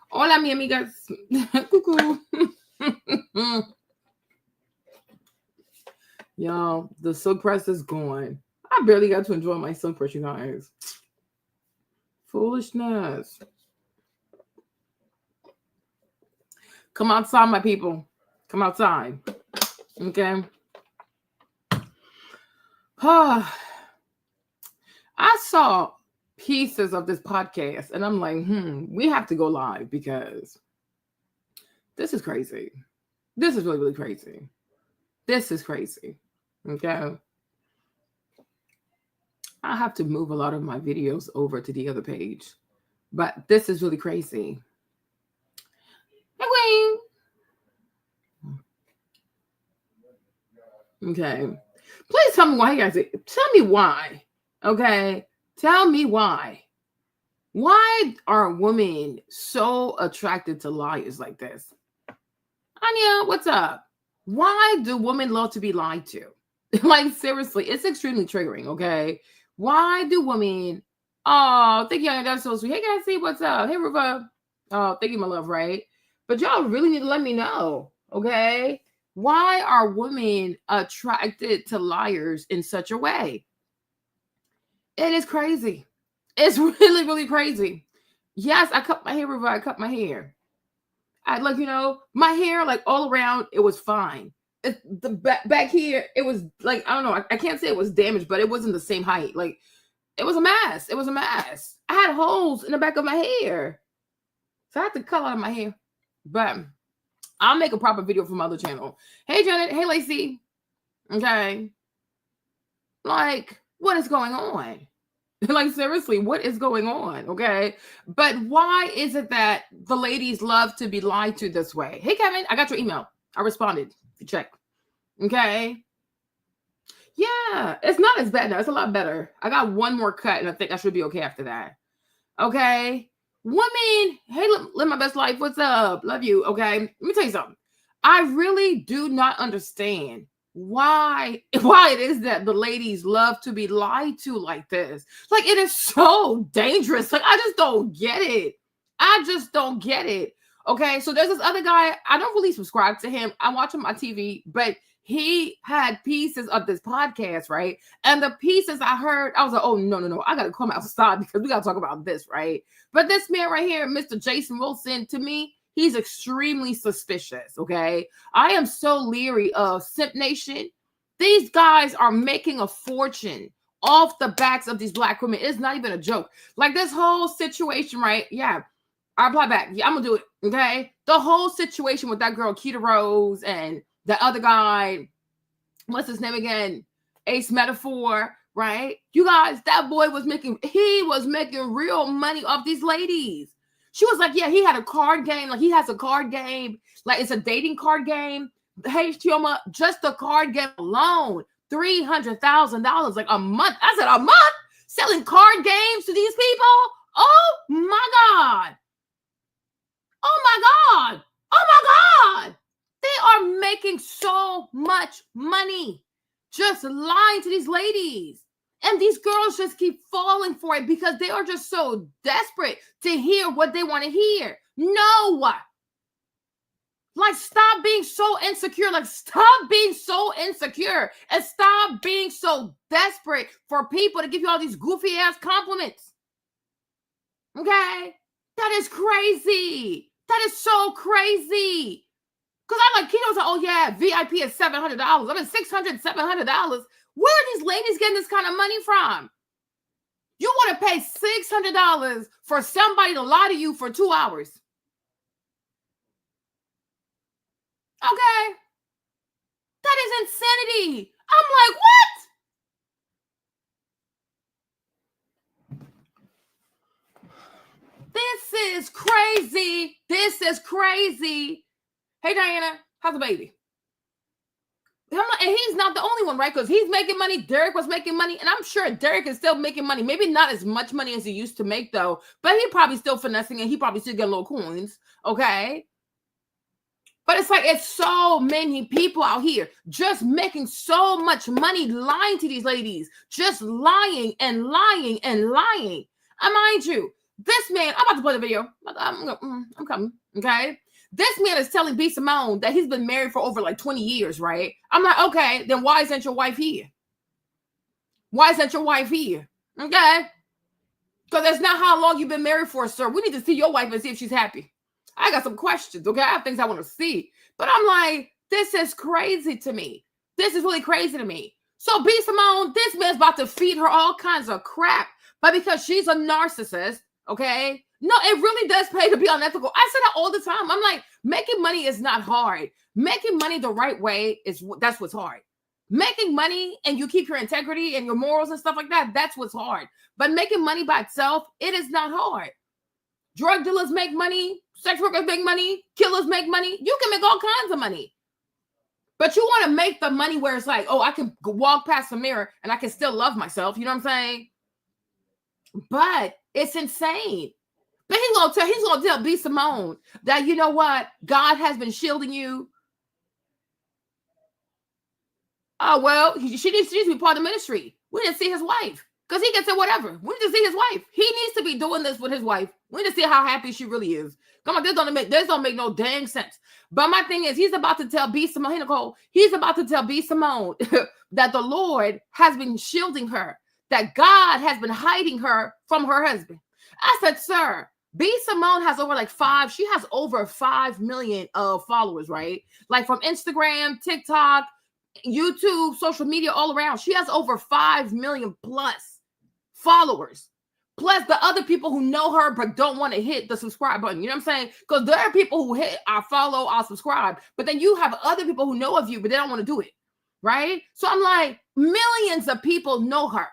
Hola, mi amigas. Cuckoo. Y'all, the silk press is gone. I barely got to enjoy my silk press, you guys. Foolishness. Come outside, my people. Come outside. Okay. I saw pieces of this podcast and I'm like, we have to go live because this is crazy. This is really, really crazy. This is crazy. Okay. I have to move a lot of my videos over to the other page, but this is really crazy. Hey, Wayne. Okay. Please tell me why, you guys. Tell me why. Okay. Tell me why. Why are women so attracted to liars like this? Anya, what's up? Why do women love to be lied to? Like, seriously, it's extremely triggering, okay? Why do women... Oh, thank you, Anya. That's so sweet. Hey, guys, see what's up? Hey, Riva. Oh, thank you, my love, right? But y'all really need to let me know, okay? Why are women attracted to liars in such a way? It is crazy. It's really, really crazy. Yes, I cut my hair, Riva. I cut my hair. I like, my hair, like all around, it was fine. The back here, it was like, I don't know. I can't say it was damaged, but it wasn't the same height. Like, it was a mess. It was a mess. I had holes in the back of my hair. So I had to cut out of my hair. But I'll make a proper video for my other channel. Hey, Janet. Hey, Lacey. Okay. Like, what is going on? Like, seriously, what is going on? Okay. But why is it that the ladies love to be lied to this way? Hey, Kevin, I got your email. I responded. If you check. Okay. Yeah, it's not as bad now. It's a lot better. I got one more cut, and I think I should be okay after that. Okay. Women, hey, live my best life. What's up? Love you. Okay. Let me tell you something. I really do not understand why it is that the ladies love to be lied to like this. Like, it is so dangerous. Like, I just don't get it. I just don't get it. Okay, so there's this other guy. I don't really subscribe to him. I watch him on TV, but he had pieces of this podcast, right? And the pieces I heard, I was like, oh, no. I got to come outside because we got to talk about this, right? But this man right here, Mr. Jason Wilson, to me, he's extremely suspicious, okay? I am so leery of Simp Nation. These guys are making a fortune off the backs of these black women. It's not even a joke. Like, this whole situation, right? Yeah, I reply back. Yeah, I'm going to do it, okay? The whole situation with that girl, Keita Rose, and the other guy, what's his name again? Ace Metaphor, right? You guys, that boy was making real money off these ladies. She was like, yeah, he had a card game. Like, he has a card game. Like, it's a dating card game. Hey, Chioma, just the card game alone, $300,000, like a month. I said, a month? Selling card games to these people? Oh, my God. Oh, my God. Oh, my God. They are making so much money just lying to these ladies. And these girls just keep falling for it because they are just so desperate to hear what they want to hear. No. Like, stop being so insecure. Like, stop being so insecure and stop being so desperate for people to give you all these goofy ass compliments. Okay? That is crazy. That is so crazy. Because I'm like, Keto's like, oh yeah, VIP is $700. I mean, $600, $700. Where are these ladies getting this kind of money from? You want to pay $600 for somebody to lie to you for 2 hours. Okay. That is insanity. I'm like, what? This is crazy. This is crazy. Hey, Diana, how's the baby? And he's not the only one, right? Because he's making money. Derek was making money. And I'm sure Derek is still making money. Maybe not as much money as he used to make, though. But he probably still finessing and he probably still getting little coins. Okay. But it's like, it's so many people out here just making so much money lying to these ladies. Just lying and lying and lying. And mind you, this man, I'm about to play the video. I'm I'm coming. Okay. This man is telling B. Simone that he's been married for over like 20 years, right? I'm like, okay, then why isn't your wife here? Why isn't your wife here? Okay. Because that's not how long you've been married for, sir. We need to see your wife and see if she's happy. I got some questions, okay? I have things I want to see. But I'm like, this is crazy to me. This is really crazy to me. So B. Simone, this man's about to feed her all kinds of crap. But because she's a narcissist, okay? No, it really does pay to be unethical. I say that all the time. I'm like, making money is not hard. Making money the right way that's what's hard. Making money and you keep your integrity and your morals and stuff like that, that's what's hard. But making money by itself, it is not hard. Drug dealers make money, sex workers make money, killers make money. You can make all kinds of money. But you want to make the money where it's like, oh, I can walk past the mirror and I can still love myself. You know what I'm saying? But it's insane. But he's gonna tell B. Simone that, you know what? God has been shielding you. Oh, well, she needs to be part of the ministry. We didn't see his wife. Because he can say whatever. We need to see his wife. He needs to be doing this with his wife. We need to see how happy she really is. Come on, this don't make no dang sense. But my thing is, he's about to tell B. Simone, Nicole, he's about to tell B. Simone that the Lord has been shielding her, that God has been hiding her from her husband. I said, sir, B. Simone has she has over 5 million followers, right? Like from Instagram, TikTok, YouTube, social media, all around. She has over 5 million plus followers, plus the other people who know her but don't want to hit the subscribe button. You know what I'm saying? Because there are people who hit I follow, I'll subscribe, but then you have other people who know of you but they don't want to do it, right? So I'm like, millions of people know her,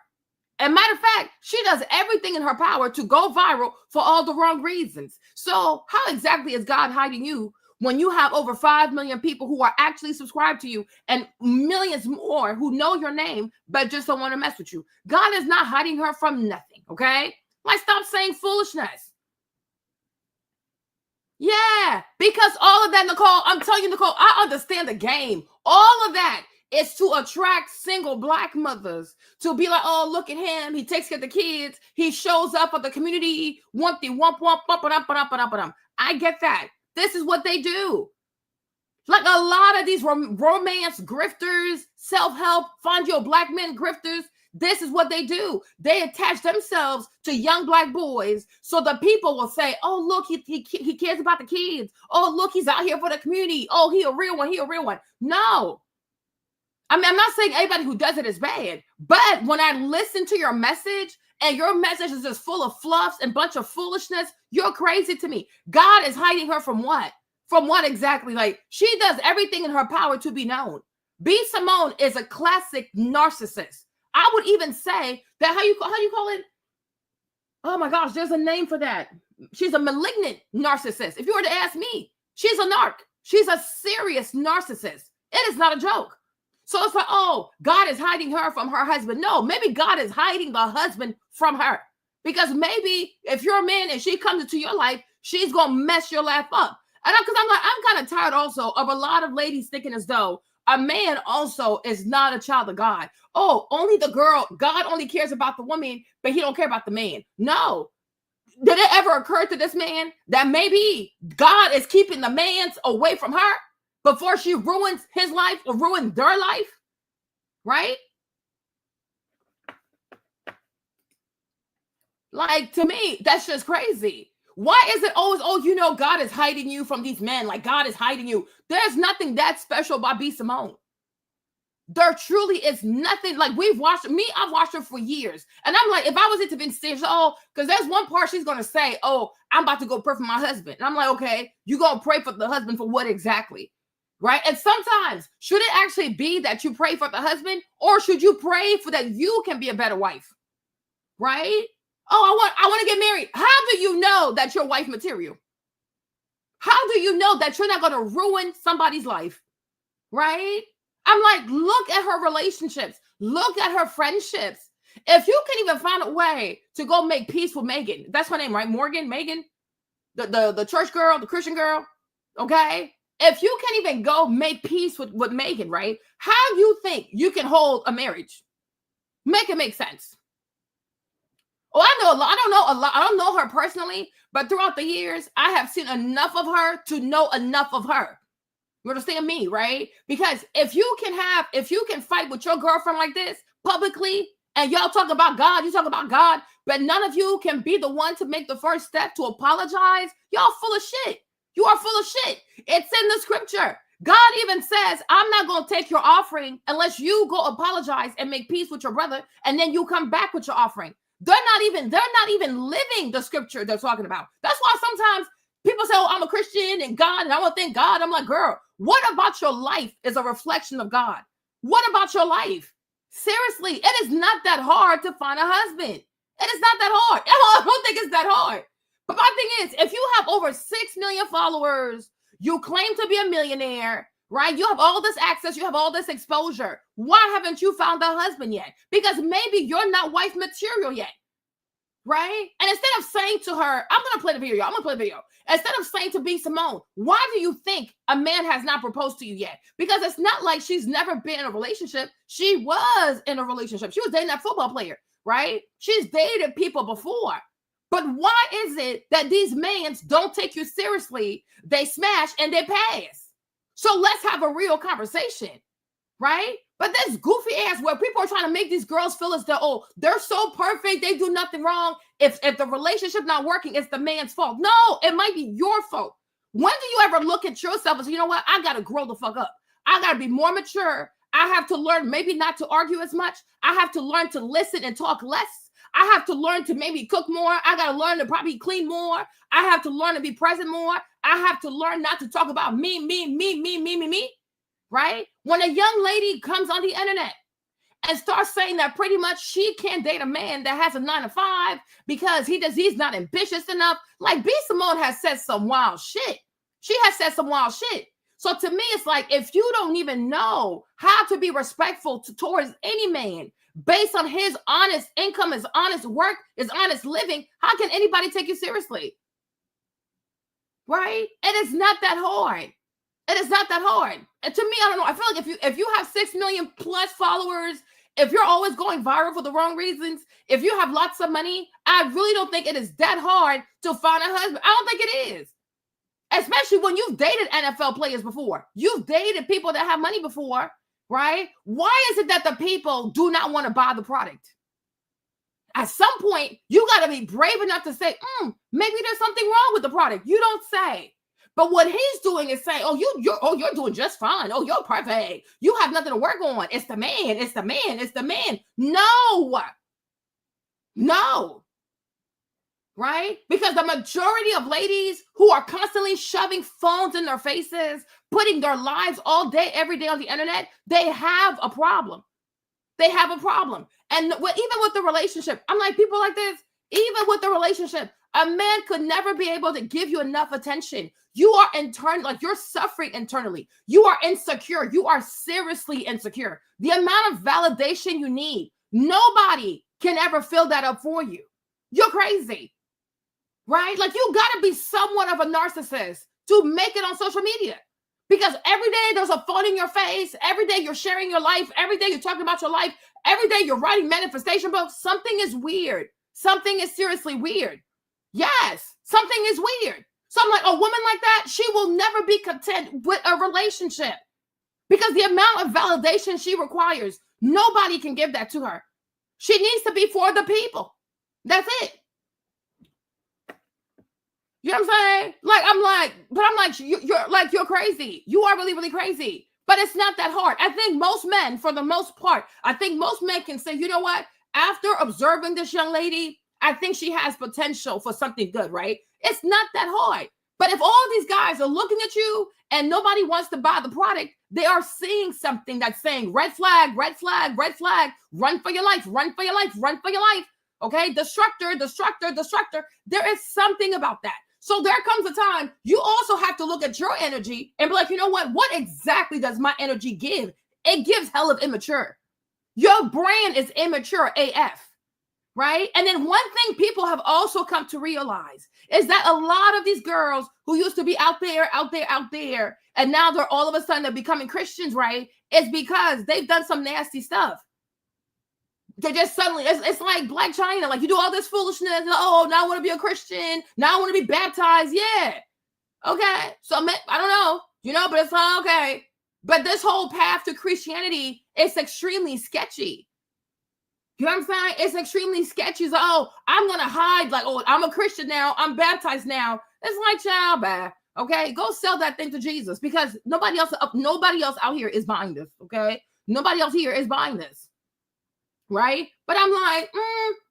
and matter of fact, she does everything in her power to go viral for all the wrong reasons. So how exactly is God hiding you when you have over 5 million people who are actually subscribed to you and millions more who know your name but just don't want to mess with you? God is not hiding her from nothing, okay? Like, stop saying foolishness. Yeah, because all of that, Nicole, I'm telling you, Nicole, I understand the game. All of that is to attract single Black mothers to be like, oh, look at him. He takes care of the kids. He shows up for the community. I get that. This is what they do. Like a lot of these romance grifters, self-help, find your Black men grifters, this is what they do. They attach themselves to young Black boys so the people will say, oh, look, he cares about the kids. Oh, look, he's out here for the community. Oh, he a real one. No. I mean, I'm not saying anybody who does it is bad, but when I listen to your message and your message is just full of fluffs and bunch of foolishness, you're crazy to me. God is hiding her from what? From what exactly? Like, she does everything in her power to be known. B. Simone is a classic narcissist. I would even say that how you call it? Oh my gosh, there's a name for that. She's a malignant narcissist. If you were to ask me, she's a narc. She's a serious narcissist. It is not a joke. So it's like, oh, God is hiding her from her husband. No, maybe God is hiding the husband from her. Because maybe if you're a man and she comes into your life, she's going to mess your life up. And because I'm kind of tired also of a lot of ladies thinking as though a man also is not a child of God. Oh, only the girl, God only cares about the woman, but he don't care about the man. No. Did it ever occur to this man that maybe God is keeping the man's away from her before she ruins his life or ruin their life? Right? Like, to me, that's just crazy. Why is it always, oh, you know, God is hiding you from these men? Like, God is hiding you. There's nothing that special about B. Simone. There truly is nothing. Like, I've watched her for years. And I'm like, if I was it to be serious, because there's one part she's going to say, oh, I'm about to go pray for my husband. And I'm like, okay, you going to pray for the husband for what exactly? Right? And sometimes, should it actually be that you pray for the husband, or should you pray for that you can be a better wife? Right? Oh, I want to get married. How do you know that you're wife material? How do you know that you're not going to ruin somebody's life? Right? I'm like, look at her relationships. Look at her friendships. If you can even find a way to go make peace with Megan, that's her name, right? Megan, the church girl, the Christian girl. Okay. If you can even go make peace with Megan, right? How do you think you can hold a marriage? Make it make sense. Oh, I know a lot. I don't know a lot. I don't know her personally, but throughout the years, I have seen enough of her to know enough of her. You understand me, right? Because if you can fight with your girlfriend like this publicly, and y'all talk about God, you talk about God, but none of you can be the one to make the first step to apologize, y'all full of shit. You are full of shit. It's in the scripture. God even says, I'm not going to take your offering unless you go apologize and make peace with your brother, and then you come back with your offering. They're not even living the scripture they're talking about. That's why sometimes people say, oh, I'm a Christian and God, and I want to thank God. I'm like, girl, what about your life is a reflection of God? What about your life? Seriously, it is not that hard to find a husband. It is not that hard. I don't think it's that hard. But my thing is, if you have over 6 million followers, you claim to be a millionaire, right? You have all this access, you have all this exposure. Why haven't you found a husband yet? Because maybe you're not wife material yet, right? And instead of saying to her, I'm going to play the video, Instead of saying to B. Simone, why do you think a man has not proposed to you yet? Because it's not like she's never been in a relationship. She was in a relationship. She was dating that football player, right? She's dated people before. But why is it that these men don't take you seriously? They smash and they pass. So let's have a real conversation, right? But this goofy ass where people are trying to make these girls feel as though, oh, they're so perfect, they do nothing wrong. If the relationship not working, it's the man's fault. No, it might be your fault. When do you ever look at yourself and say, you know what? I got to grow the fuck up. I got to be more mature. I have to learn maybe not to argue as much. I have to learn to listen and talk less. I have to learn to maybe cook more. I got to learn to probably clean more. I have to learn to be present more. I have to learn not to talk about me, right? When a young lady comes on the internet and starts saying that pretty much she can't date a man that has a 9-to-5 because he's not ambitious enough. Like B. Simone has said some wild shit. She has said some wild shit. So to me, it's like, if you don't even know how to be respectful towards any man based on his honest income, his honest work, his honest living, how can anybody take you seriously? Right? It is not that hard. It is not that hard. And to me, I don't know. I feel like if you have 6 million plus followers, if you're always going viral for the wrong reasons, if you have lots of money, I really don't think it is that hard to find a husband. I don't think it is. Especially when you've dated NFL players before. You've dated people that have money before, right? Why is it that the people do not want to buy the product? At some point, you got to be brave enough to say, maybe there's something wrong with the product. You don't say. But what he's doing is saying, you're doing just fine. Oh, you're perfect. You have nothing to work on. It's the man. It's the man. It's the man. No. Right? Because the majority of ladies who are constantly shoving phones in their faces, putting their lives all day, every day on the internet, they have a problem. They have a problem. And even with the relationship, I'm like, people like this, even with the relationship, a man could never be able to give you enough attention. You are you're suffering internally. You are insecure. You are seriously insecure. The amount of validation you need, nobody can ever fill that up for you. You're crazy, right? Like, you got to be somewhat of a narcissist to make it on social media. Because every day there's a phone in your face. Every day you're sharing your life. Every day you're talking about your life. Every day you're writing manifestation books. Something is weird. Something is seriously weird. Yes, something is weird. So I'm like, a woman like that, she will never be content with a relationship because the amount of validation she requires, nobody can give that to her. She needs to be for the people. That's it. You know what I'm saying? You're crazy. You are really, really crazy. But it's not that hard. I think most men, for the most part, can say, you know what? After observing this young lady, I think she has potential for something good, right? It's not that hard. But if all these guys are looking at you and nobody wants to buy the product, they are seeing something that's saying red flag, red flag, red flag, run for your life, run for your life, run for your life. Okay, destructor. There is something about that. So there comes a time you also have to look at your energy and be like, you know what? What exactly does my energy give? It gives hell of immature. Your brain is immature AF. Right? And then one thing people have also come to realize is that a lot of these girls who used to be out there, and now they're all of a sudden they're becoming Christians, right? It's because they've done some nasty stuff. They just suddenly, it's like Black China. Like, you do all this foolishness. Oh, now I want to be a Christian. Now I want to be baptized. Yeah. Okay. So I don't know, but it's like, okay. But this whole path to Christianity is extremely sketchy. You know what I'm saying? It's extremely sketchy. So, oh, I'm going to hide. Like, oh, I'm a Christian now. I'm baptized now. It's like, child, bad. Okay. Go sell that thing to Jesus, because nobody else out here is buying this. Okay. Nobody else here is buying this. Right? But I'm like,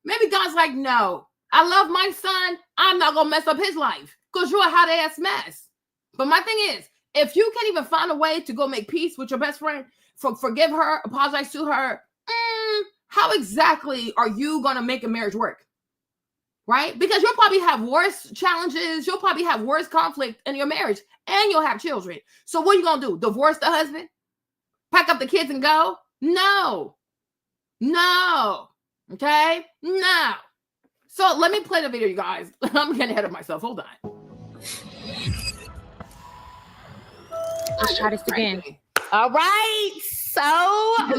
maybe God's like, no, I love my son. I'm not going to mess up his life, because you're a hot ass mess. But my thing is, if you can't even find a way to go make peace with your best friend, forgive her, apologize to her, how exactly are you going to make a marriage work? Right? Because you'll probably have worse challenges. You'll probably have worse conflict in your marriage, and you'll have children. So what are you going to do? Divorce the husband? Pack up the kids and go? No. Okay? No. So let me play the video, you guys. I'm getting ahead of myself. Hold on. Let's try this again. All right. So,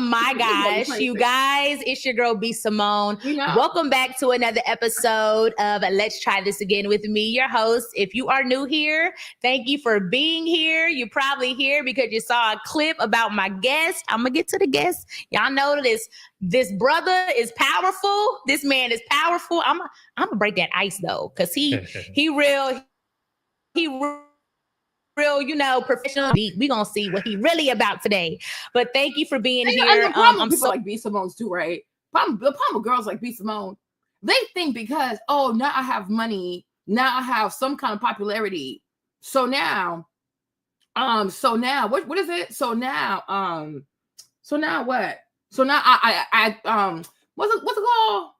my gosh, you guys, it's your girl, B. Simone. Welcome back to another episode of Let's Try This Again with me, your host. If you are new here, thank you for being here. You're probably here because you saw a clip about my guest. I'm going to get to the guest. Y'all know this brother is powerful. This man is powerful. I'm going to break that ice, though, because he real, professional. We gonna see what he really about today. But thank you for being here. I'm so like B. Simone's too, right? The problem with girls like B. Simone, they think because now I have money, now I have some kind of popularity. So now what is it? So now what? So now I what's it called?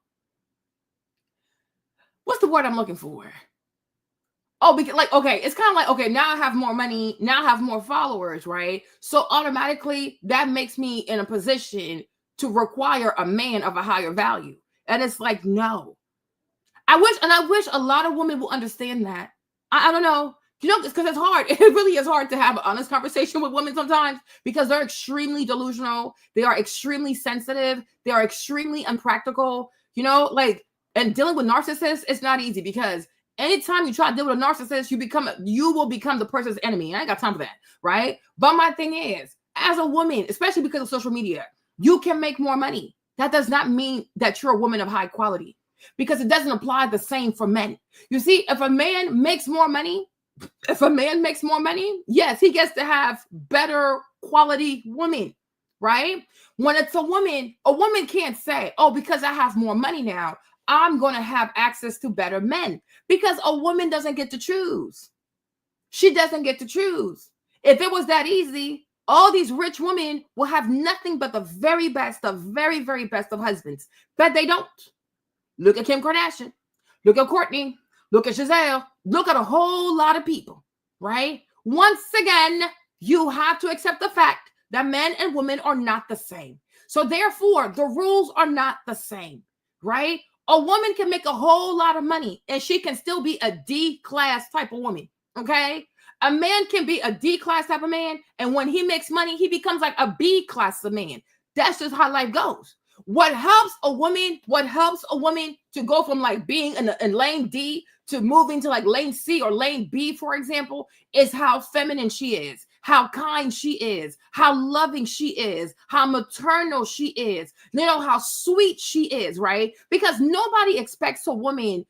What's the word I'm looking for? Oh, because it's kind of like, okay, now I have more money, now I have more followers, right? So automatically that makes me in a position to require a man of a higher value. And it's like, no. I wish a lot of women will understand that. I don't know, because it's hard. It really is hard to have an honest conversation with women sometimes, because they're extremely delusional. They are extremely sensitive. They are extremely unpractical, and dealing with narcissists, it's not easy, because anytime you try to deal with a narcissist, you will become the person's enemy. I ain't got time for that, right? But my thing is, as a woman, especially because of social media, you can make more money. That does not mean that you're a woman of high quality, because it doesn't apply the same for men. You see, if a man makes more money, yes, he gets to have better quality women, right? When it's a woman can't say, oh, because I have more money now, I'm going to have access to better men, because a woman doesn't get to choose. She doesn't get to choose. If it was that easy, all these rich women will have nothing but the very best, the very, very best of husbands. But they don't. Look at Kim Kardashian. Look at Courtney. Look at Giselle. Look at a whole lot of people, right? Once again, you have to accept the fact that men and women are not the same. So therefore, the rules are not the same, right? A woman can make a whole lot of money and she can still be a D-class type of woman, okay? A man can be a D-class type of man, and when he makes money, he becomes like a B-class of man. That's just how life goes. What helps a woman to go from like being in lane D to moving to like lane C or lane B, for example, is how feminine she is, how kind she is, how loving she is, how maternal she is, how sweet she is, right? Because nobody expects a woman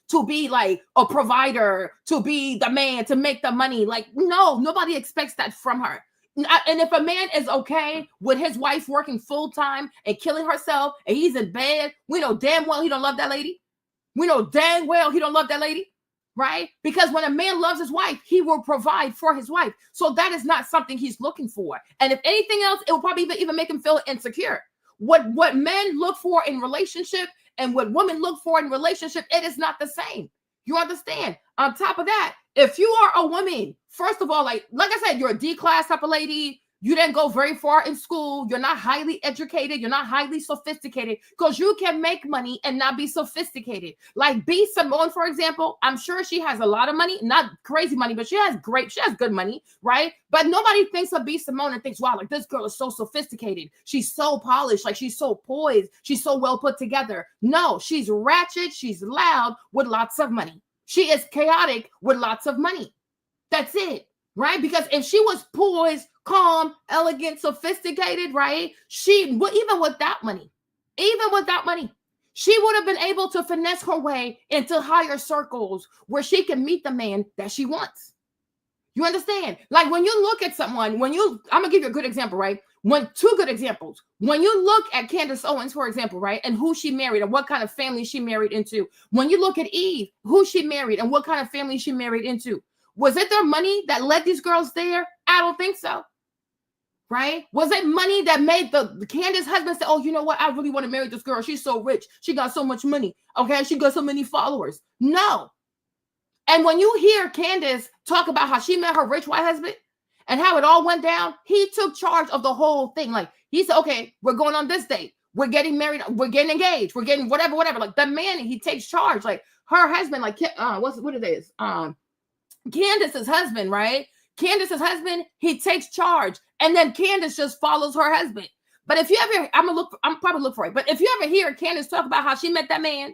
to be like a provider, to be the man, to make the money. Like, no, nobody expects that from her. And if a man is okay with his wife working full time and killing herself and he's in bed, we know damn well he don't love that lady. Right? Because when a man loves his wife, he will provide for his wife. So that is not something he's looking for. And if anything else, it will probably even make him feel insecure. What men look for in relationship and what women look for in relationship, it is not the same. You understand? On top of that, if you are a woman, first of all, like I said, you're a D-class type of lady, You didn't go very far in school. You're not highly educated. You're not highly sophisticated, because you can make money and not be sophisticated. Like B. Simone, for example, I'm sure she has a lot of money, not crazy money, but she has good money, right? But nobody thinks of B. Simone and thinks, wow, like this girl is so sophisticated. She's so polished. Like she's so poised. She's so well put together. No, she's ratchet. She's loud with lots of money. She is chaotic with lots of money. That's it. Right? Because if she was poised, calm, elegant, sophisticated, right? Even without money, she would have been able to finesse her way into higher circles where she can meet the man that she wants. You understand? Like when you look at someone, I'm gonna give you a good example, right? Two good examples. When you look at Candace Owens, for example, right, and who she married and what kind of family she married into. When you look at Eve, who she married and what kind of family she married into. Was it their money that led these girls there? I don't think so. Right? Was it money that made the Candace husband say, oh, you know what? I really want to marry this girl. She's so rich. She got so much money. Okay. She got so many followers. No. And when you hear Candace talk about how she met her rich white husband and how it all went down, he took charge of the whole thing. Like he said, okay, we're going on this date. We're getting married. We're getting engaged. We're getting whatever. Like the man, he takes charge. Like her husband, like, what it is? Candace's husband, right? Candace's husband, he takes charge, and then Candace just follows her husband. But if you ever, I'm probably look for it. But if you ever hear Candace talk about how she met that man,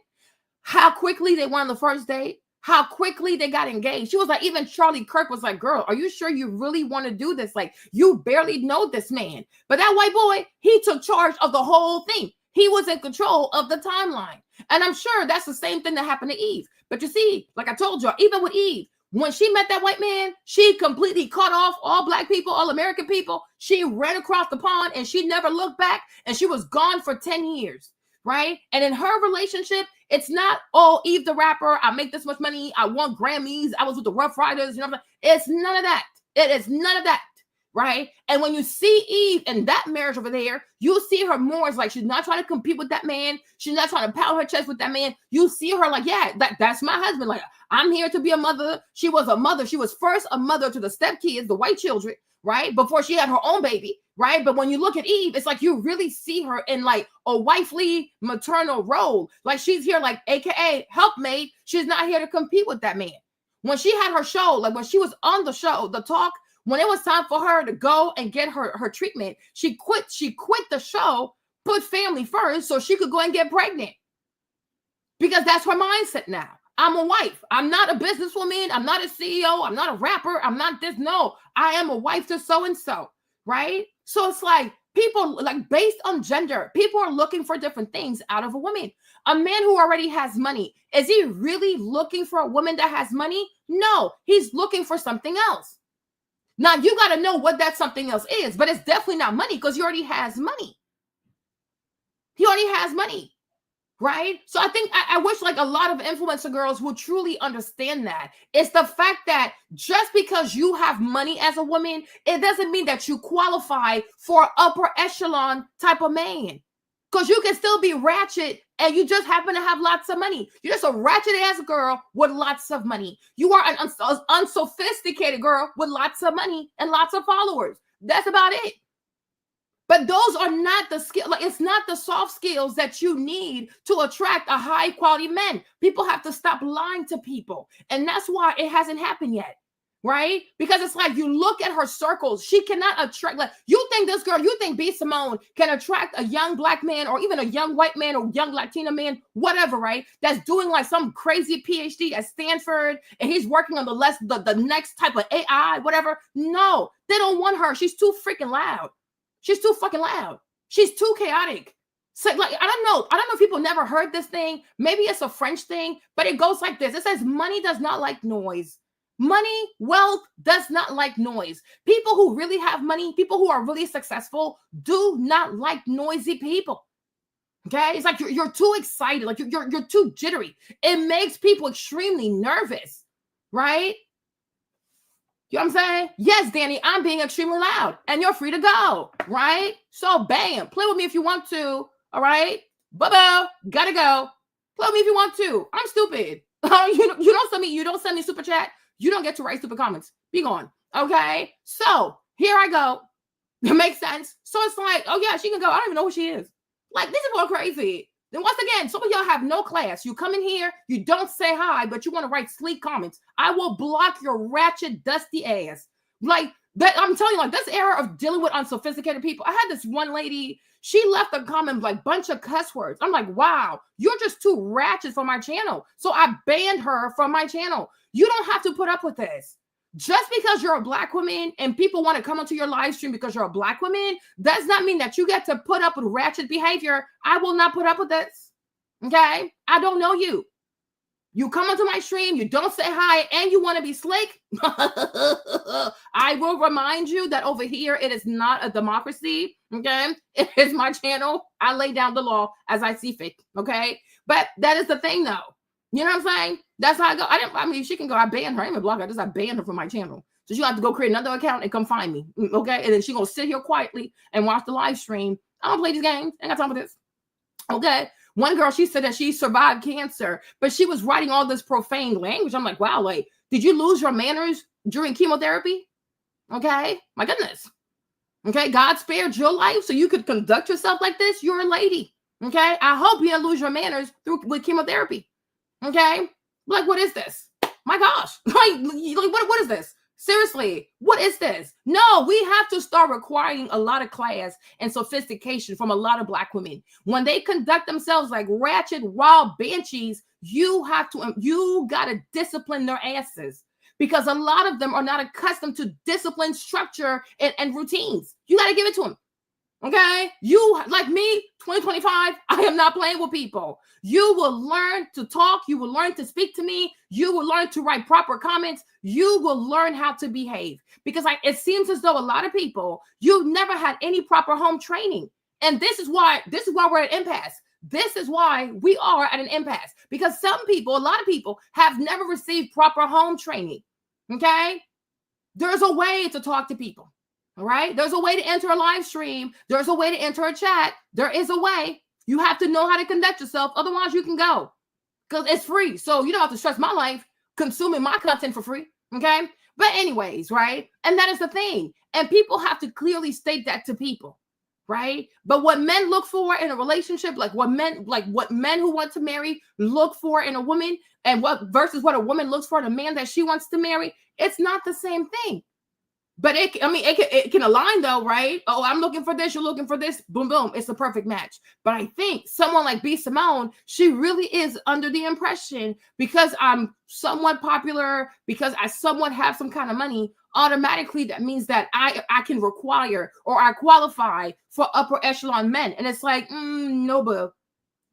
how quickly they went on the first date, how quickly they got engaged. She was like, even Charlie Kirk was like, girl, are you sure you really want to do this? Like, you barely know this man. But that white boy, he took charge of the whole thing. He was in control of the timeline. And I'm sure that's the same thing that happened to Eve. But you see, like I told you, even with Eve, when she met that white man, she completely cut off all black people, all American people. She ran across the pond and she never looked back, and she was gone for 10 years, right? And in her relationship, it's not, oh, Eve the rapper, I make this much money, I won Grammys, I was with the Rough Riders, you know, it's none of that. It is none of that, right? And when you see Eve in that marriage over there, you see her more as like she's not trying to compete with that man. She's not trying to pound her chest with that man. You see her like, yeah, that's my husband. Like, I'm here to be a mother. She was a mother. She was first a mother to the stepkids, the white children, right? Before she had her own baby, right? But when you look at Eve, it's like you really see her in like a wifely maternal role. Like she's here like AKA helpmate. She's not here to compete with that man. When she had her show, like when she was on the show, the talk, when it was time for her to go and get her treatment, she quit the show, put family first so she could go and get pregnant. Because that's her mindset now. I'm a wife. I'm not a businesswoman. I'm not a CEO. I'm not a rapper. I'm not this. No, I am a wife to so-and-so, right? So it's like people, like based on gender, people are looking for different things out of a woman. A man who already has money, is he really looking for a woman that has money? No, he's looking for something else. Now, you got to know what that something else is, but it's definitely not money because he already has money. He already has money, right? So I think I wish like a lot of influencer girls would truly understand that. It's the fact that just because you have money as a woman, it doesn't mean that you qualify for upper echelon type of man. Because you can still be ratchet and you just happen to have lots of money. You're just a ratchet ass girl with lots of money. You are an unsophisticated girl with lots of money and lots of followers. That's about it. But those are not the skill. Like it's not the soft skills that you need to attract a high quality man. People have to stop lying to people. And that's why it hasn't happened yet. Right? Because it's like you look at her circles, she cannot attract, like you think B. Simone can attract a young black man or even a young white man or young Latina man, whatever, right? That's doing like some crazy PhD at Stanford and he's working on the next type of AI, whatever. No, they don't want her. She's too freaking loud. She's too fucking loud. She's too chaotic. So like, I don't know if people never heard this thing. Maybe it's a French thing, but it goes like this. It says money does not like noise. Money, wealth does not like noise. People who really have money, people who are really successful do not like noisy people. Okay? It's like you're too excited. Like you're too jittery. It makes people extremely nervous, right? You know what I'm saying? Yes, Danny, I'm being extremely loud and you're free to go, right? So bam, play with me if you want to, all right? Bye-bye, gotta go. Play with me if you want to. I'm stupid. You don't send me super chat. You don't get to write stupid comments. Be gone. Okay. So here I go. It makes sense. So it's like, oh yeah, she can go. I don't even know who she is. Like, these people are crazy. Then once again, some of y'all have no class. You come in here, you don't say hi, but you want to write sleek comments. I will block your ratchet, dusty ass. Like that, I'm telling you, like this era of dealing with unsophisticated people. I had this one lady, she left a comment like bunch of cuss words. I'm like, wow, you're just too ratchet for my channel. So I banned her from my channel. You don't have to put up with this. Just because you're a Black woman and people want to come onto your live stream because you're a Black woman, does not mean that you get to put up with ratchet behavior. I will not put up with this. Okay? I don't know you. You come onto my stream, you don't say hi, and you want to be slick. I will remind you that over here, it is not a democracy. Okay? It is my channel. I lay down the law as I see fit. Okay? But that is the thing, though. You know what I'm saying? That's how I go. I mean, she can go. I banned her. I didn't block her. I banned her from my channel. So she'll have to go create another account and come find me. Okay? And then she's going to sit here quietly and watch the live stream. I don't play these games. I ain't got time for this. Okay? One girl, she said that she survived cancer, but she was writing all this profane language. I'm like, wow, like, did you lose your manners during chemotherapy? Okay? My goodness. Okay? God spared your life so you could conduct yourself like this. You're a lady. Okay? I hope you didn't lose your manners with chemotherapy. Okay? Like, what is this? My gosh. Like what is this? Seriously, what is this? No, we have to start requiring a lot of class and sophistication from a lot of Black women. When they conduct themselves like ratchet, wild banshees, you got to discipline their asses because a lot of them are not accustomed to discipline, structure, and routines. You got to give it to them. Okay? You, like me, 2025, I am not playing with people. You will learn to talk. You will learn to speak to me. You will learn to write proper comments. You will learn how to behave. Because it seems as though a lot of people, you've never had any proper home training. And this is why we're at impasse. This is why we are at an impasse. Because a lot of people have never received proper home training. Okay? There's a way to talk to people. All right. There's a way to enter a live stream. There's a way to enter a chat. There is a way. You have to know how to conduct yourself. Otherwise, you can go because it's free. So you don't have to stress my life consuming my content for free. Okay. But anyways, right. And that is the thing. And people have to clearly state that to people. Right. But what men look for in a relationship, like what men who want to marry look for in a woman and versus what a woman looks for in a man that she wants to marry, it's not the same thing. But it can align though, right? Oh, I'm looking for this. You're looking for this. Boom, boom. It's the perfect match. But I think someone like B. Simone, she really is under the impression because I'm somewhat popular, because I somewhat have some kind of money, automatically that means that I can require or I qualify for upper echelon men. And it's like, no, boo.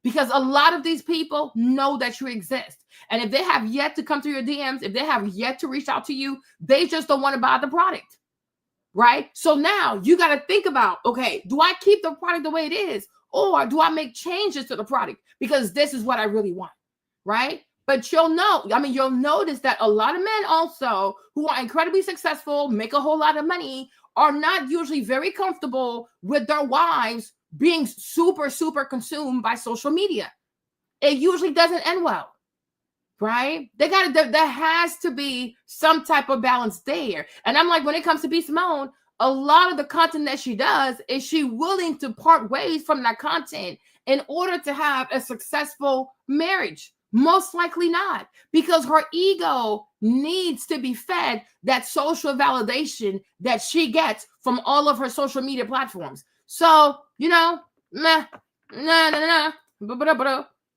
Because a lot of these people know that you exist. And if they have yet to come through your DMs, if they have yet to reach out to you, they just don't want to buy the product. Right? So now you got to think about, okay, do I keep the product the way it is? Or do I make changes to the product? Because this is what I really want. Right? But you'll notice that a lot of men also who are incredibly successful, make a whole lot of money, are not usually very comfortable with their wives being super, super consumed by social media. It usually doesn't end well, right? There has to be some type of balance there. And I'm like, when it comes to B. Simone, a lot of the content that she does, is she willing to part ways from that content in order to have a successful marriage? Most likely not, because her ego needs to be fed that social validation that she gets from all of her social media platforms. So,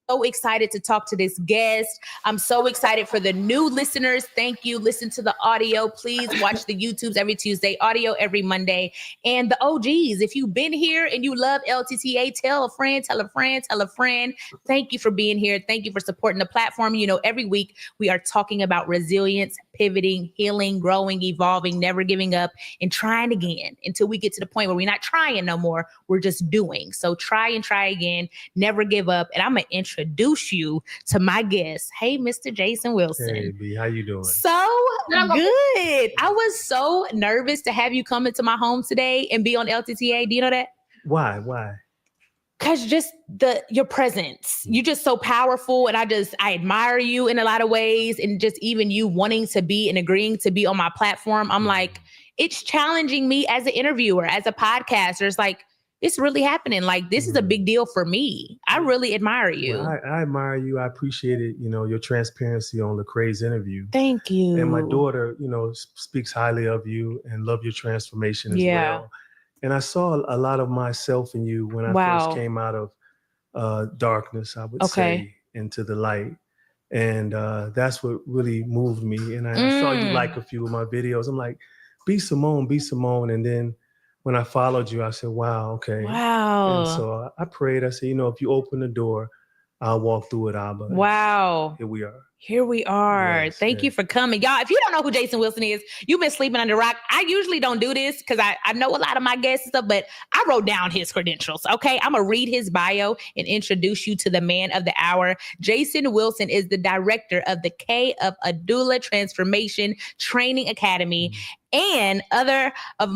So excited to talk to this guest. I'm so excited for the new listeners. Thank you. Listen to the audio. Please watch the YouTubes every Tuesday, audio every Monday. And the OGs, if you've been here and you love LTTA, tell a friend, tell a friend, tell a friend. Thank you for being here. Thank you for supporting the platform. Every week we are talking about resilience, pivoting, healing, growing, evolving, never giving up, and trying again until we get to the point where we're not trying no more. We're just doing. So try and try again. Never give up. And I'm going to introduce you to my guest. Hey, Mr. Jason Wilson. Hey, B, how you doing? So good. I was so nervous to have you come into my home today and be on LTTA. Do you know that? Why? Because just your presence, you're just so powerful. And I admire you in a lot of ways. And just even you wanting to be and agreeing to be on my platform. I'm like, it's challenging me as an interviewer, as a podcaster. It's like, it's really happening. Like, this is a big deal for me. I really admire you. Well, I admire you. I appreciate it. Your transparency on Lecrae's interview. Thank you. And my daughter, speaks highly of you and love your transformation as well. And I saw a lot of myself in you when I first came out of darkness, I would say, into the light. And that's what really moved me. And I saw you like a few of my videos. I'm like, be Simone, be Simone. And then when I followed you, I said, wow, okay. Wow. And so I prayed. I said, if you open the door, I'll walk through it, Abba. Wow. Here we are. Here we are. Yes, Thank you for coming. Y'all, if you don't know who Jason Wilson is, you've been sleeping under a rock. I usually don't do this because I know a lot of my guests and stuff, but I wrote down his credentials, okay? I'm going to read his bio and introduce you to the man of the hour. Jason Wilson is the director of the K of Adula Transformation Training Academy and the author of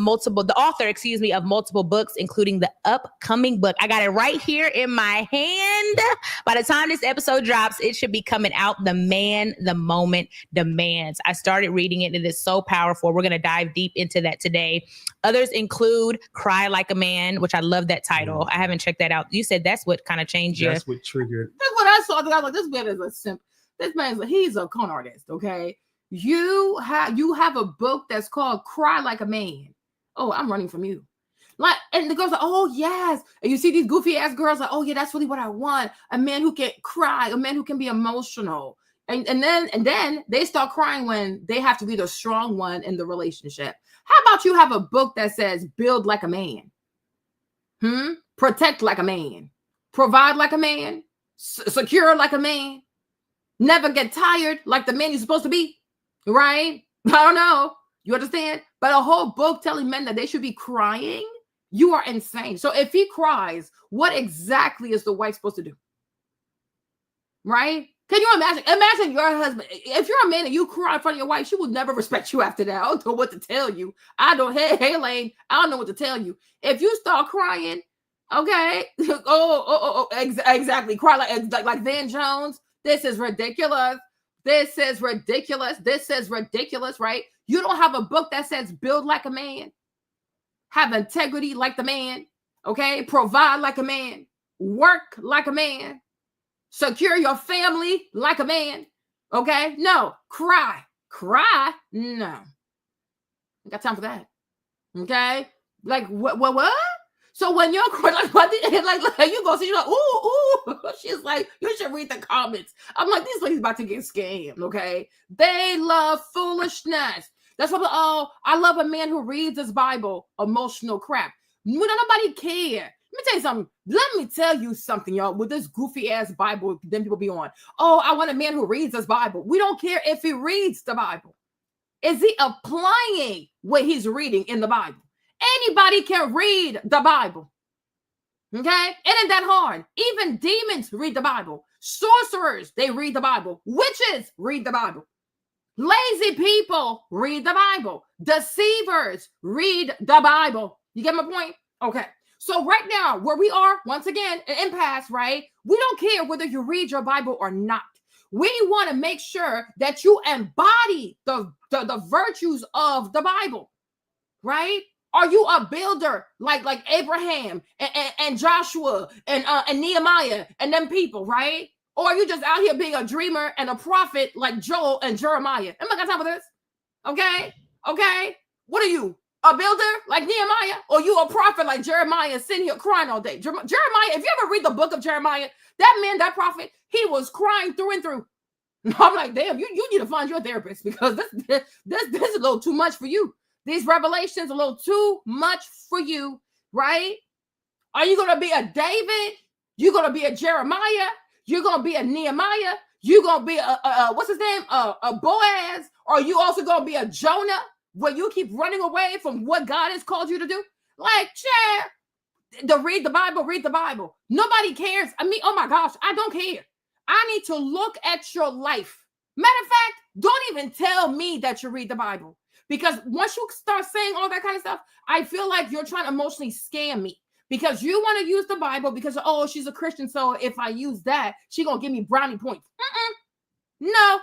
multiple books, including the upcoming book. I got it right here in my hand. By the time this episode drops, it should be coming out. The Man the Moment Demands. I started reading it and it is so powerful. We're going to dive deep into that today. Others include Cry Like a Man, which I love that title. I haven't checked that out. You said that's what kind of changed you. That's what triggered. That's what I saw. I was like, this man is a simp. This man is he's a con artist, okay? You have a book that's called Cry Like a Man. Oh, I'm running from you. Like, and the girls are, oh yes. And you see these goofy ass girls like, oh yeah, that's really what I want. A man who can cry, a man who can be emotional. And then they start crying when they have to be the strong one in the relationship. How about you have a book that says build like a man? Protect like a man. Provide like a man. Secure like a man. Never get tired like the man you're supposed to be. Right? I don't know. You understand? But a whole book telling men that they should be crying, you are insane. So if he cries, what exactly is the wife supposed to do? Right? Can you imagine? Imagine your husband. If you're a man and you cry in front of your wife, she will never respect you after that. I don't know what to tell you. Hey, Lane, I don't know what to tell you. If you start crying, okay. Exactly. Cry like Van Jones. This is ridiculous. This is ridiculous. This is ridiculous, right? You don't have a book that says build like a man, have integrity like the man, okay? Provide like a man, work like a man, secure your family like a man, okay? No, cry. No. I got time for that, okay? Like, what? So when you're like you go see, you're like, ooh. She's like, you should read the comments. I'm like, these ladies about to get scammed, okay? They love foolishness. That's why, I love a man who reads his Bible. Emotional crap. Nobody care. Let me tell you something, y'all. With this goofy ass Bible, then people be on. Oh, I want a man who reads his Bible. We don't care if he reads the Bible. Is he applying what he's reading in the Bible? Anybody can read the Bible. Okay? It ain't that hard. Even demons read the Bible. Sorcerers, they read the Bible. Witches read the Bible. Lazy people read the Bible. Deceivers read the Bible. You get my point? Okay. So right now, where we are, once again, an impasse, right? We don't care whether you read your Bible or not. We want to make sure that you embody the virtues of the Bible, right? Are you a builder like Abraham and Joshua and Nehemiah and them people, right? Or are you just out here being a dreamer and a prophet like Joel and Jeremiah? Am I got time for this? Okay. What are you? A builder like Nehemiah? Or you a prophet like Jeremiah sitting here crying all day? Jeremiah, if you ever read the book of Jeremiah, that man, that prophet, he was crying through and through. I'm like, damn, you need to find your therapist because this is a little too much for you. These revelations are a little too much for you, right? Are you going to be a David? You're going to be a Jeremiah? You're going to be a Nehemiah? You're going to be a what's his name? A Boaz? Or are you also going to be a Jonah where you keep running away from what God has called you to do? Like, read the Bible. Nobody cares. I mean, oh my gosh, I don't care. I need to look at your life. Matter of fact, don't even tell me that you read the Bible. Because once you start saying all that kind of stuff, I feel like you're trying to emotionally scam me. Because you want to use the Bible because, oh, she's a Christian, so if I use that, she's going to give me brownie points. No.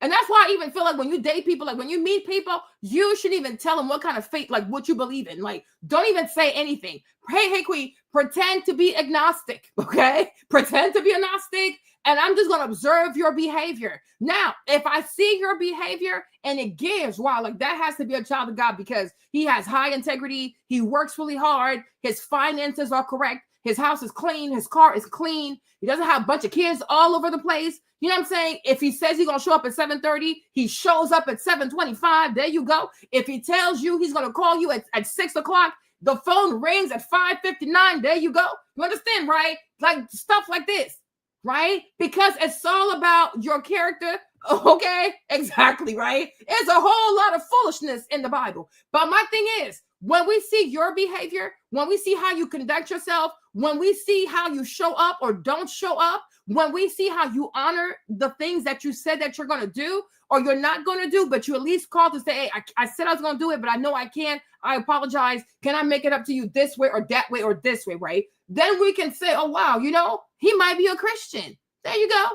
And that's why I even feel like when you date people, like when you meet people, you should even tell them what kind of faith, like what you believe in. Like, don't even say anything. Hey, Queen, pretend to be agnostic, okay? Pretend to be agnostic, and I'm just going to observe your behavior. Now, if I see your behavior and it gives, wow, like that has to be a child of God because he has high integrity. He works really hard. His finances are correct. His house is clean. His car is clean. He doesn't have a bunch of kids all over the place. You know what I'm saying? If he says he's going to show up at 7:30, he shows up at 7:25. There you go. If he tells you he's going to call you at 6 o'clock, the phone rings at 5:59. There you go. You understand, right? Like stuff like this, right? Because it's all about your character. Okay, exactly, right? There's a whole lot of foolishness in the Bible. But my thing is, when we see your behavior, when we see how you conduct yourself, when we see how you show up or don't show up, when we see how you honor the things that you said that you're going to do or you're not going to do, but you at least call to say, hey, I said I was going to do it, but I know I can't. I apologize. Can I make it up to you this way or that way or this way, right? Then we can say, oh, wow, you know, he might be a Christian. There you go.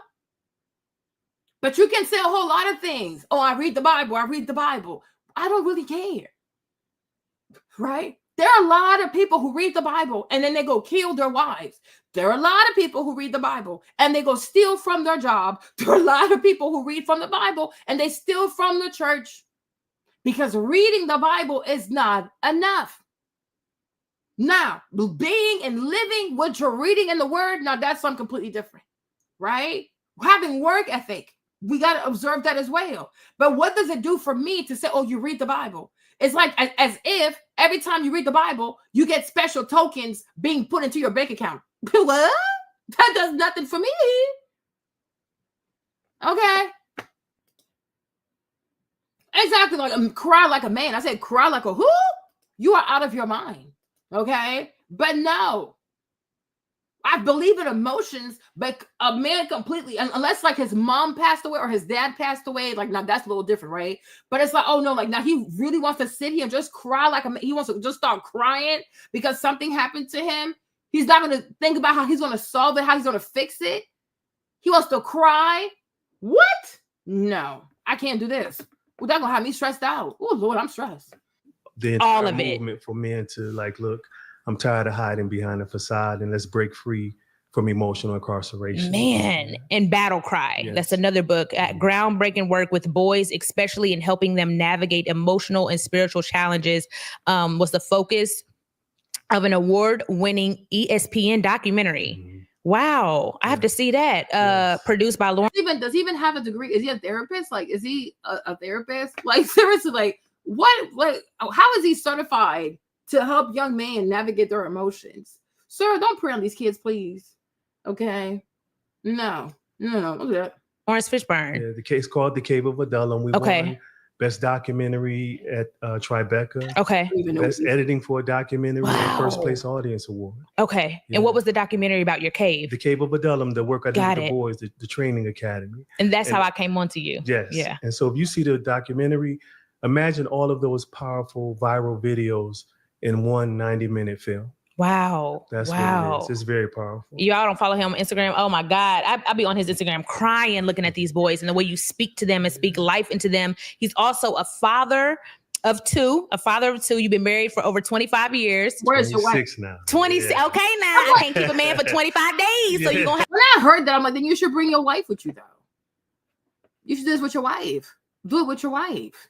But you can say a whole lot of things. Oh, I read the Bible. I read the Bible. I don't really care. Right? There are a lot of people who read the Bible and then they go kill their wives. There are a lot of people who read the Bible and they go steal from their job. There are a lot of people who read from the Bible and they steal from the church because reading the Bible is not enough. Now, being and living what you're reading in the word, now that's something completely different, right? Having work ethic, we got to observe that as well. But what does it do for me to say, oh, you read the Bible? It's like as if every time you read the Bible, you get special tokens being put into your bank account. What? That does nothing for me. Okay. Exactly. Like cry like a man. I said cry like a who? You are out of your mind. Okay. But no. I believe in emotions, but a man completely, unless like his mom passed away or his dad passed away, like now that's a little different, right? But it's like, oh no, like now he really wants to sit here and just cry like he wants to just start crying because something happened to him. He's not going to think about how he's going to solve it, how he's going to fix it. He wants to cry. What? No, I can't do this. Well, that's going to have me stressed out. Oh Lord, I'm stressed. The entire movement for men to like, look, I'm tired of hiding behind a facade and let's break free from emotional incarceration. Man, and Battle Cry. Yes. That's another book. Groundbreaking work with boys, especially in helping them navigate emotional and spiritual challenges, was the focus of an award-winning ESPN documentary. Mm-hmm. Wow, I have to see that. Yes. Produced by Lauren. Does he even have a degree? Is he a therapist? Like, is he a therapist? Like, seriously, like, what? Like, how is he certified to help young men navigate their emotions? Sir, don't prey on these kids, please. Okay. No. Look at that. Lawrence Fishburne. Yeah, the case called The Cave of Adullam. We won Best Documentary at Tribeca. Okay. Best Editing for a Documentary and First Place Audience Award. Okay. Yeah. And what was the documentary about your cave? The Cave of Adullam, the work I did with the boys, the training academy. And that's how I came onto you. Yes. Yeah. And so if you see the documentary, imagine all of those powerful viral videos in one 90-minute film. Wow. That's what it is. It's very powerful. Y'all don't follow him on Instagram? Oh my God. I be on his Instagram crying looking at these boys and the way you speak to them and speak life into them. He's also a father of two. You've been married for over 25 years. Where's your wife? Now. 26. Yeah. Okay, now I can't keep a man for 25 days. So you're gonna have. When I heard that, I'm like, then you should bring your wife with you though. You should do this with your wife. Do it with your wife.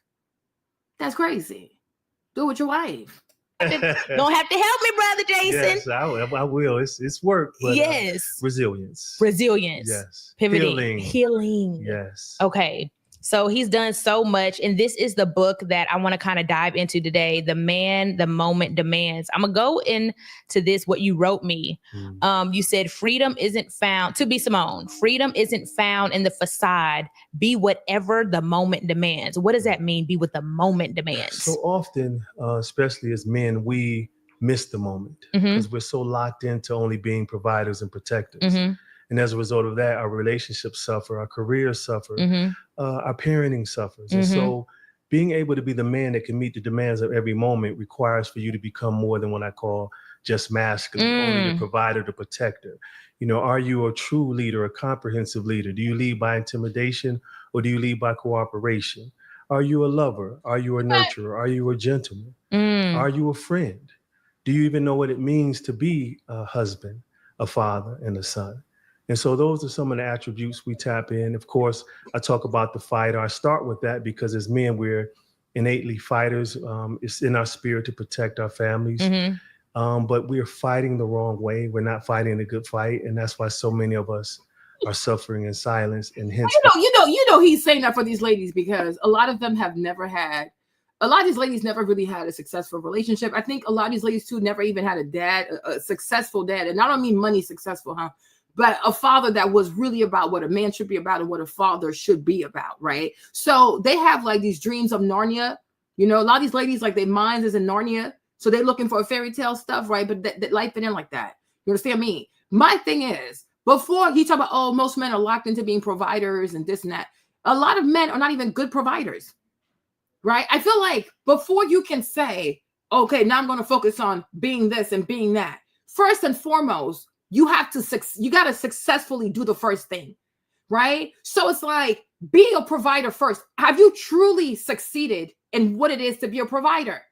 That's crazy. Do it with your wife. Don't have to help me, brother Jason. Yes, I will. It's work. But, yes. Resilience. Yes. Pivoting. Healing. Yes. Okay. So he's done so much. And this is the book that I want to kind of dive into today. The Man, the Moment Demands. I'm going to go into this, what you wrote me. You said, freedom isn't found, to be Simone, freedom isn't found in the facade. Be whatever the moment demands. What does that mean? Be what the moment demands. So often, especially as men, we miss the moment because we're so locked into only being providers and protectors. And as a result of that, our relationships suffer, our careers suffer, our parenting suffers. And so being able to be the man that can meet the demands of every moment requires for you to become more than what I call just masculine, only the provider, the protector. You know, are you a true leader, a comprehensive leader? Do you lead by intimidation or do you lead by cooperation? Are you a lover? Are you a nurturer? Are you a gentleman? Are you a friend? Do you even know what it means to be a husband, a father, and a son? And so those are some of the attributes we tap in. Of course, I talk about the fighter. I start with that because as men, we're innately fighters. It's in our spirit to protect our families. But we're fighting the wrong way. We're not fighting a good fight. And that's why so many of us are suffering in silence. And hence, you know, he's saying that for these ladies because a lot of them have never had, a lot of these ladies never really had a successful relationship. I think a lot of these ladies too never even had a dad, a successful dad. And I don't mean money successful, but a father that was really about what a man should be about and what a father should be about, right? So they have like these dreams of Narnia. You know, a lot of these ladies, like their minds is in Narnia. So they're looking for a fairy tale stuff, right? But that life ain't like that. You understand me? My thing is, before he talk about, oh, most men are locked into being providers and this and that. A lot of men are not even good providers, right? I feel like before you can say, okay, now I'm going to focus on being this and being that. First and foremost, you got to successfully do the first thing, right? So it's like being a provider first. Have you truly succeeded in what it is to be a provider?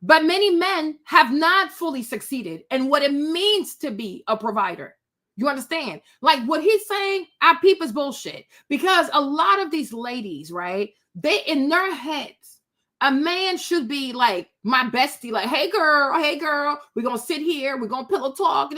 But many men have not fully succeeded in what it means to be a provider. You understand? Like what he's saying, I peep is bullshit. Because a lot of these ladies, right? They in their heads, a man should be like my bestie, like, hey girl, we're gonna sit here, we're gonna pillow talk,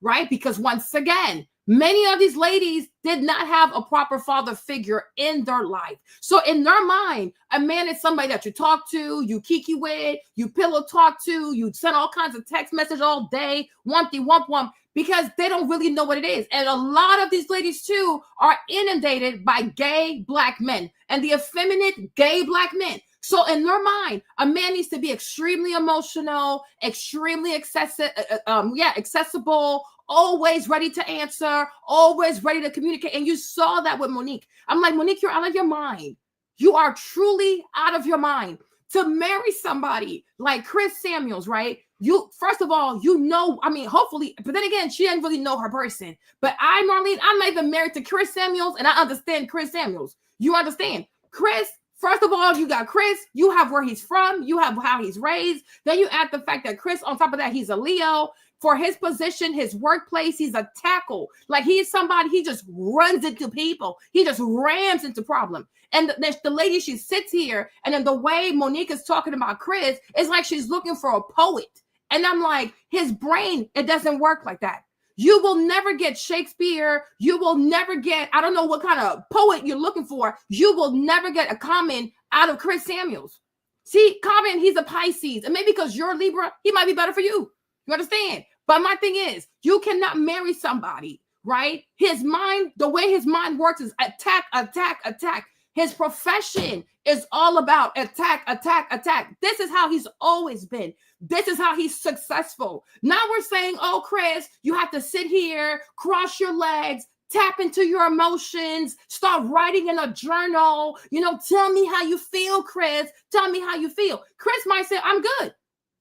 right? Because once again, many of these ladies did not have a proper father figure in their life. So in their mind, a man is somebody that you talk to, you kiki with, you pillow talk to, you send all kinds of text messages all day, wumpty wump wump, because they don't really know what it is. And a lot of these ladies too are inundated by gay black men and the effeminate gay black men. So in their mind, a man needs to be extremely emotional, extremely accessible, always ready to answer, always ready to communicate. And you saw that with Monique. I'm like, Monique, you're out of your mind. You are truly out of your mind. To marry somebody like Chris Samuels, right? You, first of all, you know, I mean, hopefully, but then again, she didn't really know her person. But Marlene, I'm not even married to Chris Samuels, and I understand Chris Samuels. You understand? Chris, first of all, you got Chris, you have where he's from, you have how he's raised. Then you add the fact that Chris, on top of that, he's a Leo. For his position, his workplace, he's a tackle. Like he's somebody, he just runs into people. He just rams into problems. And the lady, she sits here, and then the way Monique is talking about Chris is like she's looking for a poet. And I'm like, his brain, it doesn't work like that. You will never get Shakespeare. You will never get, I don't know what kind of poet you're looking for. You will never get a comment out of Chris Samuels. See, Common, he's a Pisces. And maybe because you're a Libra, he might be better for you. You understand? But my thing is, you cannot marry somebody, right? His mind, the way his mind works is attack, attack, attack. His profession is all about attack, attack, attack. This is how he's always been. This is how he's successful. Now we're saying, oh, Chris, you have to sit here, cross your legs, tap into your emotions, start writing in a journal. You know, tell me how you feel, Chris. Tell me how you feel. Chris might say, I'm good.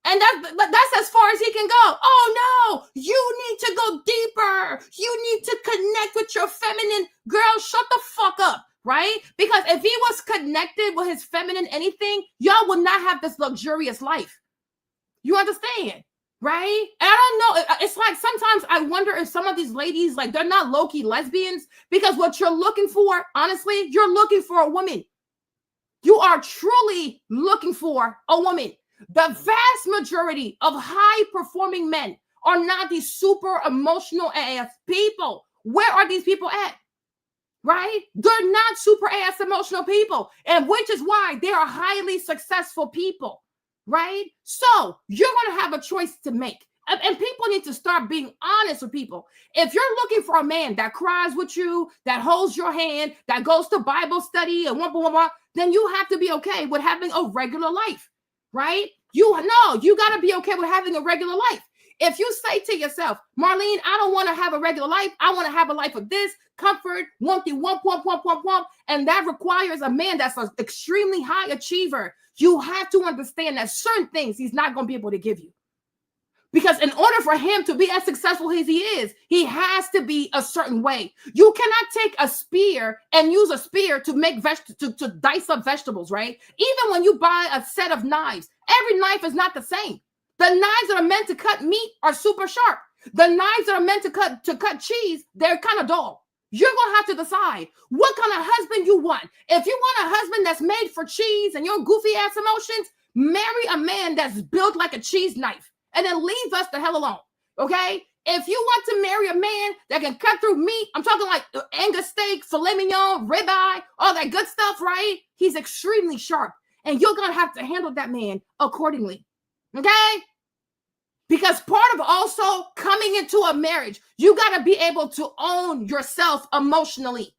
And that's as far as he can go. Oh, no, you need to go deeper. You need to connect with your feminine. Girl, shut the fuck up, right? Because if he was connected with his feminine anything, y'all would not have this luxurious life. You understand, right? And I don't know. It's like sometimes I wonder if some of these ladies, like they're not low-key lesbians, because what you're looking for, honestly, you're looking for a woman. You are truly looking for a woman. The vast majority of high-performing men are not these super emotional ass people. Where are these people at? Right? They're not super ass emotional people. And which is why they are highly successful people. Right? So you're going to have a choice to make. And people need to start being honest with people. If you're looking for a man that cries with you, that holds your hand, that goes to Bible study and blah, blah, blah, blah, then you have to be okay with having a regular life. Right? You got to be okay with having a regular life. If you say to yourself, Marlene, I don't want to have a regular life. I want to have a life of this, comfort, wumpty, wump, wump, wump, wump, wump. And that requires a man that's an extremely high achiever. You have to understand that certain things he's not going to be able to give you. Because in order for him to be as successful as he is, he has to be a certain way. You cannot take a spear and use a spear to make to dice up vegetables, right? Even when you buy a set of knives, every knife is not the same. The knives that are meant to cut meat are super sharp. The knives that are meant to cut cheese, they're kind of dull. You're going to have to decide what kind of husband you want. If you want a husband that's made for cheese and your goofy ass emotions, marry a man that's built like a cheese knife. And then leave us the hell alone, okay? If you want to marry a man that can cut through meat, I'm talking like Angus steak, filet mignon, ribeye, all that good stuff, right? He's extremely sharp. And you're going to have to handle that man accordingly, okay? Because part of also coming into a marriage, you got to be able to own yourself emotionally,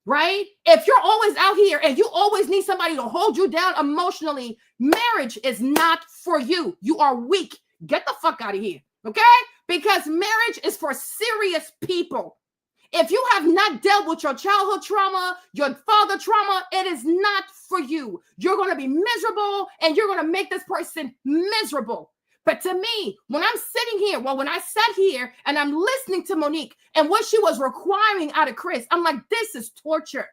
right? If you're always out here and you always need somebody to hold you down emotionally, marriage is not for you. You are weak. Get the fuck out of here, okay? Because marriage is for serious people. If you have not dealt with your childhood trauma, your father trauma, it is not for you. You're going to be miserable and you're going to make this person miserable. But to me, when I'm sitting here, when I sat here and I'm listening to Monique and what she was requiring out of Chris, I'm like, this is torture.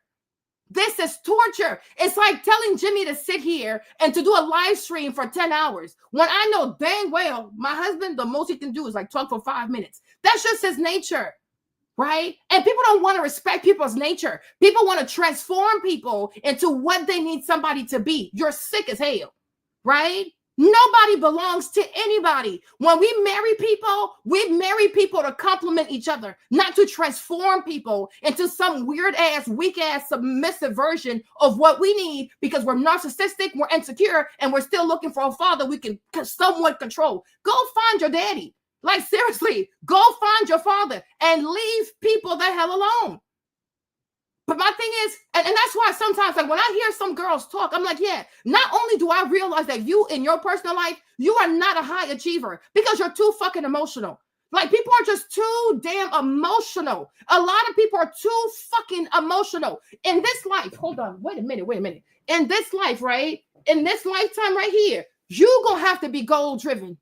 This is torture. It's like telling Jimmy to sit here and to do a live stream for 10 hours. When I know dang well, my husband, the most he can do is like talk for 5 minutes. That's just his nature, right? And people don't want to respect people's nature. People want to transform people into what they need somebody to be. You're sick as hell, right? Nobody belongs to anybody. When we marry people to complement each other, not to transform people into some weird ass, weak ass, submissive version of what we need because we're narcissistic, we're insecure, and we're still looking for a father we can somewhat control. Go find your daddy. Like seriously, go find your father and leave people the hell alone. But my thing is, and that's why sometimes, like when I hear some girls talk, I'm like, yeah, not only do I realize that you in your personal life, you are not a high achiever because you're too fucking emotional. Like people are just too damn emotional. A lot of people are too fucking emotional in this life. Hold on, wait a minute. In this life, right? In this lifetime right here, you're going to have to be goal driven.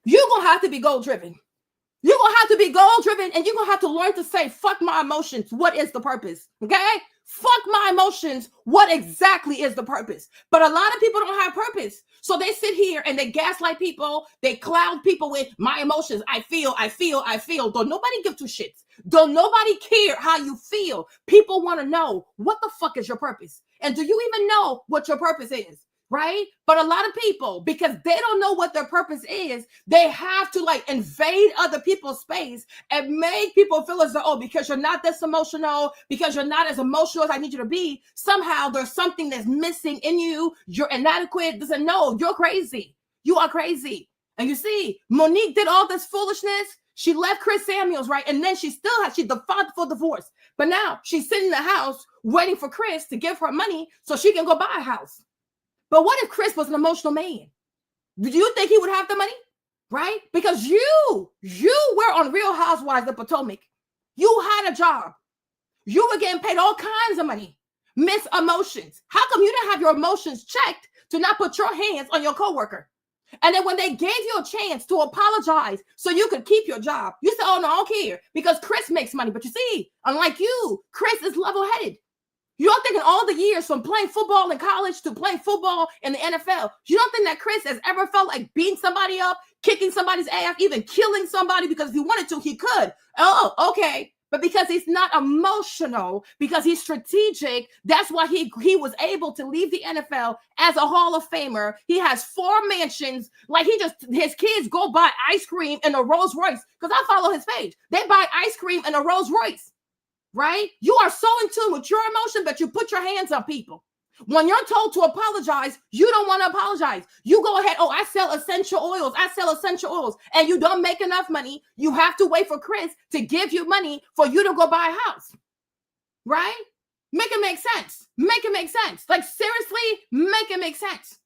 You're going to have to be goal driven. You're going to have to be goal-driven and you're going to have to learn to say, fuck my emotions. What is the purpose? Okay? Fuck my emotions. What exactly is the purpose? But a lot of people don't have purpose. So they sit here and they gaslight people. They cloud people with my emotions. I feel. Don't nobody give two shits. Don't nobody care how you feel. People want to know what the fuck is your purpose? And do you even know what your purpose is? Right? But a lot of people, because they don't know what their purpose is, they have to like invade other people's space and make people feel as though, oh, because you're not this emotional, because you're not as emotional as I need you to be, somehow there's something that's missing in you. You're inadequate. Doesn't know you're crazy. You are crazy. And you see, Monique did all this foolishness. She left Chris Samuels, right? And then she filed for divorce. But now she's sitting in the house waiting for Chris to give her money so she can go buy a house. But what if Chris was an emotional man? Do you think he would have the money? Right? Because you were on Real Housewives of Potomac. You had a job. You were getting paid all kinds of money. Miss Emotions. How come you didn't have your emotions checked to not put your hands on your coworker? And then when they gave you a chance to apologize so you could keep your job, you said, oh, no, I don't care because Chris makes money. But you see, unlike you, Chris is level-headed. You don't think in all the years from playing football in college to playing football in the NFL, you don't think that Chris has ever felt like beating somebody up, kicking somebody's ass, even killing somebody because if he wanted to, he could. Oh, okay. But because he's not emotional, because he's strategic, that's why he was able to leave the NFL as a Hall of Famer. He has 4 mansions. Like his kids go buy ice cream in a Rolls Royce because I follow his page. They buy ice cream in a Rolls Royce. Right? You are so in tune with your emotion, but you put your hands on people. When you're told to apologize, you don't want to apologize. You go ahead. Oh, I sell essential oils. And you don't make enough money. You have to wait for Chris to give you money for you to go buy a house. Right? Make it make sense. Like seriously, make it make sense.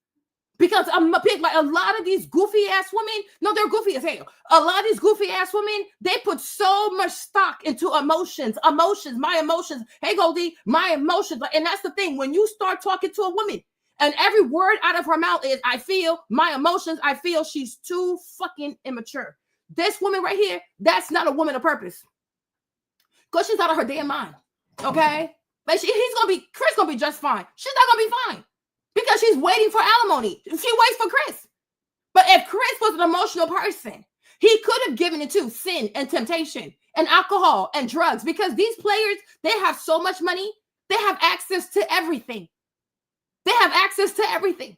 Because like a lot of these goofy ass women, no, they're goofy as hell. A lot of these goofy ass women, they put so much stock into emotions, my emotions. Hey, Goldie, my emotions. And that's the thing. When you start talking to a woman And every word out of her mouth is, I feel, my emotions, I feel. She's too fucking immature. This woman right here, that's not a woman of purpose. Because she's out of her damn mind. Okay? Like Chris gonna be just fine. She's not gonna be fine. Because she's waiting for alimony. She waits for Chris. But if Chris was an emotional person, he could have given it to sin and temptation and alcohol and drugs, because these players, they have so much money. They have access to everything. They have access to everything.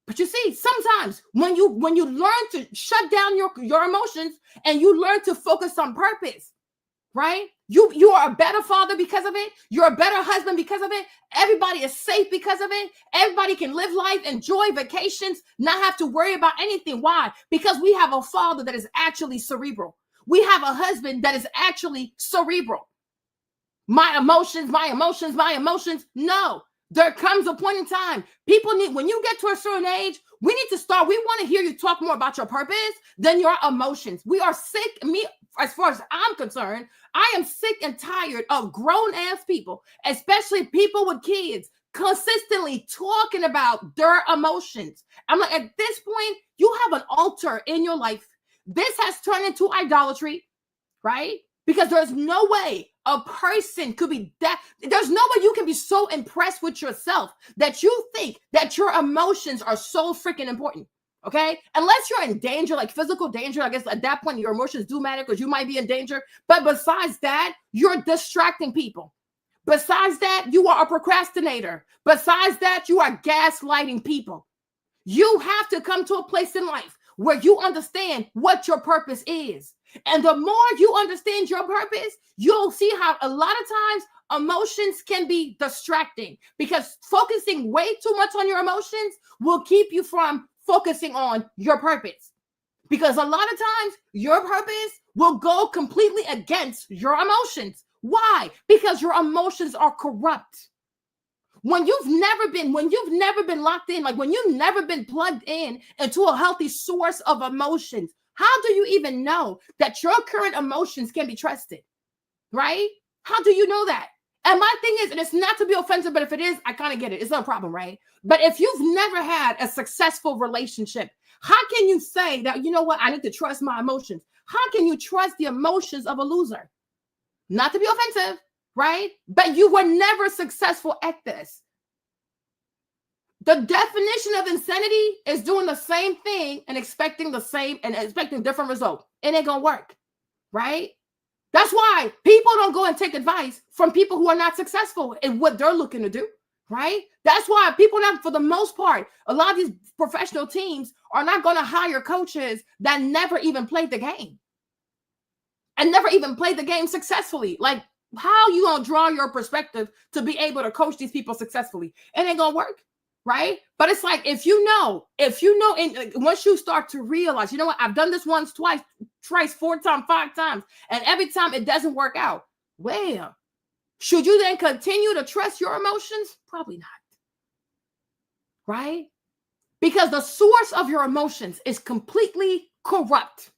But you see, sometimes when you learn to shut down your emotions and you learn to focus on purpose, right? You are a better father because of it. You're a better husband because of it. Everybody is safe because of it. Everybody can live life, enjoy vacations, not have to worry about anything. Why? Because we have a father that is actually cerebral. We have a husband that is actually cerebral. My emotions. No, there comes a point in time. When you get to a certain age, we want to hear you talk more about your purpose than your emotions. We are sick. As far as I'm concerned, I am sick and tired of grown-ass people, especially people with kids, consistently talking about their emotions. I'm like, at this point, you have an altar in your life. This has turned into idolatry, right? Because there's no way a person could be that. There's no way you can be so impressed with yourself that you think that your emotions are so freaking important. Okay, unless you're in danger, like physical danger, I guess at that point your emotions do matter because you might be in danger. But besides that, you're distracting people. Besides that, you are a procrastinator. Besides that, you are gaslighting people. You have to come to a place in life where you understand what your purpose is. And the more you understand your purpose, you'll see how a lot of times emotions can be distracting, because focusing way too much on your emotions will keep you from focusing on your purpose. Because a lot of times your purpose will go completely against your emotions. Why? Because your emotions are corrupt. When you've never been locked in, like when you've never been plugged in into a healthy source of emotions, how do you even know that your current emotions can be trusted? Right? How do you know that? And my thing is, and it's not to be offensive, but if it is, I kind of get it. It's not a problem, right? But if you've never had a successful relationship, how can you say that, you know what, I need to trust my emotions? How can you trust the emotions of a loser? Not to be offensive, right? But you were never successful at this. The definition of insanity is doing the same thing and expecting different results. It ain't gonna work, right? That's why people don't go and take advice from people who are not successful in what they're looking to do, right? That's why people not, for the most part, a lot of these professional teams are not going to hire coaches that never even played the game and never even played the game successfully. Like, how you going to draw your perspective to be able to coach these people successfully? It ain't going to work, right? But it's like, if you know, and once you start to realize, you know what, I've done this once, twice, 4 times, 5 times, and every time it doesn't work out. Well, should you then continue to trust your emotions? Probably not. Right? Because the source of your emotions is completely corrupt.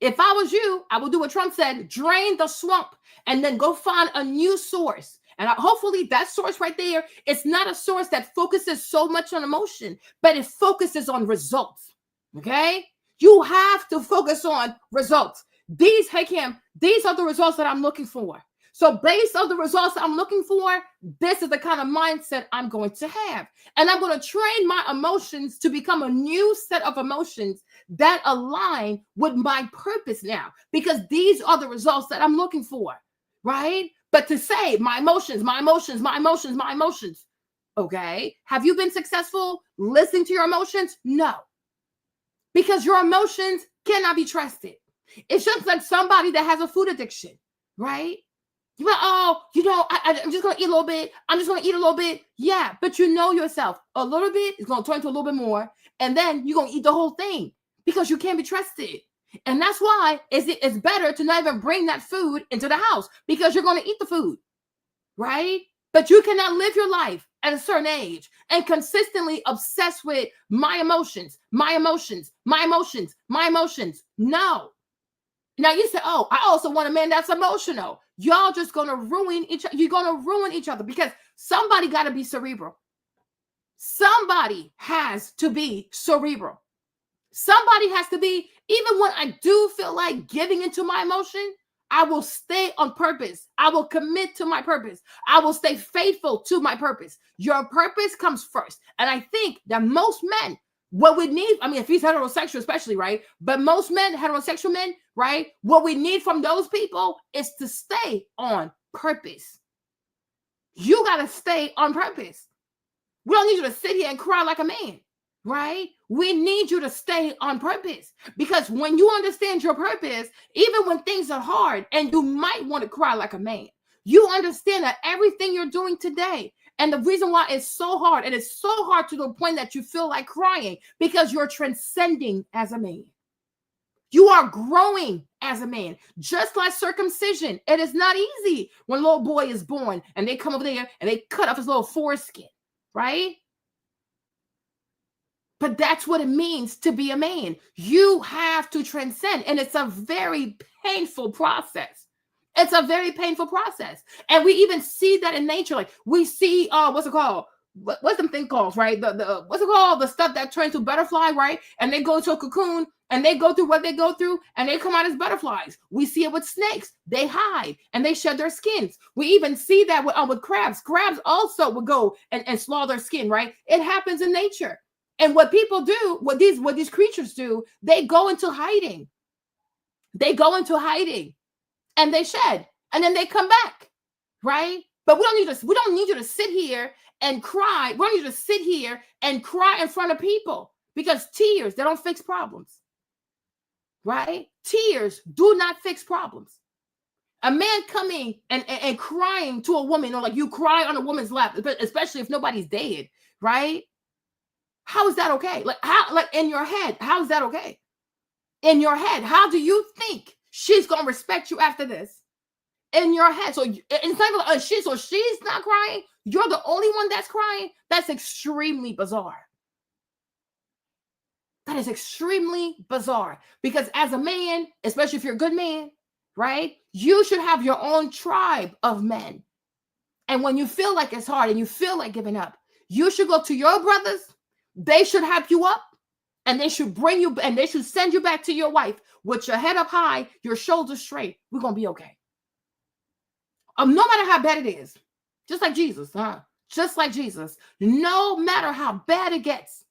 If I was you, I would do what Trump said, drain the swamp and then go find a new source. And hopefully that source right there, it's not a source that focuses so much on emotion, but it focuses on results. Okay? You have to focus on results. These are the results that I'm looking for. So based on the results I'm looking for, this is the kind of mindset I'm going to have. And I'm going to train my emotions to become a new set of emotions that align with my purpose now, because these are the results that I'm looking for, right? But to say my emotions, okay, have you been successful listening to your emotions? No. Because your emotions cannot be trusted. It's just like somebody that has a food addiction, right? You're like, oh, I'm just going to eat a little bit. I'm just going to eat a little bit. Yeah, but you know yourself. A little bit is going to turn into a little bit more. And then you're going to eat the whole thing because you can't be trusted. And that's why it's better to not even bring that food into the house, because you're going to eat the food, right? But you cannot live your life at a certain age and consistently obsess with my emotions. No. Now you say, oh, I also want a man that's emotional. Y'all just going to ruin each other. You're going to ruin each other because somebody got to be cerebral. somebody has to be cerebral. Somebody has to be, even when I do feel like giving into my emotion, I will stay on purpose. I will commit to my purpose. I will stay faithful to my purpose. Your purpose comes first. And I think that most men, what we need, I mean, if he's heterosexual especially, right? But most men, heterosexual men, right? What we need from those people is to stay on purpose. You got to stay on purpose. We don't need you to sit here and cry like a man, right? We need you to stay on purpose, because when you understand your purpose, even when things are hard and you might want to cry like a man, you understand that everything you're doing today, and the reason why it's so hard, and it's so hard to the point that you feel like crying, because you're transcending as a man. You are growing as a man. Just like circumcision, it is not easy when a little boy is born and they come over there and they cut off his little foreskin, right? But that's what it means to be a man. You have to transcend, and it's a very painful process. It's a very painful process. And we even see that in nature. Like we see, what's it called? What's the thing called, right? The what's it called? The stuff that turns to butterfly, right? And they go into a cocoon and they go through what they go through and they come out as butterflies. We see it with snakes. They hide and they shed their skins. We even see that with crabs. Crabs also would go and slaw their skin, right? It happens in nature. And what people do, what these creatures do, they go into hiding. They go into hiding and they shed and then they come back, right? But we don't need you to sit here and cry. We don't need you to sit here and cry in front of people, because tears, they don't fix problems, right? Tears do not fix problems. A man coming and crying to a woman, or like you cry on a woman's lap, especially if nobody's dead, right? How is that okay? Like how, like in your head, how is that okay? In your head, how do you think she's gonna respect you after this? In your head, so it's not like she's not crying. You're the only one that's crying. That's extremely bizarre. That is extremely bizarre, because as a man, especially if you're a good man, right? You should have your own tribe of men. And when you feel like it's hard and you feel like giving up, you should go to your brothers. They should hype you up, and they should bring you, and they should send you back to your wife with your head up high, your shoulders straight. We're going to be okay. No matter how bad it is, just like Jesus, just like Jesus, no matter how bad it gets,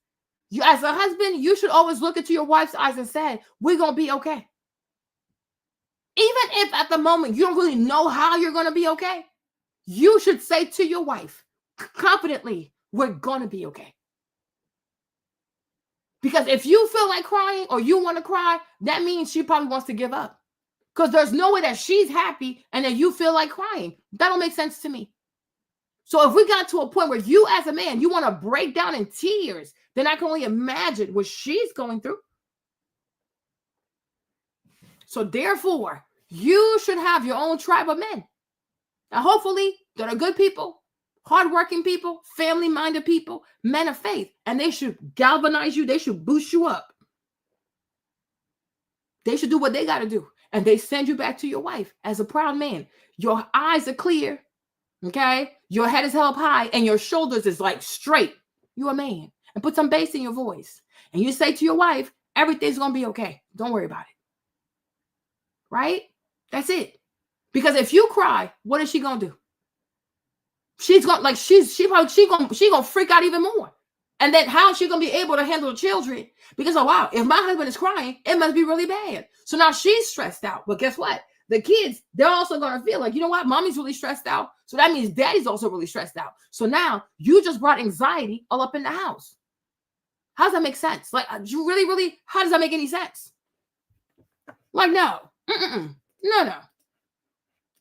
you as a husband, you should always look into your wife's eyes and say, we're going to be okay. Even if at the moment you don't really know how you're going to be okay, you should say to your wife confidently, we're going to be okay. Because if you feel like crying or you want to cry, that means she probably wants to give up. Because there's no way that she's happy and that you feel like crying. That don't make sense to me. So if we got to a point where you as a man, you want to break down in tears, then I can only imagine what she's going through. So therefore, you should have your own tribe of men. Now, hopefully, that are good people, hardworking people, family-minded people, men of faith, and they should galvanize you. They should boost you up. They should do what they got to do. And they send you back to your wife as a proud man. Your eyes are clear, okay? Your head is held high and your shoulders is like straight. You're a man. And put some bass in your voice. And you say to your wife, everything's going to be okay. Don't worry about it. Right? That's it. Because if you cry, what is she going to do? She's going like she's gonna freak out even more. And then how is she going to be able to handle the children? Because, oh, wow, if my husband is crying, it must be really bad. So now she's stressed out. But guess what? The kids, they're also going to feel like, you know what? Mommy's really stressed out. So that means daddy's also really stressed out. So now you just brought anxiety all up in the house. How does that make sense? Like, you really, how does that make any sense? Like, no. No.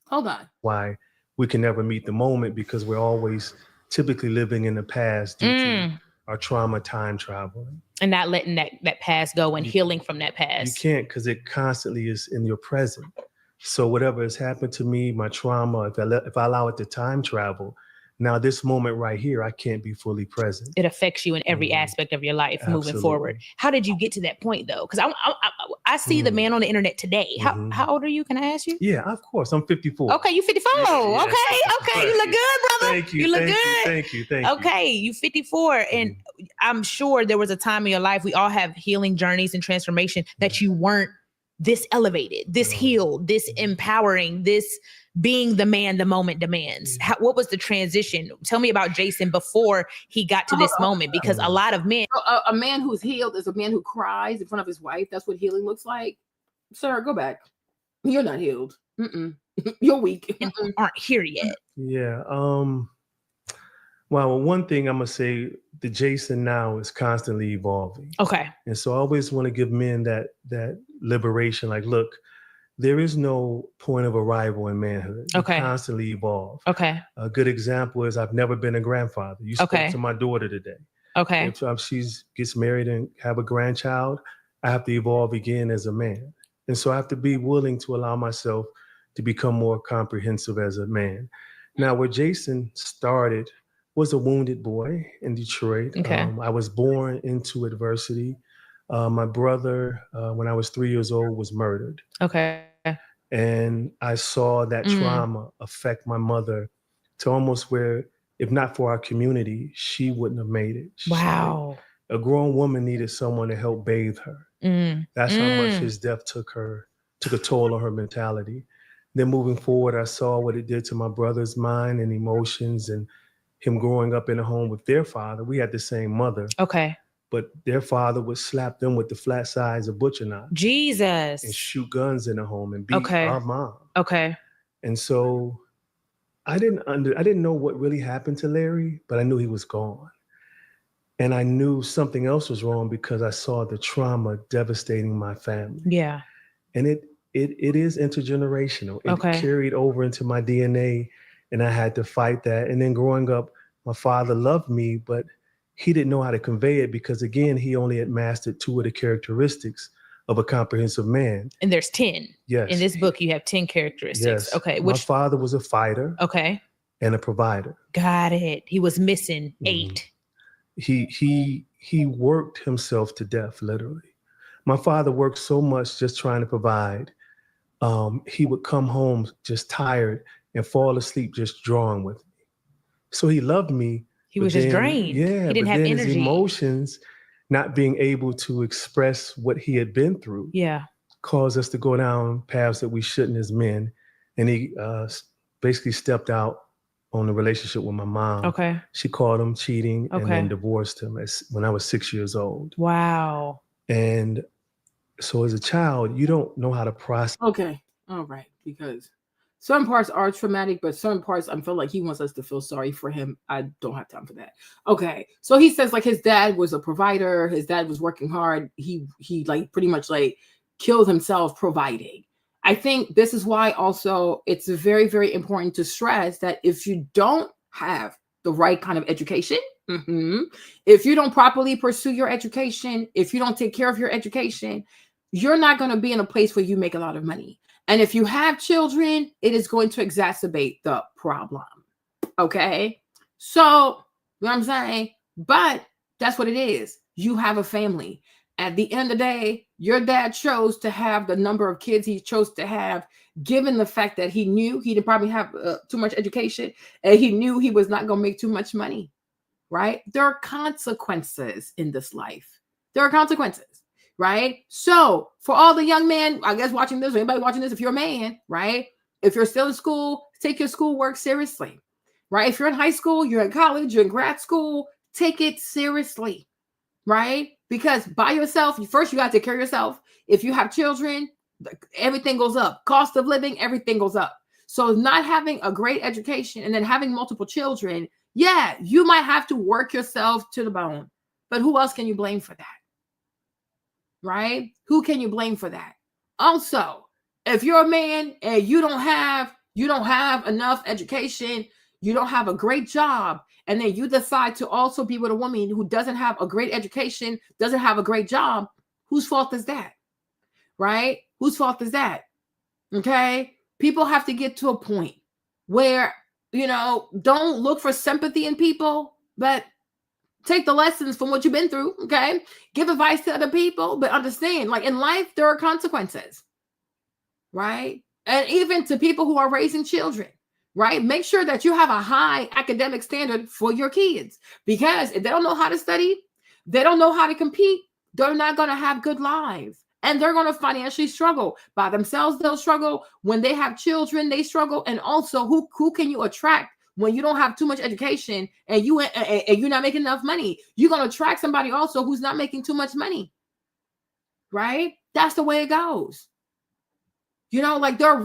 Hold on. Why we can never meet the moment, because we're always typically living in the past due to our trauma, time traveling. And not letting that past go and healing from that past. You can't, because it constantly is in your present. So whatever has happened to me, my trauma, if I allow it to time travel, Now, this moment right here, I can't be fully present. It affects you in every aspect of your life moving forward. How did you get to that point, though? Because I see the man on the internet today. How old are you? Can I ask you? Yeah, of course. I'm 54. Okay, you 54. Yeah, okay. You look good, brother. Thank you. You look good. Thank you. Okay, you 54. And I'm sure there was a time in your life, we all have healing journeys and transformation, that you weren't this elevated, this healed, this empowering, this being the man the moment demands. What was the transition? Tell me about Jason before he got to this moment, because a lot of men. A man who's healed is a man who cries in front of his wife. That's what healing looks like. Sir, go back. You're not healed. You're weak. Aren't here yet. Yeah. Well, one thing I'm going to say, the Jason now is constantly evolving. Okay. And so I always want to give men that liberation. Like, look, there is no point of arrival in manhood. You constantly evolve. Okay. A good example is I've never been a grandfather. You spoke to my daughter today. Okay. If she gets married and have a grandchild, I have to evolve again as a man. And so I have to be willing to allow myself to become more comprehensive as a man. Now, where Jason started was a wounded boy in Detroit. Okay. I was born into adversity. My brother, when I was 3 years old, was murdered. Okay. And I saw that trauma affect my mother to almost where, if not for our community, she wouldn't have made it. Wow. A grown woman needed someone to help bathe her. That's how much his death took a toll on her mentality. Then moving forward, I saw what it did to my brother's mind and emotions, and him growing up in a home with their father. We had the same mother. Okay. But their father would slap them with the flat sides of butcher knives. Jesus. And shoot guns in the home and beat our mom. Okay. And so I didn't know what really happened to Larry, but I knew he was gone. And I knew something else was wrong because I saw the trauma devastating my family. Yeah. And it is intergenerational. It carried over into my DNA, and I had to fight that. And then growing up, my father loved me, but he didn't know how to convey it because, again, he only had mastered 2 of the characteristics of a comprehensive man. And there's 10. Yes. In this book, you have 10 characteristics. Yes. Okay. My father was a fighter. Okay. And a provider. Got it. He was missing 8. He worked himself to death, literally. My father worked so much just trying to provide. He would come home just tired and fall asleep just drawing with me. So he loved me. He was just drained. Yeah, he didn't have energy. His emotions, not being able to express what he had been through, caused us to go down paths that we shouldn't as men. And he basically stepped out on the relationship with my mom. Okay. She caught him cheating and then divorced him when I was 6 years old. Wow. And so as a child, you don't know how to process. Okay. All right. Because some parts are traumatic, but some parts I feel like he wants us to feel sorry for him. I don't have time for that. Okay. So he says like his dad was a provider. His dad was working hard. He like pretty much like killed himself providing. I think this is why also it's very, very important to stress that if you don't have the right kind of education, if you don't properly pursue your education, if you don't take care of your education, you're not going to be in a place where you make a lot of money. And if you have children, it is going to exacerbate the problem. Okay. So, you know what I'm saying? But that's what it is. You have a family. At the end of the day, your dad chose to have the number of kids he chose to have, given the fact that he knew he didn't probably have too much education and he knew he was not going to make too much money, right? There are consequences in this life. There are consequences. Right. So for all the young men, I guess watching this, or anybody watching this, if you're a man, right? If you're still in school, take your schoolwork seriously, right? If you're in high school, you're in college, you're in grad school, take it seriously, right? Because by yourself, first you got to take care of yourself. If you have children, everything goes up. Cost of living, everything goes up. So not having a great education and then having multiple children, yeah, you might have to work yourself to the bone. But who else can you blame for that? Right? Who can you blame for that? Also, if you're a man and you don't have enough education, you don't have a great job, and then you decide to also be with a woman who doesn't have a great education, doesn't have a great job, whose fault is that? Right? Whose fault is that? Okay? People have to get to a point where don't look for sympathy in people, but take the lessons from what you've been through, okay? Give advice to other people, but understand, like in life, there are consequences, right? And even to people who are raising children, right? Make sure that you have a high academic standard for your kids, because if they don't know how to study, they don't know how to compete, they're not going to have good lives. And they're going to financially struggle. By themselves, they'll struggle. When they have children, they struggle. And also, who can you attract when you don't have too much education and you're not making enough money? You're going to attract somebody also who's not making too much money, right? That's the way it goes. Like there are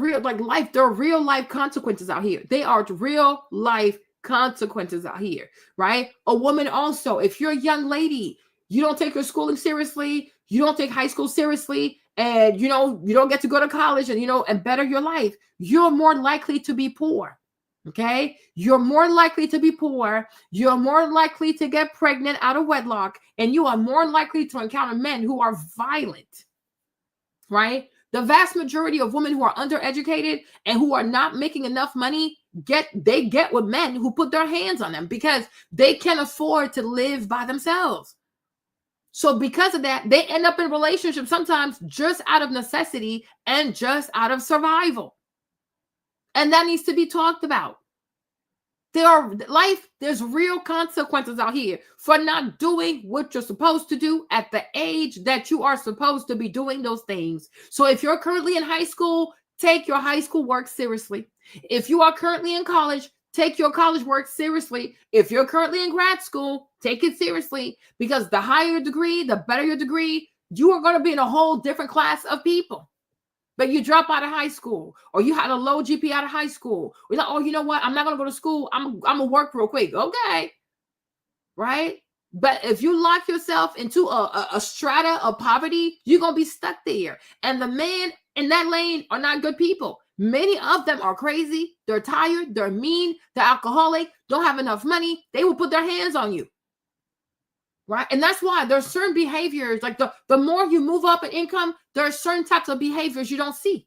real life consequences out here. They are real life consequences out here, right? A woman also, if you're a young lady, you don't take your schooling seriously, you don't take high school seriously, and you don't get to go to college and better your life, you're more likely to be poor. Okay, you're more likely to be poor, you're more likely to get pregnant out of wedlock, and you are more likely to encounter men who are violent, right? The vast majority of women who are undereducated and who are not making enough money get with men who put their hands on them because they can't afford to live by themselves. So because of that, they end up in relationships sometimes just out of necessity and just out of survival. And that needs to be talked about. There's real consequences out here for not doing what you're supposed to do at the age that you are supposed to be doing those things. So if you're currently in high school, take your high school work seriously. If you are currently in college, take your college work seriously. If you're currently in grad school, take it seriously, because the higher your degree, the better your degree, you are going to be in a whole different class of people. But you drop out of high school, or you had a low GPA out of high school. We're like, oh, you know what? I'm not going to go to school. I'm going to work real quick. Okay. Right? But if you lock yourself into a strata of poverty, you're going to be stuck there. And the men in that lane are not good people. Many of them are crazy. They're tired. They're mean. They're alcoholic. Don't have enough money. They will put their hands on you. Right? And that's why there's certain behaviors, like the more you move up in income, there are certain types of behaviors you don't see.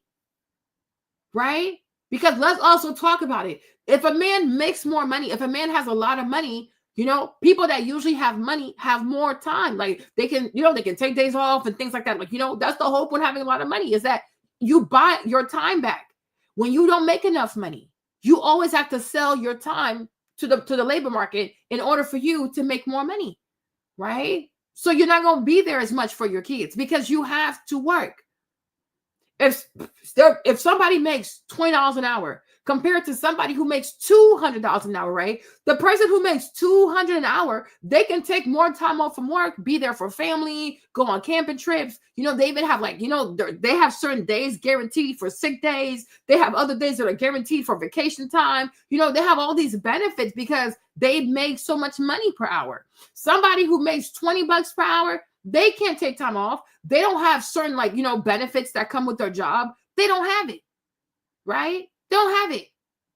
Right? Because let's also talk about it. If a man makes more money, if a man has a lot of money, people that usually have money have more time. Like they can take days off and things like that. Like, that's the hope when having a lot of money, is that you buy your time back. When you don't make enough money, you always have to sell your time to the labor market in order for you to make more money. Right? So you're not going to be there as much for your kids because you have to work. If somebody makes $20 an hour compared to somebody who makes $200 an hour, right? The person who makes $200 an hour, they can take more time off from work, be there for family, go on camping trips. They even have they have certain days guaranteed for sick days. They have other days that are guaranteed for vacation time. They have all these benefits because they make so much money per hour. Somebody who makes $20 per hour, they can't take time off. They don't have certain benefits that come with their job. They don't have it, right? They don't have it.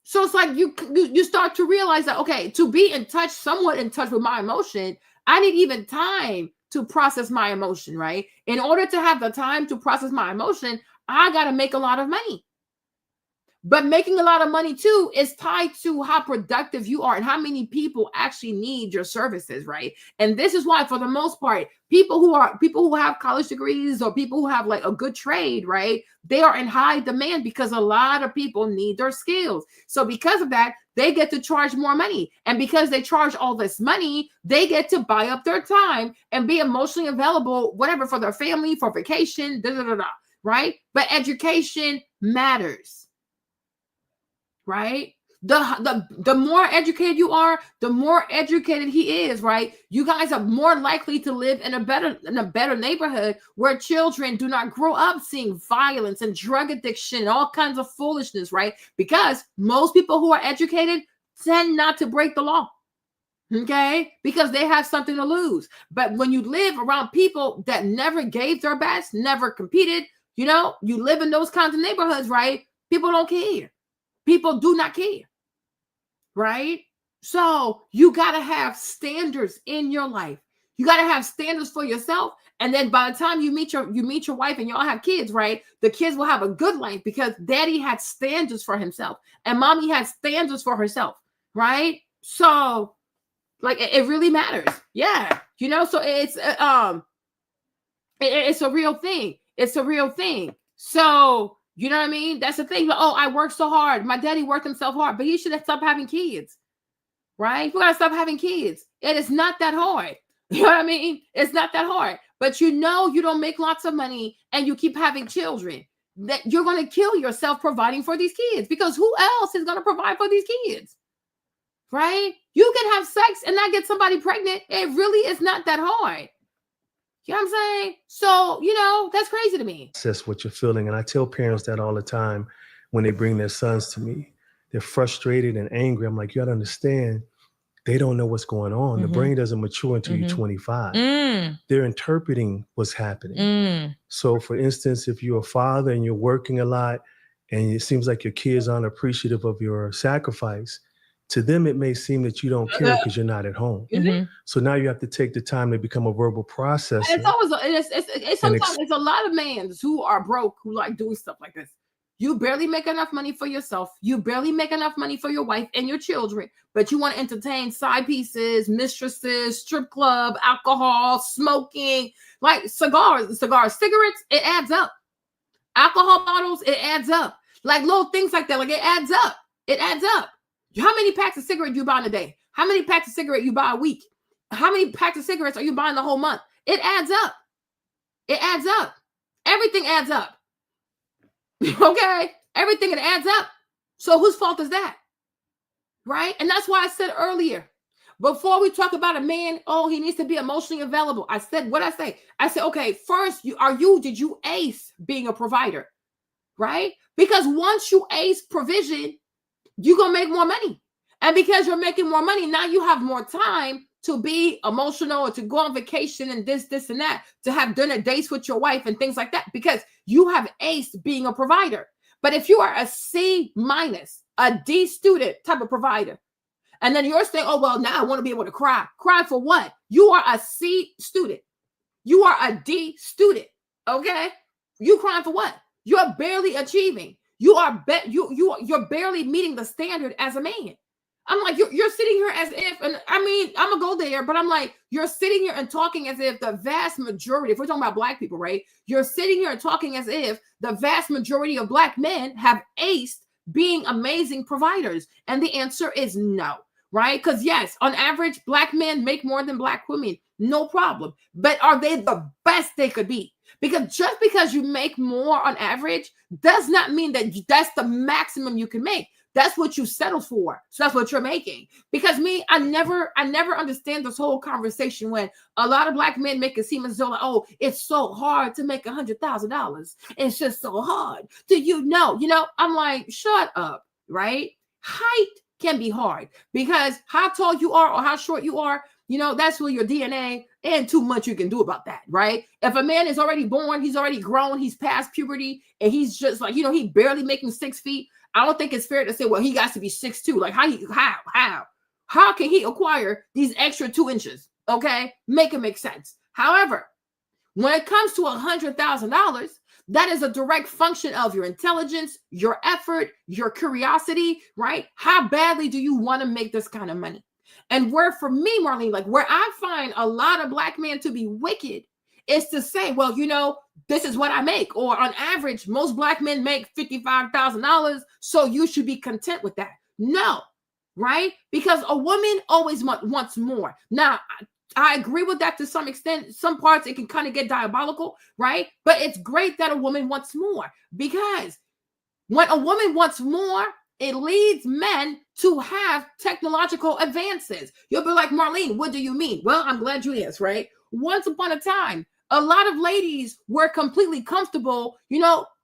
So it's like you start to realize that, okay, to be somewhat in touch with my emotion, I need even time to process my emotion, right? In order to have the time to process my emotion, I got to make a lot of money. But making a lot of money too is tied to how productive you are and how many people actually need your services, right? And this is why, for the most part, people who have college degrees or people who have a good trade, right? They are in high demand because a lot of people need their skills. So because of that, they get to charge more money. And because they charge all this money, they get to buy up their time and be emotionally available, whatever, for their family, for vacation, right? But education matters. Right? The more educated you are, the more educated he is, right? You guys are more likely to live in a better neighborhood where children do not grow up seeing violence and drug addiction and all kinds of foolishness, right? Because most people who are educated tend not to break the law. Okay? Because they have something to lose. But when you live around people that never gave their best, never competed, you live in those kinds of neighborhoods, right? People don't care. People do not care, right? So you got to have standards in your life. You got to have standards for yourself. And then by the time you meet your wife and y'all have kids, right? The kids will have a good life because daddy had standards for himself and mommy had standards for herself. right? So like it really matters. Yeah. So it's a real thing. It's a real thing. So, you know what I mean? That's the thing. But, I worked so hard. My daddy worked himself hard, but he should have stopped having kids, right? We got to stop having kids. It is not that hard. You know what I mean? It's not that hard. But you don't make lots of money and you keep having children, that you're going to kill yourself providing for these kids, because who else is going to provide for these kids? Right? You can have sex and not get somebody pregnant. It really is not that hard. You know what I'm saying? So, that's crazy to me. That's what you're feeling. And I tell parents that all the time when they bring their sons to me. They're frustrated and angry. I'm like, you got to understand, they don't know what's going on. The brain doesn't mature until you're 25. They're interpreting what's happening. So for instance, if you're a father and you're working a lot and it seems like your kids aren't appreciative of your sacrifice, to them, it may seem that you don't care because you're not at home. So now you have to take the time to become a verbal processor. And sometimes it's a lot of men who are broke who like doing stuff like this. You barely make enough money for yourself. You barely make enough money for your wife and your children, but you want to entertain side pieces, mistresses, strip club, alcohol, smoking, like cigarettes, cigarettes, it adds up. Alcohol bottles, it adds up. Like little things like that, like it adds up. It adds up. How many packs of cigarettes you buy in a day? How many packs of cigarettes you buy a week? How many packs of cigarettes are you buying the whole month? It adds up. It adds up. Everything adds up. Okay? Everything, it adds up. So whose fault is that? Right? And that's why I said earlier, before we talk about a man, he needs to be emotionally available. I said, what I say? I said, okay, first, did you ace being a provider? Right? Because once you ace provision, you're going to make more money. And because you're making more money, now you have more time to be emotional or to go on vacation and this and that, to have dinner dates with your wife and things like that, because you have aced being a provider. But if you are a C-, a D student type of provider, and then you're saying, now I want to be able to cry. Cry for what? You are a C student. You are a D student. Okay? You crying for what? You're barely achieving. You're barely meeting the standard as a man. I'm like, you're sitting here as if, and I mean, I'm gonna go there, but I'm like, you're sitting here and talking as if the vast majority, if we're talking about Black people, right? You're sitting here and talking as if the vast majority of Black men have aced being amazing providers. And the answer is no, right? Because yes, on average, Black men make more than Black women, no problem. But are they the best they could be? Because just because you make more on average does not mean that that's the maximum you can make. That's what you settle for. So that's what you're making. Because I never understand this whole conversation when a lot of Black men make it seem as though, it's so hard to make $100,000. It's just so hard. I'm like, shut up, right? Height can be hard because how tall you are or how short you are, that's where your DNA, and too much you can do about that, right? If a man is already born, he's already grown, he's past puberty, and he's just like, he barely making 6 feet. I don't think it's fair to say, well, he got to be 6'2". Like how can he acquire these extra 2 inches? Okay, make it make sense. However, when it comes to $100,000, that is a direct function of your intelligence, your effort, your curiosity, right? How badly do you want to make this kind of money? And where, for me, Marlene, like where I find a lot of Black men to be wicked is to say, well, this is what I make. Or on average, most Black men make $55,000. So you should be content with that. No, right? Because a woman always wants more. Now, I agree with that to some extent. Some parts, it can kind of get diabolical, right? But it's great that a woman wants more, because when a woman wants more, it leads men to have technological advances. You'll be like, Marlene, what do you mean? Well, I'm glad you asked, right? Once upon a time, a lot of ladies were completely comfortable,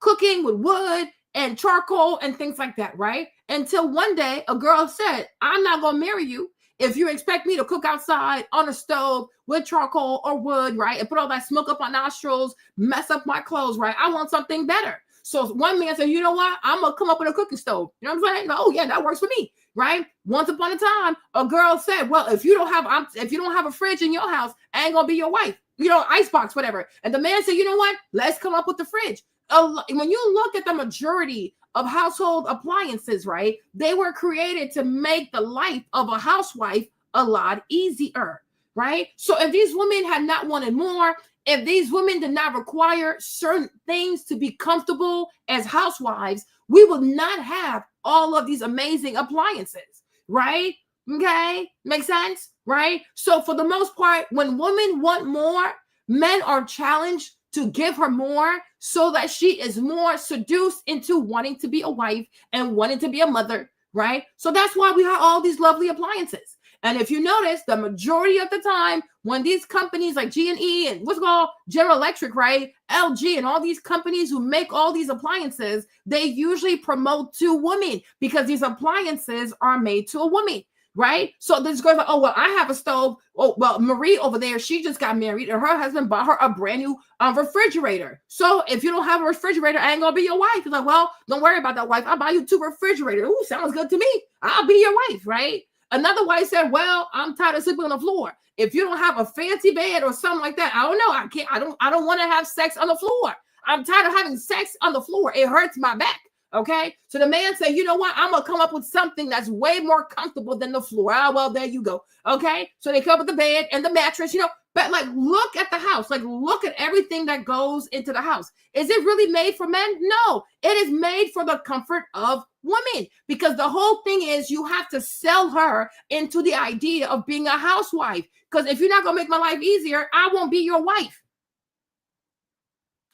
cooking with wood and charcoal and things like that, right? Until one day a girl said, I'm not going to marry you if you expect me to cook outside on a stove with charcoal or wood, right? And put all that smoke up my nostrils, mess up my clothes, right? I want something better. So one man said, you know what? I'm going to come up with a cooking stove. You know what I'm saying? Oh yeah, that works for me, right? Once upon a time, a girl said, well, if you don't have a fridge in your house, I ain't going to be your wife. Icebox, whatever. And the man said, you know what? Let's come up with the fridge. When you look at the majority of household appliances, right? They were created to make the life of a housewife a lot easier, right? So if these women had not wanted more, if these women did not require certain things to be comfortable as housewives, we would not have all of these amazing appliances, right? Okay, makes sense, right? So for the most part, when women want more, men are challenged to give her more so that she is more seduced into wanting to be a wife and wanting to be a mother, right? So that's why we have all these lovely appliances. And if you notice, the majority of the time, when these companies like G&E and what's called General Electric, right, LG and all these companies who make all these appliances, they usually promote to women because these appliances are made to a woman, right? So this girl's like, oh, well, I have a stove. Oh, well, Marie over there, she just got married and her husband bought her a brand new refrigerator. So if you don't have a refrigerator, I ain't gonna be your wife. He's like, well, don't worry about that, wife. I'll buy you 2 refrigerators. Ooh, sounds good to me. I'll be your wife, right? Another wife said, well, I'm tired of sleeping on the floor. If you don't have a fancy bed or something like that, I don't know. I don't want to have sex on the floor. I'm tired of having sex on the floor. It hurts my back. Okay. So the man said, you know what? I'm going to come up with something that's way more comfortable than the floor. Ah, well, there you go. Okay. So they come up with the bed and the mattress, but like, look at the house, like look at everything that goes into the house. Is it really made for men? No, it is made for the comfort of women, because the whole thing is you have to sell her into the idea of being a housewife. Because if you're not going to make my life easier, I won't be your wife.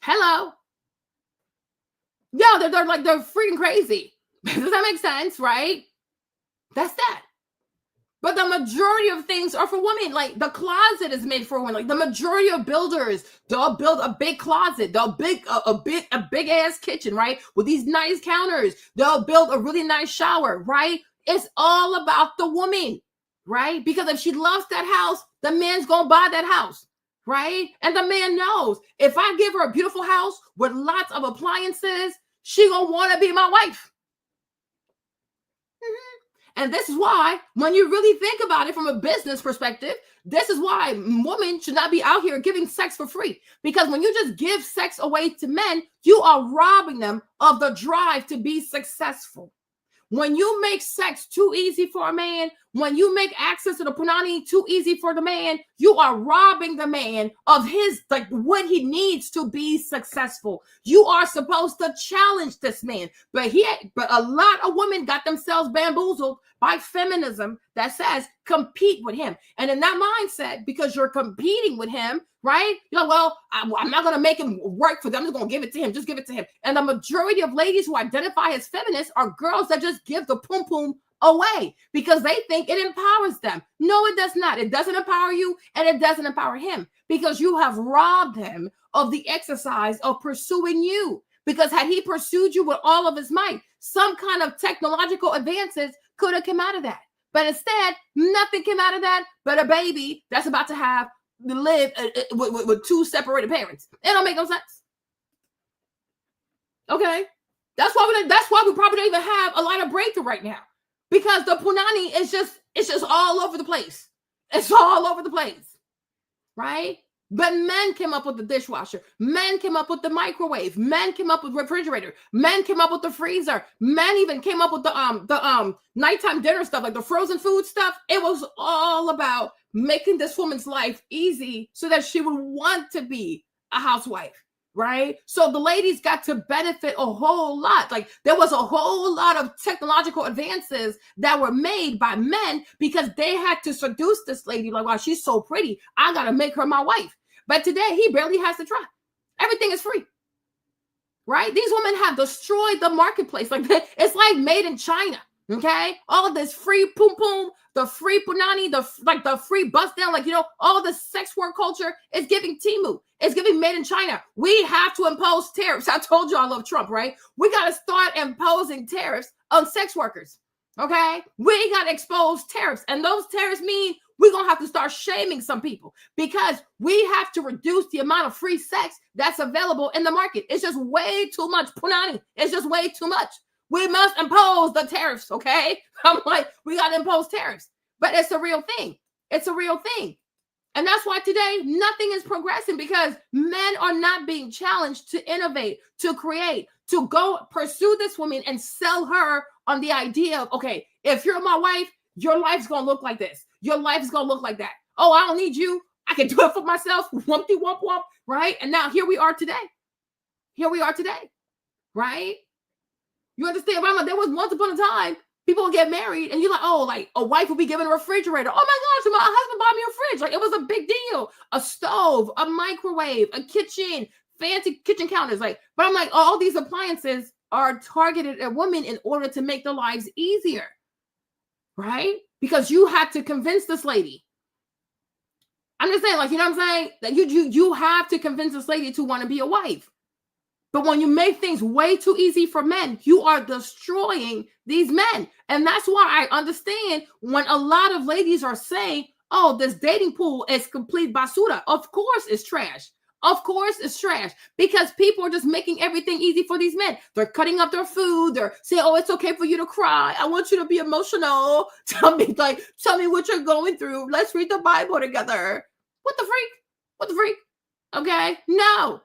Hello. Yo, they're freaking crazy. Does that make sense? Right? That's that. But the majority of things are for women. Like the closet is made for women. Like the majority of builders, they'll build a big closet. They'll big a big ass kitchen, right? With these nice counters. They'll build a really nice shower, right? It's all about the woman, right? Because if she loves that house, the man's gonna buy that house, right? And the man knows if I give her a beautiful house with lots of appliances, she gonna want to be my wife. And this is why, when you really think about it from a business perspective, this is why women should not be out here giving sex for free. Because when you just give sex away to men, you are robbing them of the drive to be successful. When you make sex too easy for a man, when you make access to the punani too easy for the man, you are robbing the man of his, like, what he needs to be successful. You are supposed to challenge this man. But a lot of women got themselves bamboozled by feminism that says compete with him. And in that mindset, because you're competing with him, right? Well, I'm not going to make him work for them. I'm just going to give it to him. Just give it to him. And the majority of ladies who identify as feminists are girls that just give the pum pum away because they think it empowers them. No, it does not. It doesn't empower you, and it doesn't empower him because you have robbed him of the exercise of pursuing you. Because had he pursued you with all of his might, some kind of technological advances could have come out of that. But instead, nothing came out of that but a baby that's about to live with 2 separated parents. It don't make no sense. Okay, that's why we probably don't even have a lot of breakthrough right now, because the punani is just all over the place. It's all over the place, right? But men came up with the dishwasher. Men came up with the microwave. Men came up with refrigerator. Men came up with the freezer. Men even came up with the nighttime dinner stuff, like the frozen food stuff. It was all about making this woman's life easy so that she would want to be a housewife, right? So the ladies got to benefit a whole lot. Like there was a whole lot of technological advances that were made by men because they had to seduce this lady. Like, wow, she's so pretty. I got to make her my wife. But today he barely has to try. Everything is free, right? These women have destroyed the marketplace. Like it's like made in China. Okay, all of this free pum pum, the free punani, the free bust down, all the sex work culture is giving Temu. It's giving made in China. We have to impose tariffs. I told you I love Trump, right? We got to start imposing tariffs on sex workers. Okay, we got to expose tariffs, and those tariffs mean we're gonna have to start shaming some people because we have to reduce the amount of free sex that's available in the market. It's just way too much punani. It's just way too much. We must impose the tariffs, okay? I'm like, we got to impose tariffs. But it's a real thing. It's a real thing. And that's why today nothing is progressing, because men are not being challenged to innovate, to create, to go pursue this woman and sell her on the idea of, okay, if you're my wife, your life's going to look like this. Your life's going to look like that. Oh, I don't need you. I can do it for myself. Wumpty wump wump, right? And now here we are today. Here we are today, right? You understand? There was once upon a time, people would get married and you're like, oh, like a wife would be given a refrigerator. Oh my gosh, my husband bought me a fridge. Like, it was a big deal. A stove, a microwave, a kitchen, fancy kitchen counters. Like, but I'm like, all these appliances are targeted at women in order to make their lives easier, right? Because you had to convince this lady. I'm just saying, like, you know what I'm saying? That you have to convince this lady to want to be a wife. But when you make things way too easy for men, you are destroying these men. And that's why I understand when a lot of ladies are saying, oh, this dating pool is complete basura. Of course it's trash. Of course it's trash, because people are just making everything easy for these men. They're cutting up their food. They're saying, oh, it's okay for you to cry. I want you to be emotional. Tell me what you're going through. Let's read the Bible together. What the freak? What the freak? Okay, no.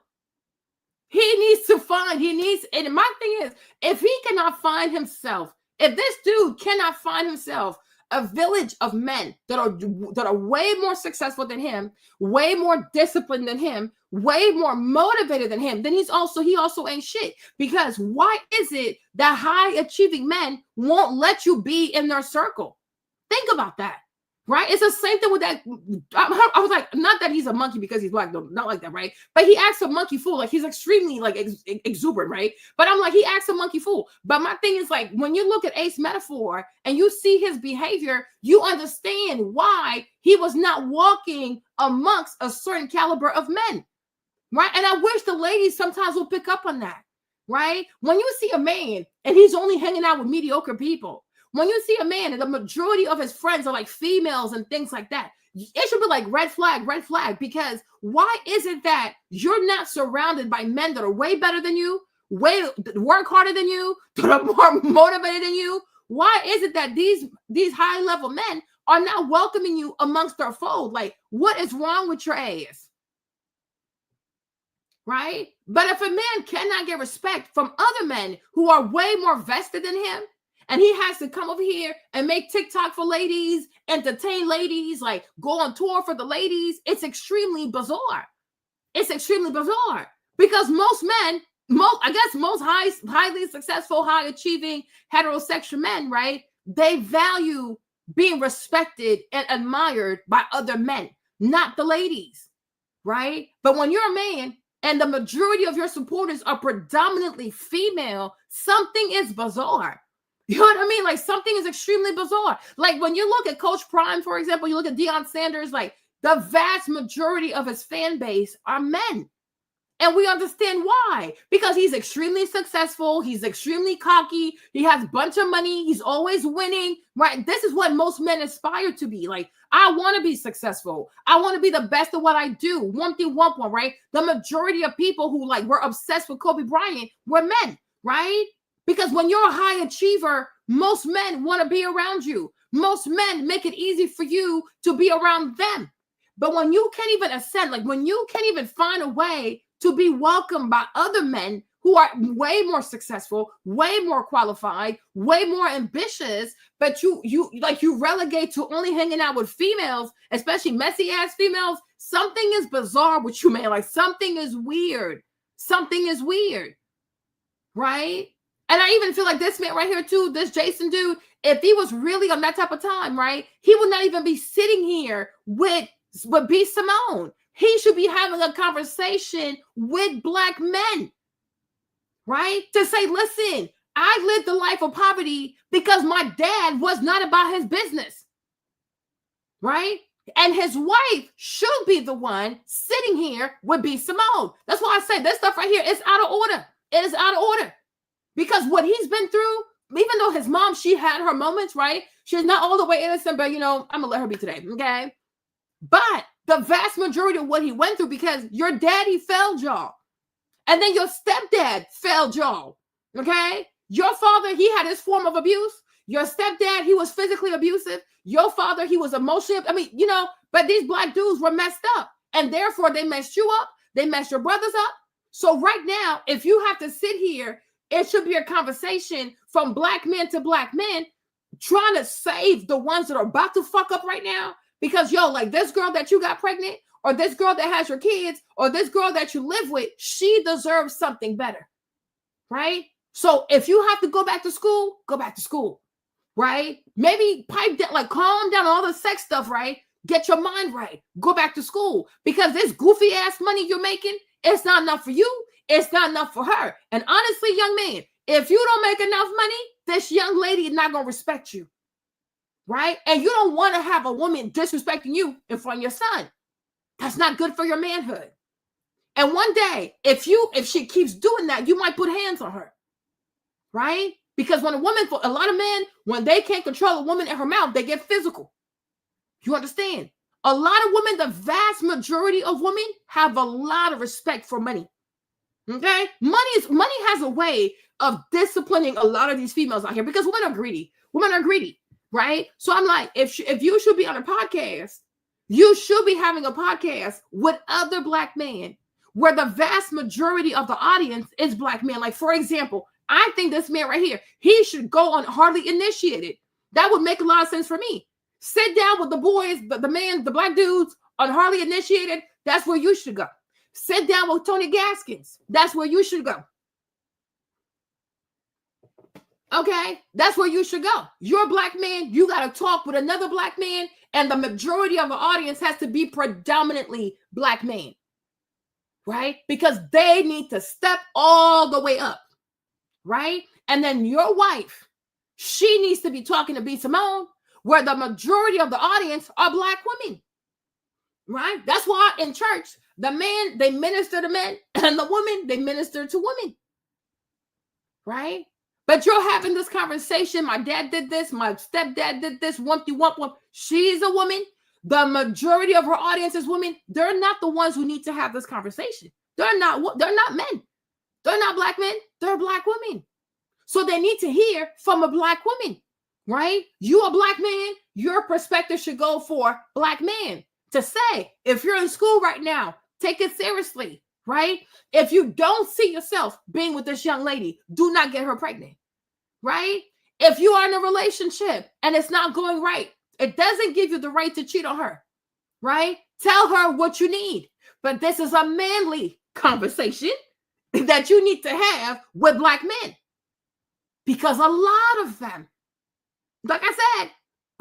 And my thing is, if he cannot find himself, if this dude cannot find himself a village of men that are way more successful than him, way more disciplined than him, way more motivated than him, then he also ain't shit. Because why is it that high achieving men won't let you be in their circle? Think about that. Right? It's the same thing with that. I was like, not that he's a monkey because he's black, not like that, right? But he acts a monkey fool. Like, he's extremely like exuberant, right? But I'm like, he acts a monkey fool. But my thing is, like, when you look at Ace Metaphor and you see his behavior, you understand why he was not walking amongst a certain caliber of men, right? And I wish the ladies sometimes will pick up on that, right? When you see a man and he's only hanging out with mediocre people, when you see a man and the majority of his friends are like females and things like that, it should be like red flag, because why is it that you're not surrounded by men that are way better than you, work harder than you, that are more motivated than you? Why is it that these high level men are not welcoming you amongst their fold? Like, what is wrong with your ass? Right? But if a man cannot get respect from other men who are way more vested than him, and he has to come over here and make TikTok for ladies, entertain ladies, like go on tour for the ladies, it's extremely bizarre. It's extremely bizarre, because most men, most highly successful, high achieving heterosexual men, right? They value being respected and admired by other men, not the ladies, right? But when you're a man and the majority of your supporters are predominantly female, something is bizarre. You know what I mean? Like, something is extremely bizarre. Like, when you look at Coach Prime, for example, you look at Deion Sanders, like, the vast majority of his fan base are men. And we understand why. Because he's extremely successful. He's extremely cocky. He has a bunch of money. He's always winning, right? This is what most men aspire to be. Like, I want to be successful. I want to be the best at what I do. Wumpty wump, right? The majority of people who, like, were obsessed with Kobe Bryant were men, right? Because when you're a high achiever, most men want to be around you. Most men make it easy for you to be around them. But when you can't even ascend, like when you can't even find a way to be welcomed by other men who are way more successful, way more qualified, way more ambitious, but you relegate to only hanging out with females, especially messy ass females, something is bizarre with you, man. Like, something is weird. Something is weird, right? And I even feel like this man right here too, this Jason dude, if he was really on that type of time, right, he would not even be sitting here with B. Simone. He should be having a conversation with black men, right? To say, listen, I lived a life of poverty because my dad was not about his business, right? And his wife should be the one sitting here with B. Simone. That's why I say this stuff right here is out of order. It is out of order. Because what he's been through, even though his mom, she had her moments, right? She's not all the way innocent, but, you know, I'm going to let her be today, okay? But the vast majority of what he went through, because your daddy failed y'all. And then your stepdad failed y'all, okay? Your father, he had his form of abuse. Your stepdad, he was physically abusive. Your father, he was emotionally, but these black dudes were messed up. And therefore, they messed you up. They messed your brothers up. So right now, if you have to sit here, it should be a conversation from black men to black men trying to save the ones that are about to fuck up right now. Because, like this girl that you got pregnant, or this girl that has your kids, or this girl that you live with, she deserves something better, right? So if you have to go back to school, go back to school, right? Maybe pipe down, like calm down all the sex stuff, right? Get your mind right. Go back to school, because this goofy ass money you're making, it's not enough for you. It's not enough for her. And honestly, young man, if you don't make enough money, this young lady is not going to respect you, right? And you don't want to have a woman disrespecting you in front of your son. That's not good for your manhood. And one day, if she keeps doing that, you might put hands on her, right? Because when a lot of men, when they can't control a woman in her mouth, they get physical. You understand? A lot of women, the vast majority of women have a lot of respect for money. Okay? Money has a way of disciplining a lot of these females out here, because women are greedy. Women are greedy, right? So I'm like, if you should be on a podcast, you should be having a podcast with other black men where the vast majority of the audience is black men. Like, for example, I think this man right here, he should go on Hardly Initiated. That would make a lot of sense for me. Sit down with the boys, the black dudes on Hardly Initiated. That's where you should go. Sit down with Tony Gaskins. That's where you should go. Okay? That's where you should go. You're a black man. You got to talk with another black man. And the majority of the audience has to be predominantly black men. Right? Because they need to step all the way up. Right? And then your wife, she needs to be talking to B. Simone, where the majority of the audience are black women. Right? That's why in church, the men, they minister to men, and the women, they minister to women. Right? But you're having this conversation. My dad did this. My stepdad did this. Wump. She's a woman. The majority of her audience is women. They're not the ones who need to have this conversation. They're not men. They're not black men. They're black women. So they need to hear from a black woman, right? You a black man, your perspective should go for black men to say, if you're in school right now, take it seriously, right? If you don't see yourself being with this young lady, do not get her pregnant, right? If you are in a relationship and it's not going right, it doesn't give you the right to cheat on her, right? Tell her what you need. But this is a manly conversation that you need to have with black men. Because a lot of them, like I said,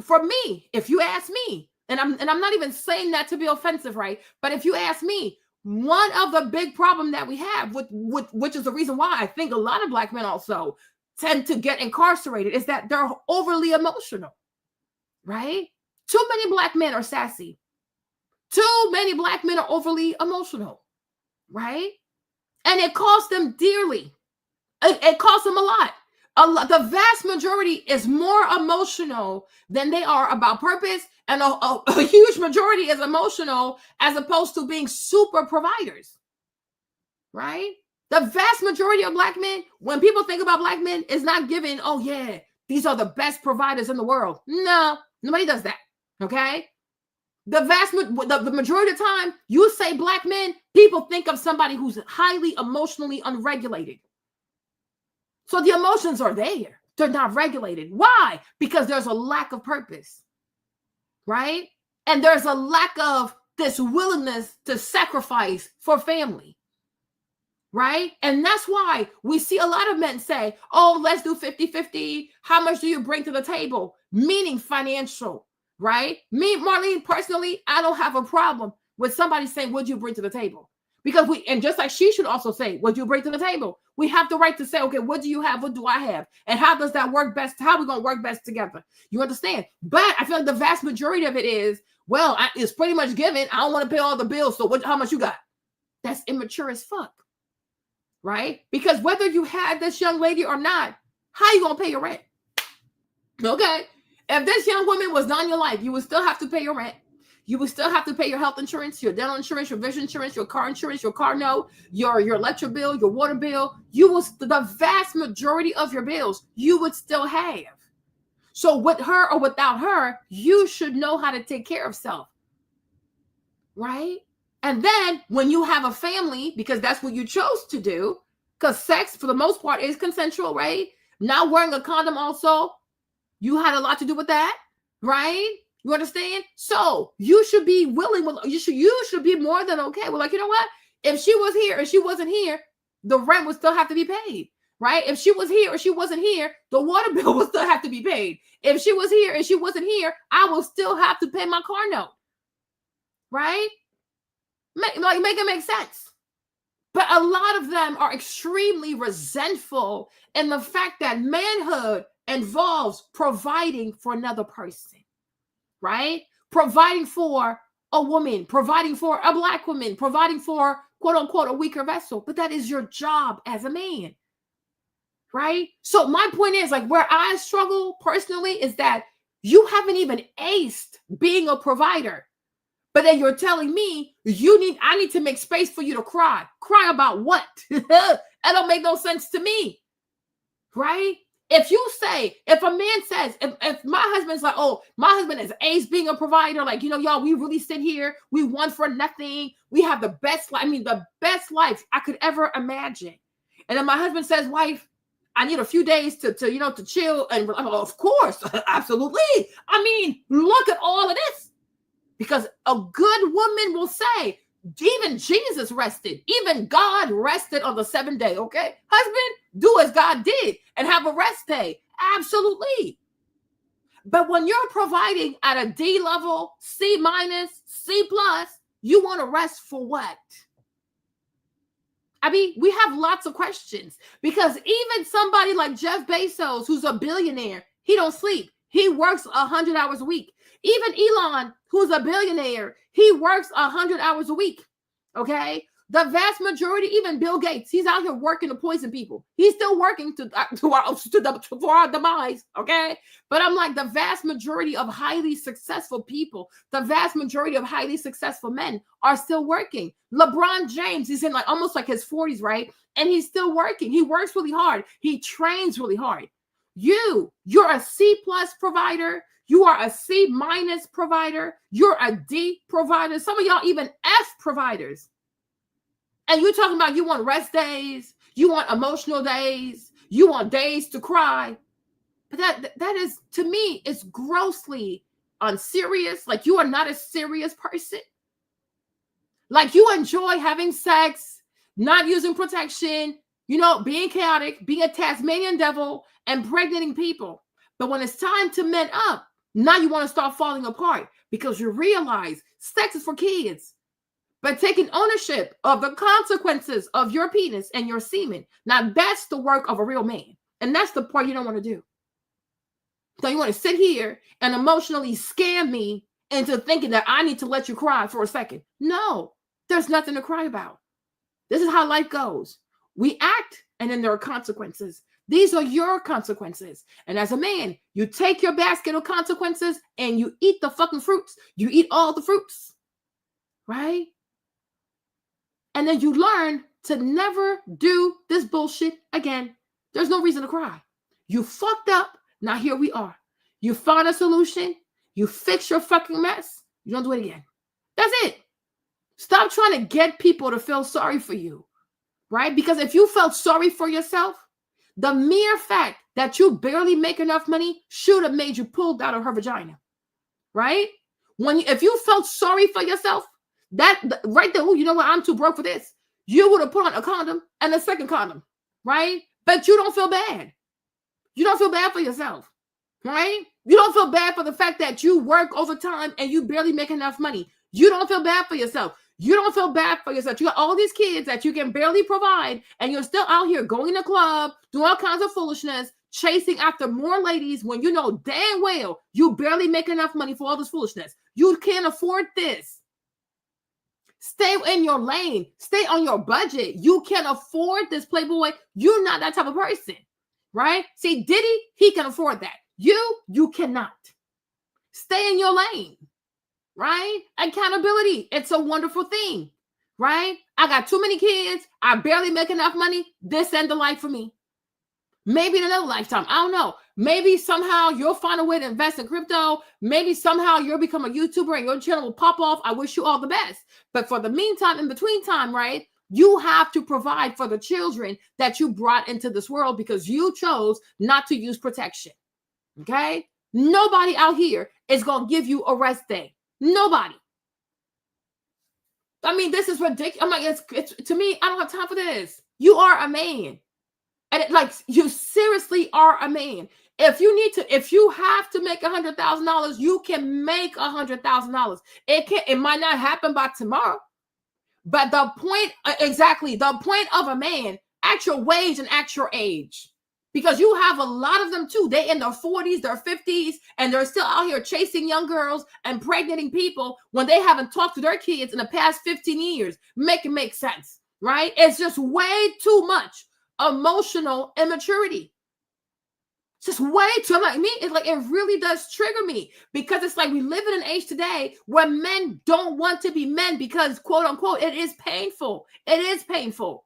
for me, if you ask me, and I'm not even saying that to be offensive, right? But if you ask me, one of the big problem that we have with which is the reason why I think a lot of black men also tend to get incarcerated, is that they're overly emotional, right? Too many black men are sassy. Too many black men are overly emotional, right? And it costs them dearly. It costs them a lot. The vast majority is more emotional than they are about purpose, and a huge majority is emotional as opposed to being super providers, right? The vast majority of black men, when people think about black men, is not given, oh yeah, these are the best providers in the world. No, nobody does that, okay? The majority of the time, you say black men, people think of somebody who's highly emotionally unregulated. So the emotions are there. They're not regulated. Why? Because there's a lack of purpose, right? And there's a lack of this willingness to sacrifice for family, right? And that's why we see a lot of men say, oh, let's do 50-50. How much do you bring to the table? Meaning financial, right? Me, Marlene, personally, I don't have a problem with somebody saying, what'd you bring to the table? Because and just like she should also say, what do you bring to the table? We have the right to say, okay, what do you have? What do I have? And how does that work best? How are we going to work best together? You understand? But I feel like the vast majority of it is, well, it's pretty much given. I don't want to pay all the bills. So how much you got? That's immature as fuck, right? Because whether you had this young lady or not, how you going to pay your rent? Okay. If this young woman was not in your life, you would still have to pay your rent. You will still have to pay your health insurance, your dental insurance, your vision insurance, your car note, your electric bill, your water bill. The vast majority of your bills you would still have. So with her or without her, you should know how to take care of self. Right? And then when you have a family, because that's what you chose to do, because sex for the most part is consensual, right? Not wearing a condom also, you had a lot to do with that, right? You understand? So you should be willing, you should be more than okay. Well, like, you know what? If she was here and she wasn't here, the rent would still have to be paid, right? If she was here or she wasn't here, the water bill would still have to be paid. If she was here and she wasn't here, I will still have to pay my car note, right? Make it make sense. But a lot of them are extremely resentful in the fact that manhood involves providing for another person, right? Providing for a woman, providing for a Black woman, providing for, quote unquote, a weaker vessel. But that is your job as a man, right? So my point is, like, where I struggle personally is that you haven't even aced being a provider. But then you're telling me I need to make space for you to cry. Cry about what? That don't make no sense to me, right? If a man says, if my husband's like, oh, my husband is ace being a provider, like, you know, y'all, we really sit here, we want for nothing, we have the best life, the best life I could ever imagine. And then my husband says, wife, I need a few days to chill. And I'm like, of course, absolutely. Look at all of this. Because a good woman will say, even Jesus rested. Even God rested on the 7th day, okay? Husband, do as God did and have a rest day. Absolutely. But when you're providing at a D level, C minus, C plus, you want to rest for what? We have lots of questions. Because even somebody like Jeff Bezos, who's a billionaire, he don't sleep. He works 100 hours a week. Even Elon, who's a billionaire, he works 100 hours a week. Okay. The vast majority, even Bill Gates, he's out here working to poison people. He's still working for our demise. Okay. But I'm like, the vast majority of highly successful people, the vast majority of highly successful men are still working. LeBron James, he's in like almost like his 40s, right? And he's still working. He works really hard. He trains really hard. You're a C plus provider. You are a C minus provider. You're a D provider. Some of y'all even F providers. And you're talking about you want rest days. You want emotional days. You want days to cry. But that is, to me, it's grossly unserious. Like, you are not a serious person. Like, you enjoy having sex, not using protection, being chaotic, being a Tasmanian devil, and impregnating people. But when it's time to man up, now you want to start falling apart because you realize sex is for kids. But taking ownership of the consequences of your penis and your semen, now that's the work of a real man. And that's the part you don't want to do. So you want to sit here and emotionally scam me into thinking that I need to let you cry for a second. No, there's nothing to cry about. This is how life goes. We act, and then there are consequences. These are your consequences. And as a man, you take your basket of consequences and you eat the fucking fruits. You eat all the fruits, right? And then you learn to never do this bullshit again. There's no reason to cry. You fucked up. Now here we are. You found a solution. You fix your fucking mess. You don't do it again. That's it. Stop trying to get people to feel sorry for you, right? Because if you felt sorry for yourself, the mere fact that you barely make enough money should have made you pulled out of her vagina, right? If you felt sorry for yourself, that right there, oh, you know what? I'm too broke for this. You would have put on a condom and a second condom, right? But you don't feel bad. You don't feel bad for yourself, right? You don't feel bad for the fact that you work overtime and you barely make enough money. You don't feel bad for yourself. You don't feel bad for yourself. You got all these kids that you can barely provide, and you're still out here going to club, doing all kinds of foolishness, chasing after more ladies when you know damn well you barely make enough money for all this foolishness. You can't afford this. Stay in your lane. Stay on your budget. You can't afford this, Playboy. You're not that type of person, right? See, Diddy, he can afford that. You cannot. Stay in your lane. Right? Accountability. It's a wonderful thing, right? I got too many kids. I barely make enough money. This end the life for me. Maybe in another lifetime. I don't know. Maybe somehow you'll find a way to invest in crypto. Maybe somehow you'll become a YouTuber and your channel will pop off. I wish you all the best. But for the meantime, in between time, right, you have to provide for the children that you brought into this world because you chose not to use protection. Okay? Nobody out here is going to give you a rest day. Nobody. I mean, this is ridiculous. I'm like, it's to me, I don't have time for this. You are a man. And you seriously are a man. If you have to make $100,000, you can make $100,000. It might not happen by tomorrow. But the point of a man, at your wage and at your age. Because you have a lot of them too. They in their 40s, their 50s, and they're still out here chasing young girls and impregnating people when they haven't talked to their kids in the past 15 years. Make it make sense, right? It's just way too much emotional immaturity. Just way too much. It really does trigger me because it's like we live in an age today where men don't want to be men because, quote unquote, it is painful. It is painful.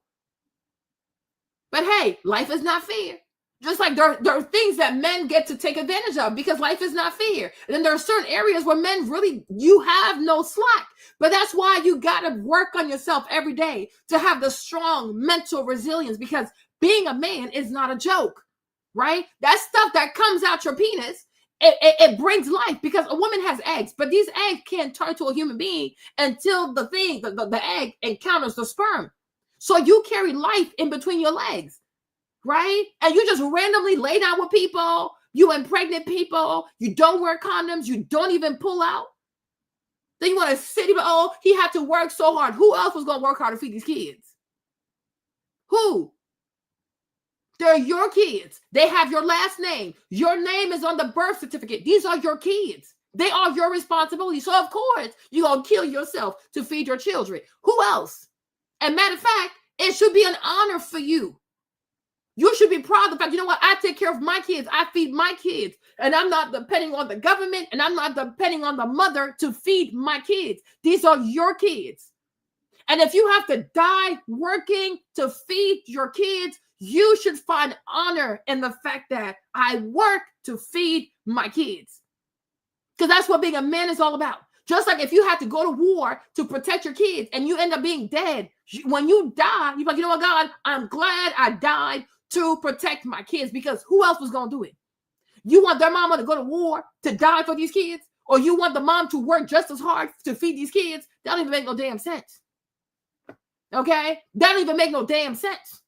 But hey, life is not fair. Just like there are things that men get to take advantage of because life is not fair. And then there are certain areas where men really, you have no slack. But that's why you got to work on yourself every day to have the strong mental resilience because being a man is not a joke, right? That stuff that comes out your penis, it brings life because a woman has eggs, but these eggs can't turn to a human being until the egg encounters the sperm. So you carry life in between your legs. Right? And you just randomly lay down with people. You impregnate people. You don't wear condoms. You don't even pull out. Then you want to sit here, oh, he had to work so hard. Who else was going to work hard to feed these kids? Who? They're your kids. They have your last name. Your name is on the birth certificate. These are your kids. They are your responsibility. So, of course, you're going to kill yourself to feed your children. Who else? And matter of fact, it should be an honor for you. You should be proud of the fact, you know what? I take care of my kids. I feed my kids. And I'm not depending on the government. And I'm not depending on the mother to feed my kids. These are your kids. And if you have to die working to feed your kids, you should find honor in the fact that I work to feed my kids. Because that's what being a man is all about. Just like if you have to go to war to protect your kids and you end up being dead, when you die, you're like, you know what, God, I'm glad I died to protect my kids because who else was going to do it? You want their mama to go to war to die for these kids? Or you want the mom to work just as hard to feed these kids? That don't even make no damn sense. Okay? That don't even make no damn sense.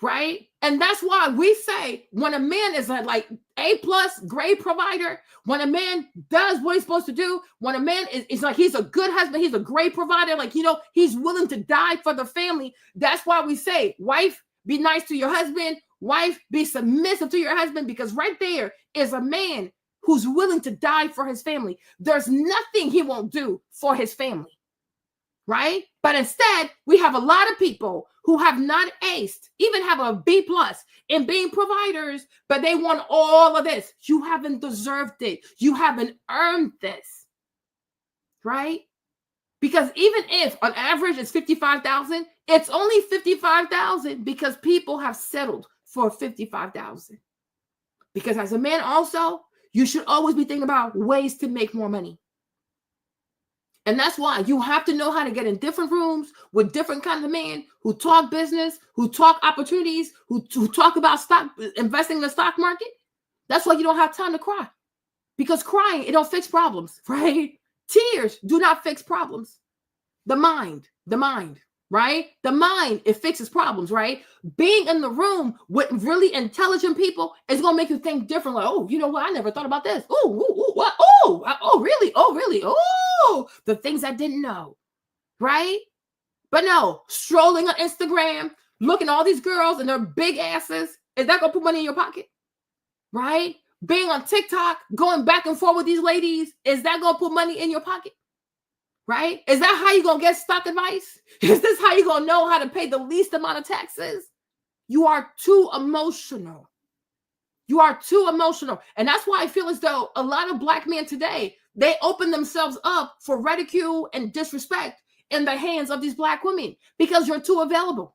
Right? And that's why we say when a man is like A+ grade provider, when a man does what he's supposed to do, when a man is like he's a good husband, he's a great provider, like, you know, he's willing to die for the family. That's why we say, wife, be nice to your husband. Wife, be submissive to your husband, because right there is a man who's willing to die for his family. There's nothing he won't do for his family. Right? But instead, we have a lot of people who have not aced, even have a B+ in being providers, but they want all of this. You haven't deserved it. You haven't earned this. Right? Because even if on average it's 55,000, it's only 55,000 because people have settled for 55,000. Because as a man also, you should always be thinking about ways to make more money. And that's why you have to know how to get in different rooms with different kinds of men who talk business, who talk opportunities, who talk about investing in the stock market. That's why you don't have time to cry. Because crying, it don't fix problems, right? Tears do not fix problems. The mind, right? The mind, it fixes problems, right? Being in the room with really intelligent people is going to make you think differently. Like, oh, you know what? I never thought about this. What? Oh, really? Oh, the things I didn't know, right? But no, strolling on Instagram, looking at all these girls and their big asses, is that going to put money in your pocket, right? Being on TikTok, going back and forth with these ladies, is that going to put money in your pocket? Right? Is that how you're going to get stock advice? Is this how you're going to know how to pay the least amount of taxes? You are too emotional. You are too emotional. And that's why I feel as though a lot of Black men today, they open themselves up for ridicule and disrespect in the hands of these Black women because you're too available.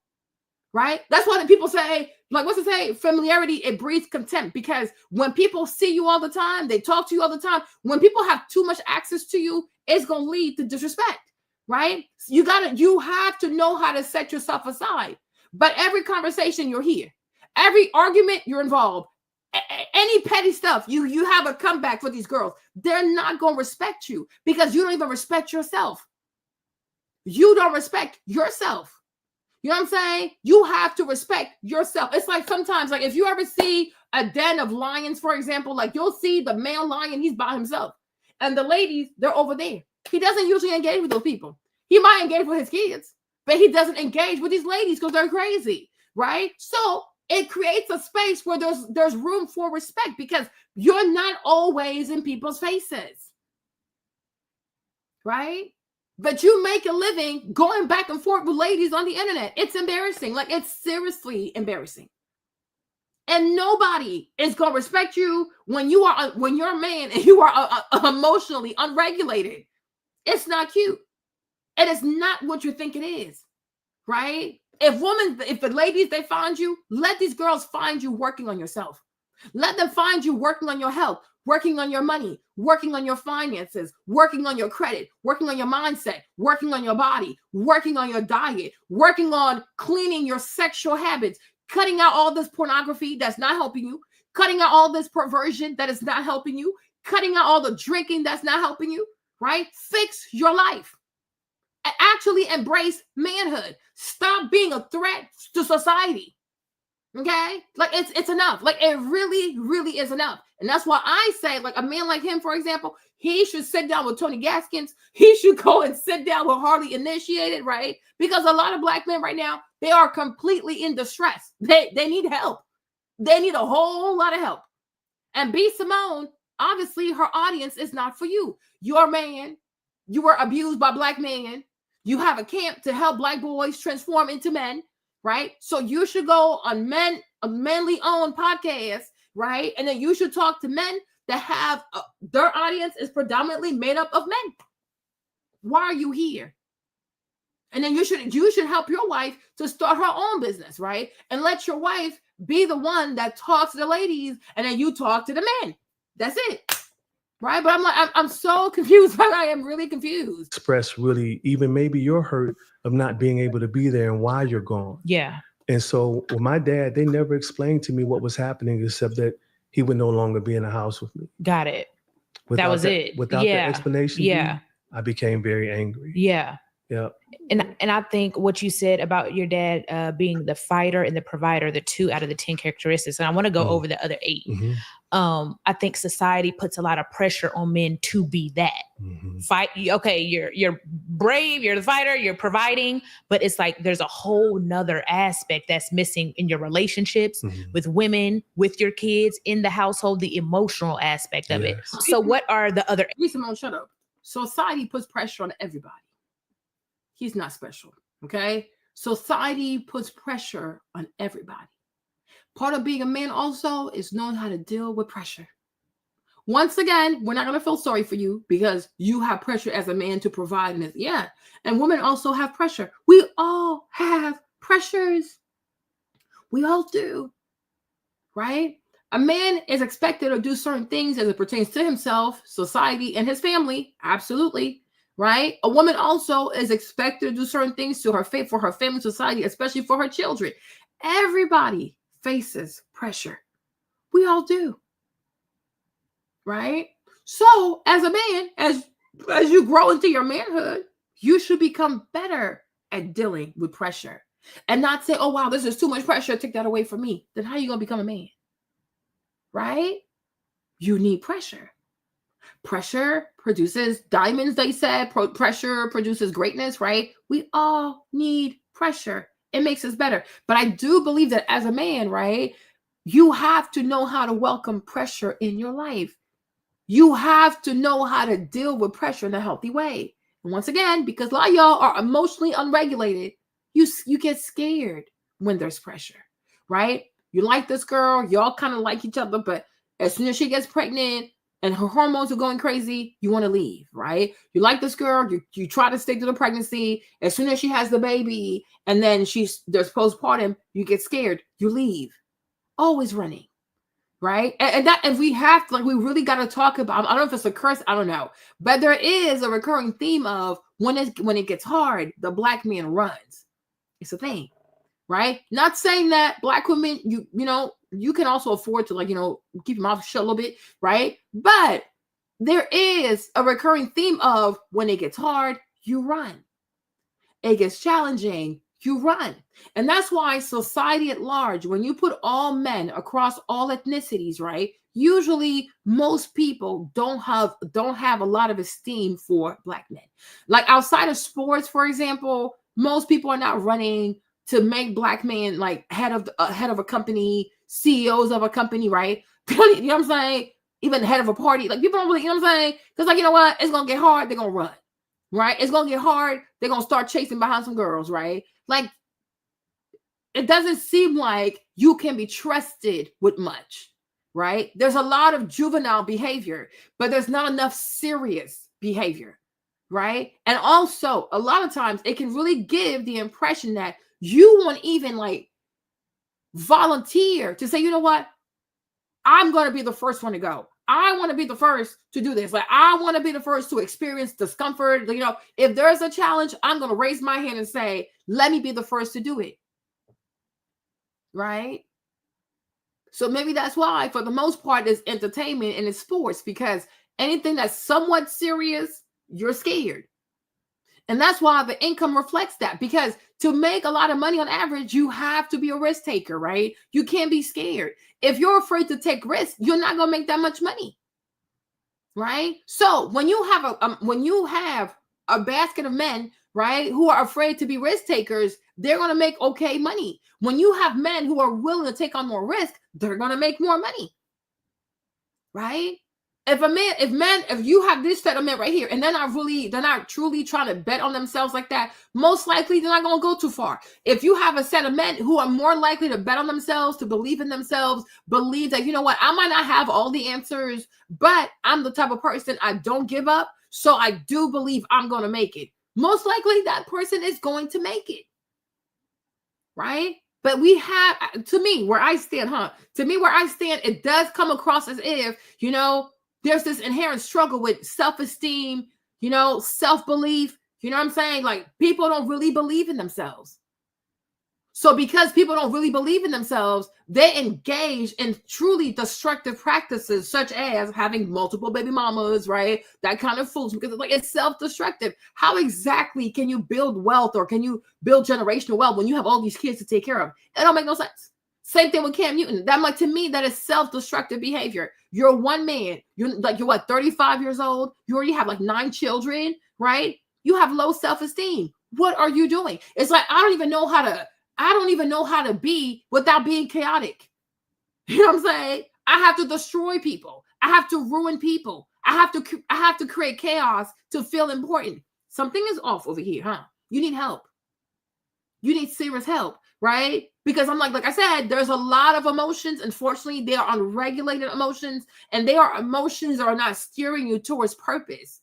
right? That's why the people say, like, what's it say? Familiarity, it breeds contempt, because when people see you all the time, they talk to you all the time. When people have too much access to you, it's going to lead to disrespect, right? You have to know how to set yourself aside. But every conversation, you're here. Every argument, you're involved. Any petty stuff, you have a comeback for these girls. They're not going to respect you because you don't even respect yourself. You don't respect yourself. You know what I'm saying? You have to respect yourself. It's like sometimes, like if you ever see a den of lions, for example, like you'll see the male lion, he's by himself. And the ladies, they're over there. He doesn't usually engage with those people. He might engage with his kids, but he doesn't engage with these ladies because they're crazy, right? So it creates a space where there's room for respect because you're not always in people's faces, right? But you make a living going back and forth with ladies on the internet. It's embarrassing. Like, it's seriously embarrassing. And nobody is going to respect you when you're a man and you are emotionally unregulated. It's not cute. It is not what you think it is, right? If the ladies, they find you, let these girls find you working on yourself. Let them find you working on your health, working on your money, working on your finances, working on your credit, working on your mindset, working on your body, working on your diet, working on cleaning your sexual habits, cutting out all this pornography that's not helping you, cutting out all this perversion that is not helping you, cutting out all the drinking that's not helping you, right? Fix your life. Actually embrace manhood. Stop being a threat to society. Okay? Like, it's enough. Like, it really, really is enough. And that's why I say, like, a man like him, for example, he should sit down with Tony Gaskins. He should go and sit down with Harley Initiated, right? Because a lot of black men right now, they are completely in distress. They need help. They need a whole lot of help. And B. Simone, obviously, her audience is not for you. You're a man. You were abused by black men. You have a camp to help black boys transform into men, right? So you should go on a manly owned podcast, right? And then you should talk to men that have their audience is predominantly made up of men. Why are you here? And then you should help your wife to start her own business, right? And let your wife be the one that talks to the ladies, and then you talk to the men. That's it. Right. But I'm so confused. I am really confused. Express really even maybe your hurt of not being able to be there and why you're gone. Yeah. And so with my dad, they never explained to me what was happening except that he would no longer be in the house with me. Got it. Without that was it. Without the explanation, I became very angry. Yeah. Yeah. And I think what you said about your dad being the fighter and the provider, the 2 out of the 10 characteristics, and I want to go over the other 8. Mm-hmm. I think society puts a lot of pressure on men to be that. Mm-hmm. Fight. Okay, you're brave, you're the fighter, you're providing, but it's like there's a whole nother aspect that's missing in your relationships with women, with your kids, in the household, the emotional aspect of it. So what are the other? Simone, shut up. Society puts pressure on everybody. He's not special, okay? Society puts pressure on everybody. Part of being a man also is knowing how to deal with pressure. Once again, we're not going to feel sorry for you because you have pressure as a man to provide. And women also have pressure. We all have pressures. We all do, right? A man is expected to do certain things as it pertains to himself, society, and his family. Absolutely. Right? A woman also is expected to do certain things to for her family, society, especially for her children. Everybody faces pressure. We all do. Right? So as a man, as you grow into your manhood, you should become better at dealing with pressure and not say, oh, wow, this is too much pressure. Take that away from me. Then how are you going to become a man? Right? You need pressure. Pressure produces diamonds, they said. Pressure produces greatness, right? We all need pressure. It makes us better. But I do believe that as a man, right, you have to know how to welcome pressure in your life. You have to know how to deal with pressure in a healthy way. And once again, because a lot of y'all are emotionally unregulated, you get scared when there's pressure, right? You like this girl, y'all kind of like each other, but as soon as she gets pregnant, and her hormones are going crazy, you want to leave, right? You like this girl, you try to stick to the pregnancy. As soon as she has the baby and then there's postpartum, you get scared, you leave. Always running, right? And we have to, like, we really got to talk about, I don't know if it's a curse, I don't know, but there is a recurring theme of when it gets hard, the Black man runs. It's a thing, right? Not saying that Black women, you know, you can also afford to, like, you know, keep your mouth shut a little bit, right? But there is a recurring theme of when it gets hard, you run. It gets challenging, you run. And that's why society at large, when you put all men across all ethnicities, right? Usually most people don't have a lot of esteem for Black men. Like outside of sports, for example, most people are not running to make Black men like head of a company, CEOs of a company, right? You know what I'm saying? Even head of a party. Like people don't really, you know what I'm saying? Because like, you know what? It's going to get hard. They're going to run, right? It's going to get hard. They're going to start chasing behind some girls, right? Like it doesn't seem like you can be trusted with much, right? There's a lot of juvenile behavior, but there's not enough serious behavior, right? And also a lot of times it can really give the impression that you won't even like volunteer to say, you know what? I'm going to be the first one to go. I want to be the first to do this. Like, I want to be the first to experience discomfort. You know, if there's a challenge, I'm going to raise my hand and say, let me be the first to do it. Right? So maybe that's why, for the most part, it's entertainment and it's sports, because anything that's somewhat serious, you're scared. And that's why the income reflects that, because to make a lot of money on average, you have to be a risk taker, right? You can't be scared. If you're afraid to take risks, you're not going to make that much money, right? So when you have a basket of men, right, who are afraid to be risk takers, they're going to make okay money. When you have men who are willing to take on more risk, they're going to make more money, right? If you have this set of men right here, and they're not truly trying to bet on themselves like that, most likely they're not going to go too far. If you have a set of men who are more likely to bet on themselves, to believe in themselves, believe that, you know what, I might not have all the answers, but I'm the type of person, I don't give up, so I do believe I'm going to make it. Most likely that person is going to make it, right? But we have, to me, where I stand, it does come across as if, you know, there's this inherent struggle with self-esteem, you know, self-belief. You know what I'm saying? Like, people don't really believe in themselves. So because people don't really believe in themselves, they engage in truly destructive practices, such as having multiple baby mamas, right? That kind of fools, because it's self-destructive. How exactly can you build wealth, or can you build generational wealth when you have all these kids to take care of? It don't make no sense. Same thing with Cam Newton. To me, that is self-destructive behavior. You're one man. You're what, 35 years old? You already have like 9 children, right? You have low self-esteem. What are you doing? It's like, I don't even know how to be without being chaotic. You know what I'm saying? I have to destroy people. I have to ruin people. I have to create chaos to feel important. Something is off over here, huh? You need help. You need serious help, right? Because I'm like I said, there's a lot of emotions. Unfortunately, they are unregulated emotions, and they are emotions that are not steering you towards purpose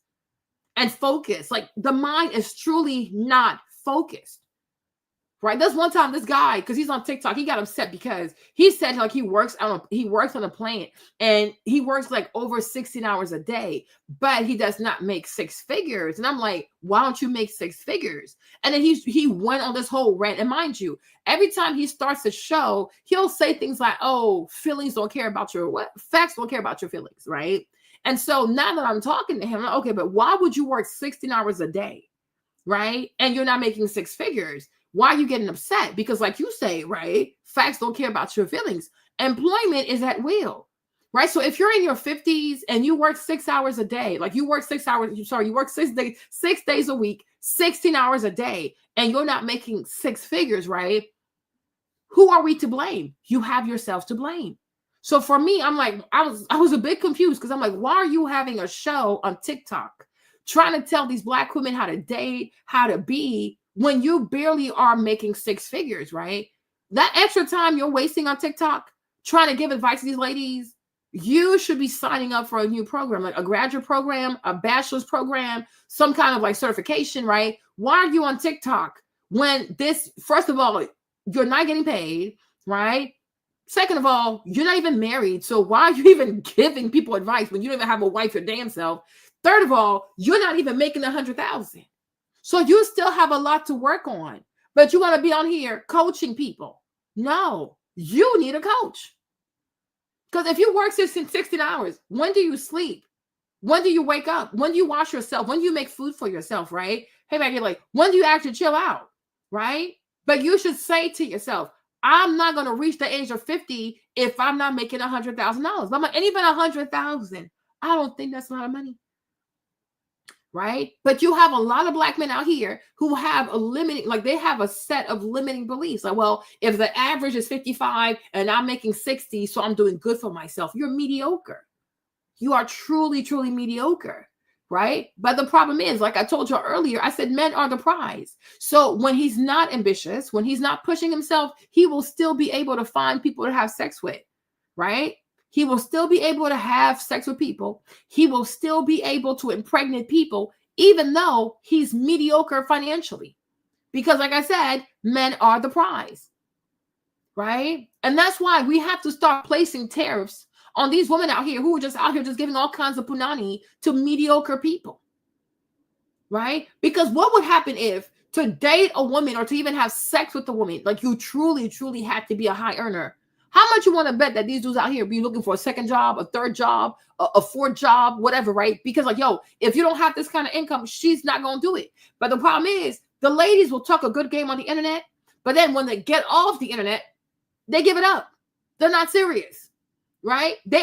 and focus. Like, the mind is truly not focused. Right. There's one time this guy, because he's on TikTok, he got upset because he said like he works on a plant, and he works like over 16 hours a day, but he does not make 6 figures. And I'm like, why don't you make 6 figures? And then he went on this whole rant. And mind you, every time he starts a show, he'll say things like, oh, feelings don't care about facts don't care about your feelings. Right. And so now that I'm talking to him, I'm like, okay, but why would you work 16 hours a day? Right. And you're not making 6 figures. Why are you getting upset? Because like you say, right, facts don't care about your feelings. Employment is at will, right? So if you're in your 50s and you work 6 hours a day, like you work 6 days a week, 16 hours a day, and you're not making 6 figures, right? Who are we to blame? You have yourself to blame. So for me, I'm like, I was a bit confused, because I'm like, why are you having a show on TikTok trying to tell these Black women how to date, how to be, when you barely are making 6 figures, right? That extra time you're wasting on TikTok trying to give advice to these ladies, you should be signing up for a new program, like a graduate program, a bachelor's program, some kind of like certification, right? Why are you on TikTok when this, first of all, you're not getting paid, right? Second of all, you're not even married. So why are you even giving people advice when you don't even have a wife your damn self? Third of all, you're not even making 100,000. So you still have a lot to work on, but you want to be on here coaching people. No, you need a coach. Because if you work 16 hours, when do you sleep? When do you wake up? When do you wash yourself? When do you make food for yourself, right? Hey, Maggie, like, when do you actually chill out, right? But you should say to yourself, I'm not going to reach the age of 50 if I'm not making $100,000. I'm like, and even 100,000, I don't think that's a lot of money. Right? But you have a lot of Black men out here who have a limiting, like they have a set of limiting beliefs. Like, well, if the average is 55 and I'm making 60, so I'm doing good for myself. You're mediocre. You are truly, truly mediocre. Right? But the problem is, like I told you earlier, I said men are the prize. So when he's not ambitious, when he's not pushing himself, he will still be able to find people to have sex with. Right? He will still be able to have sex with people. He will still be able to impregnate people, even though he's mediocre financially. Because like I said, men are the prize, right? And that's why we have to start placing tariffs on these women out here who are just out here just giving all kinds of punani to mediocre people, right? Because what would happen if to date a woman or to even have sex with a woman, like you truly, truly had to be a high earner? How much you want to bet that these dudes out here be looking for a second job, a third job, a fourth job, whatever, right? Because like, yo, if you don't have this kind of income, she's not going to do it. But the problem is the ladies will talk a good game on the internet, but then when they get off the internet, they give it up. They're not serious, right? These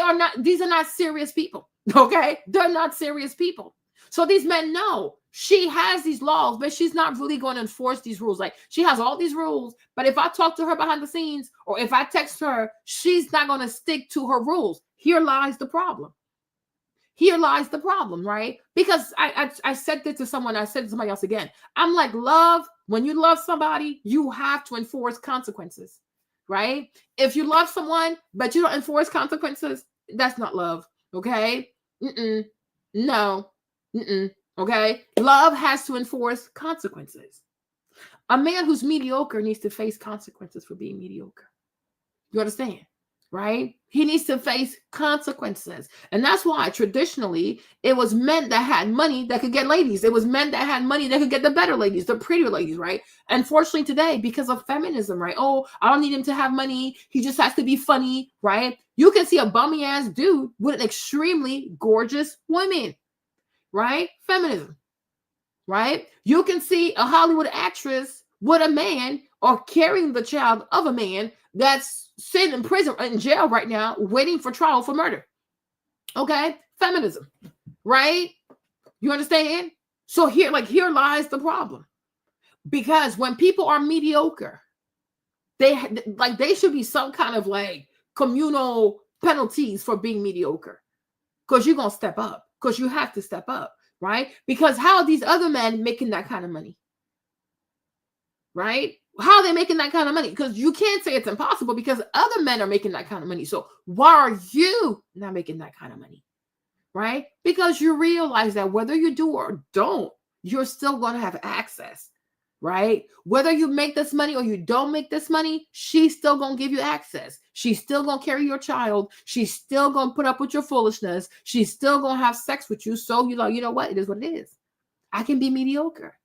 are not serious people, okay? They're not serious people. So these men know she has these laws, but she's not really going to enforce these rules. Like she has all these rules, but if I talk to her behind the scenes or if I text her, she's not going to stick to her rules. Here lies the problem. Here lies the problem, right? Because I said this to someone, I said to somebody else again. I'm like, love, when you love somebody, you have to enforce consequences, right? If you love someone, but you don't enforce consequences, that's not love, okay? No. Okay, love has to enforce consequences. A man who's mediocre needs to face consequences for being mediocre. You understand, right? He needs to face consequences. And that's why traditionally it was men that had money that could get ladies. It was men that had money that could get the better ladies, the prettier ladies, right? Unfortunately today, because of feminism, right? Oh, I don't need him to have money. He just has to be funny, right? You can see a bummy ass dude with an extremely gorgeous woman. Right? Feminism, right? You can see a Hollywood actress with a man or carrying the child of a man that's sitting in prison, in jail right now, waiting for trial for murder. Okay? Feminism, right? You understand? So here lies the problem. Because when people are mediocre, they should be some kind of like communal penalties for being mediocre. Because you're going to step up. Because you have to step up, right? Because how are these other men making that kind of money? Right? How are they making that kind of money? Because you can't say it's impossible because other men are making that kind of money. So why are you not making that kind of money? Right? Because you realize that whether you do or don't, you're still going to have access. Right? Whether you make this money or you don't make this money, she's still going to give you access. She's still going to carry your child. She's still going to put up with your foolishness. She's still going to have sex with you. So you know what? It is what it is. I can be mediocre.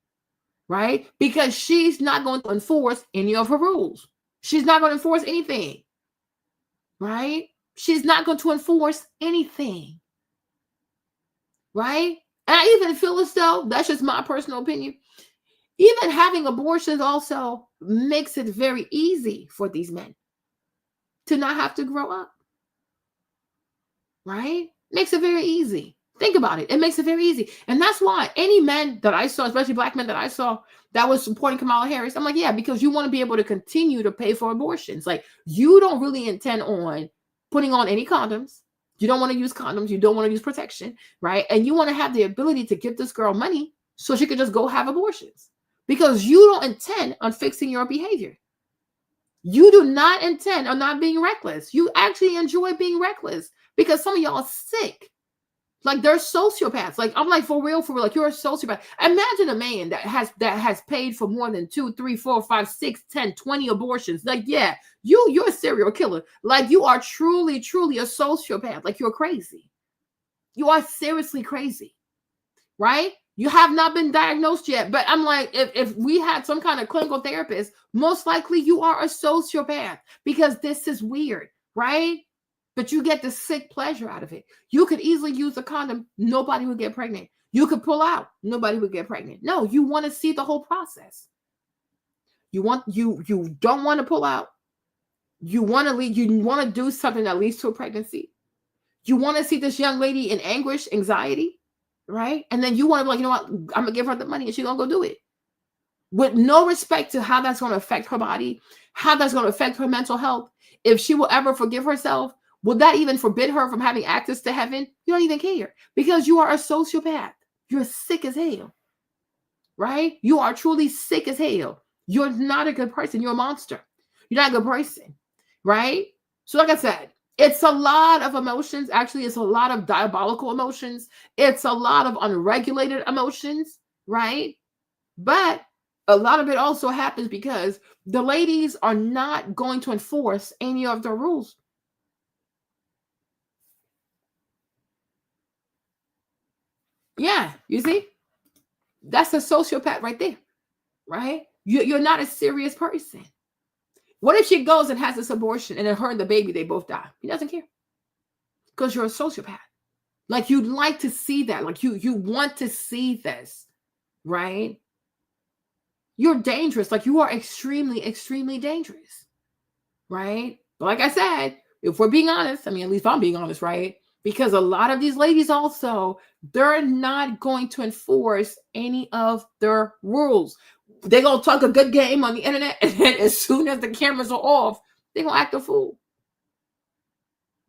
Right? Because she's not going to enforce any of her rules. She's not going to enforce anything. Right? She's not going to enforce anything. Right? And I even feel as though, that's just my personal opinion, even having abortions also makes it very easy for these men to not have to grow up. Right? Makes it very easy. Think about it. It makes it very easy. And that's why any men that I saw, especially black men that I saw that was supporting Kamala Harris, I'm like, yeah, because you want to be able to continue to pay for abortions. Like you don't really intend on putting on any condoms. You don't want to use condoms. You don't want to use protection, right? And you want to have the ability to give this girl money so she could just go have abortions. Because you don't intend on fixing your behavior. You do not intend on not being reckless. You actually enjoy being reckless because some of y'all are sick. Like they're sociopaths. Like I'm like for real. Like you're a sociopath. Imagine a man that has paid for more than 2, 3, 4, 5, 6, 10, 20 abortions. Like, yeah, you're a serial killer. Like you are truly a sociopath. Like you're crazy. You are seriously crazy, right? You have not been diagnosed yet, but I'm like, if we had some kind of clinical therapist, most likely you are a sociopath because this is weird, right? But you get the sick pleasure out of it. You could easily use a condom. Nobody would get pregnant. You could pull out. Nobody would get pregnant. No, you want to see the whole process. You don't want to pull out. You want to lead. You want to do something that leads to a pregnancy. You want to see this young lady in anguish, anxiety, right? And then you want to be like, you know what? I'm going to give her the money and she's going to go do it. With no respect to how that's going to affect her body, how that's going to affect her mental health. If she will ever forgive herself, will that even forbid her from having access to heaven? You don't even care because you are a sociopath. You're sick as hell, right? You are truly sick as hell. You're not a good person. You're a monster. You're not a good person, right? So like I said, it's a lot of emotions. Actually, it's a lot of diabolical emotions. It's a lot of unregulated emotions, right? But a lot of it also happens because the ladies are not going to enforce any of their rules. Yeah, you see? That's a sociopath right there, right? You're not a serious person. What if she goes and has this abortion and then her and the baby, they both die? He doesn't care because you're a sociopath. Like you'd like to see that. Like you want to see this, right? You're dangerous. Like you are extremely, extremely dangerous, right? But like I said, if we're being honest, I mean, at least I'm being honest, right? Because a lot of these ladies also, they're not going to enforce any of their rules. They're going to talk a good game on the internet, and then as soon as the cameras are off, they're going to act a fool,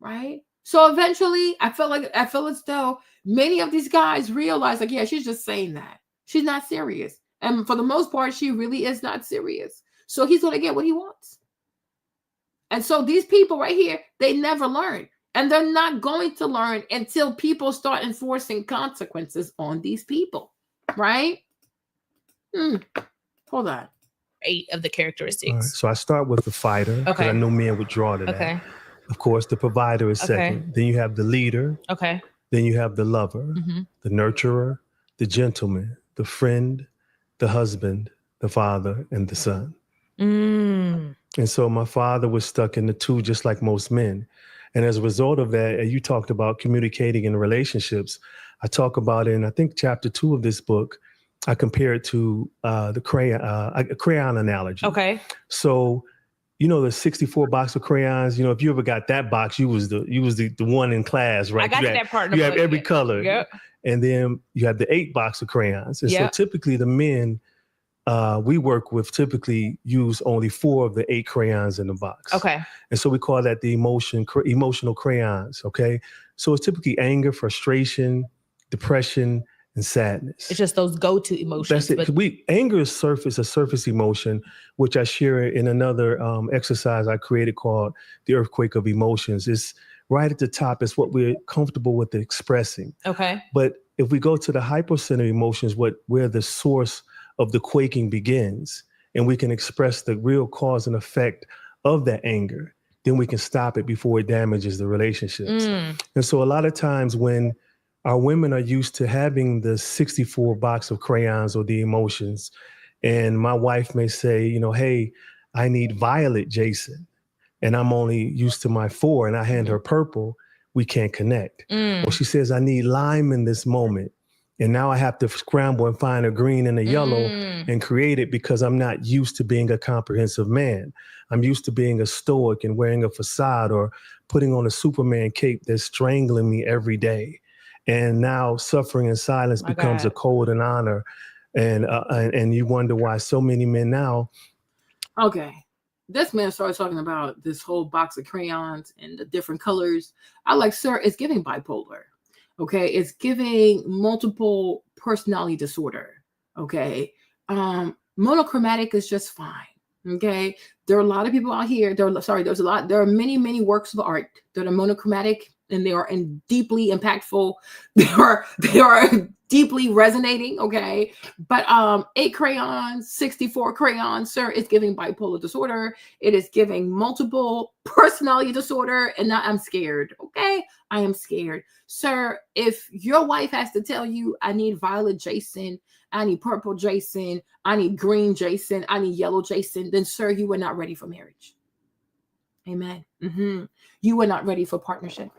right? So eventually, I feel as though many of these guys realize, like, yeah, she's just saying that. She's not serious. And for the most part, she really is not serious. So he's going to get what he wants. And so these people right here, they never learn. And they're not going to learn until people start enforcing consequences on these people, right? Hold on. 8 of the characteristics. Right. So I start with the fighter because I know men would draw to that. Of course, the provider is second. Then you have the leader. Okay. Then you have the lover, the nurturer, the gentleman, the friend, the husband, the father, and the son. And so my father was stuck in the 2, just like most men. And as a result of that, you talked about communicating in relationships. I talk about in, I think, chapter 2 of this book, I compare it to the crayon analogy. Okay. So, you know, the 64 box of crayons, you know, if you ever got that box, you was the one in class, right? I got that part. You have every color. Yep. And then you have the 8 box of crayons. And so typically the men we work with typically use only 4 of the 8 crayons in the box. Okay. And so we call that the emotional crayons. Okay. So it's typically anger, frustration, depression, and sadness. It's just those go-to emotions. That's it. Anger is a surface emotion, which I share in another exercise I created called the earthquake of emotions. It's right at the top. It's what we're comfortable with expressing. Okay. But if we go to the hypocenter emotions, where the source of the quaking begins, and we can express the real cause and effect of that anger, then we can stop it before it damages the relationships. And so a lot of times when our women are used to having the 64 box of crayons or the emotions, and my wife may say, you know, hey, I need violet, Jason, and I'm only used to my 4, and I hand her purple, we can't connect. Or she says, I need lime in this moment, and now I have to scramble and find a green and a yellow and create it because I'm not used to being a comprehensive man. I'm used to being a stoic and wearing a facade or putting on a Superman cape that's strangling me every day. And now suffering in silence becomes a code and honor. And you wonder why so many men now. Okay. This man started talking about this whole box of crayons and the different colors. I like, sir, it's giving bipolar. Okay. It's giving multiple personality disorder. Okay. Monochromatic is just fine. Okay. There are a lot of people out here. There are many works of art that are monochromatic and they are deeply impactful. They are deeply resonating. Okay. But 8 crayons, 64 crayons, sir, it's giving bipolar disorder. It is giving multiple personality disorder. And now I'm scared. Okay. I am scared. Sir, if your wife has to tell you, I need violet Jason, I need purple Jason, I need green Jason, I need yellow Jason, then sir, you were not ready for marriage. Amen. You were not ready for partnership,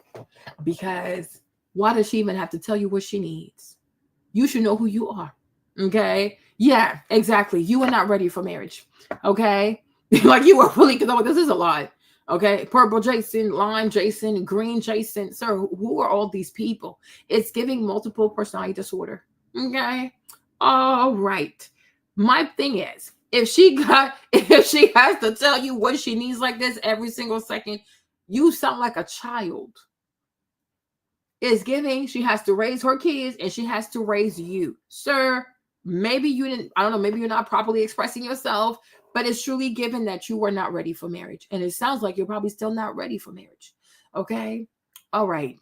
because why does she even have to tell you what she needs? You should know who you are. Okay. Yeah, exactly. You were not ready for marriage. Okay. Like you were really, because this is a lot. Okay. Purple Jason, lime Jason, green Jason. Sir, who are all these people? It's giving multiple personality disorder. Okay. All right. My thing is, if she has to tell you what she needs like this every single second, you sound like a child. It's giving she has to raise her kids and she has to raise you. Sir, maybe you didn't, I don't know, maybe you're not properly expressing yourself, but it's truly given that you were not ready for marriage. And it sounds like you're probably still not ready for marriage. Okay. All right.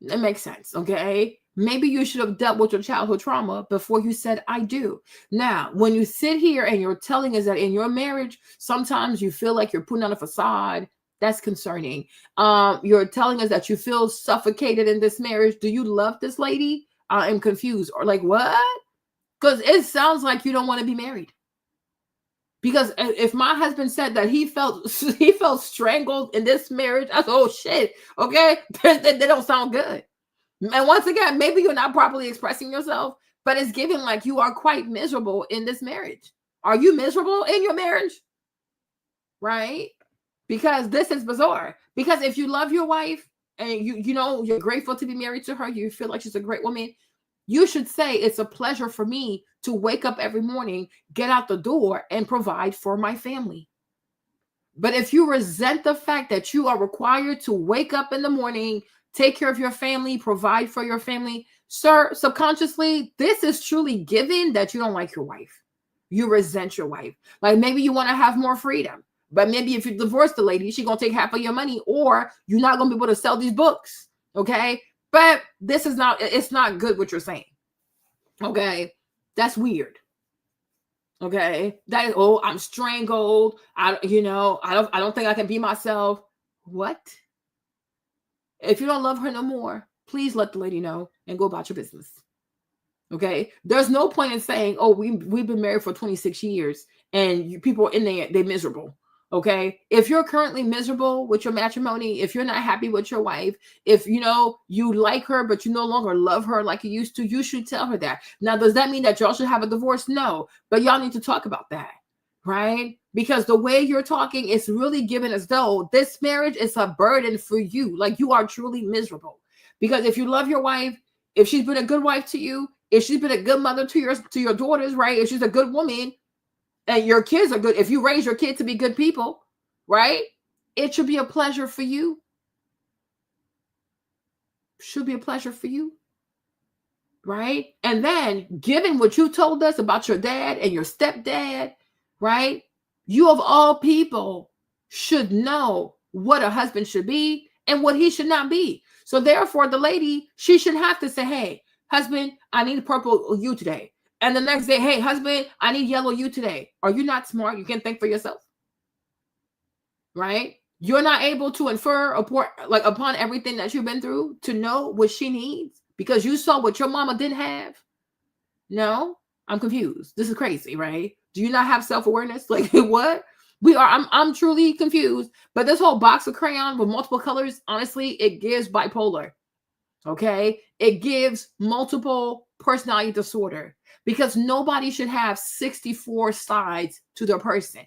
That makes sense. Okay. Maybe you should have dealt with your childhood trauma before you said, I do. Now, when you sit here and you're telling us that in your marriage, sometimes you feel like you're putting on a facade. That's concerning. You're telling us that you feel suffocated in this marriage. Do you love this lady? I'm confused. Or like, what? Because it sounds like you don't want to be married. Because if my husband said that he felt strangled in this marriage, I said, oh shit, okay, they don't sound good. And once again, maybe you're not properly expressing yourself, but it's giving like you are quite miserable in this marriage. Are you miserable in your marriage? Right? Because this is bizarre. Because if you love your wife and you know you're grateful to be married to her, you feel like she's a great woman, you should say it's a pleasure for me to wake up every morning, get out the door, and provide for my family. But if you resent the fact that you are required to wake up in the morning, take care of your family, provide for your family, sir, subconsciously, this is truly given that you don't like your wife. You resent your wife. Like maybe you want to have more freedom. But maybe if you divorce the lady, she's going to take half of your money, or you're not going to be able to sell these books. Okay. But this is not, it's not good what you're saying. Okay. That's weird. Okay. That is, oh, I'm strangled. I don't think I can be myself. What? If you don't love her no more, please let the lady know and go about your business. Okay. There's no point in saying, oh, we've been married for 26 years and people in there, they're miserable. Okay. If you're currently miserable with your matrimony, if you're not happy with your wife, if you like her, but you no longer love her like you used to, you should tell her that. Now, does that mean that y'all should have a divorce? No, but y'all need to talk about that. Right? Because the way you're talking is really giving as though this marriage is a burden for you. Like you are truly miserable. Because if you love your wife, if she's been a good wife to you, if she's been a good mother to your daughters, right? If she's a good woman, and your kids are good, if you raise your kids to be good people, right? It should be a pleasure for you. Should be a pleasure for you. Right? And then, given what you told us about your dad and your stepdad, right? You of all people should know what a husband should be and what he should not be. So therefore, the lady, she should have to say, hey, husband, I need purple you today. And the next day, hey, husband, I need yellow you today. Are you not smart? You can't think for yourself. Right? You're not able to infer upon everything that you've been through to know what she needs because you saw what your mama didn't have. No, I'm confused. This is crazy, right? Do you not have self-awareness? Like what? I'm truly confused. But this whole box of crayon with multiple colors, honestly, it gives bipolar. Okay? It gives multiple personality disorder because nobody should have 64 sides to their person.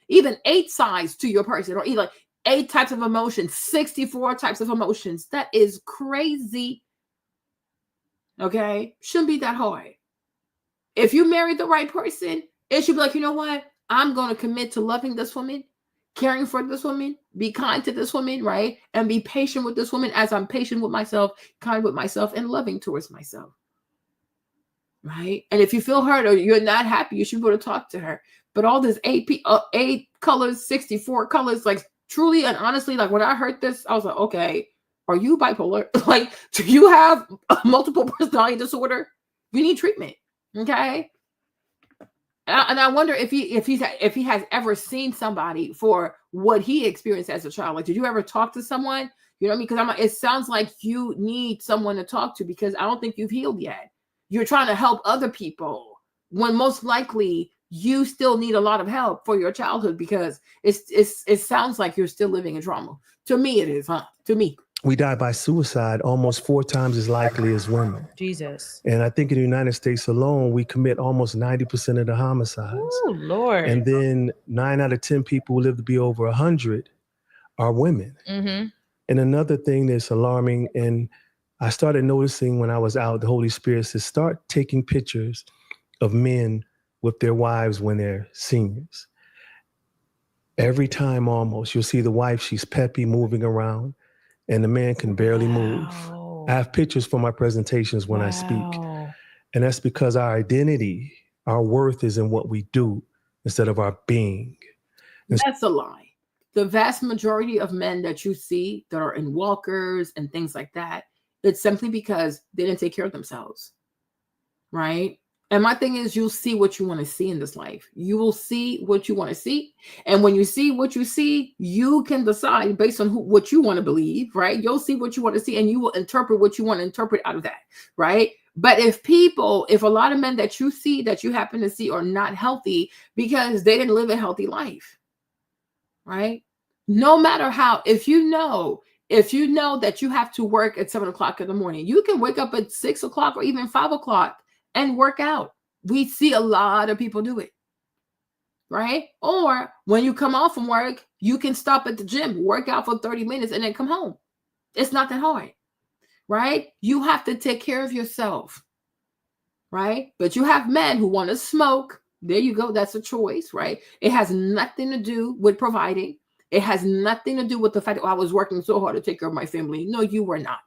Even 8 sides to your person, or even 8 types of emotions, 64 types of emotions. That is crazy. Okay? Shouldn't be that hard. If you married the right person, it should be like, you know what? I'm going to commit to loving this woman, caring for this woman, be kind to this woman, right? And be patient with this woman as I'm patient with myself, kind with myself, and loving towards myself. Right? And if you feel hurt or you're not happy, you should be able to talk to her. But all this eight colors, 64 colors, like truly and honestly, like when I heard this, I was like, okay, are you bipolar? Like, do you have a multiple personality disorder? You need treatment. Okay. And I wonder if he has ever seen somebody for what he experienced as a child. Like, did you ever talk to someone? You know what I mean? Because it sounds like you need someone to talk to, because I don't think you've healed yet. You're trying to help other people when most likely you still need a lot of help for your childhood, because it sounds like you're still living in trauma. To me, it is, huh? To me. We die by suicide almost 4 times as likely as women. Jesus. And I think in the United States alone, we commit almost 90% of the homicides. Oh, Lord. And then 9 out of 10 people who live to be over 100 are women. Mm-hmm. And another thing that's alarming, and I started noticing when I was out, the Holy Spirit says, start taking pictures of men with their wives when they're seniors. Every time almost, you'll see the wife, she's peppy, moving around, and the man can barely move. I have pictures for my presentations when I speak. And that's because our identity, our worth is in what we do instead of our being. That's a lie. The vast majority of men that you see that are in walkers and things like that, it's simply because they didn't take care of themselves, right? And my thing is, you'll see what you want to see in this life. You will see what you want to see. And when you see what you see, you can decide based on what you want to believe, right? You'll see what you want to see, and you will interpret what you want to interpret out of that, right? But if a lot of men that you see, that you happen to see, are not healthy because they didn't live a healthy life, right? No matter how, if you know that you have to work at 7 o'clock in the morning, you can wake up at 6 o'clock or even 5 o'clock and work out. We see a lot of people do it, right? Or when you come off from work, you can stop at the gym, work out for 30 minutes, and then come home. It's not that hard, right? You have to take care of yourself, right? But you have men who want to smoke. There you go. That's a choice, right? It has nothing to do with providing. It has nothing to do with the fact that I was working so hard to take care of my family. No, you were not,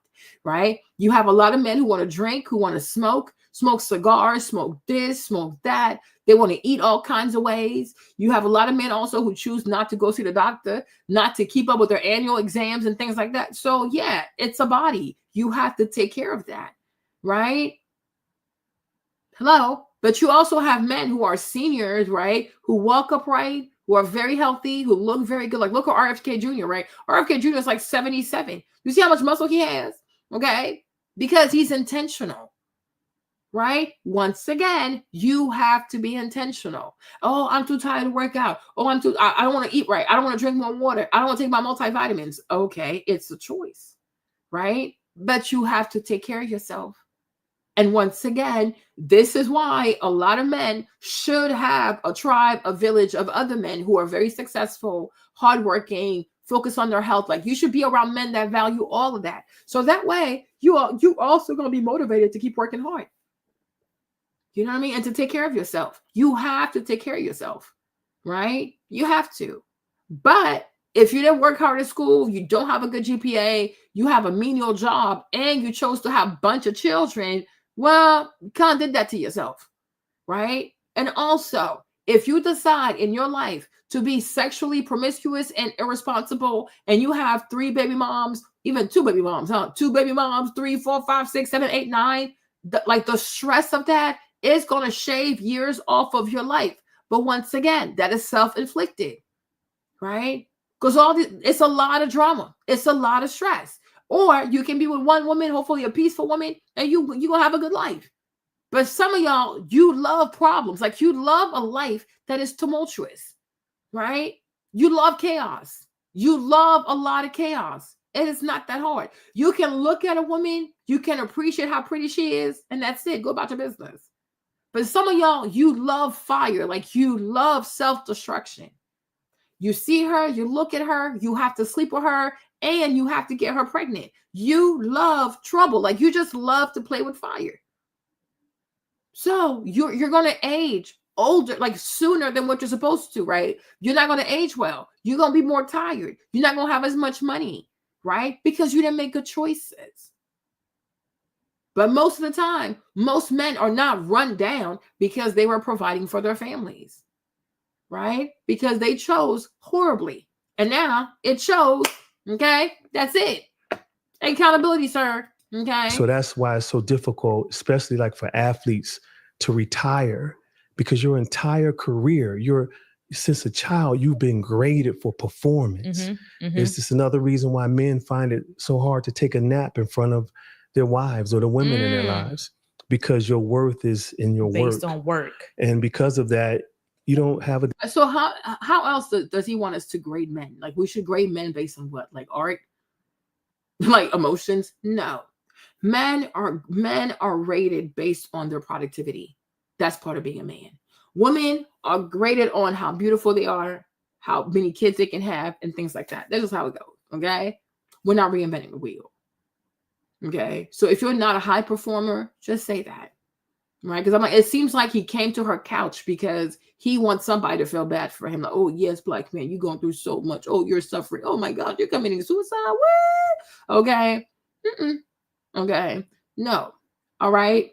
right? You have a lot of men who want to drink, who want to smoke cigars, smoke this, smoke that. They want to eat all kinds of ways. You have a lot of men also who choose not to go see the doctor, not to keep up with their annual exams and things like that. So yeah, it's a body. You have to take care of that, right? Hello? But you also have men who are seniors, right? Who walk upright, who are very healthy, who look very good. Like, look at RFK Jr., right? RFK Jr. is like 77. You see how much muscle he has? Okay? Because he's intentional, right? Once again, you have to be intentional. Oh, I'm too tired to work out. Oh, I don't want to eat right. I don't want to drink more water. I don't want to take my multivitamins. Okay, it's a choice, right? But you have to take care of yourself. And once again, this is why a lot of men should have a tribe, a village of other men who are very successful, hardworking, focus on their health. Like, you should be around men that value all of that. So that way, you also going to be motivated to keep working hard. You know what I mean? And to take care of yourself. You have to take care of yourself, right? You have to. But if you didn't work hard at school, you don't have a good GPA, you have a menial job, and you chose to have a bunch of children, well, you kind of did that to yourself, right? And also, if you decide in your life to be sexually promiscuous and irresponsible, and you have 3 baby moms, even 2 baby moms, 2 baby moms, 3, 4, 5, 6, 7, 8, 9, the stress of that is going to shave years off of your life. But once again, that is self-inflicted, right? Because it's a lot of drama. It's a lot of stress. Or you can be with one woman, hopefully a peaceful woman, and you're going to have a good life. But some of y'all, you love problems. Like, you love a life that is tumultuous, right? You love chaos. You love a lot of chaos. It is not that hard. You can look at a woman, you can appreciate how pretty she is, and that's it. Go about your business. But some of y'all, you love fire. Like, you love self-destruction. You see her, you look at her, you have to sleep with her, and you have to get her pregnant. You love trouble. Like, you just love to play with fire. So you're going to age older, like sooner than what you're supposed to, right? You're not going to age well. You're going to be more tired. You're not going to have as much money, right? Because you didn't make good choices. But most of the time, most men are not run down because they were providing for their families. right? Because they chose horribly. And now it shows, okay? That's it. Accountability, sir. Okay. So that's why it's so difficult, especially like for athletes, to retire, because your entire career, since a child, you've been graded for performance. It's just another reason why men find it so hard to take a nap in front of their wives or the women in their lives, because your worth is in your work. Based on work. And because of that, you don't have a... So how else does he want us to grade men? Like, we should grade men based on what? Like art? Like emotions? No. Men are rated based on their productivity. That's part of being a man. Women are graded on how beautiful they are, how many kids they can have, and things like that. That's just how it goes. Okay. We're not reinventing the wheel. Okay. So if you're not a high performer, just say that. Right. Because I'm like, it seems like he came to her couch because he wants somebody to feel bad for him. Like, oh, yes, black man, you're going through so much. Oh, you're suffering. Oh, my God, you're committing suicide. What? Okay. Okay. No. All right.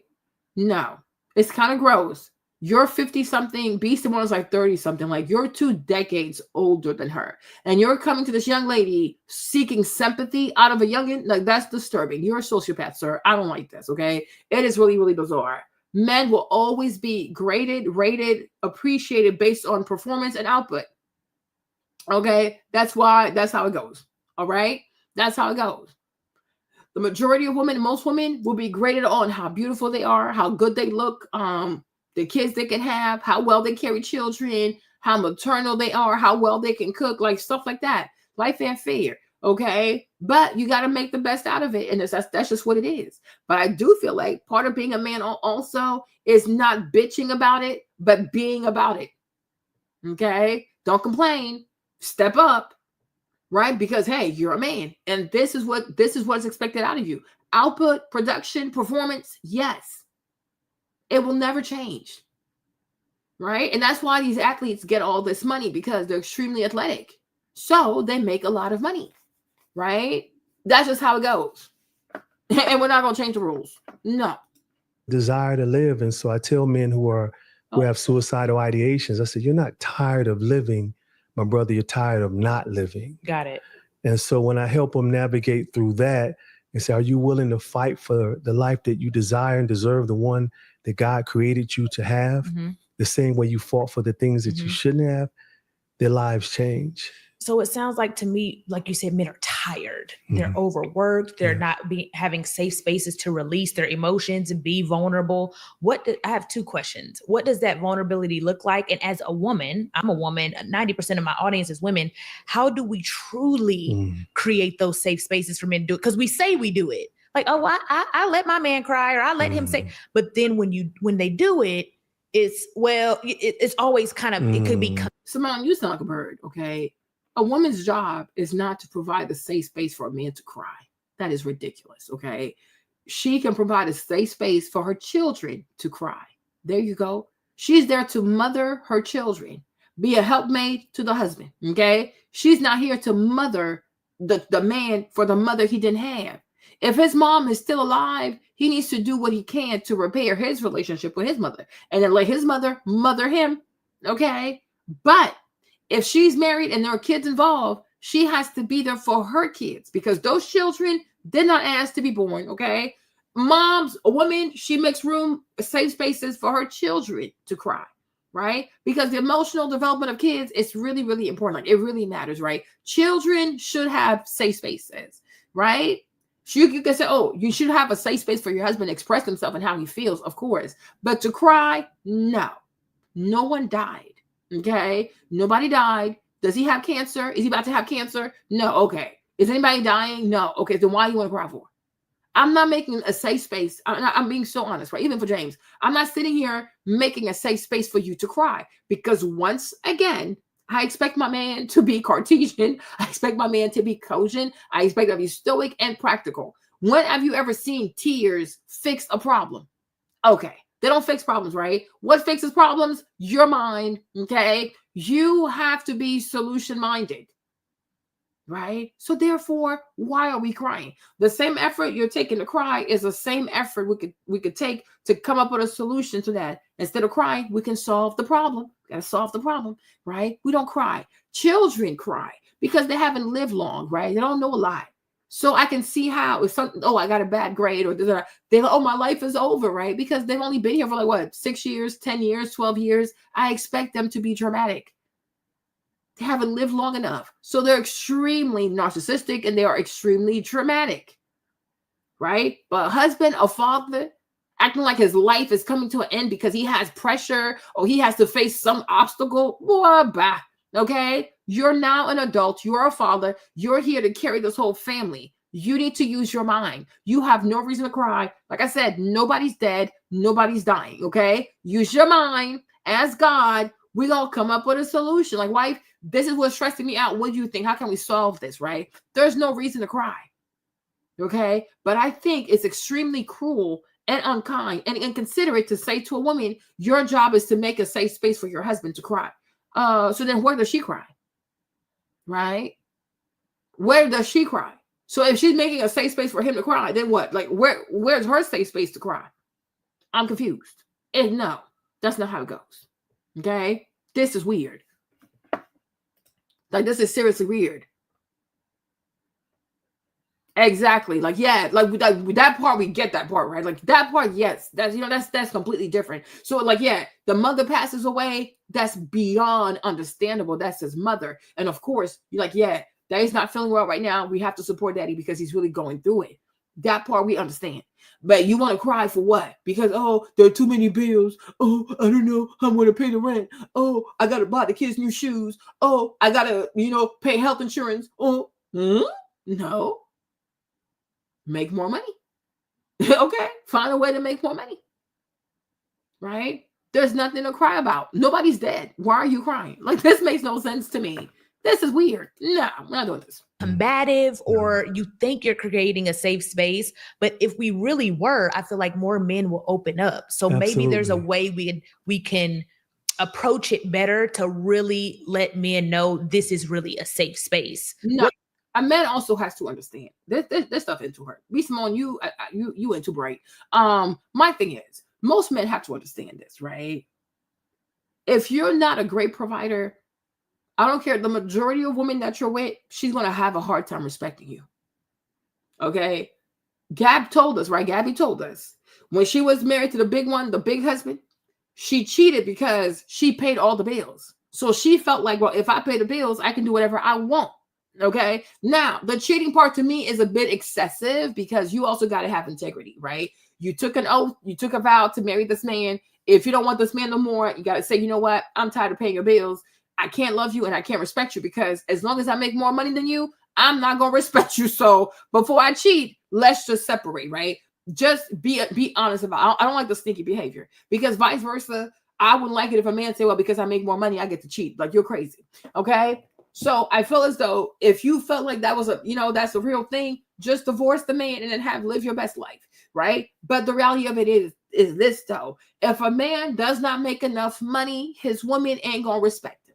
No. It's kind of gross. You're 50-something. B. Simone's like 30-something. Like, you're 2 decades older than her. And you're coming to this young lady seeking sympathy out of a youngin'. Like, that's disturbing. You're a sociopath, sir. I don't like this, okay? It is really, really bizarre. Men will always be graded, rated, appreciated based on performance and output. Okay? That's how it goes. All right? That's how it goes. The majority of women, most women, will be graded on how beautiful they are, how good they look, the kids they can have, how well they carry children, how maternal they are, how well they can cook, like stuff like that. Life ain't fair. Okay, but you got to make the best out of it, and that's just what it is. But I do feel like part of being a man also is not bitching about it, but being about it. Okay, don't complain, step up, right? Because hey, you're a man, and this is what's expected out of you. Output, production, performance, yes, it will never change, right? And that's why these athletes get all this money, because they're extremely athletic, so they make a lot of money. Right? That's just how it goes. And we're not going to change the rules. No. Desire to live. And so I tell men who have suicidal ideations, I said, you're not tired of living, my brother, you're tired of not living. Got it. And so when I help them navigate through that and say, are you willing to fight for the life that you desire and deserve, the one that God created you to have, the same way you fought for the things that you shouldn't have, their lives change. So it sounds like to me, like you said, men are tired. They're overworked. They're not having safe spaces to release their emotions and be vulnerable. I have 2 questions. What does that vulnerability look like? And as a woman, I'm a woman, 90% of my audience is women. How do we truly create those safe spaces for men to do it? Because we say we do it. Like, oh, I let my man cry, or I let him say, but then when they do it, it's always kind of, it could be. Simone, you sound like a bird, okay? A woman's job is not to provide the safe space for a man to cry. That is ridiculous, okay? She can provide a safe space for her children to cry. There you go. She's there to mother her children, be a helpmate to the husband, okay? She's not here to mother the man for the mother he didn't have. If his mom is still alive, he needs to do what he can to repair his relationship with his mother, and then let his mother him, okay? But if she's married and there are kids involved, she has to be there for her kids, because those children did not ask to be born, okay? Moms, a woman, she makes room, safe spaces for her children to cry, right? Because the emotional development of kids is really, really important. Like, it really matters, right? Children should have safe spaces, right? You can say, oh, you should have a safe space for your husband to express himself and how he feels, of course. But to cry, no. No one died. Okay, nobody died. Does he have cancer? Is he about to have cancer? No. Okay. Is anybody dying? No. Okay. Then why do you want to cry for? I'm not making a safe space. I'm being so honest, right? Even for James, I'm not sitting here making a safe space for you to cry, because once again, I expect my man to be Cartesian. I expect my man to be cogent. I expect him to be stoic and practical. When have you ever seen tears fix a problem? Okay. They don't fix problems, right? What fixes problems? Your mind, okay? You have to be solution-minded. right? So therefore, why are we crying? The same effort you're taking to cry is the same effort we could take to come up with a solution to that. Instead of crying, we can solve the problem. Got to solve the problem, right? We don't cry. Children cry because they haven't lived long, right? They don't know a lot. So I can see how if something, oh, I got a bad grade, or they're like, oh, my life is over, right? Because they've only been here for like what, 6 years, 10 years, 12 years. I expect them to be dramatic. They haven't lived long enough. So they're extremely narcissistic and they are extremely dramatic, right? But a husband, a father, acting like his life is coming to an end because he has pressure or he has to face some obstacle, blah, blah. Okay, you're now an adult, you're a father, you're here to carry this whole family. You need to use your mind. You have no reason to cry. Like I said, nobody's dead, nobody's dying. Okay, use your mind. Ask God. We're gonna come up with a solution. Like, wife, this is what's stressing me out. What do you think? How can we solve this? Right? There's no reason to cry. Okay, but I think it's extremely cruel and unkind and inconsiderate to say to a woman, your job is to make a safe space for your husband to cry. So then where does she cry? Right? Where does she cry? So if she's making a safe space for him to cry, then what? Like, where's her safe space to cry? I'm confused. And no, that's not how it goes. Okay? This is weird. Like, this is seriously weird. Exactly. Like, yeah, like that part, we get that part, right? Like that part, yes, that's completely different. So like, yeah, the mother passes away. That's beyond understandable. That's his mother. And of course, you're like, yeah, daddy's not feeling well right now. We have to support daddy because he's really going through it. That part we understand. But you want to cry for what? Because, oh, there are too many bills. Oh, I don't know how I'm going to pay the rent. Oh, I got to buy the kids new shoes. Oh, I got to, pay health insurance. Oh, no. Make more money. Okay, find a way to make more money. Right? There's nothing to cry about. Nobody's dead. Why are you crying? Like, this makes no sense to me. This is weird. No, I'm not doing this. Combative, or you think you're creating a safe space, but if we really were, I feel like more men will open up. So maybe there's a way we can approach it better to really let men know this is really a safe space. No. A man also has to understand this stuff into her. Simone, you ain't too bright. My thing is, most men have to understand this, right? If you're not a great provider, I don't care. The majority of women that you're with, she's gonna have a hard time respecting you. Okay, Gabby told us when she was married to the big one, the big husband, she cheated because she paid all the bills. So she felt like, well, if I pay the bills, I can do whatever I want. Okay. Now, the cheating part to me is a bit excessive because you also got to have integrity, right? You took an oath, you took a vow to marry this man. If you don't want this man no more, you got to say, you know what? I'm tired of paying your bills. I can't love you and I can't respect you because as long as I make more money than you, I'm not going to respect you. So before I cheat, let's just separate, right? Just be honest about it. I don't like the sneaky behavior because vice versa. I wouldn't like it if a man said, well, because I make more money, I get to cheat. Like, you're crazy. Okay. So I feel as though if you felt like that was that's a real thing, just divorce the man and then live your best life, right? But the reality of it is this though. If a man does not make enough money, his woman ain't gonna respect him.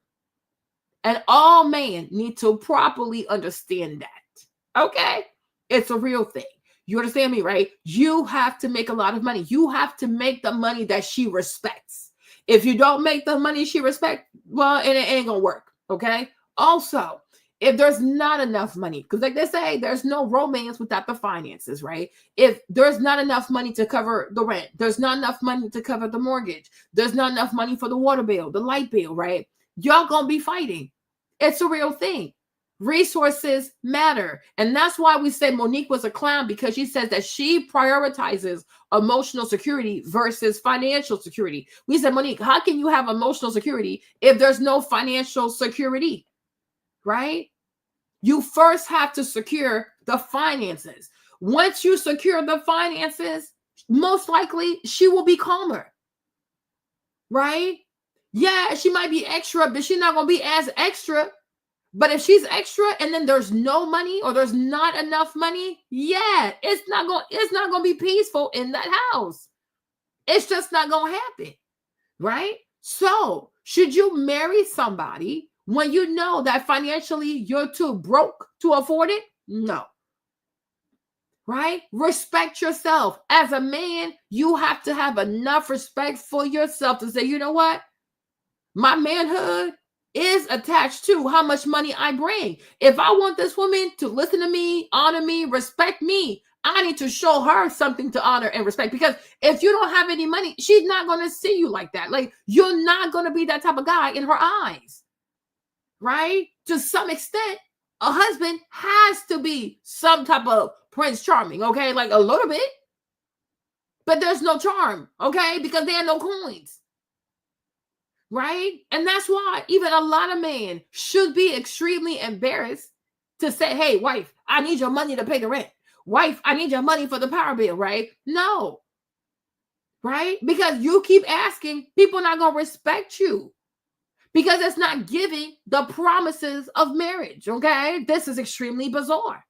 And all men need to properly understand that. Okay? It's a real thing. You understand me, right? You have to make a lot of money. You have to make the money that she respects. If you don't make the money she respects, well, it ain't gonna work. Okay? Also, if there's not enough money, because like they say, there's no romance without the finances, right? If there's not enough money to cover the rent, there's not enough money to cover the mortgage, there's not enough money for the water bill, the light bill, right? Y'all gonna be fighting. It's a real thing. Resources matter. And that's why we said Monique was a clown, because she says that she prioritizes emotional security versus financial security. We said, Monique, how can you have emotional security if there's no financial security? Right? You first have to secure the finances. Once you secure the finances, most likely she will be calmer. Right? Yeah, she might be extra, but she's not going to be as extra. But if she's extra and then there's no money or there's not enough money, yeah, it's not going to be peaceful in that house. It's just not going to happen. Right? So, should you marry somebody when you know that financially you're too broke to afford it? No. Right? Respect yourself. As a man, you have to have enough respect for yourself to say, you know what? My manhood is attached to how much money I bring. If I want this woman to listen to me, honor me, respect me, I need to show her something to honor and respect. Because if you don't have any money, she's not going to see you like that. Like, you're not going to be that type of guy in her eyes. Right? To some extent, a husband has to be some type of Prince Charming, okay? Like a little bit. But there's no charm, okay? Because there are no coins. Right? And that's why even a lot of men should be extremely embarrassed to say, hey, wife, I need your money to pay the rent. Wife, I need your money for the power bill, right? No. Right? Because you keep asking, people are not going to respect you. Because it's not giving the promises of marriage, okay? This is extremely bizarre.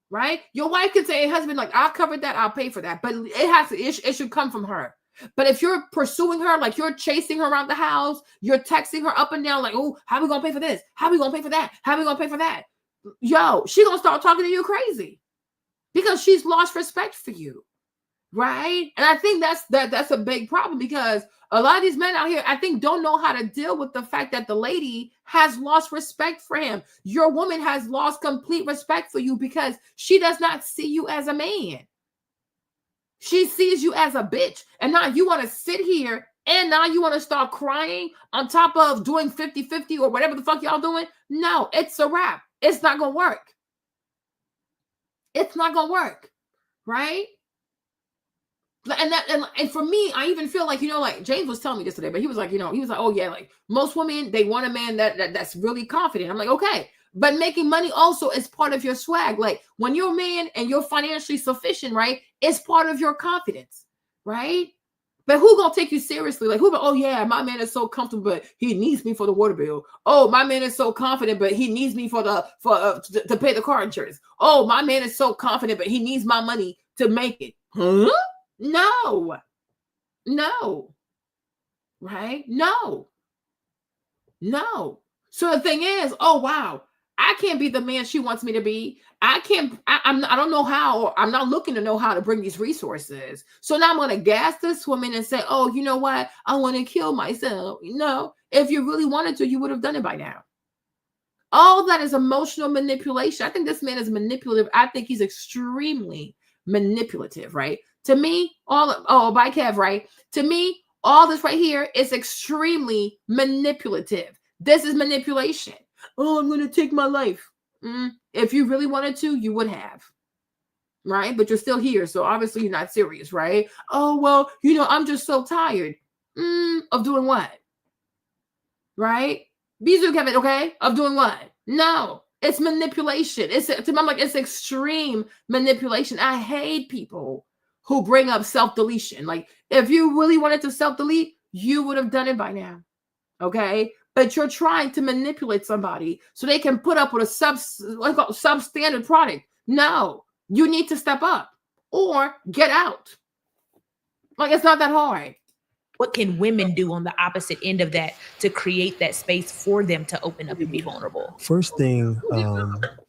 Right? Your wife can say, hey, husband, like, I'll cover that, I'll pay for that. But it should come from her. But if you're pursuing her, like you're chasing her around the house, you're texting her up and down, like, oh, how we gonna pay for this? How we gonna pay for that? How we gonna pay for that? Yo, she gonna start talking to you crazy because she's lost respect for you, right? And I think that's a big problem because a lot of these men out here, I think, don't know how to deal with the fact that the lady has lost respect for him. Your woman has lost complete respect for you because she does not see you as a man. She sees you as a bitch. And now you want to sit here and now you want to start crying on top of doing 50-50 or whatever the fuck y'all doing. No, it's a wrap. It's not going to work. It's not going to work. Right? And for me, I even feel like, like James was telling me this today, but he was like, oh yeah, like most women, they want a man that's really confident. I'm like, okay. But making money also is part of your swag. Like when you're a man and you're financially sufficient, right? It's part of your confidence, right? But who gonna take you seriously? Like oh yeah, my man is so comfortable, but he needs me for the water bill. Oh, my man is so confident, but he needs me to pay the car insurance. Oh, my man is so confident, but he needs my money to make it. Huh? No. Right? No. So the thing is, oh wow, I can't be the man she wants me to be. I don't know how, or I'm not looking to know how to bring these resources. So now I'm going to gas this woman and say, oh, you know what? I want to kill myself. No, if you really wanted to, you would have done it by now. All that is emotional manipulation. I think this man is manipulative. I think he's extremely manipulative, right? To me, by Kev, right? To me, all this right here is extremely manipulative. This is manipulation. Oh, I'm going to take my life. If you really wanted to, you would have. Right? But you're still here. So obviously you're not serious, right? Oh, well, I'm just so tired. Of doing what? Right? Bisou, Kevin, okay? Of doing what? No. It's manipulation. It's extreme manipulation. I hate people who bring up self-deletion. Like, if you really wanted to self-delete, you would have done it by now. Okay? But you're trying to manipulate somebody so they can put up with a substandard product. No, you need to step up or get out. Like, it's not that hard. What can women do on the opposite end of that to create that space for them to open up and be vulnerable? First thing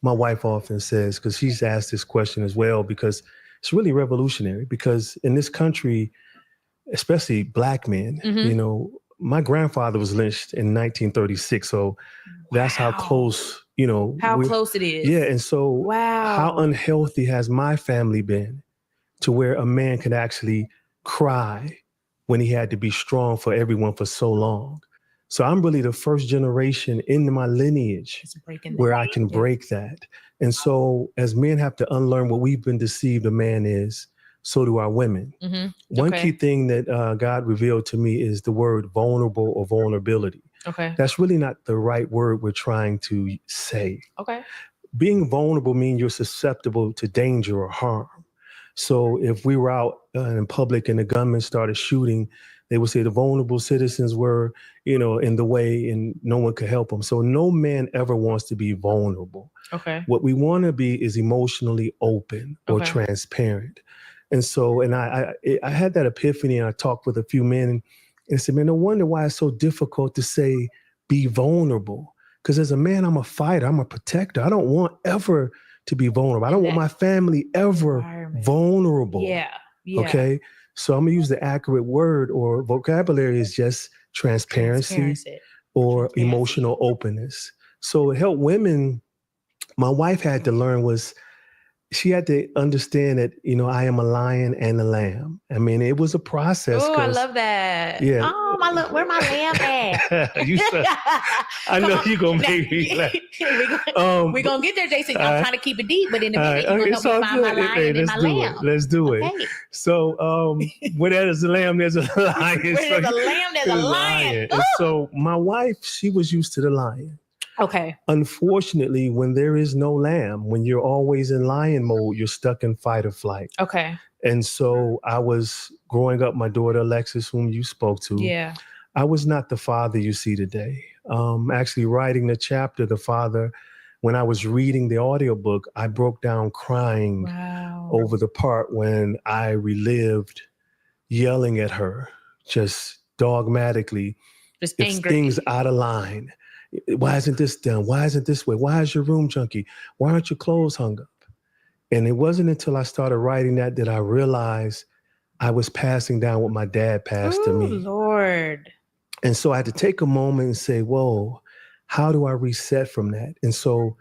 my wife often says, because she's asked this question as well, because it's really revolutionary, because in this country, especially Black men, my grandfather was lynched in 1936. So that's how close, close it is. Yeah. And so how unhealthy has my family been to where a man could actually cry when he had to be strong for everyone for so long? So I'm really the first generation in my lineage where I can break that. And so as men have to unlearn what we've been deceived a man is, so do our women. One key thing that God revealed to me is the word vulnerable or vulnerability. Okay. That's really not the right word we're trying to say. Okay. Being vulnerable means you're susceptible to danger or harm. So if we were out in public and the gunmen started shooting, they would say the vulnerable citizens were, in the way and no one could help them. So no man ever wants to be vulnerable. Okay. What we want to be is emotionally open or transparent. And so, and I had that epiphany, and I talked with a few men and I said, man, no wonder why it's so difficult to say, be vulnerable. Because as a man, I'm a fighter. I'm a protector. I don't want ever to be vulnerable. I don't want my family ever vulnerable. Yeah. Okay. So I'm going to use the accurate word or vocabulary is just transparency. Or emotional openness. So it helped women. My wife had to learn she had to understand that, I am a lion and a lamb. I mean, it was a process. Oh, I love that. Yeah. Oh, where my lamb at? I know you're going to make me laugh. We're going to get there, Jason. I'm trying to keep it deep, but in a minute, you're going to help me find my lion and my lamb. Let's do it. So where there's a lamb, there's a lion. Where there's a lamb, there's a lion. And so my wife, she was used to the lion. Okay. Unfortunately, when there is no lamb, when you're always in lion mode, you're stuck in fight or flight. Okay. And so I was growing up, my daughter, Alexis, whom you spoke to. Yeah. I was not the father you see today. Actually writing the chapter, the father, when I was reading the audiobook, I broke down crying over the part when I relived yelling at her, just dogmatically, just if angry. Things out of line. Why isn't this done? Why isn't this way? Why is your room junky? Why aren't your clothes hung up? And it wasn't until I started writing that I realized I was passing down what my dad passed to me. Lord. And so I had to take a moment and say, whoa, how do I reset from that? And so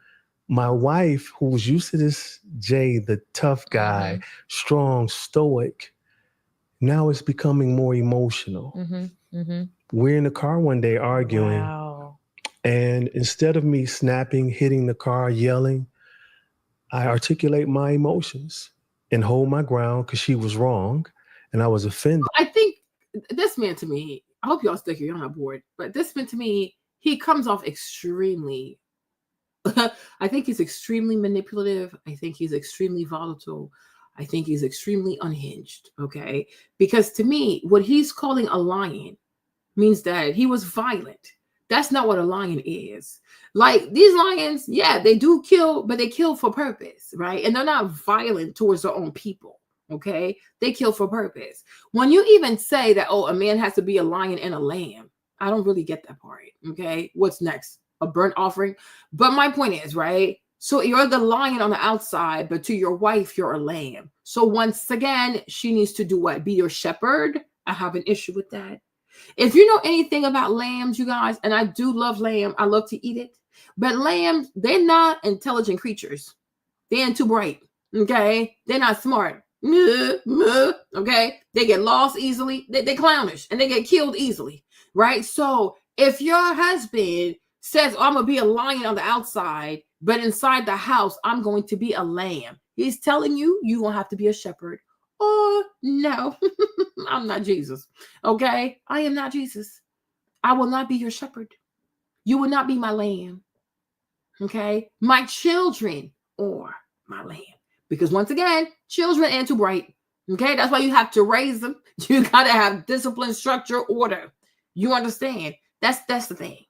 my wife, who was used to this Jay, the tough guy, strong, stoic, now it's becoming more emotional. We're in the car one day arguing. Wow. And instead of me snapping, hitting the car, yelling, I articulate my emotions and hold my ground because she was wrong and I was offended. I think this man to me, I hope y'all stick here, you're not bored, but this man to me, he comes off extremely, I think he's extremely manipulative. I think he's extremely volatile. I think he's extremely unhinged, okay? Because to me, what he's calling a lion means that he was violent. That's not what a lion is. Like these lions, yeah, they do kill, but they kill for purpose, right? And they're not violent towards their own people, okay? They kill for purpose. When you even say that, oh, a man has to be a lion and a lamb, I don't really get that part, okay? What's next? A burnt offering? But my point is, right? So you're the lion on the outside, but to your wife, you're a lamb. So once again, she needs to do what? Be your shepherd? I have an issue with that. If you know anything about lambs, you guys, and I do love lamb, I love to eat it, but lambs, they're not intelligent creatures. They ain't too bright, okay? They're not smart, okay? They get lost easily. They're clownish, and they get killed easily, right? So if your husband says, oh, I'm going to be a lion on the outside, but inside the house, I'm going to be a lamb, he's telling you, you're going to have to be a shepherd. Oh, no, I'm not Jesus. Okay. I am not Jesus. I will not be your shepherd. You will not be my lamb. Okay. My children or my lamb. Because once again, children ain't too bright. Okay. That's why you have to raise them. You got to have discipline, structure, order. You understand? That's the thing.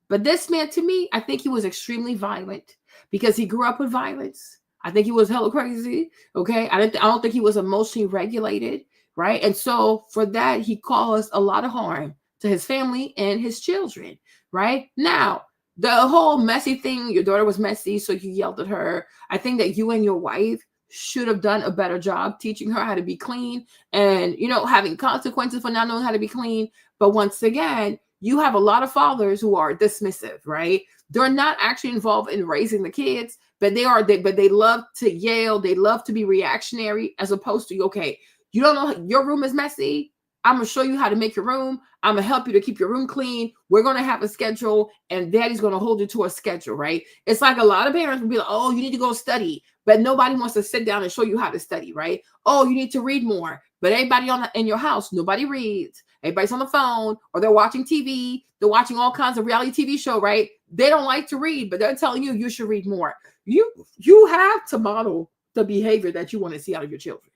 But this man, to me, I think he was extremely violent because he grew up with violence. I think he was hella crazy, okay? I don't think he was emotionally regulated, right? And so for that, he caused a lot of harm to his family and his children, right? Now, the whole messy thing, your daughter was messy, so you yelled at her. I think that you and your wife should have done a better job teaching her how to be clean and, having consequences for not knowing how to be clean. But once again, you have a lot of fathers who are dismissive, right? They're not actually involved in raising the kids, but they love to yell. They love to be reactionary as opposed to, okay, you don't know your room is messy. I'm going to show you how to make your room. I'm going to help you to keep your room clean. We're going to have a schedule and daddy's going to hold you to a schedule, right? It's like a lot of parents will be like, oh, you need to go study, but nobody wants to sit down and show you how to study, right? Oh, you need to read more, but everybody in your house, nobody reads. Everybody's on the phone or they're watching TV. They're watching all kinds of reality TV show, right? They don't like to read, but they're telling you should read more. You have to model the behavior that you want to see out of your children.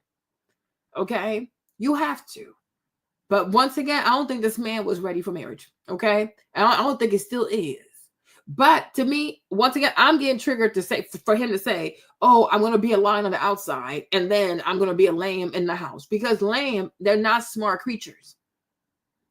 Okay? You have to. But once again, I don't think this man was ready for marriage. Okay? And I don't think it still is. But to me, once again, I'm getting triggered for him to say, oh, I'm going to be a lion on the outside and then I'm going to be a lamb in the house. Because lamb, they're not smart creatures.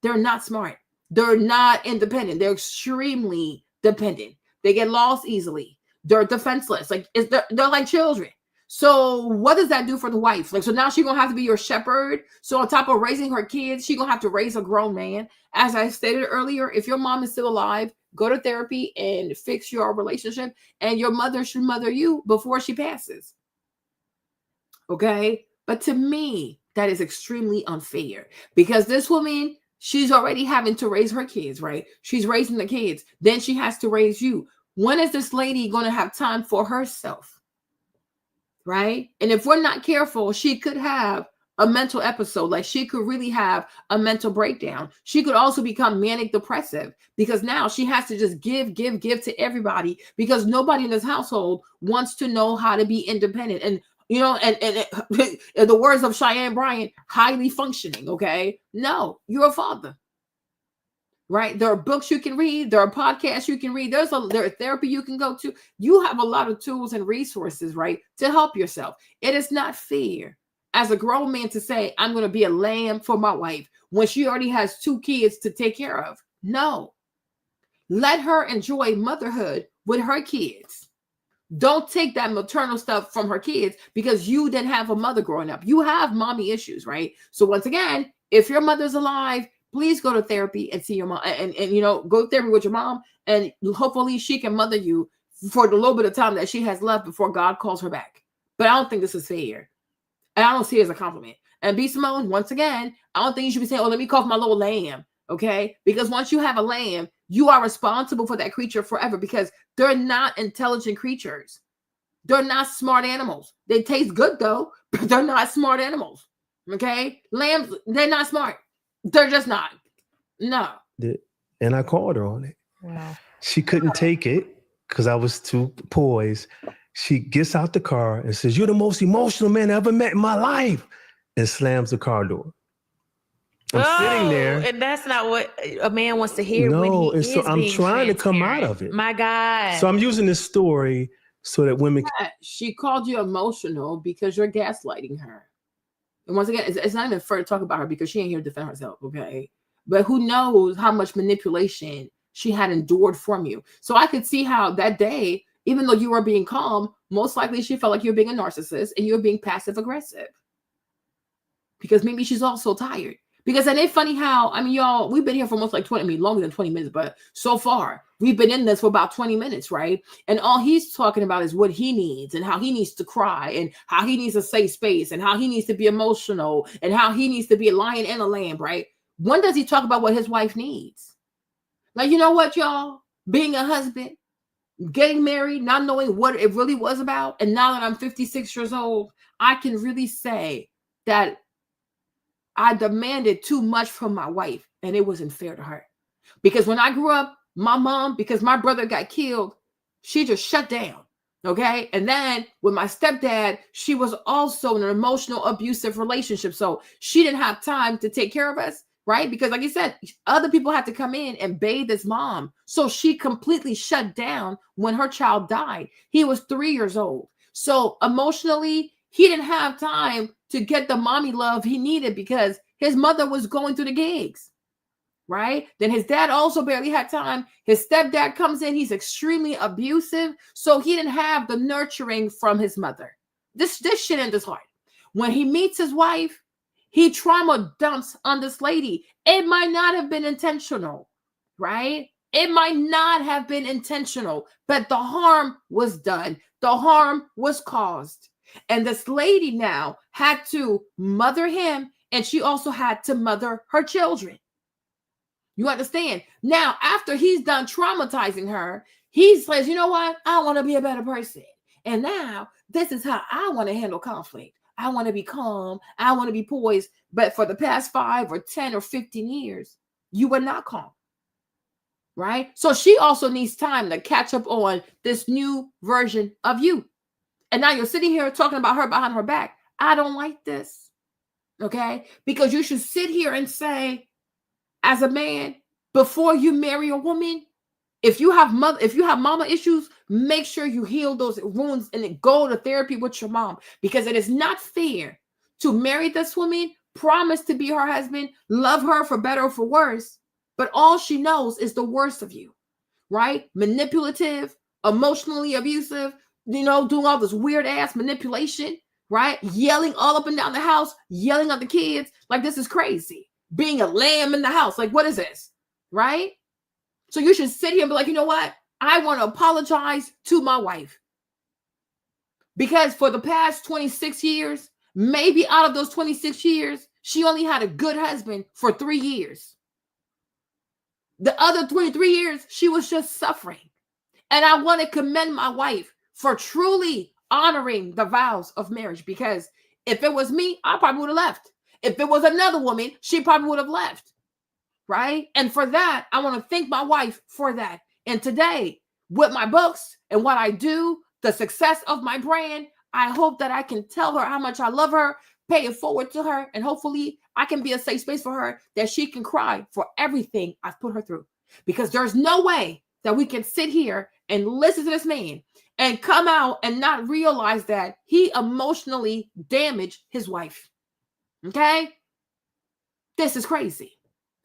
They're not smart. They're not independent. They're extremely dependent. They get lost easily. They're defenseless. Like they're like children. So what does that do for the wife? Like, so now she's going to have to be your shepherd. So on top of raising her kids, she's going to have to raise a grown man. As I stated earlier, if your mom is still alive, go to therapy and fix your relationship. And your mother should mother you before she passes. Okay? But to me, that is extremely unfair because this woman, she's already having to raise her kids, right? She's raising the kids. Then she has to raise you. When is this lady going to have time for herself? Right? And if we're not careful, she could have a mental episode. Like she could really have a mental breakdown. She could also become manic depressive because now she has to just give to everybody because nobody in this household wants to know how to be independent. And you know, and in the words of Cheyenne Bryant, highly functioning. Okay. No, you're a father. Right? There are books you can read. There are podcasts you can read. There's therapy you can go to. You have a lot of tools and resources, right, to help yourself. It is not fair as a grown man to say, I'm going to be a lamb for my wife when she already has 2 kids to take care of. No. Let her enjoy motherhood with her kids. Don't take that maternal stuff from her kids because you didn't have a mother growing up. You have mommy issues, right? So once again, if your mother's alive, please go to therapy and see your mom and you know, go to therapy with your mom and hopefully she can mother you for the little bit of time that she has left before God calls her back. But I don't think this is fair. And I don't see it as a compliment. And B. Simone, once again, I don't think you should be saying, oh, let me call my little lamb. Okay. Because once you have a lamb, you are responsible for that creature forever because they're not intelligent creatures. They're not smart animals. They taste good though, but they're not smart animals. Okay. Lambs, they're not smart. They're just not. No. And I called her on it. Wow. She couldn't take it because I was too poised. She gets out the car and says, "You're the most emotional man I ever met in my life," and slams the car door. I'm sitting there. And that's not what a man wants to hear. No, when he and so is I'm trying to come out transparent. of it. My God. So I'm using this story so that women... She called you emotional because you're gaslighting her. And once again, it's not even fair to talk about her because she ain't here to defend herself, okay? But who knows how much manipulation she had endured from you. So I could see how that day, even though you were being calm, most likely she felt like you were being a narcissist and you were being passive aggressive. Because maybe she's also tired. Because and it's funny how, I mean, y'all, we've been here for almost like 20, I mean, longer than 20 minutes, but so far, we've been in this for about 20 minutes, right? And all he's talking about is what he needs and how he needs to cry and how he needs a safe space and how he needs to be emotional and how he needs to be a lion and a lamb, right? When does he talk about what his wife needs? Like, you know what, y'all? Being a husband, getting married, not knowing what it really was about. And now that I'm 56 years old, I can really say that I demanded too much from my wife and it wasn't fair to her. Because when I grew up, my mom, because my brother got killed, she just shut down. Okay. And then with my stepdad, she was also in an emotional abusive relationship. So she didn't have time to take care of us. Right. Because like you said, other people had to come in and bathe his mom. So she completely shut down when her child died. He was 3 years old. So emotionally, he didn't have time to get the mommy love he needed because his mother was going through the gigs. Right. Then his dad also barely had time. His stepdad comes in. He's extremely abusive. So he didn't have the nurturing from his mother. This shit in his heart. When he meets his wife, he trauma dumps on this lady. It might not have been intentional. Right. It might not have been intentional, but the harm was done. The harm was caused. And this lady now had to mother him, and she also had to mother her children. You understand? Now, after he's done traumatizing her, he says, you know what? I want to be a better person. And now this is how I want to handle conflict. I want to be calm. I want to be poised. But for the past 5 or 10 or 15 years, you were not calm. Right? So she also needs time to catch up on this new version of you. And now you're sitting here talking about her behind her back. I don't like this. Okay? Because you should sit here and say, as a man, before you marry a woman, if you have mama issues, make sure you heal those wounds and then go to therapy with your mom. Because it is not fair to marry this woman, promise to be her husband, love her for better or for worse, but all she knows is the worst of you, right? Manipulative, emotionally abusive, doing all this weird ass manipulation, right? Yelling all up and down the house, yelling at the kids. Like, this is crazy. Being a lamb in the house. Like, what is this? Right? So you should sit here and be like, you know what? I want to apologize to my wife. Because for the past 26 years, maybe out of those 26 years, she only had a good husband for 3 years. The other 23 years, she was just suffering. And I want to commend my wife for truly honoring the vows of marriage, because if it was me, I probably would have left. If it was another woman, she probably would have left, right? And for that, I want to thank my wife for that. And today, with my books and what I do, the success of my brand, I hope that I can tell her how much I love her, pay it forward to her, and hopefully I can be a safe space for her that she can cry for everything I've put her through. Because there's no way that we can sit here and listen to this man and come out and not realize that he emotionally damaged his wife. Okay? This is crazy.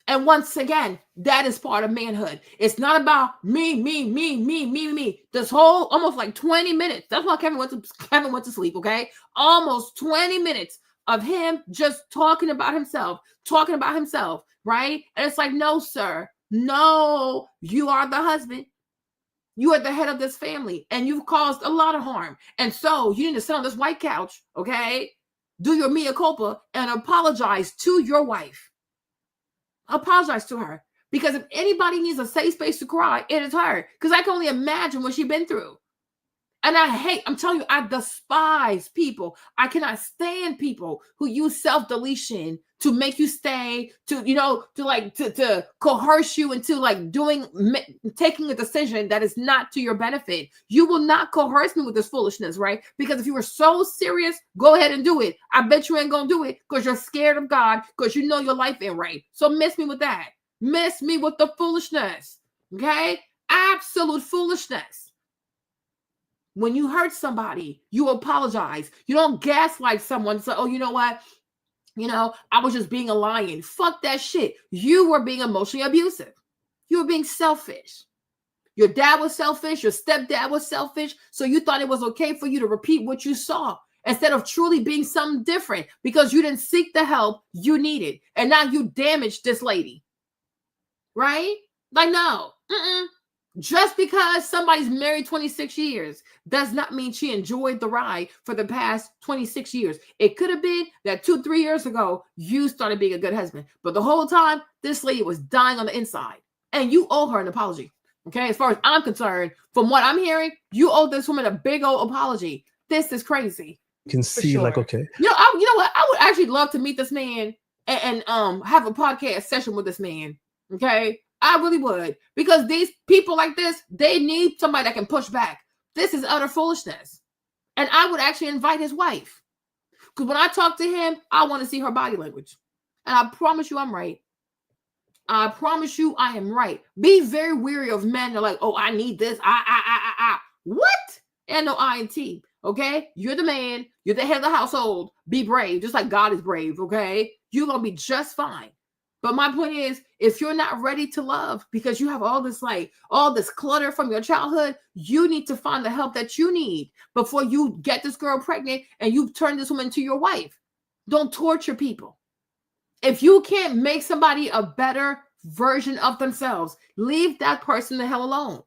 And once again, that is part of manhood. It's not about me. This whole almost like 20 minutes. That's why Kevin went to sleep, okay? Almost 20 minutes of him just talking about himself, right? And it's like, no, sir. No, you are the husband. You are the head of this family, and you've caused a lot of harm. And so you need to sit on this white couch, okay? Do your mea culpa and apologize to your wife. Apologize to her. Because if anybody needs a safe space to cry, it is her. Because I can only imagine what she's been through. And I'm telling you, I despise people. I cannot stand people who use self-deletion to make you stay, to coerce you into taking a decision that is not to your benefit. You will not coerce me with this foolishness, right? Because if you were so serious, go ahead and do it. I bet you ain't gonna do it because you're scared of God, because you know your life ain't right. So miss me with that. Miss me with the foolishness, okay? Absolute foolishness. When you hurt somebody, you apologize. You don't gaslight someone. So, oh, you know what? I was just being a lion. Fuck that shit. You were being emotionally abusive. You were being selfish. Your dad was selfish. Your stepdad was selfish. So you thought it was okay for you to repeat what you saw instead of truly being something different because you didn't seek the help you needed. And now you damaged this lady. Right? Like, no. Just because somebody's married 26 years does not mean she enjoyed the ride for the past 26 years. It could have been that 2-3 years ago, you started being a good husband. But the whole time, this lady was dying on the inside. And you owe her an apology. Okay? As far as I'm concerned, from what I'm hearing, you owe this woman a big old apology. This is crazy. You can see, okay. You know what? I would actually love to meet this man and have a podcast session with this man. Okay? I really would, because these people like this, they need somebody that can push back. This is utter foolishness. And I would actually invite his wife, because when I talk to him, I want to see her body language. And I promise you I'm right. I promise you I am right. Be very weary of men that are like, oh, I need this. What? And no I and T. Okay? You're the man. You're the head of the household. Be brave, just like God is brave. Okay? You're going to be just fine. But my point is, if you're not ready to love because you have all this clutter from your childhood, you need to find the help that you need before you get this girl pregnant and you turn this woman into your wife. Don't torture people. If you can't make somebody a better version of themselves, leave that person the hell alone.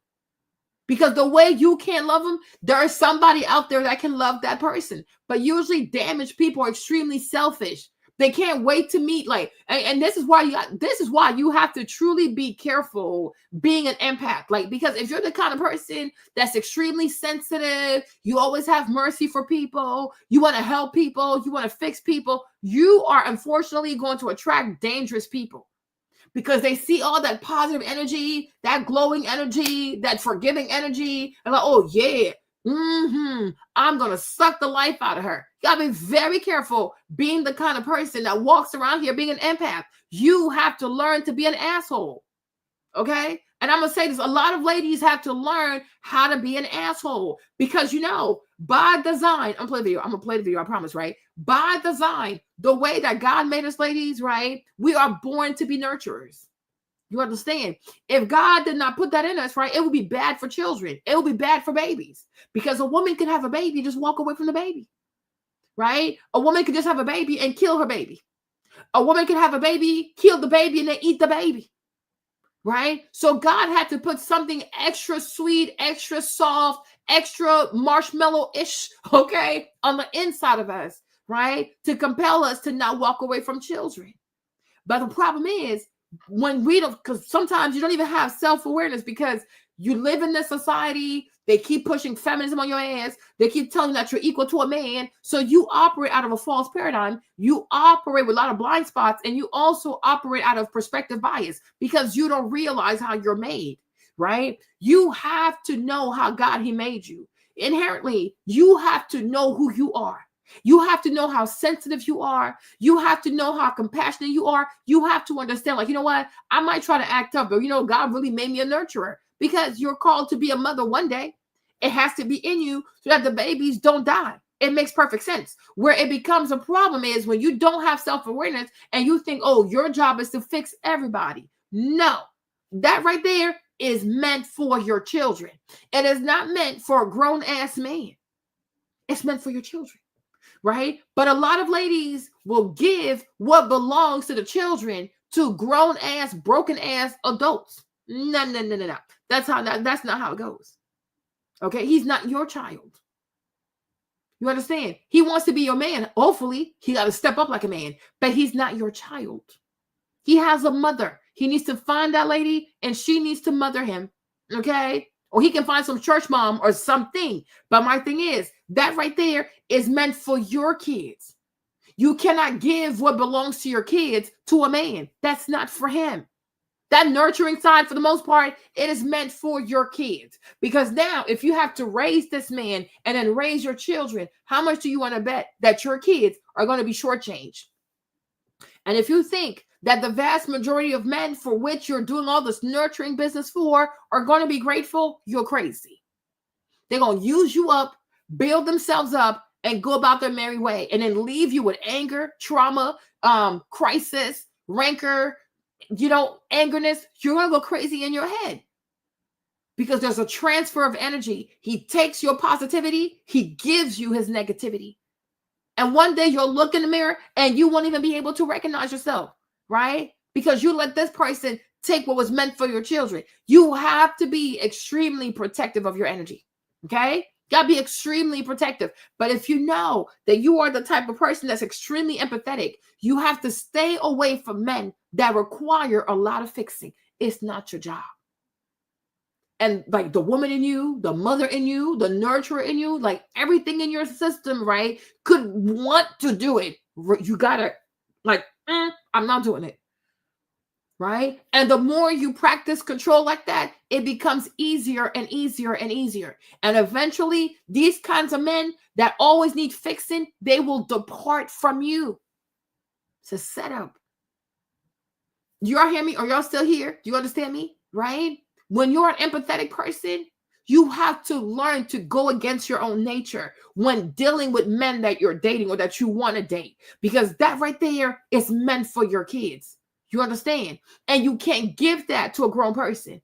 Because the way you can't love them, there's somebody out there that can love that person. But usually damaged people are extremely selfish. They can't wait to meet, and this is why you have to truly be careful being an empath. Because if you're the kind of person that's extremely sensitive, you always have mercy for people, you want to help people, you want to fix people, you are unfortunately going to attract dangerous people. Because they see all that positive energy, that glowing energy, that forgiving energy, and like, oh yeah, I'm going to suck the life out of her. You got to be very careful being the kind of person that walks around here being an empath. You have to learn to be an asshole. Okay? And I'm going to say this. A lot of ladies have to learn how to be an asshole. Because, by design, I'm going to play the video, I promise, right? By design, the way that God made us ladies, right? We are born to be nurturers. You understand? If God did not put that in us, right, it would be bad for children. It would be bad for babies, because a woman can have a baby and just walk away from the baby, right? A woman could just have a baby and kill her baby. A woman can have a baby, kill the baby, and then eat the baby, right? So God had to put something extra sweet, extra soft, extra marshmallow-ish, okay, on the inside of us, right, to compel us to not walk away from children. But the problem is, when we don't, because sometimes you don't even have self-awareness, because you live in this society, they keep pushing feminism on your ass, they keep telling you that you're equal to a man, so you operate out of a false paradigm, you operate with a lot of blind spots, and you also operate out of perspective bias, because you don't realize how you're made, right? You have to know how God, he made you. Inherently, you have to know who you are. You have to know how sensitive you are. You have to know how compassionate you are. You have to understand, like, you know what? I might try to act up, but you know, God really made me a nurturer, because you're called to be a mother one day. It has to be in you so that the babies don't die. It makes perfect sense. Where it becomes a problem is when you don't have self-awareness and you think, oh, your job is to fix everybody. No, that right there is meant for your children. It is not meant for a grown-ass man. It's meant for your children. Right? But a lot of ladies will give what belongs to the children to grown ass, broken ass adults. No. That's not how it goes. Okay, he's not your child. You understand? He wants to be your man. Hopefully, he got to step up like a man, but he's not your child. He has a mother. He needs to find that lady, and she needs to mother him. Okay? Or he can find some church mom or something. But my thing is, that right there is meant for your kids. You cannot give what belongs to your kids to a man. That's not for him. That nurturing side, for the most part, it is meant for your kids. Because now, if you have to raise this man and then raise your children, how much do you want to bet that your kids are going to be shortchanged? And if you think that the vast majority of men for which you're doing all this nurturing business for are going to be grateful, you're crazy. They're going to use you up, build themselves up, and go about their merry way, and then leave you with anger, trauma, crisis, rancor, angerness. You're going to go crazy in your head, because there's a transfer of energy. He takes your positivity, he gives you his negativity. And one day you'll look in the mirror and you won't even be able to recognize yourself, right? Because you let this person take what was meant for your children. You have to be extremely protective of your energy, okay? Gotta be extremely protective. But if you know that you are the type of person that's extremely empathetic, you have to stay away from men that require a lot of fixing. It's not your job. And like the woman in you, the mother in you, the nurturer in you, like everything in your system, right, could want to do it. You gotta, like, I'm not doing it. Right? And the more you practice control like that, it becomes easier and easier and easier. And eventually, these kinds of men that always need fixing, they will depart from you. It's a setup. You all hear me? Or y'all still here? Do you understand me? Right? When you're an empathetic person, you have to learn to go against your own nature when dealing with men that you're dating or that you want to date, because that right there is meant for your kids. You understand? And you can't give that to a grown person,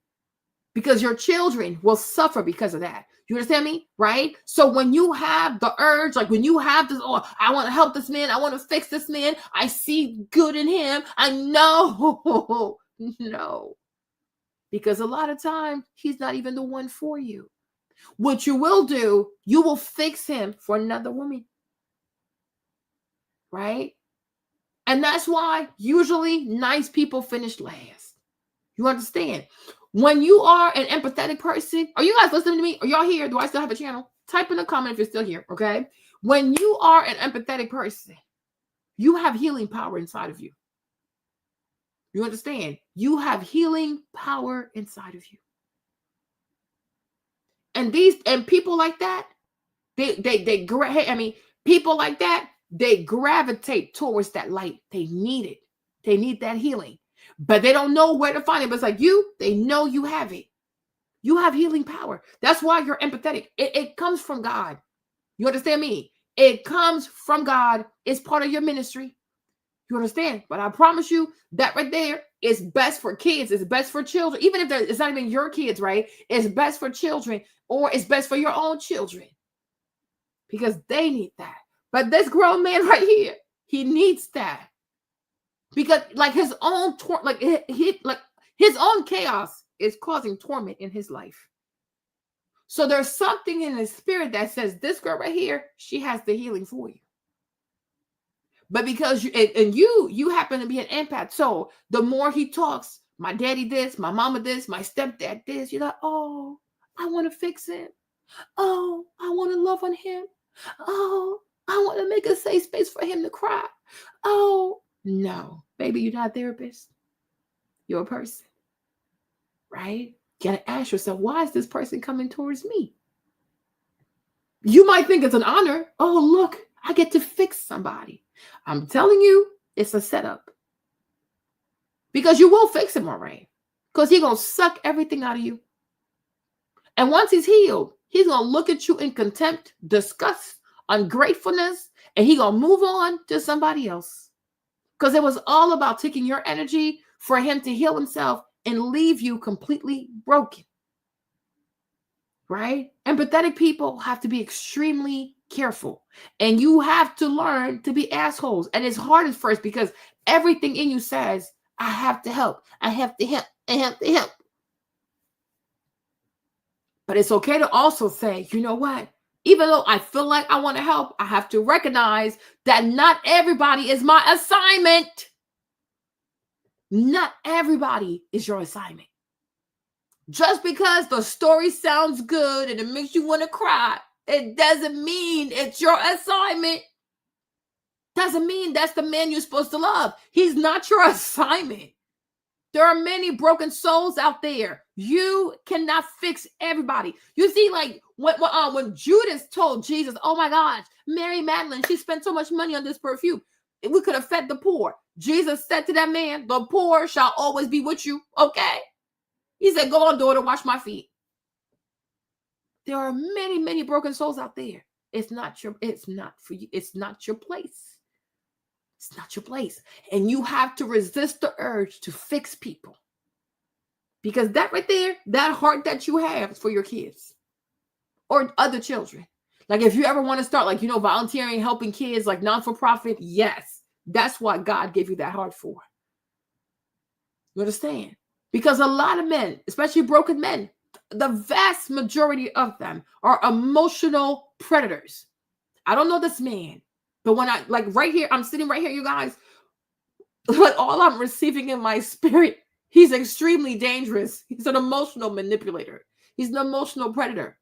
because your children will suffer because of that. You understand me? Right? So when you have the urge, like when you have this, oh, I want to help this man, I want to fix this man, I see good in him, I know, no. Because a lot of times he's not even the one for you. What you will do, you will fix him for another woman. Right? And that's why usually nice people finish last. You understand? When you are an empathetic person, are you guys listening to me? Are y'all here? Do I still have a channel? Type in a comment if you're still here, okay? When you are an empathetic person, you have healing power inside of you. You understand? You have healing power inside of you. And people like that, people like that, they gravitate towards that light. They need it. They need that healing. But they don't know where to find it. But it's like they know you have it. You have healing power. That's why you're empathetic. It comes from God. You understand me? It comes from God. It's part of your ministry. You understand? But I promise you that right there is best for kids. It's best for children. Even if it's not even your kids, right? It's best for children, or it's best for your own children, because they need that. But this grown man right here, he needs that, because like his own his own chaos is causing torment in his life. So there's something in his spirit that says, this girl right here, she has the healing for you. But because you happen to be an empath, so the more he talks, my daddy this, my mama this, my stepdad this, you're like, oh, I want to fix him. Oh, I want to love on him. Oh, I want to make a safe space for him to cry. Oh, no, baby, you're not a therapist. You're a person, right? You got to ask yourself, why is this person coming towards me? You might think it's an honor. Oh, look, I get to fix somebody. I'm telling you, it's a setup. Because you will fix him, all right? Because he's going to suck everything out of you. And once he's healed, he's going to look at you in contempt, disgust, ungratefulness, and he's going to move on to somebody else. Because it was all about taking your energy for him to heal himself and leave you completely broken. Right? Empathetic people have to be extremely careful. And you have to learn to be assholes. And it's hard at first because everything in you says, I have to help. I have to help. I have to help. But it's okay to also say, you know what? Even though I feel like I want to help, I have to recognize that not everybody is my assignment. Not everybody is your assignment. Just because the story sounds good and it makes you want to cry, it doesn't mean it's your assignment. Doesn't mean that's the man you're supposed to love. He's not your assignment. There are many broken souls out there. You cannot fix everybody. You see, like when Judas told Jesus, oh my gosh, Mary Magdalene, she spent so much money on this perfume. We could have fed the poor. Jesus said to that man, the poor shall always be with you. Okay. He said, go on, daughter, wash my feet. There are many, many broken souls out there. It's not for you. It's not your place. It's not your place. And you have to resist the urge to fix people. Because that right there, that heart that you have is for your kids or other children. Like if you ever want to start, like, volunteering, helping kids, like non-for-profit, yes, that's what God gave you that heart for. You understand? Because a lot of men, especially broken men, the vast majority of them are emotional predators. I don't know this man, but when right here, I'm sitting right here, you guys, like all I'm receiving in my spirit, he's extremely dangerous. He's an emotional manipulator. He's an emotional predator.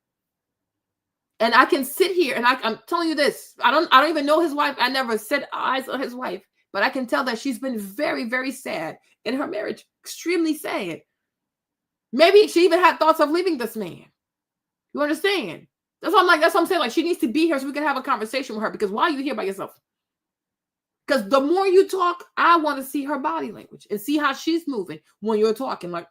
And I can sit here and I'm telling you this. I don't even know his wife. I never set eyes on his wife, but I can tell that she's been very, very sad in her marriage. Extremely sad. Maybe she even had thoughts of leaving this man. You understand? That's what I'm saying. Like, she needs to be here so we can have a conversation with her, because why are you here by yourself? Because the more you talk, I want to see her body language and see how she's moving when you're talking. Like,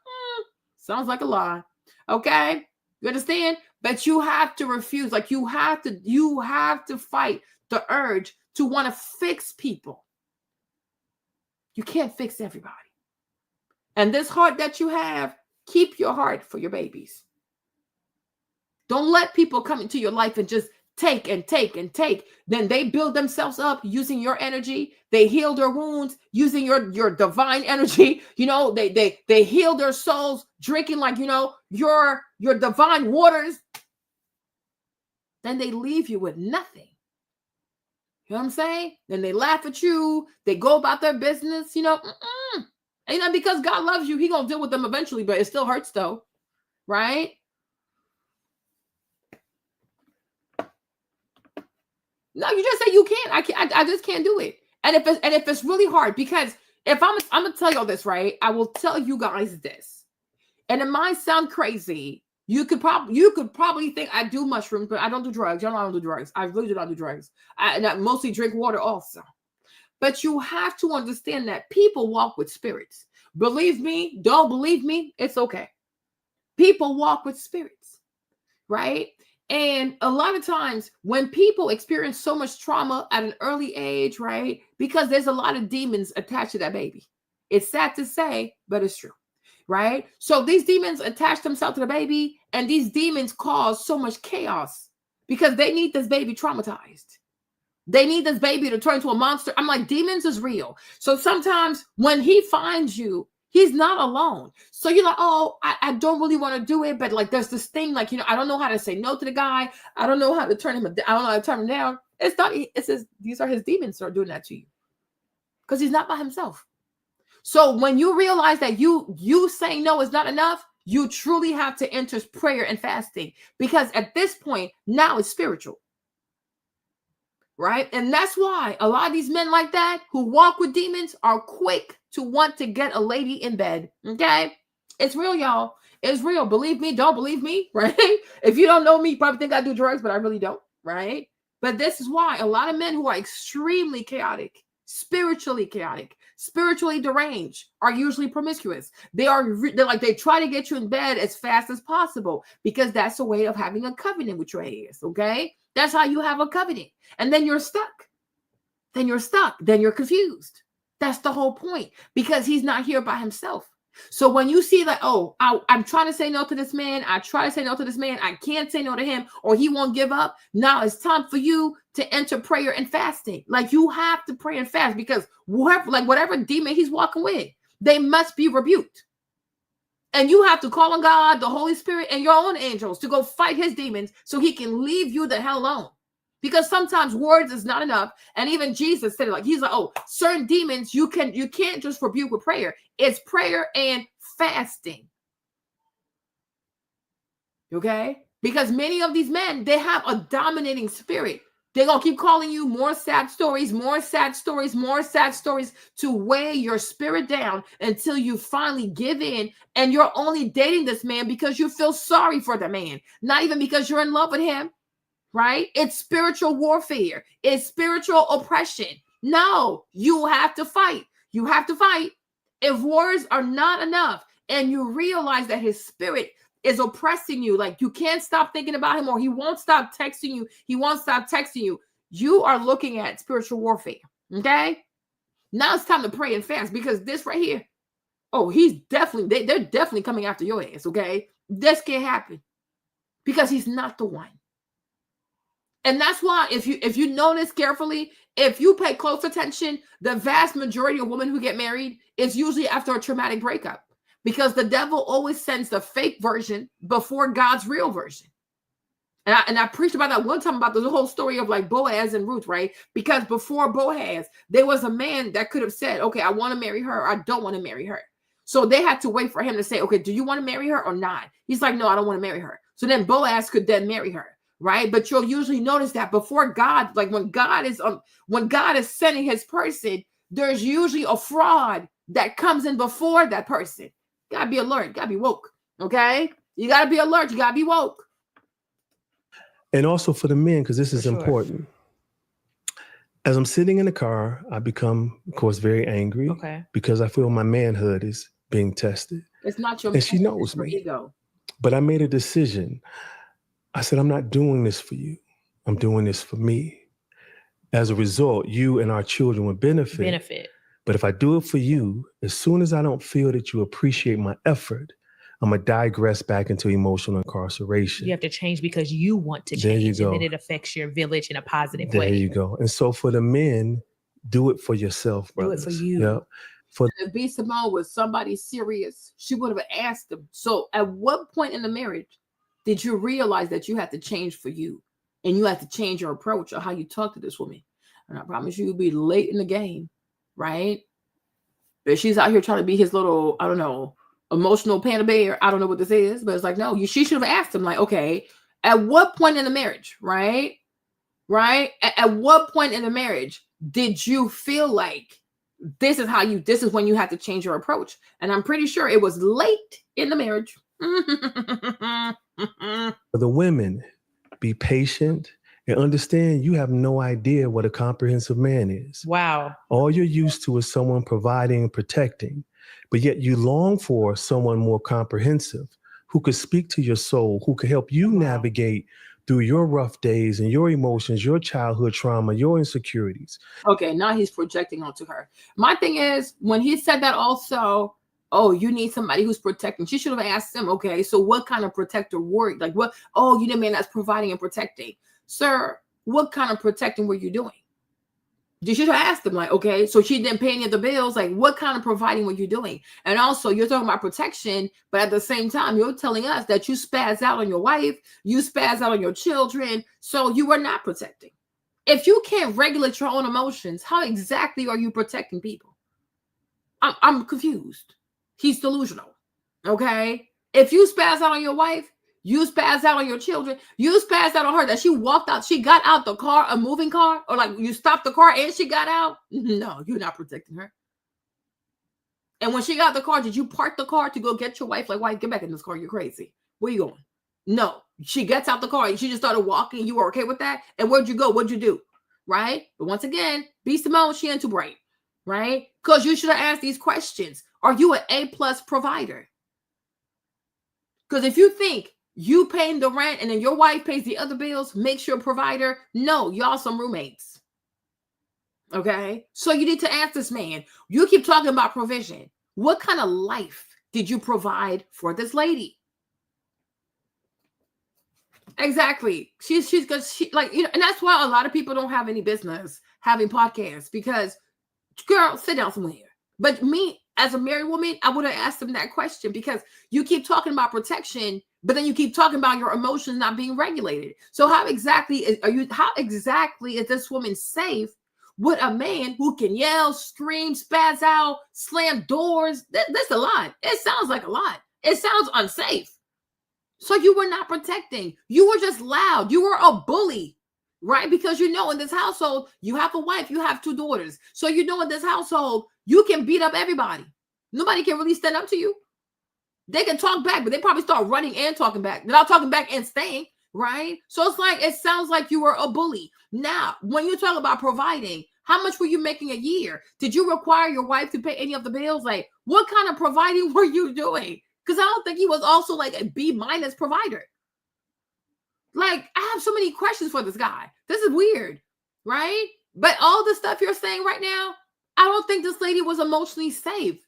sounds like a lie. Okay? You understand? But you have to refuse. Like, you have to fight the urge to want to fix people. You can't fix everybody. And this heart that you have, keep your heart for your babies. Don't let people come into your life and just take and take and take. Then they build themselves up using your energy. They heal their wounds using your divine energy. They heal their souls drinking your divine waters. Then they leave you with nothing. You know what I'm saying? Then they laugh at you. They go about their business. Because God loves you, He gonna deal with them eventually, but it still hurts though, right? No, you just say you can't. I just can't do it. And if it's really hard, because if I'm gonna tell you all this, right? I will tell you guys this, and it might sound crazy. You could probably think I do mushrooms, but I don't do drugs. Y'all know I don't do drugs. I really do not do drugs. And I mostly drink water also. But you have to understand that people walk with spirits. Believe me, don't believe me, it's okay. People walk with spirits, right? And a lot of times when people experience so much trauma at an early age, right? Because there's a lot of demons attached to that baby. It's sad to say, but it's true, right? So these demons attach themselves to the baby, and these demons cause so much chaos because they need this baby traumatized. They need this baby to turn into a monster. I'm like, demons is real. So sometimes when he finds you, he's not alone. So you're like, oh, I don't really want to do it. But like, there's this thing, like, I don't know how to say no to the guy. I don't know how to turn him. I don't know how to turn him down. It's not, it says, these are his demons that are doing that to you. Because he's not by himself. So when you realize that you saying no is not enough, you truly have to enter prayer and fasting. Because at this point, now it's spiritual. Right? And that's why a lot of these men like that who walk with demons are quick to want to get a lady in bed. Okay? It's real, y'all. It's real. Believe me, don't believe me, right? If you don't know me, you probably think I do drugs, but I really don't, right? But this is why a lot of men who are extremely chaotic, spiritually deranged, are usually promiscuous. They're like, they try to get you in bed as fast as possible because that's a way of having a covenant with your ass, okay? That's how you have a covenant. And then you're stuck. Then you're confused. That's the whole point, because he's not here by himself. So when you see that, oh, I'm trying to say no to this man, I try to say no to this man, I can't say no to him, or he won't give up. Now it's time for you to enter prayer and fasting. Like, you have to pray and fast, because whatever demon he's walking with, they must be rebuked. And you have to call on God, the Holy Spirit, and your own angels to go fight his demons so he can leave you the hell alone. Because sometimes words is not enough. And even Jesus said it, like, he's like, oh, certain demons you can't just rebuke with prayer. It's prayer and fasting. Okay? Because many of these men, they have a dominating spirit. They're going to keep calling you more sad stories to weigh your spirit down until you finally give in. And you're only dating this man because you feel sorry for the man, not even because you're in love with him, right? It's spiritual warfare. It's spiritual oppression. No, you have to fight. You have to fight. If words are not enough and you realize that his spirit is oppressing you, like you can't stop thinking about him, or he won't stop texting you, you are looking at spiritual warfare. Okay? Now it's time to pray and fast, because this right here, oh, they're definitely coming after your ass. Okay? This can't happen because he's not the one. And that's why if you notice carefully, if you pay close attention, the vast majority of women who get married is usually after a traumatic breakup. Because the devil always sends the fake version before God's real version. And I preached about that one time, about the whole story of like Boaz and Ruth, right? Because before Boaz, there was a man that could have said, okay, I want to marry her, or I don't want to marry her. So they had to wait for him to say, okay, do you want to marry her or not? He's like, no, I don't want to marry her. So then Boaz could then marry her, right? But you'll usually notice that before God, like when God is sending his person, there's usually a fraud that comes in before that person. Gotta be alert. Gotta be woke. Okay? You gotta be alert. You gotta be woke. And also for the men, because this is important. As I'm sitting in the car, I become, of course, very angry. Okay. Because I feel my manhood is being tested. It's not your and she knows me. Ego. But I made a decision. I said, I'm not doing this for you. I'm doing this for me. As a result, you and our children will benefit. But if I do it for you, as soon as I don't feel that you appreciate my effort, I'm going to digress back into emotional incarceration. You have to change because you want to change. And then it affects your village in a positive way. There you go. And so for the men, do it for yourself, brothers. Do it for you. Yep. If B. Simone was somebody serious, she would have asked him. So at what point in the marriage did you realize that you had to change for you? And you had to change your approach or how you talk to this woman? And I promise you'll be late in the game. Right? But she's out here trying to be his little, I don't know, emotional panda bear. I don't know what this is, but it's like, no, she should have asked him, like, okay, at what point in the marriage, right? At what point in the marriage did you feel like this is when you have to change your approach? And I'm pretty sure it was late in the marriage. For the women, be patient. And understand you have no idea what a comprehensive man is. Wow. All you're used to is someone providing and protecting, but yet you long for someone more comprehensive who could speak to your soul, who could help you navigate through your rough days and your emotions, your childhood trauma, your insecurities. Okay, now he's projecting onto her. My thing is, when he said that also, oh, you need somebody who's protecting. She should have asked him, okay, so what kind of protector were, like what? Oh, you need a man that's providing and protecting. Sir, what kind of protecting were you doing? You should have asked him, like, okay, so she didn't pay any of the bills. Like, what kind of providing were you doing? And also, you're talking about protection, but at the same time, you're telling us that you spaz out on your wife, you spaz out on your children, so you were not protecting. If you can't regulate your own emotions, how exactly are you protecting people? I'm confused. He's delusional, okay? If you spaz out on your wife, you spaz out on your children, you spaz out on her that she walked out, she got out the car, a moving car, or like you stopped the car and she got out. No, you're not protecting her. And when she got the car, did you park the car to go get your wife? Like, wife, get back in this car. You're crazy. Where you going? No, she gets out the car and she just started walking. You were okay with that? And where'd you go? What'd you do? Right? But once again, B. Simone, she ain't too bright, right? Because you should have asked these questions. Are you an A+ provider? Because if you think you paying the rent and then your wife pays the other bills, makes you a provider, no, y'all some roommates. Okay? So you need to ask this man. You keep talking about provision. What kind of life did you provide for this lady? Exactly. She's like, you know, and that's why a lot of people don't have any business having podcasts, because girl, sit down somewhere. But me as a married woman, I would have asked them that question, because you keep talking about protection, but then you keep talking about your emotions not being regulated. So how exactly is this woman safe with a man who can yell, scream, spaz out, slam doors? That's a lot. It sounds like a lot. It sounds unsafe. So you were not protecting. You were just loud. You were a bully, right? Because you know in this household, you have a wife, you have 2 daughters. So you know in this household, you can beat up everybody. Nobody can really stand up to you. They can talk back, but they probably start running and talking back. They're not talking back and staying, right? So it's like, it sounds like you were a bully. Now, when you talk about providing, how much were you making a year? Did you require your wife to pay any of the bills? Like, what kind of providing were you doing? Because I don't think he was also like a B- provider. Like, I have so many questions for this guy. This is weird, right? But all the stuff you're saying right now, I don't think this lady was emotionally safe.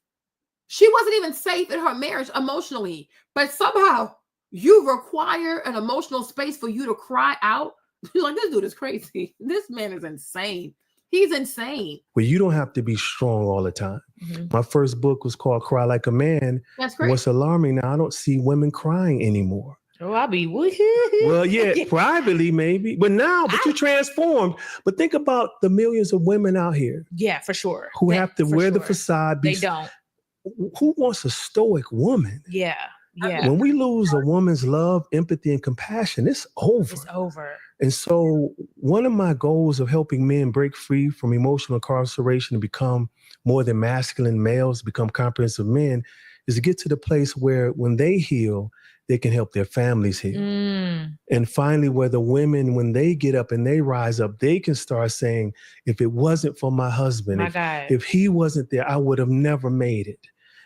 She wasn't even safe in her marriage emotionally. But somehow you require an emotional space for you to cry out. Like, this dude is crazy. This man is insane. He's insane. Well, you don't have to be strong all the time. Mm-hmm. My first book was called Cry Like a Man. That's great. What's alarming now, I don't see women crying anymore. Oh, I'll be well, yeah, privately maybe, but you transformed. But think about the millions of women out here. Yeah, for sure. Who have to wear the facade. They don't. Who wants a stoic woman? Yeah, yeah. When we lose a woman's love, empathy, and compassion, it's over. It's over. And so one of my goals of helping men break free from emotional incarceration and become more than masculine males, become comprehensive men, is to get to the place where when they heal, they can help their families heal. And finally, where the women, when they get up and they rise up, they can start saying, if it wasn't for my husband, if he wasn't there, I would have never made it.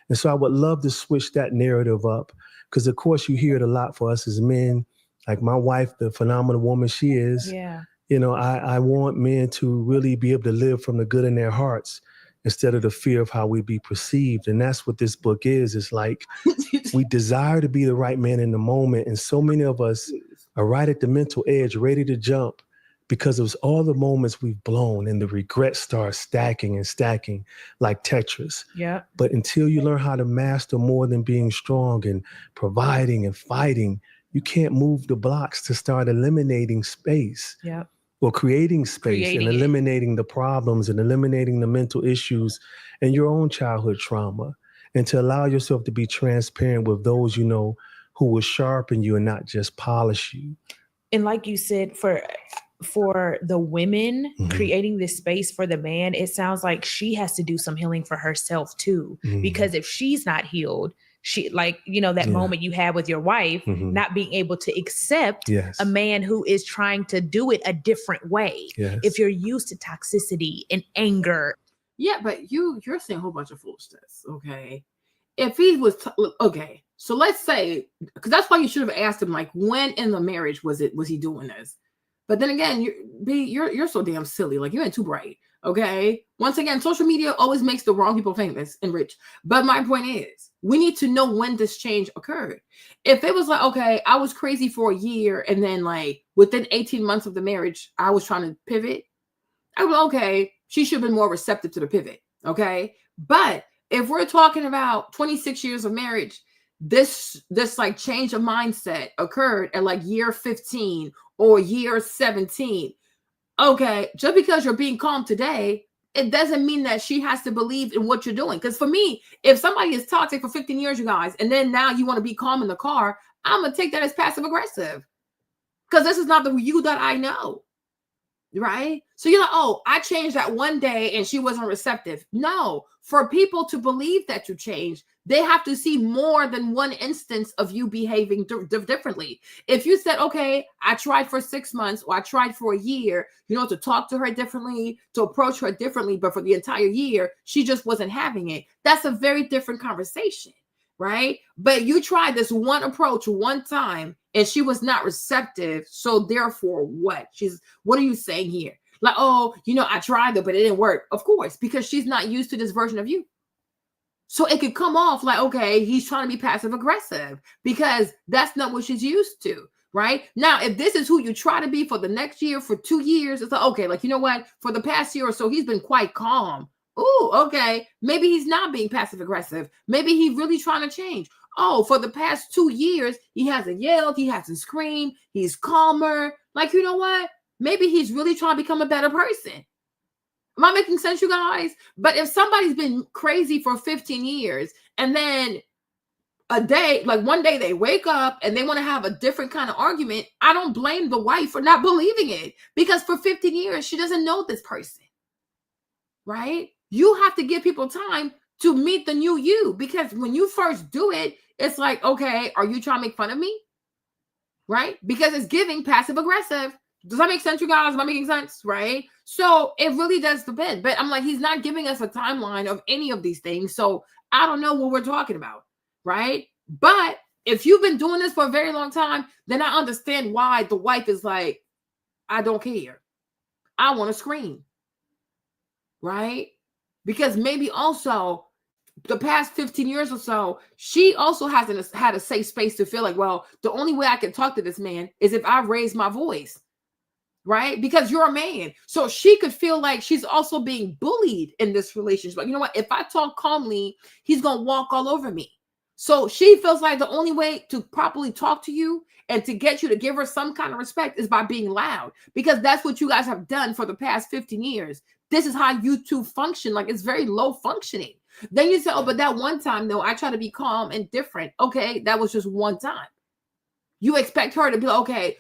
And so I would love to switch that narrative up, because of course you hear it a lot for us as men. Like my wife, the phenomenal woman she is, you know, I want men to really be able to live from the good in their hearts instead of the fear of how we be perceived. And that's what this book is. It's like we desire to be the right man in the moment. And so many of us are right at the mental edge, ready to jump, because it was all the moments we've blown and the regrets start stacking and stacking like Tetris. Yeah. But until you learn how to master more than being strong and providing and fighting, you can't move the blocks to start eliminating space. Yeah. Or creating space and eliminating the problems and eliminating the mental issues and your own childhood trauma, and to allow yourself to be transparent with those you know who will sharpen you and not just polish you. And like you said, for the women, creating this space for the man, it sounds like she has to do some healing for herself too. Because if she's not healed, she, like, you know, that moment you had with your wife, not being able to accept a man who is trying to do it a different way. If you're used to toxicity and anger. Yeah, but you're saying a whole bunch of foolishness, okay? if he was, okay, so let's say, because that's why you should have asked him, like, when in the marriage was he doing this? But then again, you're so damn silly. Like, you ain't too bright. Okay. Once again, social media always makes the wrong people famous and rich. But my point is, we need to know when this change occurred. If it was like, okay, I was crazy for a year, and then like within 18 months of the marriage, I was trying to pivot, I was okay, she should have been more receptive to the pivot. Okay. But if we're talking about 26 years of marriage, this like change of mindset occurred at like year 15 or year 17. Okay, just because you're being calm today, it doesn't mean that she has to believe in what you're doing. Because for me, if somebody is toxic for 15 years, you guys, and then now you want to be calm in the car, I'm going to take that as passive aggressive. Because this is not the you that I know. Right? So you're like, oh, I changed that one day and she wasn't receptive. No, for people to believe that you changed, they have to see more than one instance of you behaving differently. If you said, okay, I tried for 6 months or I tried for a year, to talk to her differently, to approach her differently, but for the entire year, she just wasn't having it. That's a very different conversation, right? But you tried this one approach one time and she was not receptive. So therefore what? What are you saying here? Like, oh, I tried it, but it didn't work. Of course, because she's not used to this version of you. So it could come off like, okay, he's trying to be passive aggressive because that's not what she's used to, right? Now, if this is who you try to be for the next year, for 2 years, it's like, okay, like, you know what? For the past year or so, he's been quite calm. Oh, okay. Maybe he's not being passive aggressive. Maybe he's really trying to change. Oh, for the past 2 years, he hasn't yelled. He hasn't screamed. He's calmer. Like, you know what? Maybe he's really trying to become a better person. Am I making sense, you guys? But if somebody's been crazy for 15 years and then one day they wake up and they want to have a different kind of argument, I don't blame the wife for not believing it, because for 15 years, she doesn't know this person, right? You have to give people time to meet the new you, because when you first do it, it's like, okay, are you trying to make fun of me? Right? Because it's giving passive aggressive. Does that make sense, you guys? Am I making sense? Right? So it really does depend. But I'm like, he's not giving us a timeline of any of these things. So I don't know what we're talking about. Right? But if you've been doing this for a very long time, then I understand why the wife is like, I don't care. I want to scream. Right? Because maybe also the past 15 years or so, she also hasn't had a safe space to feel like, well, the only way I can talk to this man is if I raise my voice. Right? Because you're a man. So she could feel like she's also being bullied in this relationship. But you know what? If I talk calmly, he's going to walk all over me. So she feels like the only way to properly talk to you and to get you to give her some kind of respect is by being loud, because that's what you guys have done for the past 15 years. This is how you two function. Like, it's very low functioning. Then you say, oh, but that one time, though, I try to be calm and different. Okay, that was just one time. You expect her to be like, okay,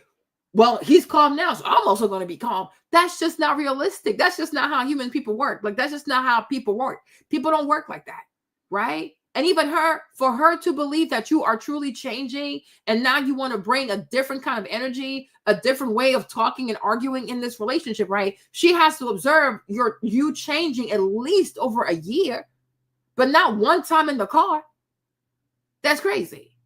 well, he's calm now, so I'm also going to be calm. That's just not realistic. That's just not how human people work. Like, that's just not how people work. People don't work like that, right? And even for her to believe that you are truly changing, and now you want to bring a different kind of energy, a different way of talking and arguing in this relationship, right? She has to observe you changing at least over a year, but not one time in the car. That's crazy.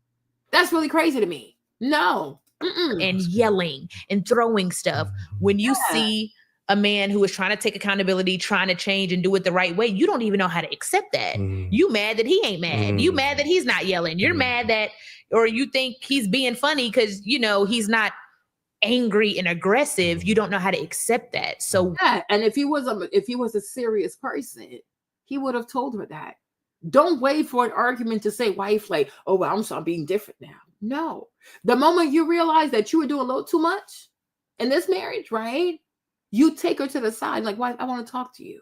That's really crazy to me. No. And yelling and throwing stuff. When you see a man who is trying to take accountability, trying to change and do it the right way, you don't even know how to accept that. You mad that he ain't mad. You mad that he's not yelling. You're mad that, or you think he's being funny because, he's not angry and aggressive. You don't know how to accept that. So yeah, and if he was a serious person, he would have told her that. Don't wait for an argument to say, wife, like, oh, well, I'm being different now. No. The moment you realize that you were doing a little too much in this marriage, right? You take her to the side, like, wife, I want to talk to you.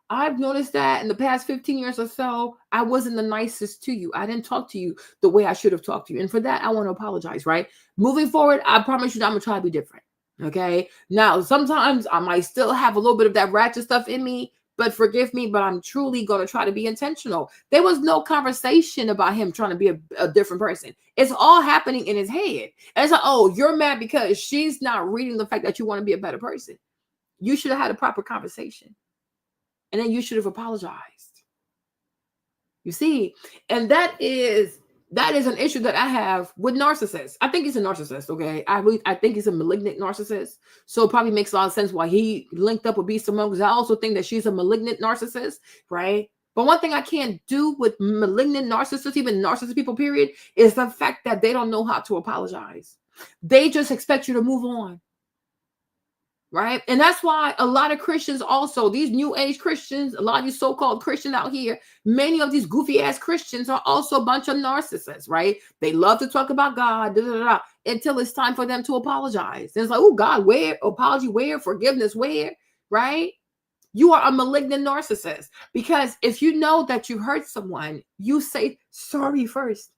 I've noticed that in the past 15 years or so, I wasn't the nicest to you. I didn't talk to you the way I should have talked to you. And for that, I want to apologize, right? Moving forward, I promise you that I'm going to try to be different. Okay. Now, sometimes I might still have a little bit of that ratchet stuff in me, but forgive me, but I'm truly going to try to be intentional. There was no conversation about him trying to be a different person. It's all happening in his head. And it's like, oh, you're mad because she's not reading the fact that you want to be a better person. You should have had a proper conversation. And then you should have apologized. You see, and that is an issue that I have with narcissists. I think he's a narcissist, okay? I think he's a malignant narcissist. So it probably makes a lot of sense why he linked up with B. Simone, because I also think that she's a malignant narcissist, right? But one thing I can't do with malignant narcissists, even narcissist people, period, is the fact that they don't know how to apologize. They just expect you to move on. Right. And that's why a lot of Christians also, these new age Christians, a lot of these so-called Christians out here, many of these goofy ass Christians are also a bunch of narcissists, right? They love to talk about God, until it's time for them to apologize. And it's like, oh God, where? Apology where? Forgiveness where? Right? You are a malignant narcissist, because if you know that you hurt someone, you say sorry first.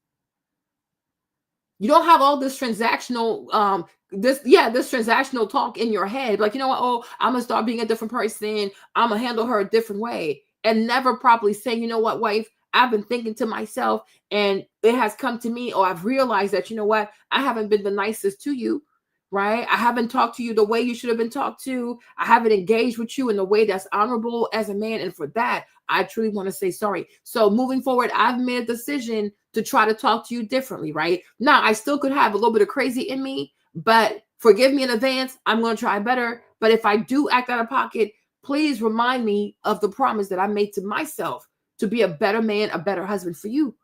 You don't have all this transactional this transactional talk in your head, like, you know what, oh, I'm gonna start being a different person, I'm gonna handle her a different way, and never properly saying, you know what, wife, I've been thinking to myself and it has come to me, or I've realized that, you know what, I haven't been the nicest to you, right? I haven't talked to you the way you should have been talked to. I haven't engaged with you in a way that's honorable as a man, and for that I truly want to say sorry. So moving forward, I've made a decision to try to talk to you differently, right? Now, I still could have a little bit of crazy in me, but forgive me in advance. I'm going to try better. But if I do act out of pocket, please remind me of the promise that I made to myself to be a better man, a better husband for you,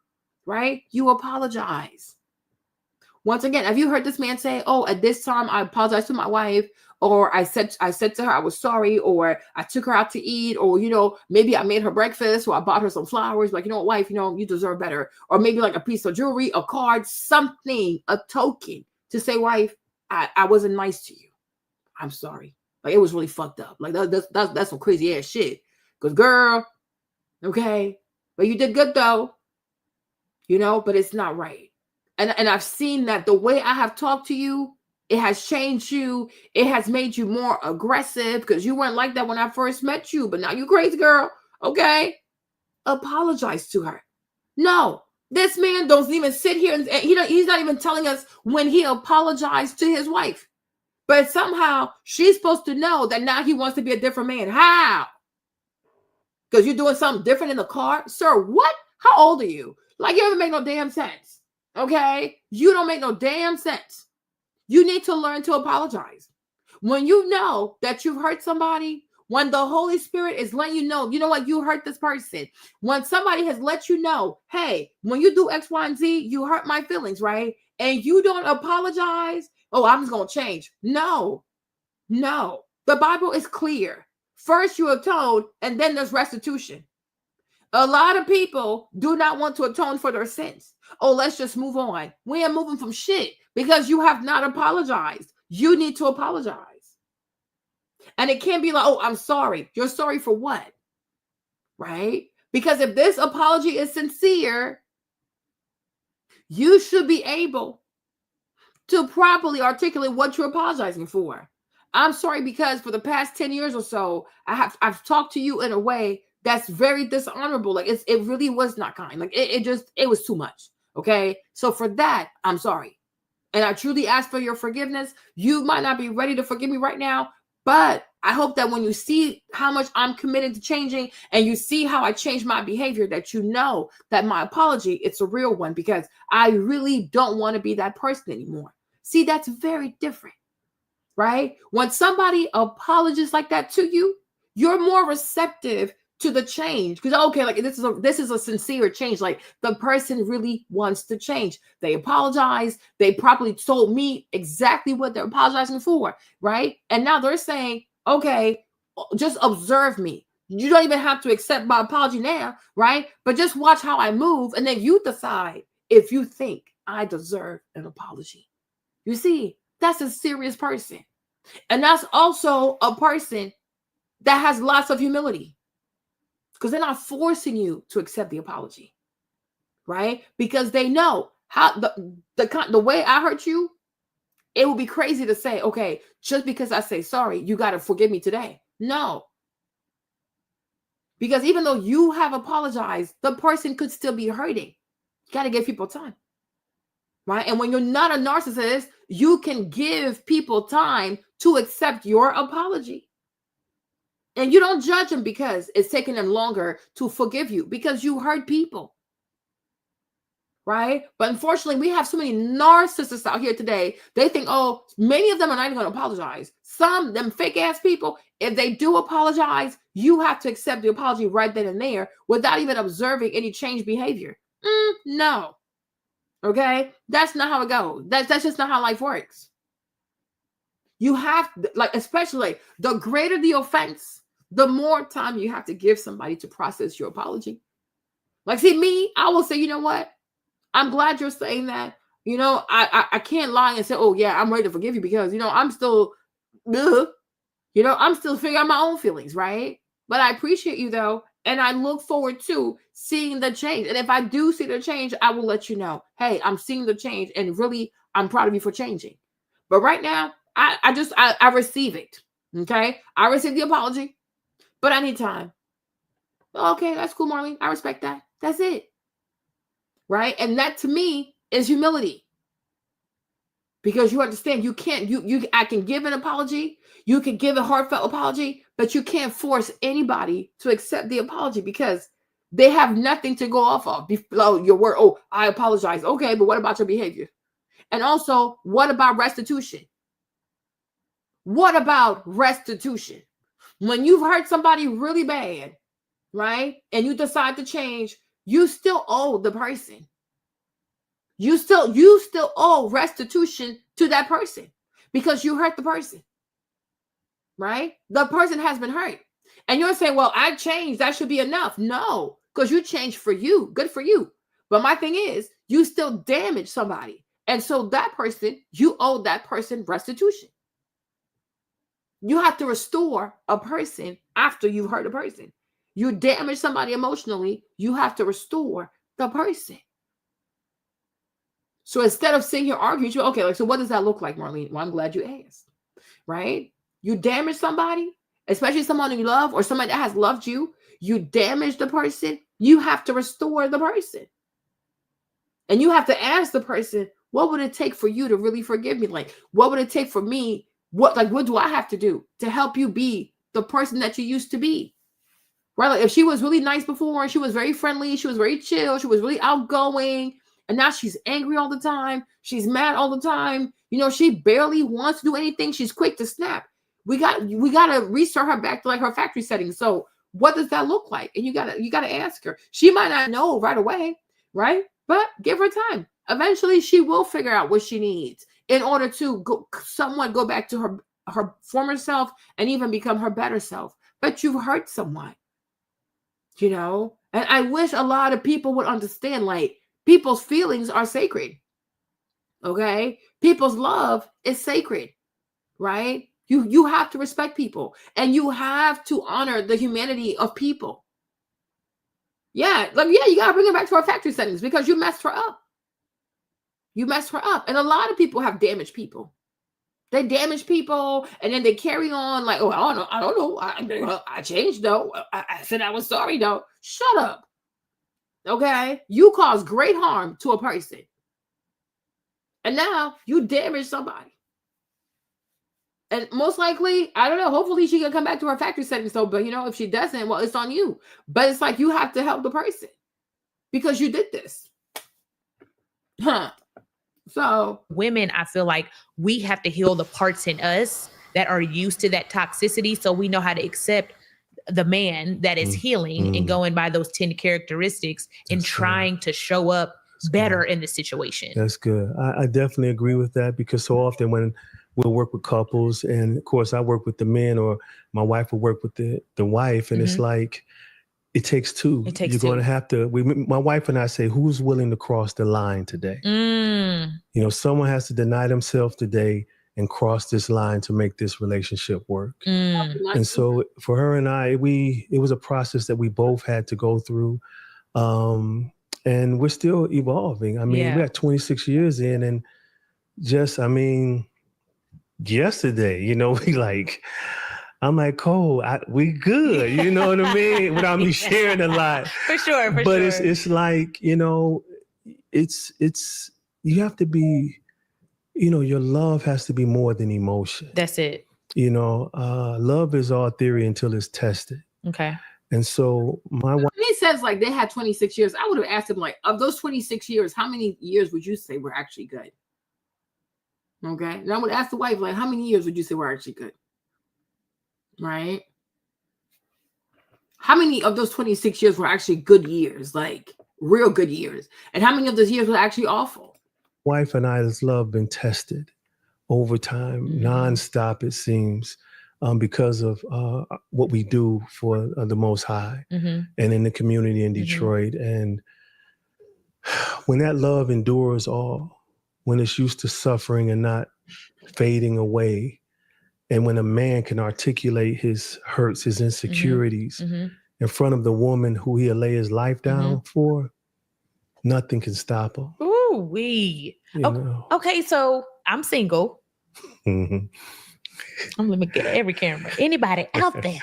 right? You apologize. Once again, have you heard this man say, oh, at this time, I apologize to my wife, or I said to her I was sorry, or I took her out to eat, or, you know, maybe I made her breakfast, or I bought her some flowers, like, you know, wife, you know, you deserve better. Or maybe like a piece of jewelry, a card, something, a token to say, wife, I wasn't nice to you. I'm sorry. Like, it was really fucked up. Like, that's some crazy ass shit. Because, girl, okay, but you did good though, you know, but it's not right. And I've seen that the way I have talked to you, it has changed you. It has made you more aggressive, because you weren't like that when I first met you, but now you crazy, girl. Okay. Apologize to her. No, this man don't even sit here and he's not even telling us when he apologized to his wife. But somehow she's supposed to know that now he wants to be a different man. How? Because you're doing something different in the car? Sir, what? How old are you? Like, you don't make no damn sense. Okay? You don't make no damn sense. You need to learn to apologize. When you know that you've hurt somebody, when the Holy Spirit is letting you know what, you hurt this person. When somebody has let you know, hey, when you do X, Y, and Z, you hurt my feelings, right? And you don't apologize, oh, I'm just going to change. No. The Bible is clear. First you atone, and then there's restitution. A lot of people do not want to atone for their sins. Oh, let's just move on. We ain't moving from shit because you have not apologized. You need to apologize. And it can't be like, oh, I'm sorry. You're sorry for what? Right? Because if this apology is sincere, you should be able to properly articulate what you're apologizing for. I'm sorry because for the past 10 years or so, I've talked to you in a way that's very dishonorable. Like, it really was not kind. Like, it was too much. Okay. So for that, I'm sorry. And I truly ask for your forgiveness. You might not be ready to forgive me right now, but I hope that when you see how much I'm committed to changing and you see how I change my behavior, that you know that my apology, it's a real one, because I really don't want to be that person anymore. See, that's very different, right? When somebody apologizes like that to you, you're more receptive to the change, because okay, like this is a sincere change. Like, the person really wants to change. They apologize. They properly told me exactly what they're apologizing for, right? And now they're saying, okay, just observe me. You don't even have to accept my apology now, right? But just watch how I move, and then you decide if you think I deserve an apology. You see, that's a serious person. And that's also a person that has lots of humility, because they're not forcing you to accept the apology, right? Because they know how the way I hurt you, it would be crazy to say, okay, just because I say sorry, you got to forgive me today. No. Because even though you have apologized, the person could still be hurting. You got to give people time, right? And when you're not a narcissist, you can give people time to accept your apology. And you don't judge them because it's taking them longer to forgive you, because you hurt people. right? But unfortunately, we have so many narcissists out here today. They think, oh, many of them are not even going to apologize. Some, them fake ass people, if they do apologize, you have to accept the apology right then and there without even observing any changed behavior. No. Okay? That's not how it goes. That's just not how life works. You have, like, especially the greater the offense, the more time you have to give somebody to process your apology. Like, see, me, I will say, you know what? I'm glad you're saying that. You know, I can't lie and say, oh, yeah, I'm ready to forgive you because, you know, I'm still, I'm still figuring out my own feelings, right? But I appreciate you, though. And I look forward to seeing the change. And if I do see the change, I will let you know. Hey, I'm seeing the change. And really, I'm proud of you for changing. But right now, I receive it. Okay? I receive the apology. But I need time. Okay, that's cool, Marlene. I respect that. That's it. Right? And that, to me, is humility. Because you understand, I can give an apology. You can give a heartfelt apology, but you can't force anybody to accept the apology because they have nothing to go off of below your word. Oh, I apologize. Okay, but what about your behavior? And also, what about restitution? What about restitution? When you've hurt somebody really bad, right? And you decide to change, you still owe the person. You still owe restitution to that person because you hurt the person, right? The person has been hurt. And you're saying, well, I changed. That should be enough. No, because you changed for you. Good for you. But my thing is, you still damaged somebody. And so that person, you owe that person restitution. You have to restore a person after you've hurt a person. You damage somebody emotionally, you have to restore the person. So instead of sitting here arguing, okay, like, so what does that look like, Marlene? Well, I'm glad you asked, right? You damage somebody, especially someone you love or somebody that has loved you. You damage the person. You have to restore the person. And you have to ask the person, what would it take for you to really forgive me? Like, what would it take for me? What do I have to do to help you be the person that you used to be? Right? Like, if she was really nice before, she was very friendly, she was very chill, she was really outgoing, and now she's angry all the time, she's mad all the time, she barely wants to do anything, she's quick to snap. We got to restart her back to like her factory settings. So what does that look like? And you gotta ask her. She might not know right away, right? But give her time. Eventually she will figure out what she needs in order to somewhat go back to her former self and even become her better self. But you've hurt someone. And I wish a lot of people would understand, like, people's feelings are sacred. Okay? People's love is sacred, right? You have to respect people and you have to honor the humanity of people. Yeah, you got to bring her back to her factory settings because you messed her up. You messed her up. And a lot of people have damaged people. They damage people and then they carry on like, oh, I don't know. I changed though. I said I was sorry though. Shut up. Okay? You caused great harm to a person. And now you damage somebody. And most likely, I don't know, hopefully she can come back to her factory settings though. But if she doesn't, well, it's on you. But it's like you have to help the person because you did this. So women, I feel like we have to heal the parts in us that are used to that toxicity so we know how to accept the man that is healing and going by those 10 characteristics and trying to show up better in the situation. That's good. I definitely agree with that because so often when we'll work with couples and of course I work with the men or my wife will work with the wife and it's like, it takes two. You're going to have to, my wife and I say, who's willing to cross the line today? Someone has to deny themselves today and cross this line to make this relationship work. And so for her and I, it was a process that we both had to go through. And we're still evolving. I mean, we're at 26 years in and yesterday, I'm like, Cole, we good. You know what I mean? Without me sharing a lot. For sure. But it's like, it's you have to be, your love has to be more than emotion. That's it. Love is all theory until it's tested. Okay. And so my wife. When he says like they had 26 years, I would have asked him like, of those 26 years, how many years would you say were actually good? Okay. And I would ask the wife, like, how many years would you say were actually good? Right? How many of those 26 years were actually good years, like real good years? And how many of those years were actually awful? Wife and I's love been tested over time, nonstop, it seems, because of what we do for the Most High and in the community in Detroit. And when that love endures all, when it's used to suffering and not fading away, and when a man can articulate his hurts, his insecurities in front of the woman who he'll lay his life down for, nothing can stop him. Ooh, wee. Okay, so I'm single. I'm gonna get every camera. Anybody out there?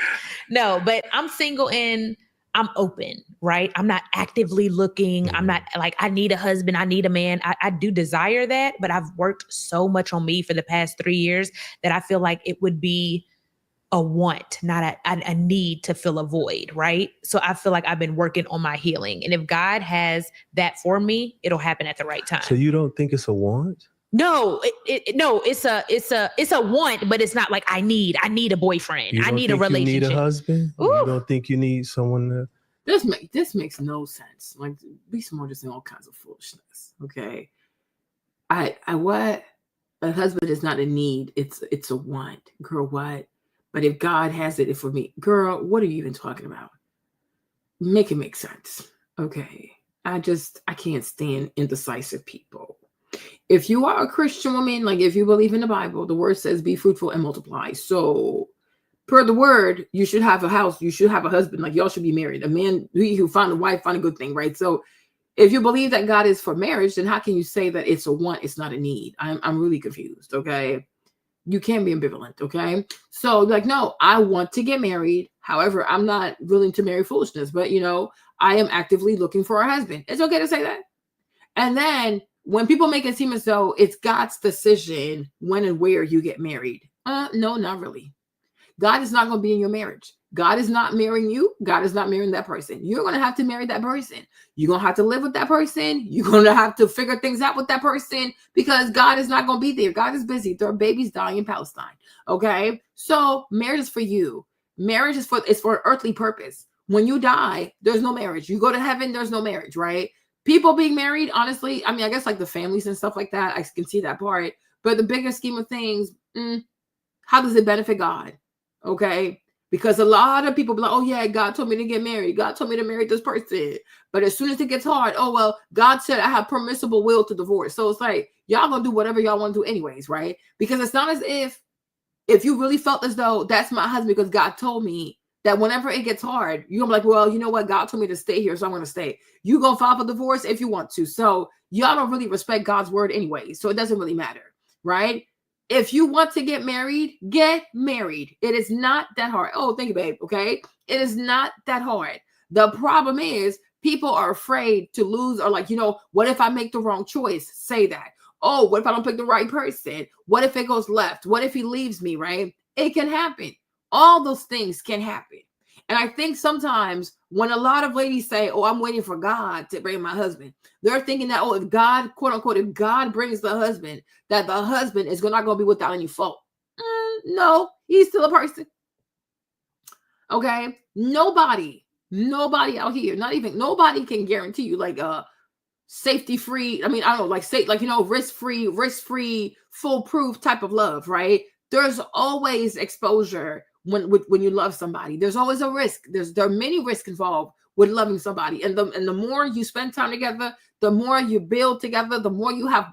No, but I'm single and I'm open, right? I'm not actively looking. I'm not like, I need a husband. I need a man. I do desire that, but I've worked so much on me for the past 3 years that I feel like it would be a want, not a need to fill a void, right? So I feel like I've been working on my healing. And if God has that for me, it'll happen at the right time. So you don't think it's a want? No, it's a want, but it's not like I need a boyfriend. I need a relationship. You need a husband? Ooh. You don't think you need someone to... This makes no sense. Like, be Simone just saying all kinds of foolishness. Okay. What? A husband is not a need. It's a want. Girl, what? But if God has it for me, girl, what are you even talking about? Make it make sense. Okay. I can't stand indecisive people. If you are a Christian woman, like if you believe in the Bible, the word says be fruitful and multiply. So per the word, you should have a house. You should have a husband. Like y'all should be married. A man who find a wife, find a good thing, right? So if you believe that God is for marriage, then how can you say that it's a want, it's not a need? I'm really confused, okay? You can be ambivalent, okay? So like, no, I want to get married. However, I'm not willing to marry foolishness, but I am actively looking for a husband. It's okay to say that. And then when people make it seem as though it's God's decision when and where you get married, no, not really. God is not going to be in your marriage. God is not marrying you. God is not marrying that person. You're going to have to marry that person. You're going to have to live with that person. You're going to have to figure things out with that person because God is not going to be there. God is busy. There are babies dying in Palestine. Okay. So marriage is for you. Marriage is for an earthly purpose. When you die, there's no marriage. You go to heaven, there's no marriage, right? People being married, honestly, I mean, I guess like the families and stuff like that, I can see that part. But the bigger scheme of things, how does it benefit God? Okay. Because a lot of people be like, oh yeah, God told me to get married. God told me to marry this person. But as soon as it gets hard, oh, well, God said I have permissible will to divorce. So it's like, y'all gonna do whatever y'all want to do anyways, right? Because it's not as if you really felt as though that's my husband because God told me that whenever it gets hard, you're gonna be like, well, you know what? God told me to stay here, so I'm gonna stay. You gonna file for divorce if you want to. So y'all don't really respect God's word anyway. So it doesn't really matter, right? If you want to get married, get married. It is not that hard. Oh, thank you, babe. Okay. It is not that hard. The problem is people are afraid to lose or like, what if I make the wrong choice? Say that. Oh, what if I don't pick the right person? What if it goes left? What if he leaves me, right? It can happen. All those things can happen. And I think sometimes when a lot of ladies say, oh, I'm waiting for God to bring my husband, they're thinking that, oh, if God, quote unquote, if God brings the husband, that the husband is not going to be without any fault. No, he's still a person. Okay. Nobody out here, nobody can guarantee you like safety free. I mean, I don't know, like say, like, risk free, foolproof type of love, right? There's always exposure when you love somebody. There's always a risk. There are many risks involved with loving somebody. And the more you spend time together, the more you build together, the more you have,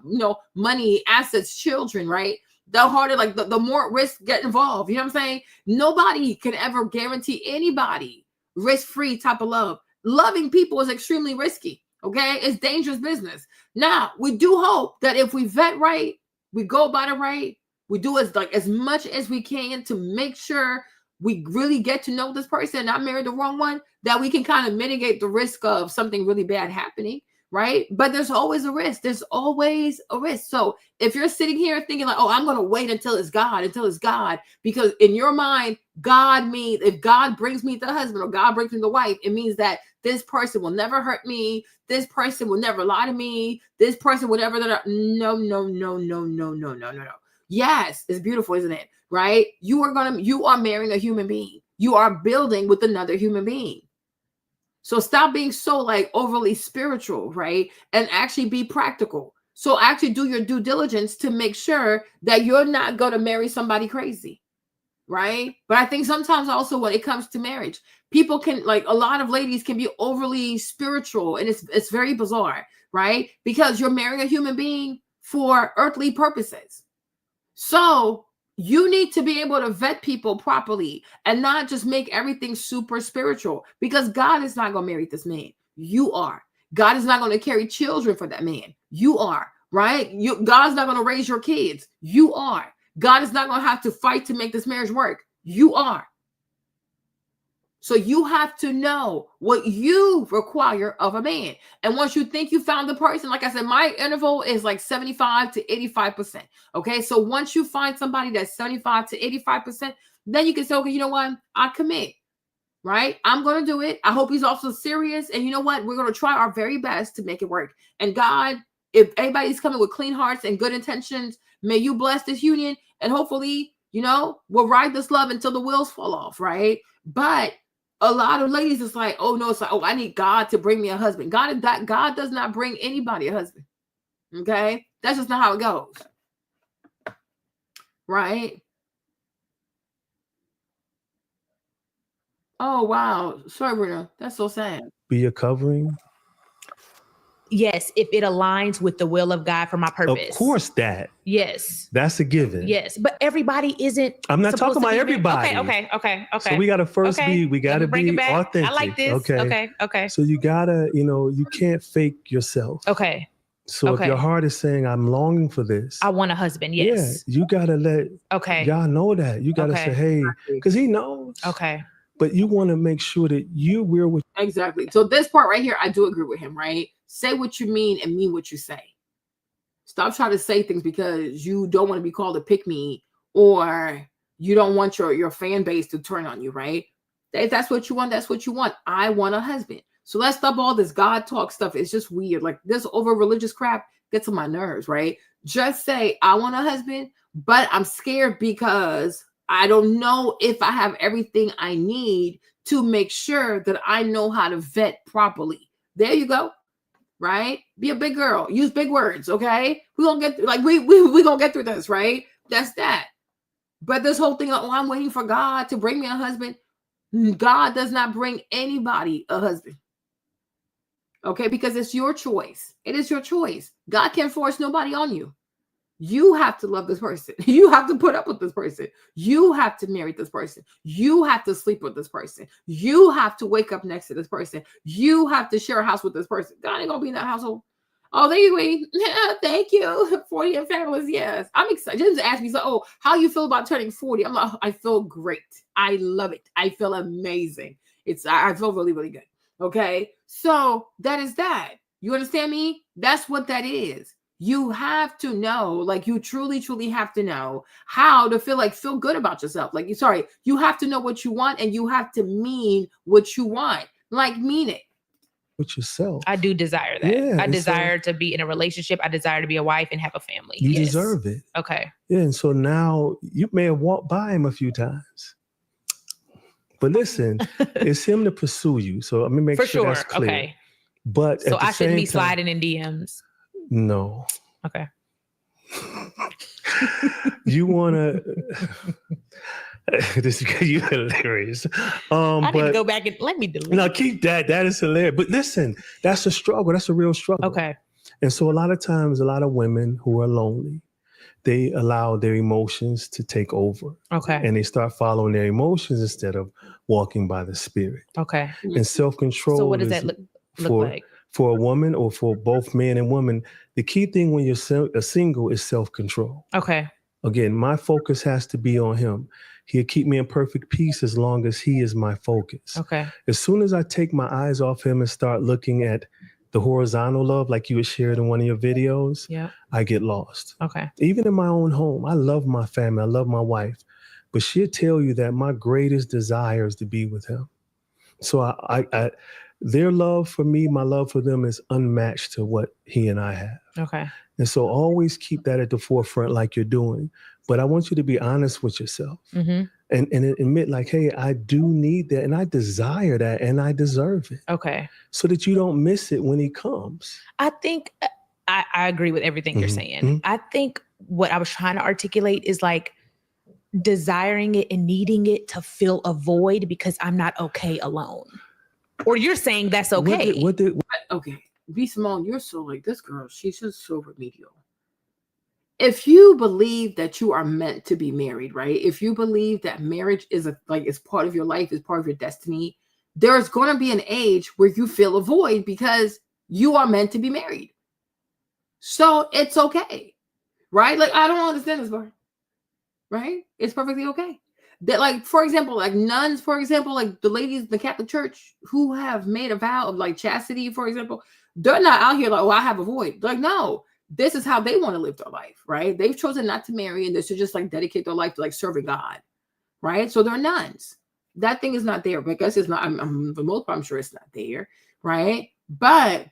money, assets, children, right? The harder, like the more risks get involved. You know what I'm saying? Nobody can ever guarantee anybody risk-free type of love. Loving people is extremely risky. Okay. It's dangerous business. Now, we do hope that if we vet right, we go about it right, we do as much as we can to make sure we really get to know this person and not marry the wrong one, that we can kind of mitigate the risk of something really bad happening. right? But there's always a risk. There's always a risk. So if you're sitting here thinking like, oh, I'm going to wait until it's God, because in your mind, God means if God brings me the husband or God brings me the wife, it means that this person will never hurt me. This person will never lie to me. This person will never. No. Yes, it's beautiful, isn't it? Right? You are marrying a human being. You are building with another human being. So stop being so like overly spiritual, right? And actually be practical. So actually do your due diligence to make sure that you're not going to marry somebody crazy, right? But I think sometimes also when it comes to marriage, people can, like, a lot of ladies can be overly spiritual, and it's very bizarre, right? Because you're marrying a human being for earthly purposes. So you need to be able to vet people properly and not just make everything super spiritual, because God is not going to marry this man. You are. God is not going to carry children for that man. You are, right? God's not going to raise your kids. You are. God is not going to have to fight to make this marriage work. You are. So you have to know what you require of a man. And once you think you found the person, like I said, my interval is like 75 to 85%. Okay. So once you find somebody that's 75 to 85%, then you can say, okay, you know what? I commit, right? I'm going to do it. I hope he's also serious. And you know what? We're going to try our very best to make it work. And God, if anybody's coming with clean hearts and good intentions, may you bless this union. And hopefully, we'll ride this love until the wheels fall off, right? But a lot of ladies, it's like, oh no, it's like, oh, I need God to bring me a husband. God does not bring anybody a husband. Okay? That's just not how it goes. Right? Oh, wow. Sorry, Bruno. That's so sad. Be a covering. Yes, if it aligns with the will of God for my purpose. Of course that. Yes. That's a given. Yes, but everybody isn't. I'm not talking about everybody. Okay. So we got to first be authentic. I like this. Okay. So you got to, you can't fake yourself. Okay. So if your heart is saying, I'm longing for this. I want a husband, yes. Yeah, you got to let y'all know that. You got to say, hey, because he knows. Okay. But you want to make sure that we're with. Exactly. So this part right here, I do agree with him, right? Say what you mean and mean what you say. Stop trying to say things because you don't want to be called a pick-me, or you don't want your fan base to turn on you, right? If that's what you want, that's what you want. I want a husband. So let's stop all this God talk stuff. It's just weird. Like this over religious crap gets on my nerves, right? Just say, I want a husband, but I'm scared because I don't know if I have everything I need to make sure that I know how to vet properly. There you go. Right? Be a big girl. Use big words. Okay. We're going to get we going to get through this, right? That's that. But this whole thing, oh, I'm waiting for God to bring me a husband. God does not bring anybody a husband. Okay. Because it's your choice. It is your choice. God can't force nobody on you. You have to love this person. You have to put up with this person. You have to marry this person. You have to sleep with this person. You have to wake up next to this person. You have to share a house with this person. God ain't gonna be in that household. Oh, there you go. Thank you. 40 and fabulous. Yes. I'm excited. Just ask me, so, oh, how you feel about turning 40? I'm like, I feel great. I love it. I feel amazing. I feel really, really good. Okay. So that is that. You understand me? That's what that is. You have to know, like you truly, truly have to know how to feel good about yourself. You have to know what you want, and you have to mean what you want. Like, mean it. With yourself. I do desire that. Yeah, I desire to be in a relationship. I desire to be a wife and have a family. You deserve it. Okay. Yeah, and so now you may have walked by him a few times. But listen, it's him to pursue you. So let me make sure that's clear. Okay. But so I shouldn't be sliding in DMs. No. Okay. You want to... You're hilarious. I need to go back and let me delete. No, keep that. That is hilarious. But listen, that's a struggle. That's a real struggle. Okay. And so a lot of times, a lot of women who are lonely, they allow their emotions to take over. Okay. And they start following their emotions instead of walking by the spirit. Okay. And self-control. So what does that look like? For a woman, or for both men and women, the key thing when you're a single is self-control. Okay. Again, my focus has to be on him. He'll keep me in perfect peace as long as he is my focus. Okay. As soon as I take my eyes off him and start looking at the horizontal love, like you had shared in one of your videos, I get lost. Okay. Even in my own home, I love my family. I love my wife. But she'll tell you that my greatest desire is to be with him. So I their love for me, my love for them is unmatched to what he and I have. Okay. And so always keep that at the forefront like you're doing. But I want you to be honest with yourself and admit like, hey, I do need that and I desire that and I deserve it. Okay. So that you don't miss it when he comes. I think I agree with everything you're saying. I think what I was trying to articulate is like desiring it and needing it to fill a void because I'm not okay alone. Or you're saying that's okay. Okay. B. Simone, you're so like this girl. She's just so remedial. If you believe that you are meant to be married, right? If you believe that marriage is is part of your life, is part of your destiny, there's going to be an age where you feel a void because you are meant to be married. So it's okay, right? Like, I don't understand this part, right? It's perfectly okay. That, like, for example, like nuns, for example, like the ladies in the Catholic Church who have made a vow of like chastity, for example, they're not out here like, oh, I have a void. Like, no, this is how they want to live their life, right? They've chosen not to marry and they should just like dedicate their life to like serving God, right? So they're nuns. That thing is not there because it's not. For most part, I'm sure it's not there, right? But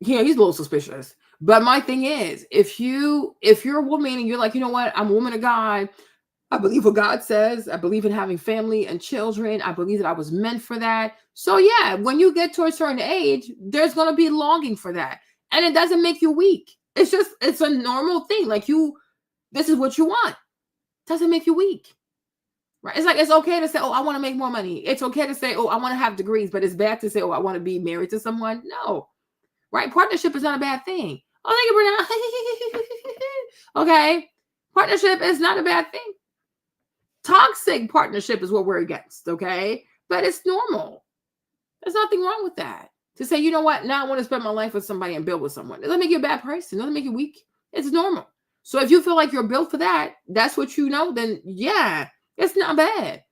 yeah, he's a little suspicious. But my thing is, if you're a woman and you're like, you know what, I'm a woman of God. I believe what God says. I believe in having family and children. I believe that I was meant for that. So yeah, when you get to a certain age, there's going to be longing for that. And it doesn't make you weak. It's a normal thing. Like this is what you want. It doesn't make you weak. Right? It's like, it's okay to say, oh, I want to make more money. It's okay to say, oh, I want to have degrees, but it's bad to say, oh, I want to be married to someone. No. Right? Partnership is not a bad thing. Oh, thank you, Brianna. Okay. Partnership is not a bad thing. Toxic partnership is what we're against, okay? But it's normal. There's nothing wrong with that. To say, you know what, now I want to spend my life with somebody and build with someone. It doesn't make you a bad person. It doesn't make you weak. It's normal. So if you feel like you're built for that, that's what you know, then yeah, it's not bad.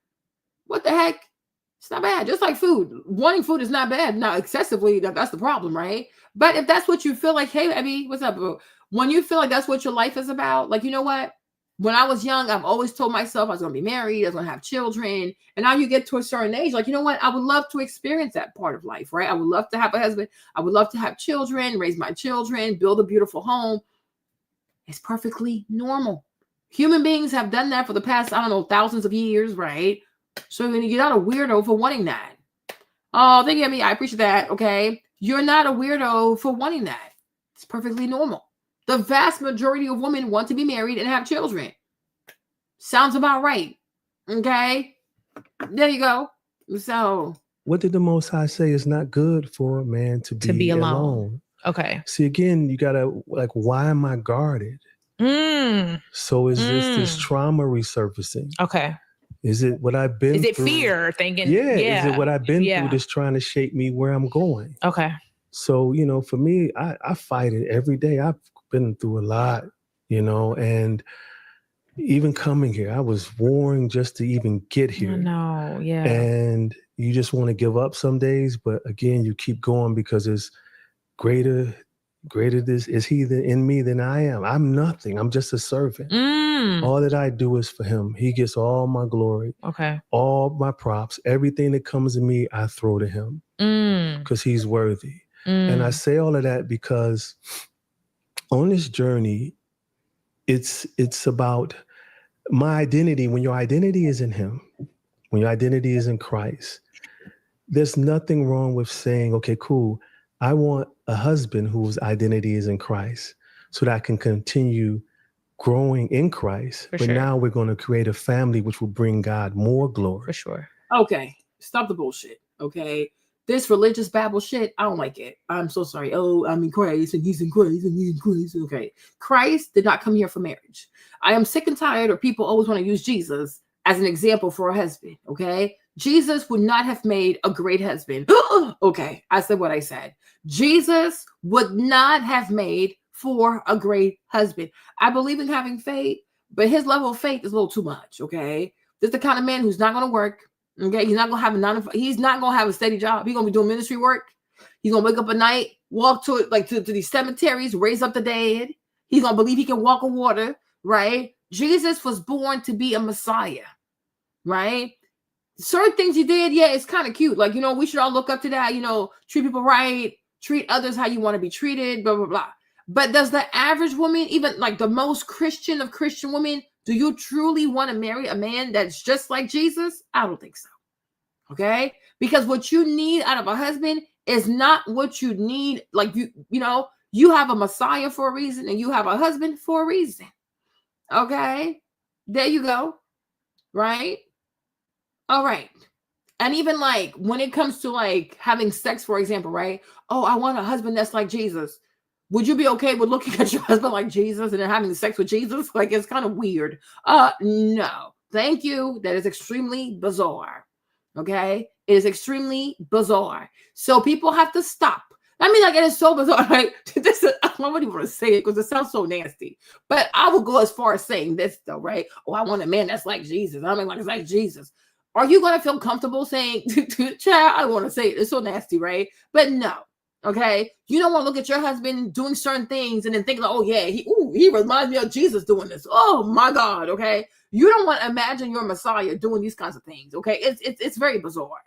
What the heck? It's not bad. Just like food. Wanting food is not bad. Not excessively, that's the problem, right? But if that's what you feel like, hey, Abby, what's up, bro? When you feel like that's what your life is about, like, you know what? When I was young, I've always told myself I was going to be married, I was going to have children. And now you get to a certain age, like, you know what? I would love to experience that part of life, right? I would love to have a husband. I would love to have children, raise my children, build a beautiful home. It's perfectly normal. Human beings have done that for the past, I don't know, thousands of years, right? So you're not a weirdo for wanting that. Oh, thank you, Amy. I appreciate that, okay? You're not a weirdo for wanting that. It's perfectly normal. The vast majority of women want to be married and have children. Sounds about right. Okay? There you go. So, what did the Most High say? It's not good for a man to be alone. Okay. See, again, you gotta, like, why am I guarded? So is this trauma resurfacing? Okay. Is it what I've been through? Is it fear thinking? Yeah. Is it what I've been through that's trying to shape me where I'm going? Okay. So, for me, I fight it every day. I've been through a lot, and even coming here, I was warring just to even get here. No, yeah. And you just want to give up some days, but again, you keep going because it's greater this is he in me than I am. I'm nothing. I'm just a servant. All that I do is for him. He gets all my glory. Okay. All my props, everything that comes to me, I throw to him because he's worthy. And I say all of that because on this journey, it's about my identity. When your identity is in him, when your identity is in Christ, there's nothing wrong with saying, okay, cool. I want a husband whose identity is in Christ so that I can continue growing in Christ. But now we're going to create a family which will bring God more glory. For sure. Okay. Stop the bullshit. Okay. This religious babble shit, I don't like it. I'm so sorry. Oh, I'm in Christ and he's in Christ and he's in Christ. Okay. Christ did not come here for marriage. I am sick and tired of people always want to use Jesus as an example for a husband. Okay. Jesus would not have made a great husband. Okay. I said what I said. Jesus would not have made for a great husband. I believe in having faith, but his level of faith is a little too much. Okay. This is the kind of man who's not going to work. Okay, he's not gonna have he's not gonna have a steady job. He's gonna be doing ministry work. He's gonna wake up at night, walk to these cemeteries, raise up the dead. He's gonna believe he can walk on water, right? Jesus was born to be a Messiah, right? Certain things he did, yeah, it's kind of cute. Like, we should all look up to that, treat people right, treat others how you want to be treated, blah, blah, blah. But does the average woman, even like the most Christian of Christian women, do you truly want to marry a man that's just like Jesus? I don't think so. Okay? Because what you need out of a husband is not what you need. Like, you have a Messiah for a reason and you have a husband for a reason. Okay? There you go. Right? All right. And even like when it comes to like having sex, for example, right? Oh, I want a husband that's like Jesus. Would you be okay with looking at your husband like Jesus and then having sex with Jesus? Like, it's kind of weird. No. Thank you. That is extremely bizarre. Okay? It is extremely bizarre. So people have to stop. I mean, like, it is so bizarre. Right? I don't even want to say it because it sounds so nasty. But I will go as far as saying this, though, right? Oh, I want a man that's like Jesus. I mean, like, it's like Jesus. Are you going to feel comfortable saying, child, I want to say it. It's so nasty, right? But no, okay? You don't want to look at your husband doing certain things and then think, like, oh, yeah, he reminds me of Jesus doing this. Oh, my God, okay? You don't want to imagine your Messiah doing these kinds of things, okay? It's very bizarre,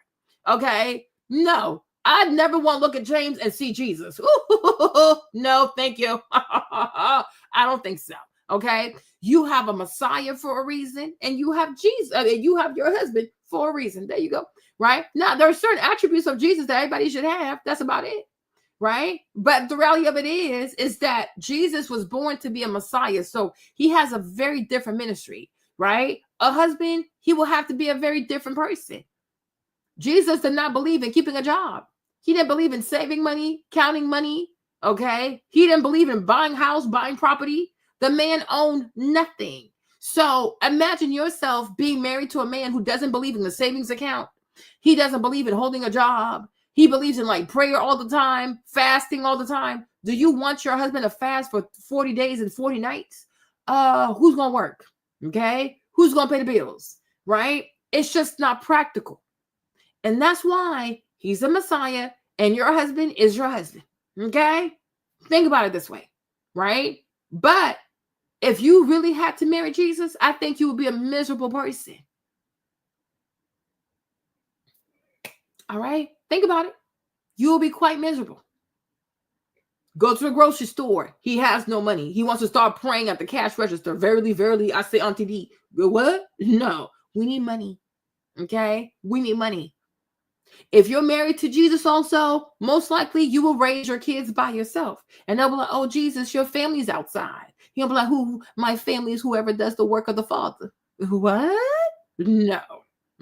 okay? No, I'd never want to look at James and see Jesus. Ooh, no, thank you. I don't think so, okay? You have a Messiah for a reason, and you have Jesus, and you have your husband for a reason. There you go. Right? Now, there are certain attributes of Jesus that everybody should have. That's about it. Right? But the reality of it is that Jesus was born to be a Messiah. So he has a very different ministry. Right? A husband, he will have to be a very different person. Jesus did not believe in keeping a job. He didn't believe in saving money, counting money. Okay? He didn't believe in buying house, buying property. The man owned nothing. So imagine yourself being married to a man who doesn't believe in the savings account. He doesn't believe in holding a job. He believes in like prayer all the time, fasting all the time. Do you want your husband to fast for 40 days and 40 nights? Who's going to work? Okay? Who's going to pay the bills? Right? It's just not practical. And that's why he's a Messiah and your husband is your husband. Okay? Think about it this way. Right? But if you really had to marry Jesus, I think you would be a miserable person. All right? Think about it. You will be quite miserable. Go to the grocery store. He has no money. He wants to start praying at the cash register. Verily, verily, I say unto thee. What? No. We need money. Okay? We need money. If you're married to Jesus also, most likely you will raise your kids by yourself. And they'll be like, oh, Jesus, your family's outside. He'll be like, who? My family is whoever does the work of the Father. What? No.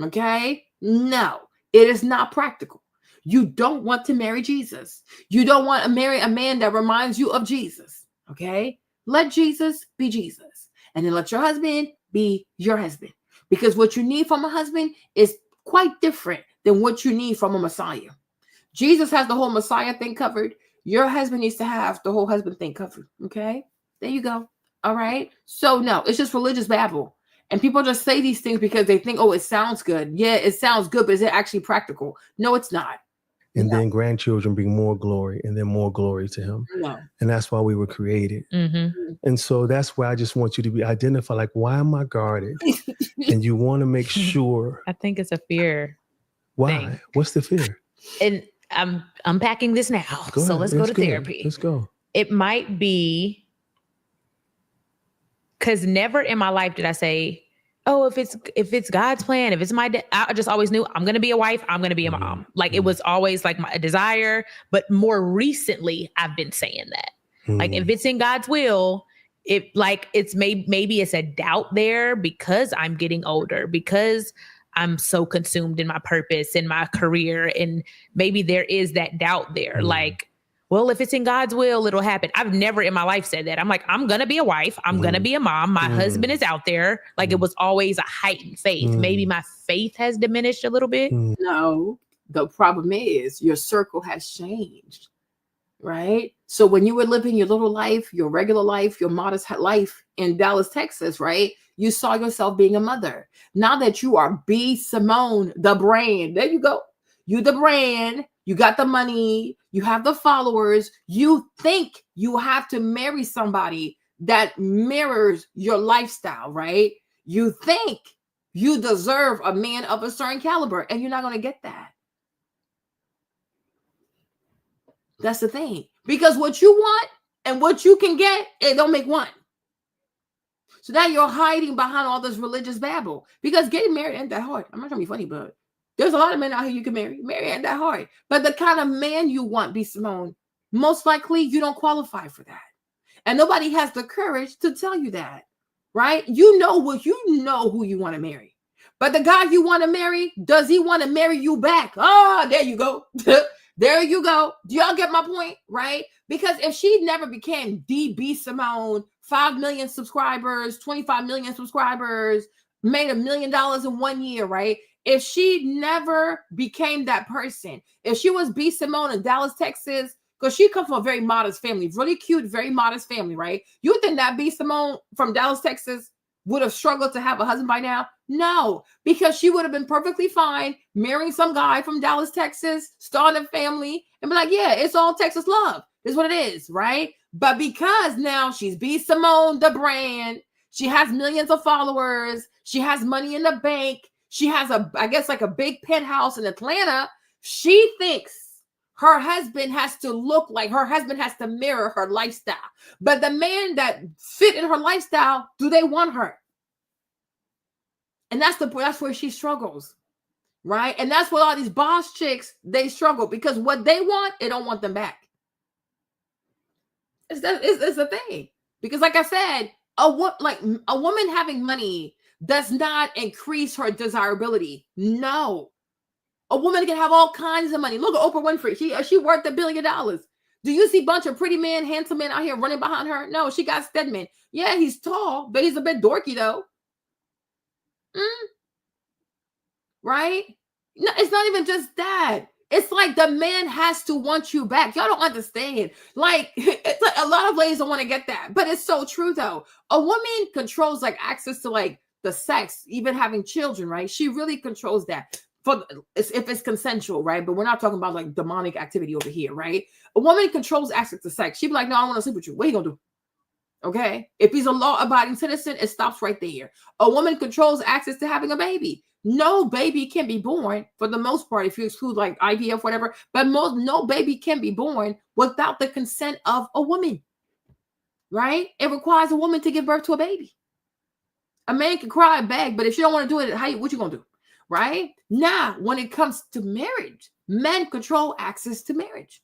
Okay? No. It is not practical. You don't want to marry Jesus. You don't want to marry a man that reminds you of Jesus. Okay? Let Jesus be Jesus. And then let your husband be your husband. Because what you need from a husband is quite different than what you need from a Messiah. Jesus has the whole Messiah thing covered. Your husband needs to have the whole husband thing covered. Okay? There you go. All right? So no, it's just religious babble. And people just say these things because they think, oh, it sounds good. Yeah, it sounds good, but is it actually practical? No, it's not. And then grandchildren bring more glory and then more glory to him. No. And that's why we were created. Mm-hmm. And so that's why I just want you to be identified. Like, why am I guarded? And you want to make sure. I think it's a fear. Why? Thing. What's the fear? And I'm unpacking this now. So let's go to therapy. Let's go. It might be because never in my life did I say, oh, if it's God's plan, if it's my, I just always knew I'm going to be a wife. I'm going to be a mom. Like it was always like my desire. But more recently, I've been saying that. Like if it's in God's will, it's maybe it's a doubt there because I'm getting older, because I'm so consumed in my purpose and my career. And maybe there is that doubt there. Like, well, if it's in God's will, it'll happen. I've never in my life said that. I'm like, I'm going to be a wife. I'm going to be a mom. My husband is out there. Like it was always a heightened faith. Maybe my faith has diminished a little bit. No, the problem is your circle has changed, right? So when you were living your little life, your regular life, your modest life in Dallas, Texas, right? You saw yourself being a mother. Now that you are B. Simone, the brand, there you go. You the brand. You got the money, you have the followers, you think you have to marry somebody that mirrors your lifestyle, right? You think you deserve a man of a certain caliber, and you're not going to get that. That's the thing. Because what you want and what you can get, it don't make one. So now you're hiding behind all this religious babble. Because getting married ain't that hard. I'm not trying to be funny, but there's a lot of men out here you can marry. Marry ain't that hard. But the kind of man you want, B. Simone, most likely you don't qualify for that. And nobody has the courage to tell you that, right? You know who you want to marry. But the guy you want to marry, does he want to marry you back? There you go. There you go. Do y'all get my point, right? Because if she never became B. Simone, 5 million subscribers, 25 million subscribers, made $1 million in 1 year, right? If she never became that person, if she was B. Simone in Dallas, Texas, because she comes from a very modest family, really cute, very modest family, right? You think that B. Simone from Dallas, Texas would have struggled to have a husband by now? No, because she would have been perfectly fine marrying some guy from Dallas, Texas, starting a family, and be like, yeah, it's all Texas love. Is what it is, right? But because now she's B. Simone, the brand, she has millions of followers, she has money in the bank, she has a big penthouse in Atlanta, she thinks her husband has to look like, her husband has to mirror her lifestyle. But the man that fit in her lifestyle, do they want her? And that's where she struggles, right? And that's what all these boss chicks, they struggle because what they want, they don't want them back. It's the thing. Because like I said, a woman having money does not increase her desirability. No. A woman can have all kinds of money. Look at Oprah Winfrey. She worth $1 billion. Do you see a bunch of pretty men, handsome men out here running behind her? No, she got Stedman. Yeah, he's tall, but he's a bit dorky though. Right? No, it's not even just that. It's like the man has to want you back. Y'all don't understand. Like, it's like a lot of ladies don't want to get that. But it's so true though. A woman controls like access to like the sex, even having children, right? She really controls that. If it's consensual, right? But we're not talking about like demonic activity over here, right? A woman controls access to sex. She'd be like, no, I don't want to sleep with you. What are you gonna do? Okay. If he's a law-abiding citizen, it stops right there. A woman controls access to having a baby. No baby can be born for the most part, if you exclude like IVF, whatever, but no baby can be born without the consent of a woman, right? It requires a woman to give birth to a baby. A man can cry and beg, but if you don't want to do it, what you gonna do? Right? Now, when it comes to marriage, men control access to marriage.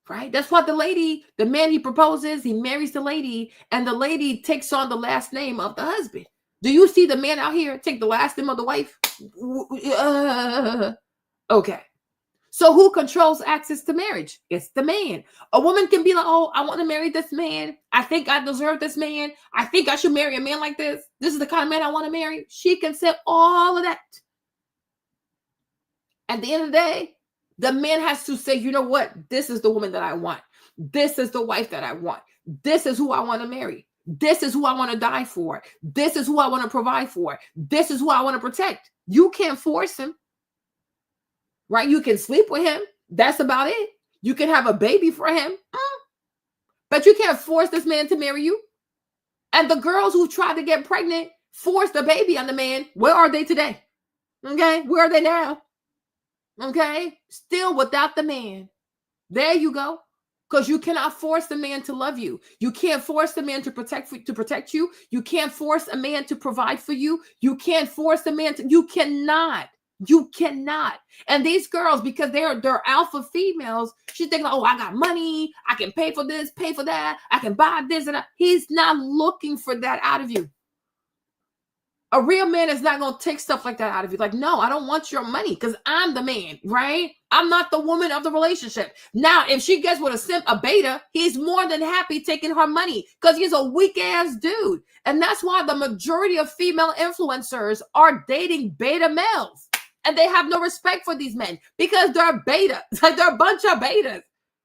Right? That's what the man he proposes, he marries the lady, and the lady takes on the last name of the husband. Do you see the man out here take the last name of the wife? Okay. So who controls access to marriage? It's the man. A woman can be like, oh, I want to marry this man. I think I deserve this man. I think I should marry a man like this. This is the kind of man I want to marry. She can say all of that. At the end of the day, the man has to say, you know what? This is the woman that I want. This is the wife that I want. This is who I want to marry. This is who I want to die for. This is who I want to provide for. This is who I want to protect. You can't force him. Right? You can sleep with him. That's about it. You can have a baby for him. But you can't force this man to marry you. And the girls who tried to get pregnant, forced a baby on the man, where are they today? Okay? Where are they now? Okay? Still without the man. There you go. Because you cannot force the man to love you. You can't force the man to protect you. You can't force a man to provide for you. You can't force the man to, you cannot. You cannot. And these girls, because they're alpha females, she's thinking, oh, I got money. I can pay for this, pay for that. I can buy this and that. He's not looking for that out of you. A real man is not going to take stuff like that out of you. Like, no, I don't want your money because I'm the man, right? I'm not the woman of the relationship. Now, if she gets with a simp, a beta, he's more than happy taking her money because he's a weak ass dude. And that's why the majority of female influencers are dating beta males. And they have no respect for these men because they're beta. Like they're a bunch of betas,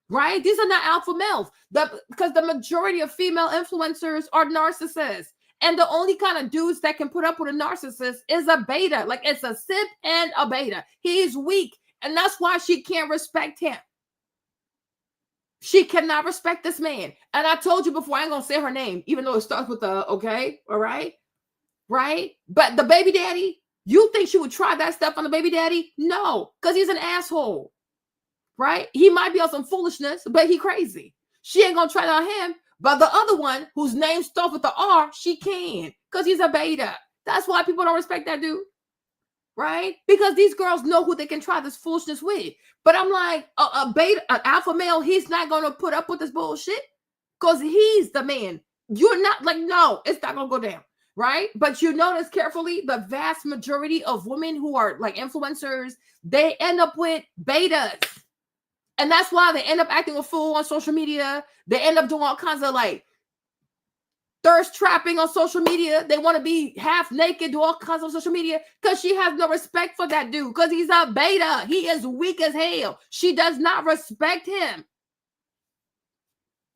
right? These are not alpha males. Because the majority of female influencers are narcissists. And the only kind of dudes that can put up with a narcissist is a beta. Like it's a simp and a beta. He's weak. And that's why she can't respect him. She cannot respect this man. And I told you before, I ain't going to say her name, even though it starts with the, okay, all right? Right? But the baby daddy, you think she would try that stuff on the baby daddy? No, because he's an asshole. Right? He might be on some foolishness, but he crazy. She ain't going to try that on him. But the other one, whose name starts with the R, she can, because he's a beta. That's why people don't respect that dude. Right? Because these girls know who they can try this foolishness with. But I'm like, a beta, an alpha male, he's not going to put up with this bullshit because he's the man. You're not like, no, it's not going to go down. Right? But you notice carefully, the vast majority of women who are like influencers, they end up with betas. And that's why they end up acting a fool on social media. They end up doing all kinds of like thirst trapping on social media. They want to be half naked, do all kinds of social media because she has no respect for that dude because he's a beta. He is weak as hell. She does not respect him.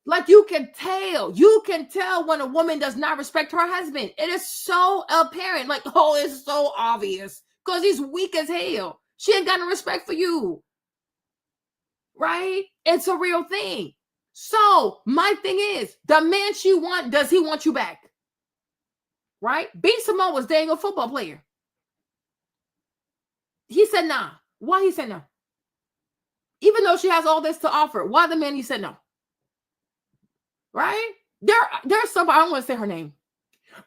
Like you can tell when a woman does not respect her husband. It is so apparent. Like, oh, it's so obvious because he's weak as hell. She ain't got no respect for you. Right? It's a real thing. So my thing is, the man she wants, does he want you back? Right? B. Simone was dating a football player. He said nah. Why he said no? Even though she has all this to offer, why the man he said no? Right? There's somebody, I don't want to say her name,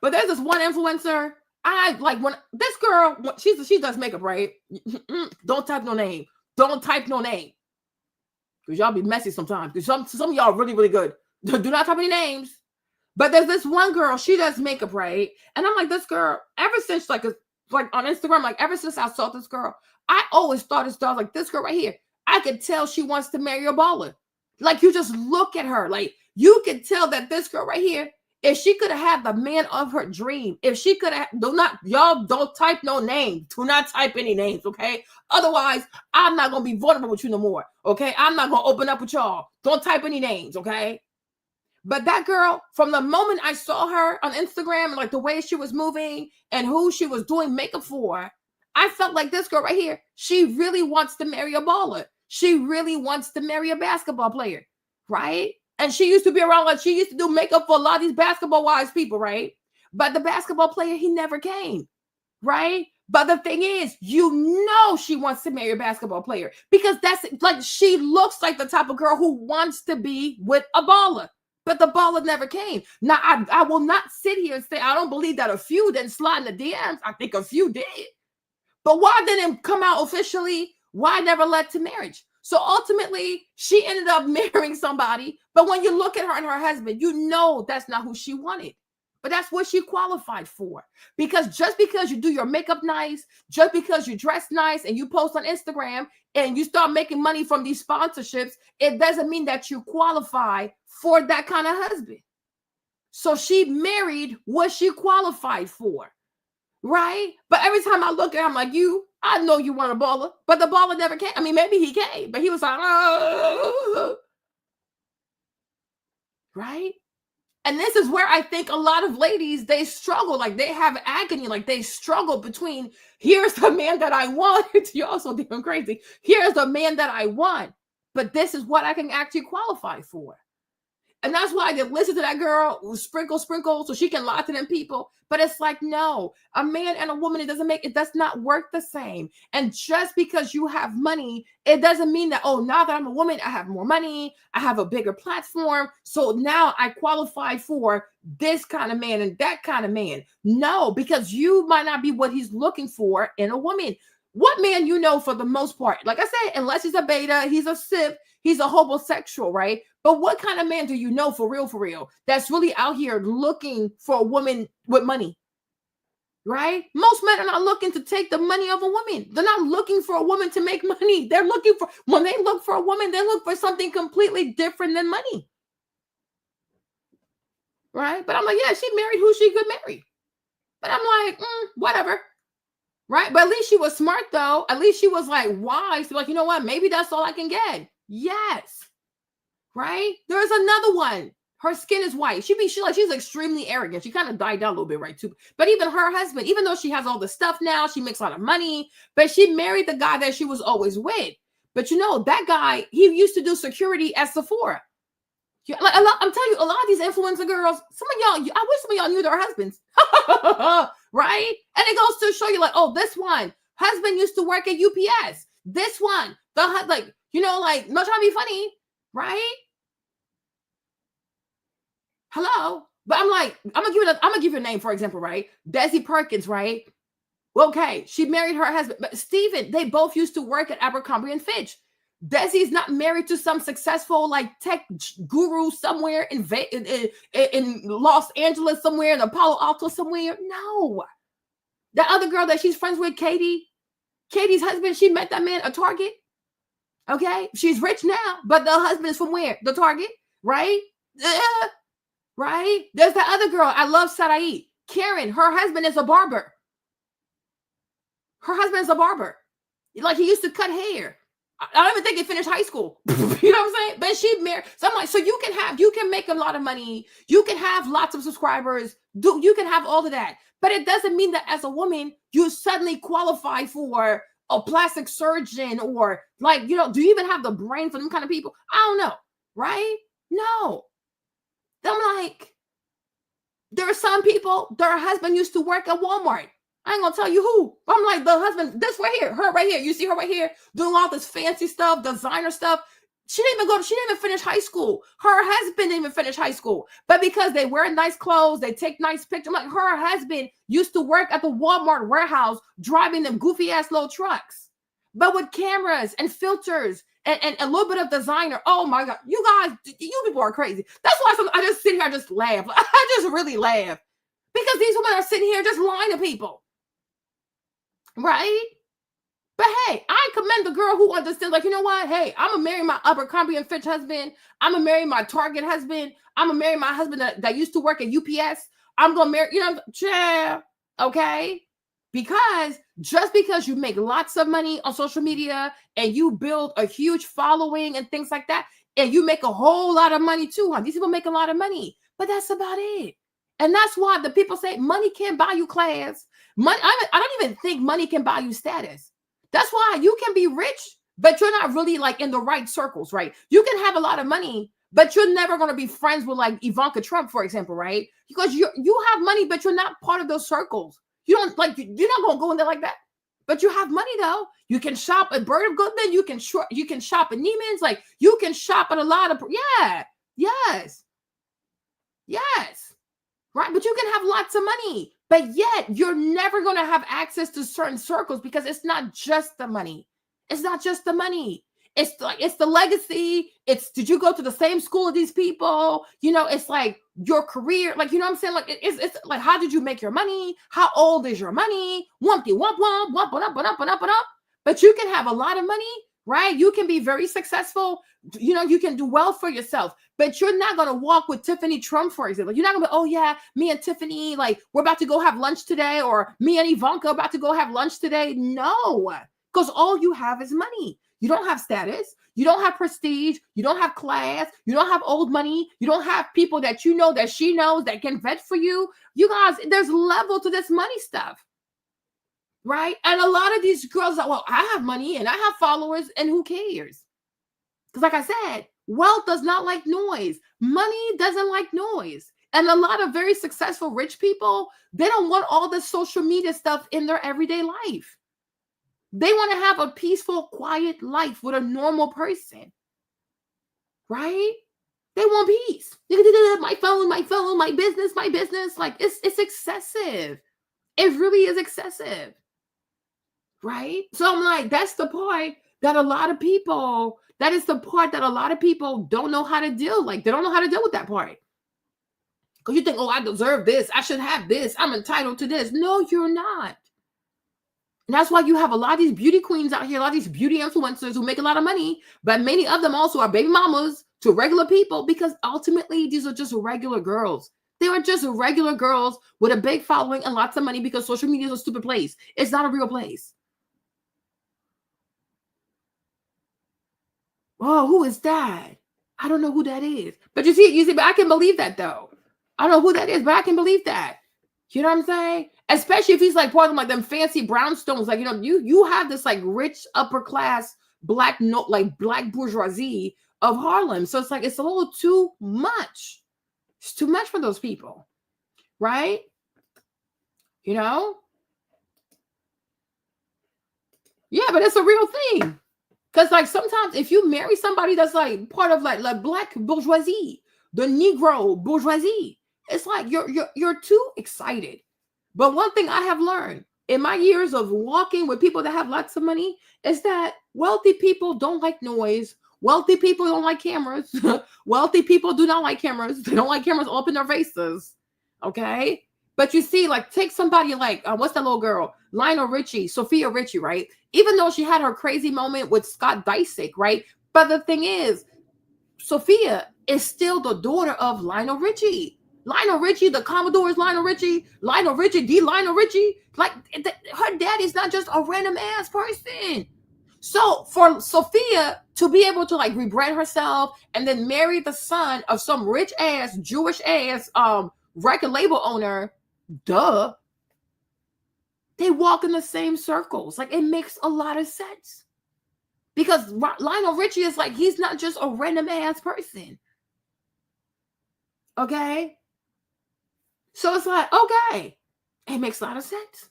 but there's this one influencer. I like when this girl, she does makeup, right? Don't type no name. Don't type no name. Because y'all be messy sometimes. Because some of y'all are really, really good. Do not type any names. But there's this one girl, she does makeup, right? And I'm like, this girl, ever since like on Instagram, like ever since I saw this girl, I always thought this girl, like this girl right here, I could tell she wants to marry a baller. Like you just look at her, like you can tell that this girl right here, if she could have had the man of her dream, if she could have, y'all don't type no name. Do not type any names, okay? Otherwise, I'm not going to be vulnerable with you no more, okay? I'm not going to open up with y'all. Don't type any names, okay? But that girl, from the moment I saw her on Instagram and like the way she was moving and who she was doing makeup for, I felt like this girl right here, she really wants to marry a baller. She really wants to marry a basketball player, right? And she used to be around, like she used to do makeup for a lot of these basketball-wise people, right? But the basketball player, he never came, right? But the thing is, she wants to marry a basketball player because that's like, she looks like the type of girl who wants to be with a baller, but the baller never came. Now, I will not sit here and say, I don't believe that a few didn't slide in the DMs. I think a few did. But why didn't it come out officially? Why never led to marriage? So ultimately, she ended up marrying somebody. But when you look at her and her husband, you know that's not who she wanted. But that's what she qualified for. Because just because you do your makeup nice, just because you dress nice and you post on Instagram and you start making money from these sponsorships, it doesn't mean that you qualify for that kind of husband. So she married what she qualified for. Right? But every time I look at her, I'm like, I know you want a baller, but the baller never came. I mean, maybe he came, but he was like, oh. Right? And this is where I think a lot of ladies, they struggle. Like they have agony. Like they struggle between, here's the man that I want. You're also damn crazy. Here's the man that I want. But this is what I can actually qualify for. And that's why I did listen to that girl, sprinkle, so she can lie to them people. But it's like, no, a man and a woman, it does not work the same. And just because you have money, it doesn't mean that, oh, now that I'm a woman, I have more money, I have a bigger platform. So now I qualify for this kind of man and that kind of man. No, because you might not be what he's looking for in a woman. What man you know for the most part, like I said, unless he's a beta, he's a simp, he's a homosexual, right? But what kind of man do you know for real, that's really out here looking for a woman with money, right? Most men are not looking to take the money of a woman. They're not looking for a woman to make money. They're looking for, when they look for a woman, they look for something completely different than money, right? But I'm like, yeah, she married who she could marry. But I'm like, whatever. Right? But at least she was smart, though. At least she was like wise. Like, you know what? Maybe that's all I can get. Yes. Right? There's another one. Her skin is white. She's extremely arrogant. She kind of died down a little bit, right, too. But even her husband, even though she has all the stuff now, she makes a lot of money, but she married the guy that she was always with. But that guy, he used to do security at Sephora. Like I'm telling you, a lot of these influencer girls, some of y'all, I wish some of y'all knew their husbands, right? And it goes to show you, like, oh, this one husband used to work at UPS. This one, not trying to be funny, right? Hello, but I'm like, I'm gonna give you a name, for example, right? Desi Perkins, right? Okay, she married her husband, but Steven, they both used to work at Abercrombie and Fitch. Desi's not married to some successful like tech guru somewhere in Los Angeles, somewhere in Palo Alto, somewhere. No, the other girl that she's friends with, Katie's husband, she met that man at Target. Okay, she's rich now, but the husband is from where? The Target, right? Right? There's the other girl. I love Sarai. Karen, her husband is a barber. Her husband is a barber. Like, he used to cut hair. I don't even think he finished high school. You know what I'm saying? But she married. So I'm like, so you can make a lot of money. You can have lots of subscribers. You can have all of that. But it doesn't mean that as a woman, you suddenly qualify for a plastic surgeon or do you even have the brain for them kind of people? I don't know. Right? No. I'm like, there are some people, their husband used to work at Walmart. I ain't gonna tell you who. I'm like, the husband, this right here, her right here. You see her right here doing all this fancy stuff, designer stuff. She didn't even finish high school. Her husband didn't even finish high school. But because they wear nice clothes, they take nice pictures. I'm like, her husband used to work at the Walmart warehouse driving them goofy ass little trucks. But with cameras and filters and a little bit of designer. Oh my God. You guys, you people are crazy. That's why I just sit here and just laugh. I just really laugh. Because these women are sitting here just lying to people. Right? But hey, I commend the girl who understands, like, you know what? Hey, I'm going to marry my Abercrombie and Fitch husband. I'm going to marry my Target husband. I'm going to marry my husband that used to work at UPS. I'm going to marry, okay? Because just because you make lots of money on social media and you build a huge following and things like that, and you make a whole lot of money too, huh? These people make a lot of money, but that's about it. And that's why the people say money can't buy you class. Money, I don't even think money can buy you status. That's why you can be rich, but you're not really like in the right circles, right? You can have a lot of money, but you're never going to be friends with like Ivanka Trump, for example, right? Because you have money, but you're not part of those circles. You don't like, you're not going to go in there like that. But you have money though. You can shop at Bird of Goodman. You can shop at Neiman's. Like, you can shop at a lot of, yes. Right. But you can have lots of money, but yet you're never going to have access to certain circles because it's not just the money. It's not just the money. It's like, it's the legacy. It's, did you go to the same school as these people? It's like your career. Like, you know what I'm saying? Like, it's like, how did you make your money? How old is your money? Wumpty, wump, wump, wump, wump, wump, wump, wump. But you can have a lot of money, right? You can be very successful. You can do well for yourself, but you're not going to walk with Tiffany Trump, for example. You're not going to be, oh yeah, me and Tiffany, like, we're about to go have lunch today, or me and Ivanka about to go have lunch today. No, because all you have is money. You don't have status. You don't have prestige. You don't have class. You don't have old money. You don't have people that you know that she knows that can vet for you. You guys, there's level to this money stuff, right? And a lot of these girls are, well, I have money and I have followers, and who cares? Because like I said, wealth does not like noise. Money doesn't like noise. And a lot of very successful rich people, they don't want all this social media stuff in their everyday life. They want to have a peaceful, quiet life with a normal person, right? They want peace. My phone, my business. Like, it's excessive. It really is excessive, right? So I'm like, that's the part that a lot of people don't know how to deal. Like, they don't know how to deal with that part. Because you think, oh, I deserve this. I should have this. I'm entitled to this. No, you're not. And that's why you have a lot of these beauty queens out here, a lot of these beauty influencers who make a lot of money, but many of them also are baby mamas to regular people, because ultimately these are just regular girls. They are just regular girls with a big following and lots of money, because social media is a stupid place. It's not a real place. Oh, who is that? I don't know who that is. But you see, but I can believe that though. I don't know who that is, but I can believe that. You know what I'm saying? Especially if he's like part of like them fancy brownstones. Like, you have this like rich upper class black bourgeoisie of Harlem. So it's like it's a little too much. It's too much for those people. Right? Yeah, but it's a real thing. Because like sometimes if you marry somebody that's like part of like black bourgeoisie, the Negro bourgeoisie, it's like you're too excited. But one thing I have learned in my years of walking with people that have lots of money is that wealthy people don't like noise. Wealthy people don't like cameras. Wealthy people do not like cameras. They don't like cameras all up in their faces. Okay? But you see, like, take somebody like, what's that little girl? Lionel Richie, Sophia Richie, right? Even though she had her crazy moment with Scott Disick, right? But the thing is, Sophia is still the daughter of Lionel Richie. Lionel Richie, the Commodore is Lionel Richie. Lionel Richie, Lionel Richie. Like, her daddy's not just a random ass person. So for Sophia to be able to like rebrand herself and then marry the son of some rich ass, Jewish ass record label owner, duh. They walk in the same circles. Like, it makes a lot of sense. Because Lionel Richie is like, he's not just a random ass person. Okay? So it's like, okay. It makes a lot of sense.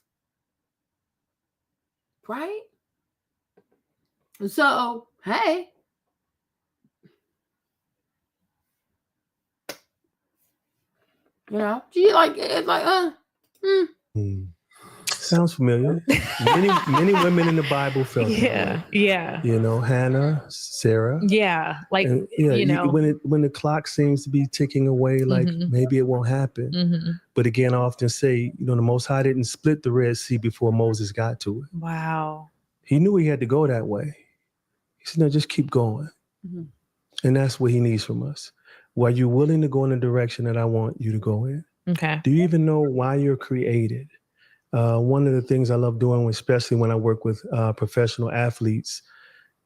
Right? So, hey. She like, it's like, Sounds familiar. Many women in the Bible felt that way. Yeah. Hannah, Sarah. Yeah. Like, and, when the clock seems to be ticking away, like maybe it won't happen. But again, I often say, the Most High didn't split the Red Sea before Moses got to it. Wow. He knew he had to go that way. He said, no, just keep going. And that's what he needs from us. Are you willing to go in the direction that I want you to go in? Okay. Do you even know why you're created? One of the things I love doing, especially when I work with professional athletes,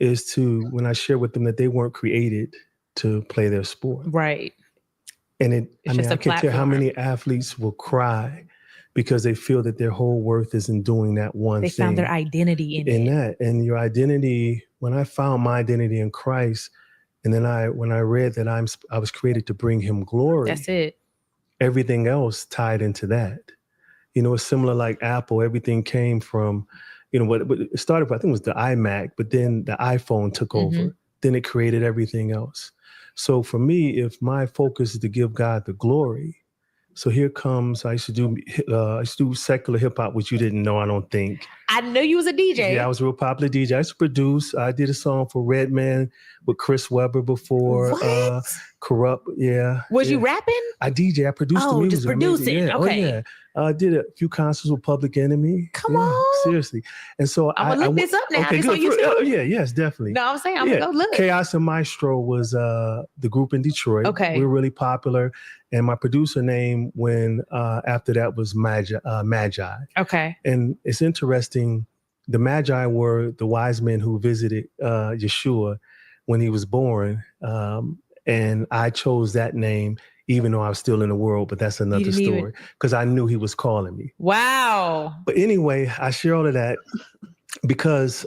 is when I share with them that they weren't created to play their sport. Right. And I can tell how many athletes will cry because they feel that their whole worth is in doing that one thing. They found their identity in that. And your identity, when I found my identity in Christ, and then when I read that I was created to bring him glory. That's it. Everything else tied into that. It's similar like Apple. Everything came from, what it started with, I think it was the iMac, but then the iPhone took over. Then it created everything else. So for me, if my focus is to give God the glory, so here comes, I used to do secular hip hop, which you didn't know, I don't think. I know you was a DJ. Yeah, I was a real popular DJ. I used to produce. I did a song for Redman with Chris Webber before. What? Corrupt, yeah. Was you rapping? I DJ. I produced the music. Just producing. Yeah. Okay. Oh, yeah. I did a few concerts with Public Enemy. Come on. Seriously. And so I'm going to look this up now. Okay, this on YouTube? Yes, definitely. No, I'm saying I'm going to go look. Chaos and Maestro was the group in Detroit. Okay. We were really popular. And my producer name after that was Magi. Okay. And it's interesting. The Magi were the wise men who visited Yeshua when he was born. And I chose that name even though I was still in the world, but that's another story because I knew he was calling me. Wow. But anyway, I share all of that because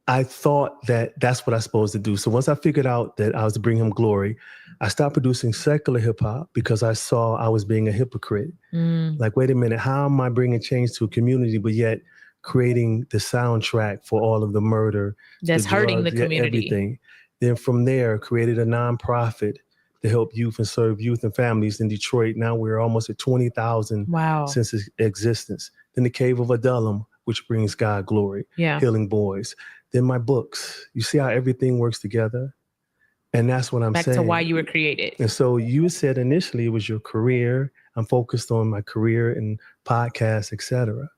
I thought that that's what I was supposed to do. So once I figured out that I was to bring him glory, I stopped producing secular hip hop because I saw I was being a hypocrite. Like, wait a minute, how am I bringing change to a community, but yet creating the soundtrack for all of the murder that's hurting the community? Everything. Then from there, created a nonprofit to help youth and serve youth and families in Detroit. Now we're almost at 20,000 since its existence. Then the Cave of Adullam, which brings God glory, healing boys. Then my books. You see how everything works together? And that's what I'm saying. Back to why you were created. And so you said initially it was your career. I'm focused on my career and podcasts, etc.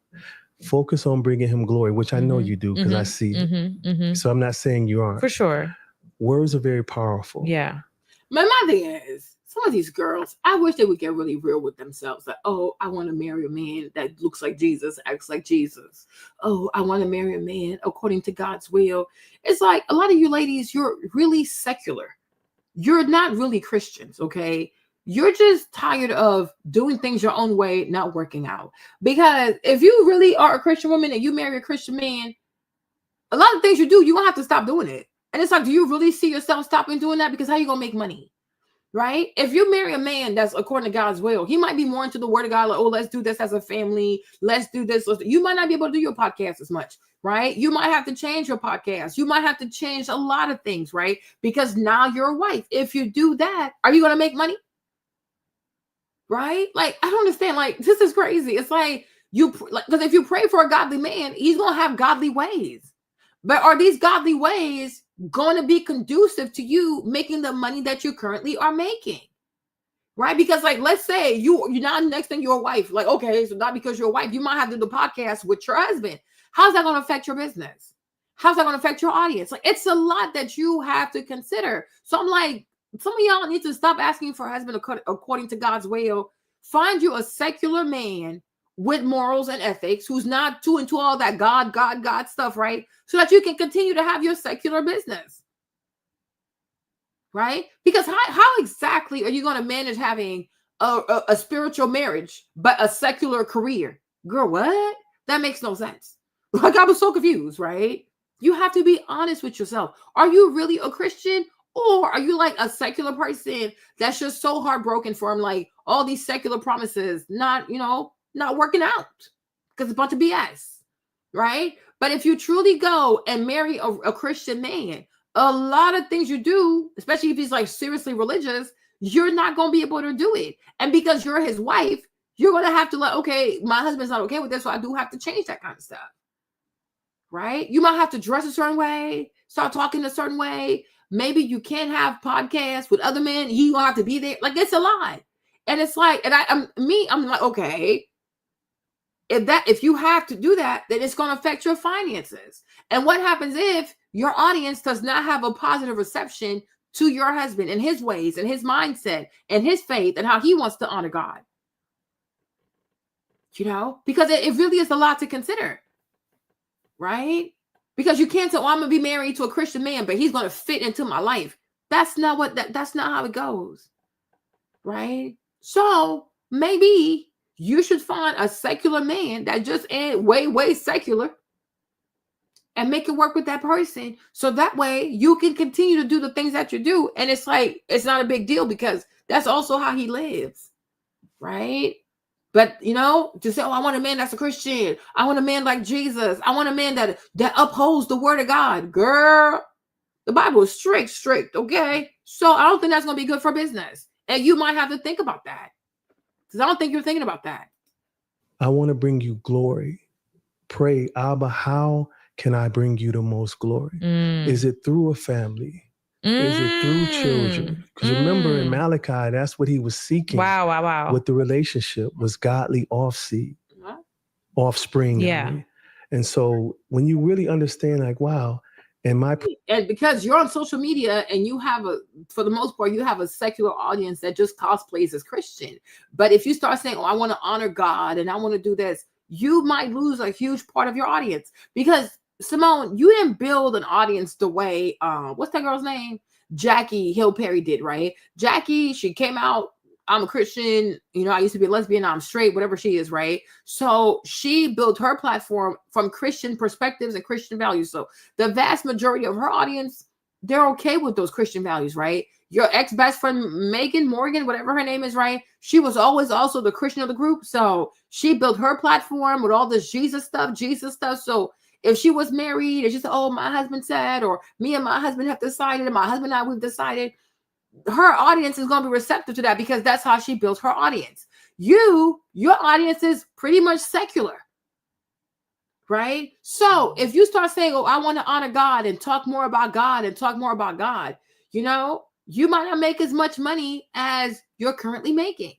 Focus on bringing him glory, which I know you do because I see it. So I'm not saying you aren't. For sure. Words are very powerful. Yeah. My thing is, some of these girls, I wish they would get really real with themselves. Like, oh, I want to marry a man that looks like Jesus, acts like Jesus. Oh, I want to marry a man according to God's will. It's like a lot of you ladies, you're really secular. you're not really Christians, okay? You're just tired of doing things your own way, not working out. Because if you really are a Christian woman and you marry a Christian man, a lot of things you do, you're going to have to stop doing it. And it's like, do you really see yourself stopping doing that? Because how are you going to make money? Right? If you marry a man that's according to God's will, he might be more into the word of God, like, oh, let's do this as a family. Let's do this. You might not be able to do your podcast as much, right? You might have to change your podcast. You might have to change a lot of things, right? Because now you're a wife. If you do that, are you going to make money? Right? Like, I don't understand. Like, this is crazy. It's like, because if you pray for a godly man, he's going to have godly ways. But are these godly ways going to be conducive to you making the money that you currently are making? Right? Because, like, let's say you're not next thing you're a wife. Like, okay, so not because you're a wife, you might have to do the podcast with your husband. How's that going to affect your business? How's that going to affect your audience? Like, it's a lot that you have to consider. So I'm like, some of y'all need to stop asking for a husband according to God's will. Find you a secular man with morals and ethics, who's not too into all that God stuff, right? So that you can continue to have your secular business, right? Because how exactly are you going to manage having a spiritual marriage, but a secular career? Girl, what? That makes no sense. Like, I was so confused, right? You have to be honest with yourself. Are you really a Christian? Or are you like a secular person that's just so heartbroken from like all these secular promises not working out because it's a bunch of BS, right? But if you truly go and marry a Christian man, a lot of things you do, especially if he's like seriously religious, you're not going to be able to do it. And because you're his wife, you're going to have to like, okay, my husband's not okay with this, so I do have to change that kind of stuff, right? You might have to dress a certain way, start talking a certain way. Maybe you can't have podcasts with other men. He gonna have to be there. Like, it's a lot. And it's like, and I'm like, okay, if you have to do that, then it's going to affect your finances. And what happens if your audience does not have a positive reception to your husband and his ways and his mindset and his faith and how he wants to honor God? Because it really is a lot to consider, right? Because you can't say, oh, I'm going to be married to a Christian man, but he's going to fit into my life. That's not that's not how it goes, right? So maybe you should find a secular man that just ain't way secular and make it work with that person. So that way you can continue to do the things that you do. And it's like, it's not a big deal because that's also how he lives, right? But, just say, oh, I want a man that's a Christian. I want a man like Jesus. I want a man that upholds the word of God. Girl, the Bible is strict, okay? So I don't think that's going to be good for business. And you might have to think about that. Because I don't think you're thinking about that. I want to bring you glory. Pray, Abba, how can I bring you the most glory? Is it through a family? Is it through children? Because remember in Malachi, that's what he was seeking. Wow. With the relationship was godly offspring. Yeah. I mean. And so when you really understand, like, wow, and because you're on social media and you have for the most part, you have a secular audience that just cosplays as Christian. But if you start saying, oh, I want to honor God and I want to do this, you might lose a huge part of your audience. Because Simone, you didn't build an audience the way, what's that girl's name? Jackie Hill Perry did, right? Jackie, she came out, I'm a Christian, I used to be a lesbian, I'm straight, whatever she is, right? So she built her platform from Christian perspectives and Christian values. So the vast majority of her audience, they're okay with those Christian values, right? Your ex-best friend, Megan Morgan, whatever her name is, right? She was always also the Christian of the group. So she built her platform with all this Jesus stuff. So if she was married and she said, oh, my husband said, or me and my husband have decided, and my husband and I, we've decided, her audience is going to be receptive to that because that's how she built her audience. Your audience is pretty much secular, right? So if you start saying, oh, I want to honor God and talk more about God, you might not make as much money as you're currently making.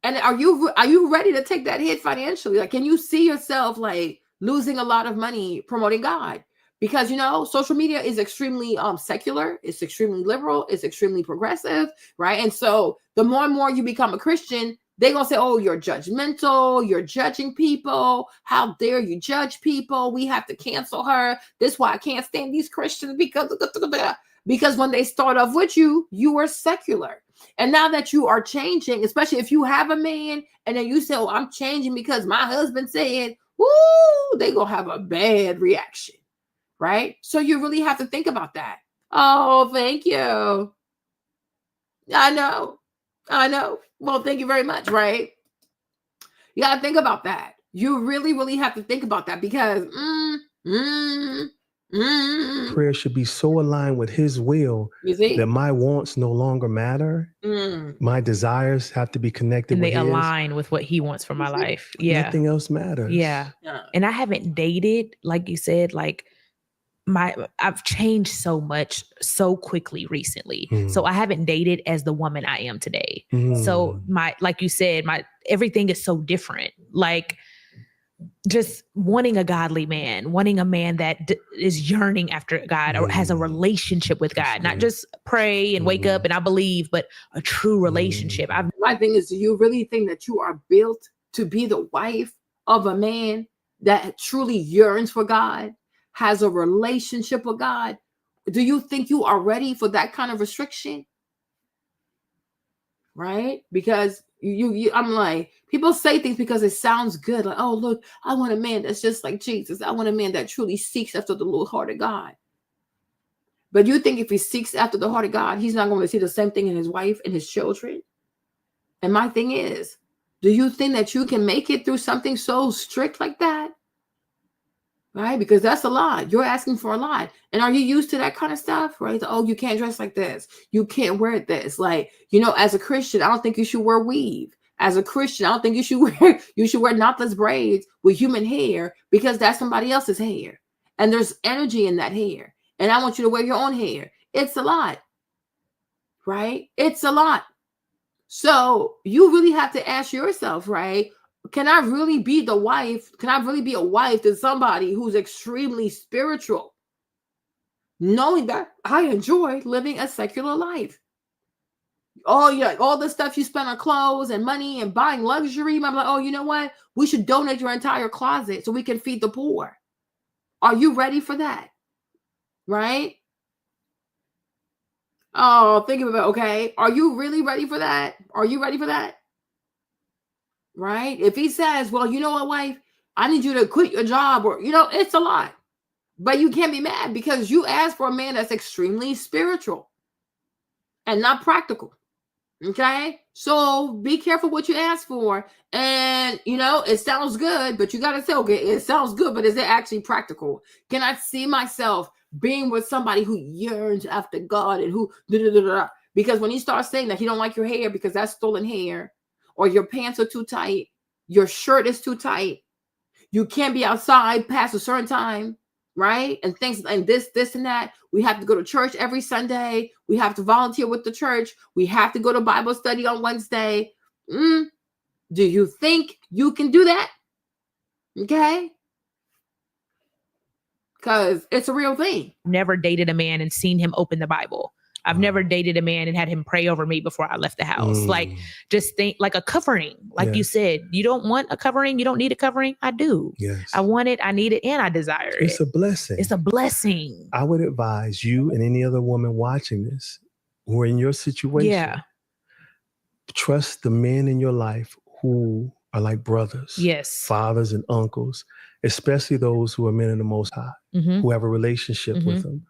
And are you ready to take that hit financially? Like, can you see yourself like losing a lot of money promoting God? Because, social media is extremely secular. It's extremely liberal. It's extremely progressive, right? And so the more and more you become a Christian, they're going to say, oh, you're judgmental. You're judging people. How dare you judge people? We have to cancel her. This is why I can't stand these Christians because Because when they start off with you, you were secular. And now that you are changing, especially if you have a man and then you say, oh, I'm changing because my husband said, woo, they're going to have a bad reaction, right? So you really have to think about that. Oh, thank you. I know. Well, thank you very much, right? You got to think about that. You really, really have to think about that because prayer should be so aligned with his will that my wants no longer matter. My desires have to be connected and with they his. align with what he wants for my life. Yeah. Nothing else matters. Yeah. And I haven't dated, like you said, like I've changed so much so quickly recently. So I haven't dated as the woman I am today. So like you said, everything is so different. Like just wanting a godly man, wanting a man that is yearning after God or has a relationship with God, not just pray and wake up and I believe, but a true relationship. My thing is, do you really think that you are built to be the wife of a man that truly yearns for God, has a relationship with God? Do you think you are ready for that kind of restriction? Right? Because I'm like, people say things because it sounds good. Like, oh, look, I want a man that's just like Jesus. I want a man that truly seeks after the Lord heart of God. But you think if he seeks after the heart of God, he's not going to see the same thing in his wife and his children? And my thing is, do you think that you can make it through something so strict like that? Right? Because that's a lot. You're asking for a lot. And are you used to that kind of stuff? Right? Oh, you can't dress like this. You can't wear this. Like, as a Christian, I don't think you should wear weave. As a Christian, I don't think you should wear knotless braids with human hair because that's somebody else's hair. And there's energy in that hair. And I want you to wear your own hair. It's a lot. Right? It's a lot. So you really have to ask yourself, right? Can I really be the wife? Can I really be a wife to somebody who's extremely spiritual, knowing that I enjoy living a secular life? Oh, yeah, all the stuff you spend on clothes and money and buying luxury. I'm like, oh, you know what? We should donate your entire closet so we can feed the poor. Are you ready for that? Right? Oh, think about it. Okay. Are you really ready for that? Are you ready for that? Right? If he says, well, you know what, wife, I need you to quit your job, or, it's a lot. But you can't be mad because you asked for a man that's extremely spiritual and not practical. Okay? So be careful what you ask for. And, it sounds good, but you got to say, okay, it sounds good, but is it actually practical? Can I see myself being with somebody who yearns after God and who, because when you start saying that he don't like your hair because that's stolen hair, or your pants are too tight, your shirt is too tight, you can't be outside past a certain time, right? And things and this and that. We have to go to church every Sunday. We have to volunteer with the church. We have to go to Bible study on Wednesday. Do you think you can do that? Okay. Because it's a real thing. Never dated a man and seen him open the Bible. I've never dated a man and had him pray over me before I left the house. Like, just think like a covering. Like you said, you don't want a covering. You don't need a covering. I do. Yes. I want it. I need it. And I desire it. It's a blessing. It's a blessing. I would advise you and any other woman watching this who are in your situation. Yeah. Trust the men in your life who are like brothers. Yes. Fathers and uncles, especially those who are men in the Most High, who have a relationship with them.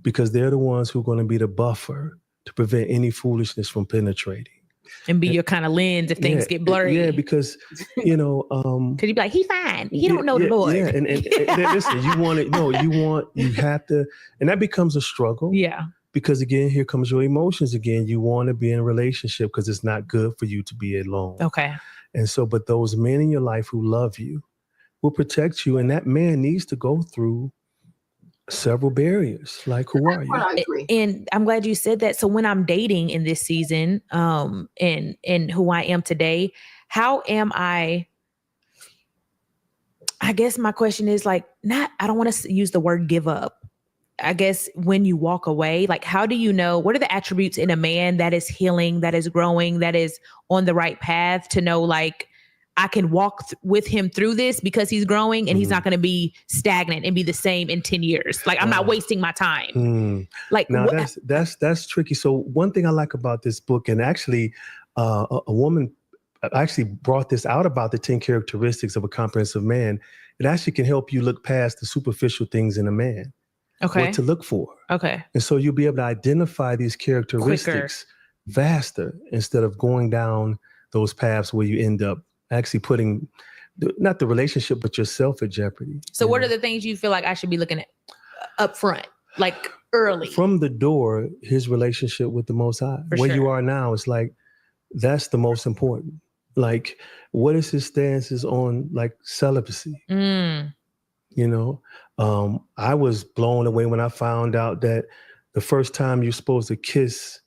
Because they're the ones who are going to be the buffer to prevent any foolishness from penetrating. And be your kind of lens if things get blurry. Yeah, because, because you'd be like, he's fine. He don't know the Lord. Yeah, and listen, you have to, and that becomes a struggle. Yeah. Because again, here comes your emotions again. You want to be in a relationship because it's not good for you to be alone. Okay. And so, but those men in your life who love you will protect you. And that man needs to go through several barriers. Like, who are you? And I'm glad you said that. So when I'm dating in this season, and who I am today, how am I guess my question is like, I don't want to use the word give up. I guess when you walk away, like, how do you know, what are the attributes in a man that is healing, that is growing, that is on the right path to know, like, I can walk with him through this because he's growing and he's not going to be stagnant and be the same in 10 years. Like I'm not wasting my time. Like now that's tricky. So one thing I like about this book, and actually a woman actually brought this out about the 10 characteristics of a comprehensive man. It actually can help you look past the superficial things in a man. Okay. What to look for. Okay. And so you'll be able to identify these characteristics faster instead of going down those paths where you end up actually putting not the relationship, but yourself at jeopardy. So what are the things you feel like I should be looking at up front, like early? From the door, his relationship with the Most High. Where you are now, it's like, that's the most important. Like, what is his stances on like celibacy? You know, I was blown away when I found out that the first time you're supposed to kiss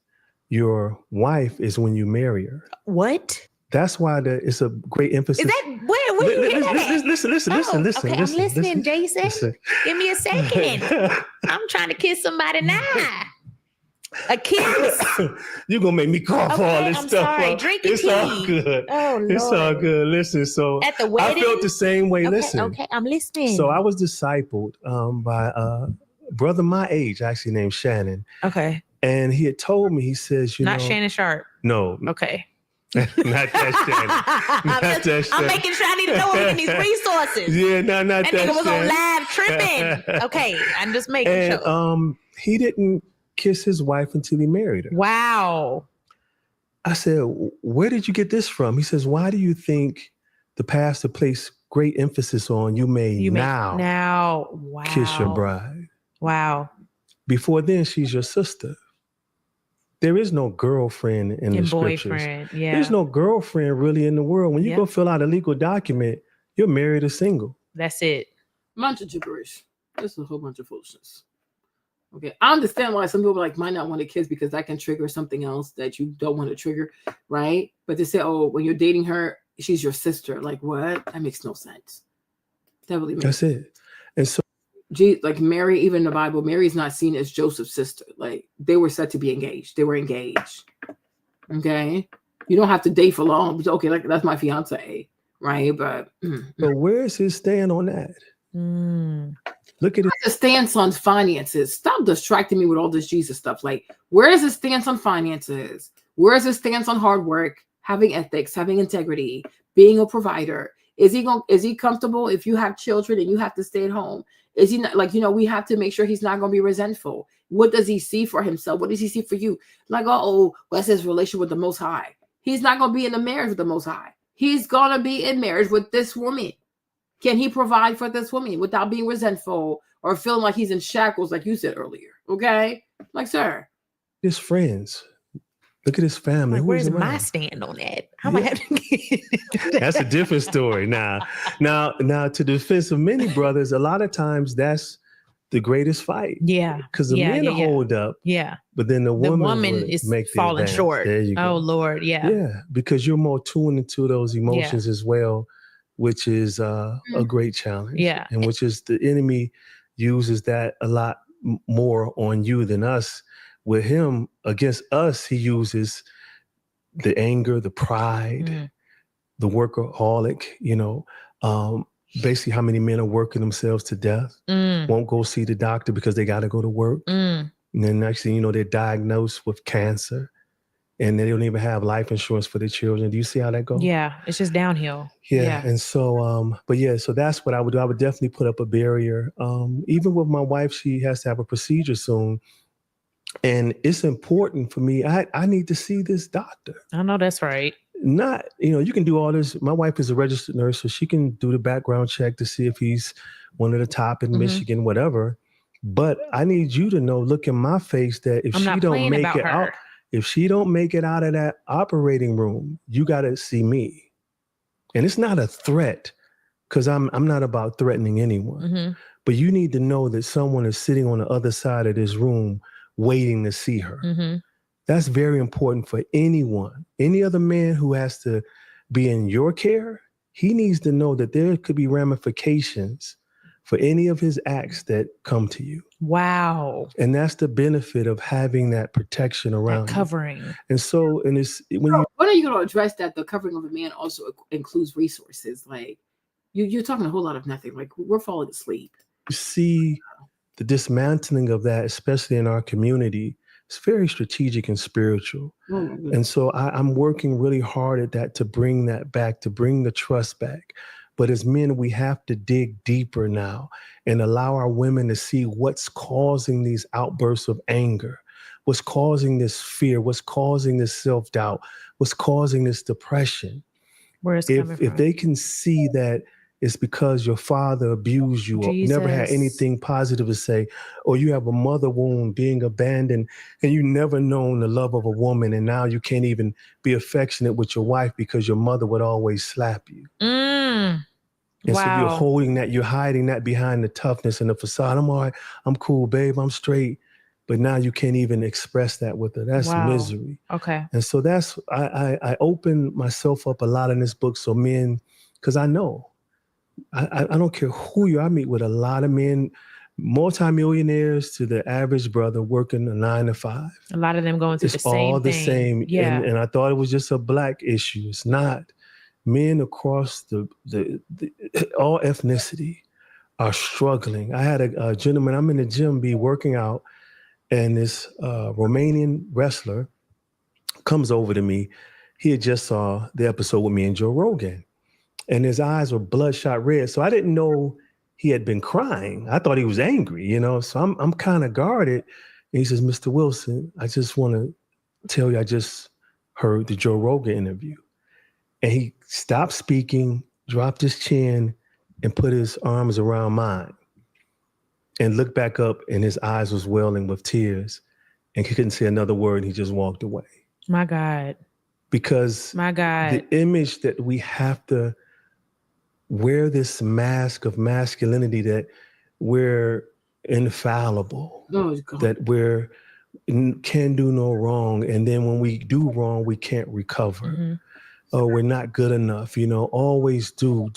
your wife is when you marry her. What? That's why it's a great emphasis. Is that where you hear that? Listen. Okay, I'm listening, Jason. Give me a second. I'm trying to kiss somebody now. A kiss. You're gonna make me cough all this stuff. Sorry. Drink your tea. All good. Oh, Lord. It's all good. Listen, so at the wedding, I felt the same way. Okay, I'm listening. So I was discipled by a brother my age, actually named Shannon. Okay. And he had told me, he says, not Shannon Sharp. No. Okay. Not that Shannon. I'm making sure I need to know where we're getting these resources. Yeah, not that nigga was on live tripping. Okay, I'm just making sure. He didn't kiss his wife until he married her. Wow. I said, where did you get this from? He says, why do you think the pastor placed great emphasis on you may now kiss your bride? Wow. Before then, she's your sister. There is no girlfriend in the scriptures. Yeah. There's no girlfriend really in the world. When you go fill out a legal document, you're married or single. That's it. Bunch of gibberish. This is a whole bunch of foolishness. Okay, I understand why some people might not want a kiss because that can trigger something else that you don't want to trigger, right? But to say, oh, when you're dating her, she's your sister. Like what? That makes no sense. That really makes sense. That's it. And so, like Mary, even in the Bible, Mary's not seen as Joseph's sister. Like they were said to be engaged. They were engaged. Okay, you don't have to date for long. But okay, like that's my fiance, right? But where's his stand on that? Look at his stance on finances. Stop distracting me with all this Jesus stuff. Like, where is his stance on finances? Where is his stance on hard work, having ethics, having integrity, being a provider? Is he comfortable if you have children and you have to stay at home? Is he not, like, we have to make sure he's not going to be resentful. What does he see for himself? What does he see for you? Like, what's his relationship with the Most High? He's not going to be in a marriage with the Most High. He's going to be in marriage with this woman. Can he provide for this woman without being resentful or feeling like he's in shackles, like you said earlier? Okay? Like, sir. His friends. Look at his family. Like, where's my stand on that? How am I having That's a different story. Now, to the defense of many brothers, a lot of times that's the greatest fight. Yeah. Because the men hold up. Yeah. But then the woman is falling short. There you go. Oh, Lord. Yeah. Yeah. Because you're more tuned into those emotions as well, which is a great challenge. Yeah. And which is the enemy uses that a lot more on you than us. With him, against us, he uses the anger, the pride, the workaholic, basically how many men are working themselves to death, won't go see the doctor because they got to go to work. And then next thing you know, they're diagnosed with cancer and they don't even have life insurance for their children. Do you see how that goes? Yeah, it's just downhill. Yeah. And so, so that's what I would do. I would definitely put up a barrier. Even with my wife, she has to have a procedure soon. And it's important for me. I need to see this doctor. I know that's right. Not, you can do all this. My wife is a registered nurse, so she can do the background check to see if he's one of the top in Michigan, whatever. But I need you to know, look in my face, that if she don't make it out, if she don't make it out of that operating room, you got to see me. And it's not a threat, because I'm not about threatening anyone. But you need to know that someone is sitting on the other side of this room waiting to see her. That's very important for anyone. Any other man who has to be in your care, he needs to know that there could be ramifications for any of his acts that come to you. Wow. And that's the benefit of having that protection around that covering. You. And so, and it's when are you going to address that the covering of a man also includes resources? Like you're talking a whole lot of nothing. Like we're falling asleep. You see the dismantling of that, especially in our community, it's very strategic and spiritual. Mm-hmm. And so I'm working really hard at that to bring that back, to bring the trust back. But as men, we have to dig deeper now and allow our women to see what's causing these outbursts of anger, what's causing this fear, what's causing this self-doubt, what's causing this depression. Where it's coming from. If they can see that it's because your father abused you or never had anything positive to say, or you have a mother wound, being abandoned, and you never known the love of a woman, and now you can't even be affectionate with your wife because your mother would always slap you. And so you're holding that, you're hiding that behind the toughness and the facade. I'm all right, I'm cool, babe, I'm straight. But now you can't even express that with her. That's misery. Okay. And so that's, I open myself up a lot in this book so men, because I know, I don't care who you are. I meet with a lot of men, multimillionaires to the average brother working a 9 to 5. A lot of them going through the same thing. It's all the same. Yeah. And I thought it was just a Black issue. It's not. Men across the all ethnicity are struggling. I had a gentleman, I'm in the gym, be working out, and this Romanian wrestler comes over to me. He had just saw the episode with me and Joe Rogan. And his eyes were bloodshot red. So I didn't know he had been crying. I thought he was angry, you know? So I'm kind of guarded. And he says, Mr. Wilson, I just want to tell you, I just heard the Joe Rogan interview. And he stopped speaking, dropped his chin, and put his arms around mine and looked back up, and his eyes was welling with tears. And he couldn't say another word. And he just walked away. My God. Because the image that we have to wear this mask of masculinity, that we're infallible, that we're can do no wrong. And then when we do wrong, we can't recover. Mm-hmm. Oh, we're not good enough, you know, always do,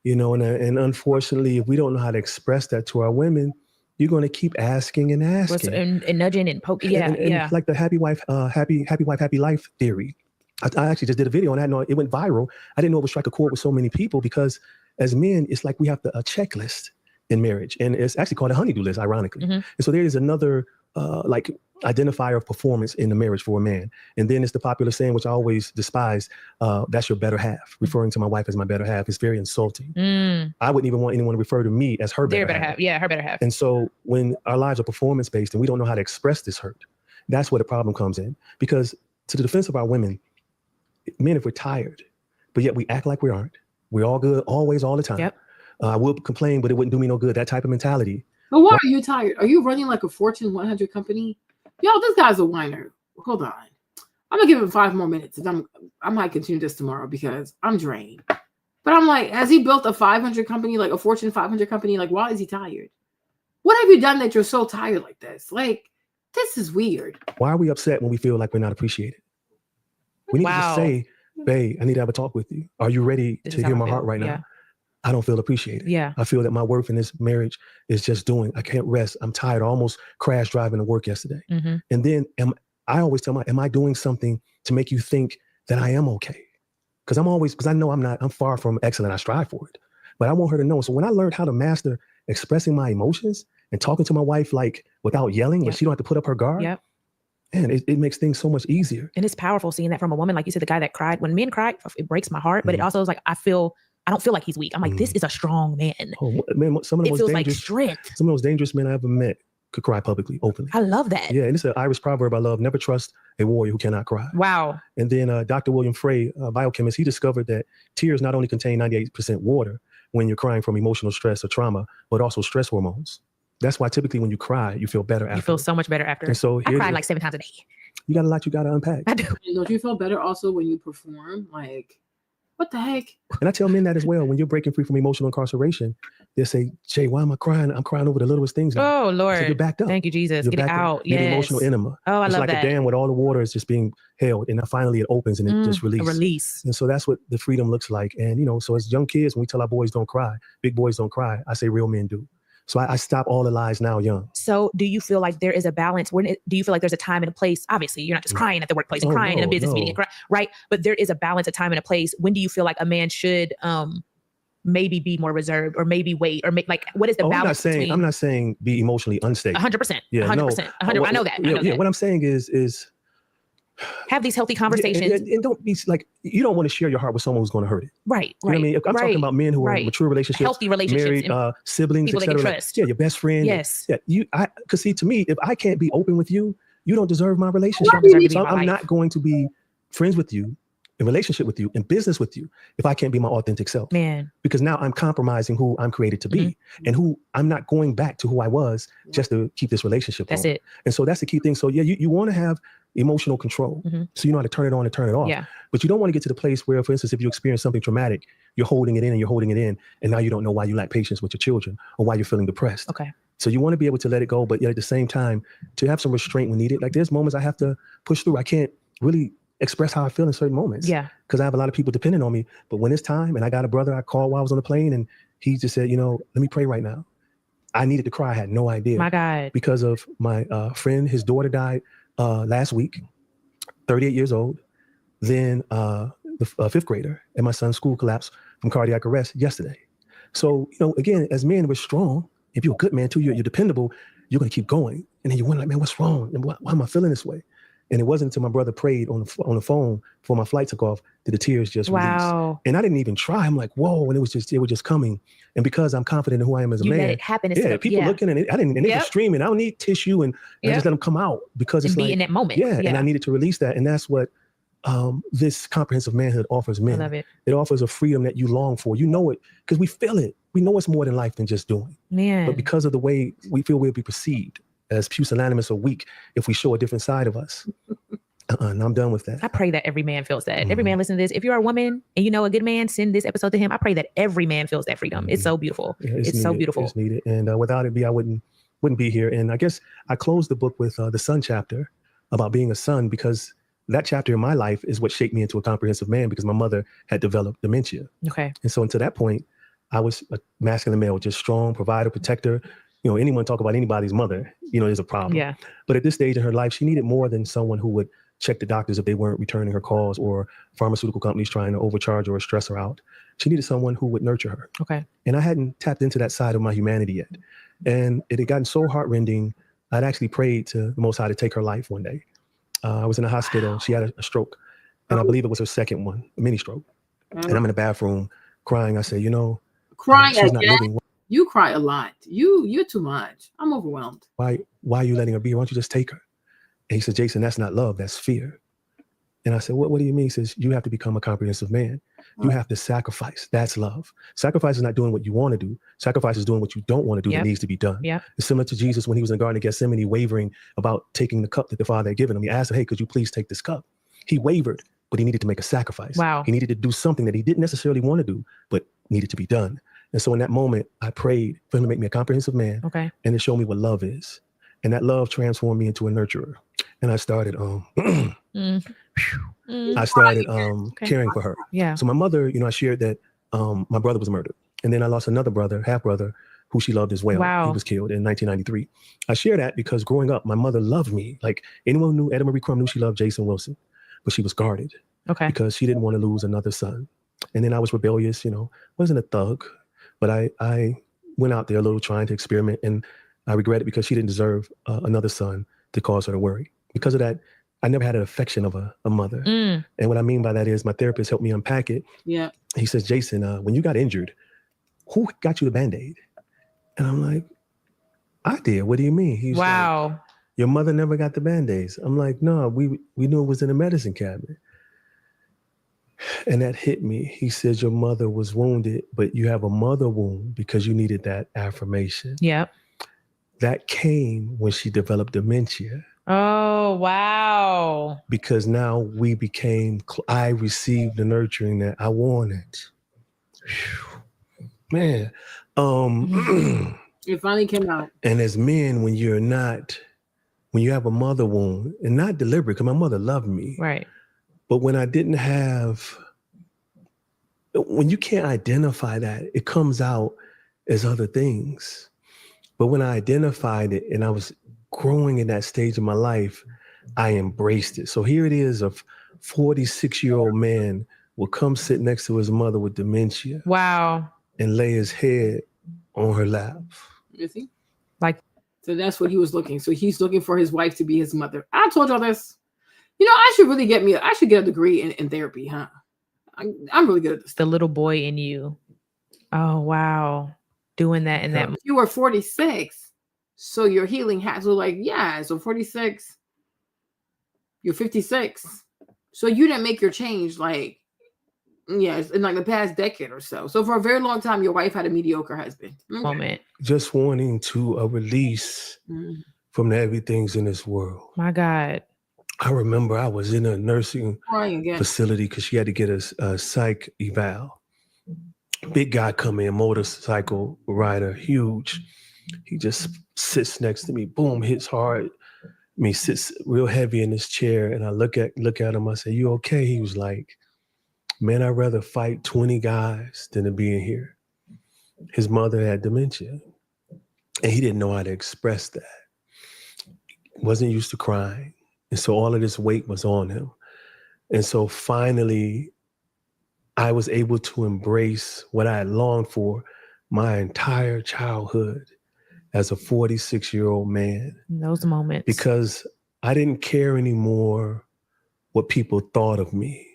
you know, and unfortunately, if we don't know how to express that to our women, you're going to keep asking and asking. And nudging and poking. And like the happy wife, happy life theory. I actually just did a video on that. No, it went viral. I didn't know it would strike a chord with so many people because as men, it's like we have a checklist in marriage. And it's actually called a honey-do list, ironically. Mm-hmm. And so there is another like identifier of performance in the marriage for a man. And then it's the popular saying, which I always despise, that's your better half. Referring to my wife as my better half is very insulting. I wouldn't even want anyone to refer to me as her better half. Yeah, her better half. And so when our lives are performance-based and we don't know how to express this hurt, that's where the problem comes in. Because to the defense of our women, men, if we're tired, but yet we act like we aren't, we're all good, always, all the time. Yep. I will complain, but it wouldn't do me no good. That type of mentality. But why are you tired? Are you running like a Fortune 100 company? Yo, this guy's a whiner. Hold on. I'm going to give him 5 more minutes. And I might continue this tomorrow because I'm drained. But I'm like, has he built a 500 company, like a Fortune 500 company? Like, why is he tired? What have you done that you're so tired like this? Like, this is weird. Why are we upset when we feel like we're not appreciated? We need to just say, babe, I need to have a talk with you. Are you ready to hear my heart right now? I don't feel appreciated. Yeah. I feel that my worth in this marriage is just doing, I can't rest. I'm tired. I almost crashed driving to work yesterday. Mm-hmm. And then I always tell am I doing something to make you think that I am okay? Because I know I'm far from excellent. I strive for it, but I want her to know. So when I learned how to master expressing my emotions and talking to my wife, like without yelling, when she don't have to put up her guard, and it makes things so much easier. And it's powerful seeing that from a woman. Like you said, the guy that cried, when men cry, it breaks my heart, but it also is like, I don't feel like he's weak. I'm like, this is a strong man. Oh, man, some of the most dangerous, like strength. Some of the most dangerous men I ever met could cry publicly, openly. I love that. Yeah, and it's an Irish proverb I love: never trust a warrior who cannot cry. Wow. And then Dr. William Frey, biochemist, he discovered that tears not only contain 98% water when you're crying from emotional stress or trauma, but also stress hormones. That's why typically when you cry, you feel better after. You feel so much better after. And so I cry like 7 times a day. You got a lot you got to unpack. I do. And don't you feel better also when you perform? Like, What the heck? And I tell men that as well. When you're breaking free from emotional incarceration, they say, Jay, why am I crying? I'm crying over the littlest things now. Oh, Lord. So you're backed up. Thank you, Jesus. You're Get it out. You're the emotional enema. Oh, I it's love like that. a dam where all the water is just being held. And then finally it opens and it just releases. Release. And so that's what the freedom looks like. And, so as young kids, when we tell our boys don't cry, big boys don't cry, I say real men do. So I stop all the lies now young. So do you feel like there is a balance? Do you feel like there's a time and a place? Obviously, you're not just crying at the workplace and crying in a business meeting, right? But there is a balance, a time and a place. When do you feel like a man should maybe be more reserved or maybe wait or what is the balance? I'm not saying be emotionally unstable. 100%. Yeah, 100%. 100%. I know that. Yeah, what I'm saying is have these healthy conversations. And don't be like, you don't want to share your heart with someone who's going to hurt it. Right. You know what I mean? I'm talking about men who are in mature relationships, healthy relationships, married, siblings, people etc. they can trust. Yeah, your best friend. Yes. Because see, to me, if I can't be open with you, you don't deserve my relationship. So I'm not going to be friends with you, in relationship with you, in business with you, if I can't be my authentic self. Man. Because now I'm compromising who I'm created to be and who I'm not going back to who I was just to keep this relationship That's going. it. And so that's the key thing. So yeah, you want to have emotional control. So you know how to turn it on and turn it off. Yeah. But you don't want to get to the place where, for instance, if you experience something traumatic, you're holding it in and you're holding it in. And now you don't know why you lack patience with your children or why you're feeling depressed. Okay. So you want to be able to let it go, but yet at the same time, to have some restraint when needed. Like there's moments I have to push through. I can't really express how I feel in certain moments. Yeah. Because I have a lot of people depending on me. But when it's time, and I got a brother I called while I was on the plane, and he just said, let me pray right now. I needed to cry. I had no idea. My God. Because of my friend, his daughter died last week, 38 years old. Then the fifth grader at my son's school collapsed from cardiac arrest yesterday. So, again, as men, we're strong. If you're a good man too, you're dependable, you're going to keep going. And then you wonder, like, man, what's wrong? And why am I feeling this way? And it wasn't until my brother prayed on the phone before my flight took off that the tears just released. And I didn't even try. I'm like, whoa. And it was just coming. And because I'm confident in who I am as a man. Let it happen. People looking at it. And they were screaming. I don't need tissue. And I just let them come out because it's like, in that moment. Yeah. And I needed to release that. And that's what this comprehensive manhood offers men. I love it. It offers a freedom that you long for. You know it because we feel it. We know it's more than life than just doing. Man. But because of the way we feel we'll be perceived as pusillanimous or weak if we show a different side of us. And I'm done with that. I pray that every man feels that. Every man listening to this. If you're a woman and you know a good man, send this episode to him. I pray that every man feels that freedom. It's so beautiful. Yeah, it's so beautiful. It's needed. And without it, I wouldn't be here. And I guess I closed the book with the son chapter about being a son because that chapter in my life is what shaped me into a comprehensive man because my mother had developed dementia. Okay. And so until that point, I was a masculine male, just strong, provider, protector. Anyone talk about anybody's mother, there's a problem. Yeah. But at this stage in her life, she needed more than someone who would check the doctors if they weren't returning her calls or pharmaceutical companies trying to overcharge her or stress her out. She needed someone who would nurture her. Okay. And I hadn't tapped into that side of my humanity yet. And it had gotten so heartrending, I'd actually prayed to the Most High to take her life one day. I was in a hospital. She had a stroke. And I believe it was her second one, a mini stroke. And I'm in the bathroom crying. I say, crying she's not living. You cry a lot. You're too much. I'm overwhelmed. Why are you letting her be? Why don't you just take her? And he said, Jason, that's not love. That's fear. And I said, what do you mean? He says, you have to become a comprehensive man. You have to sacrifice. That's love. Sacrifice is not doing what you want to do. Sacrifice is doing what you don't want to do that needs to be done. Yep. It's similar to Jesus when he was in the Garden of Gethsemane, wavering about taking the cup that the Father had given him. He asked him, hey, could you please take this cup? He wavered, but he needed to make a sacrifice. Wow. He needed to do something that he didn't necessarily want to do, but needed to be done. And so in that moment, I prayed for him to make me a comprehensive man and to show me what love is. And that love transformed me into a nurturer. And I started caring for her. Yeah. So my mother, I shared that my brother was murdered. And then I lost another brother, half brother, who she loved as well. Wow. He was killed in 1993. I share that because growing up, my mother loved me. Like anyone who knew Etta Marie Crum knew she loved Jason Wilson, but she was guarded because she didn't want to lose another son. And then I was rebellious, wasn't a thug, but I went out there a little trying to experiment, and I regret it because she didn't deserve another son to cause her to worry. Because of that, I never had an affection of a mother. And what I mean by that is my therapist helped me unpack it. Yeah. He says, Jason, when you got injured, who got you the Band-Aid? And I'm like, I did. What do you mean? He's like, your mother never got the Band-Aids. I'm like, no, we knew it was in the medicine cabinet. And that hit me. He says, your mother was wounded, but you have a mother wound because you needed that affirmation. Yep. That came when she developed dementia. Oh, wow. Because now I received the nurturing that I wanted. Whew. Man. It finally came out. And as men, when you have a mother wound, and not deliberate, because my mother loved me. Right. But when you can't identify that, it comes out as other things. But when I identified it and I was growing in that stage of my life, I embraced it. So here it is, a 46-year-old man will come sit next to his mother with dementia. Wow. And lay his head on her lap. Is he? So that's what he was looking. So he's looking for his wife to be his mother. I told y'all this. I should really get a degree in therapy, huh? I'm really good at this. The little boy in you. Oh, wow. Doing that in that. You were 46. So your healing has, so 46, you're 56. So you didn't make your change in the past decade or so. So for a very long time, your wife had a mediocre husband. Okay. Moment. Just wanting to release from the heavy things in this world. My God. I remember I was in a nursing facility because she had to get a psych eval. Big guy come in, motorcycle rider, huge. He just sits next to me, boom, hits hard. Sits real heavy in his chair. And I look at him, I say, "You okay?" He was like, "Man, I'd rather fight 20 guys than to be in here." His mother had dementia, and he didn't know how to express that. Wasn't used to crying. And so all of this weight was on him. And so finally, I was able to embrace what I had longed for my entire childhood as a 46-year-old man. In those moments. Because I didn't care anymore what people thought of me.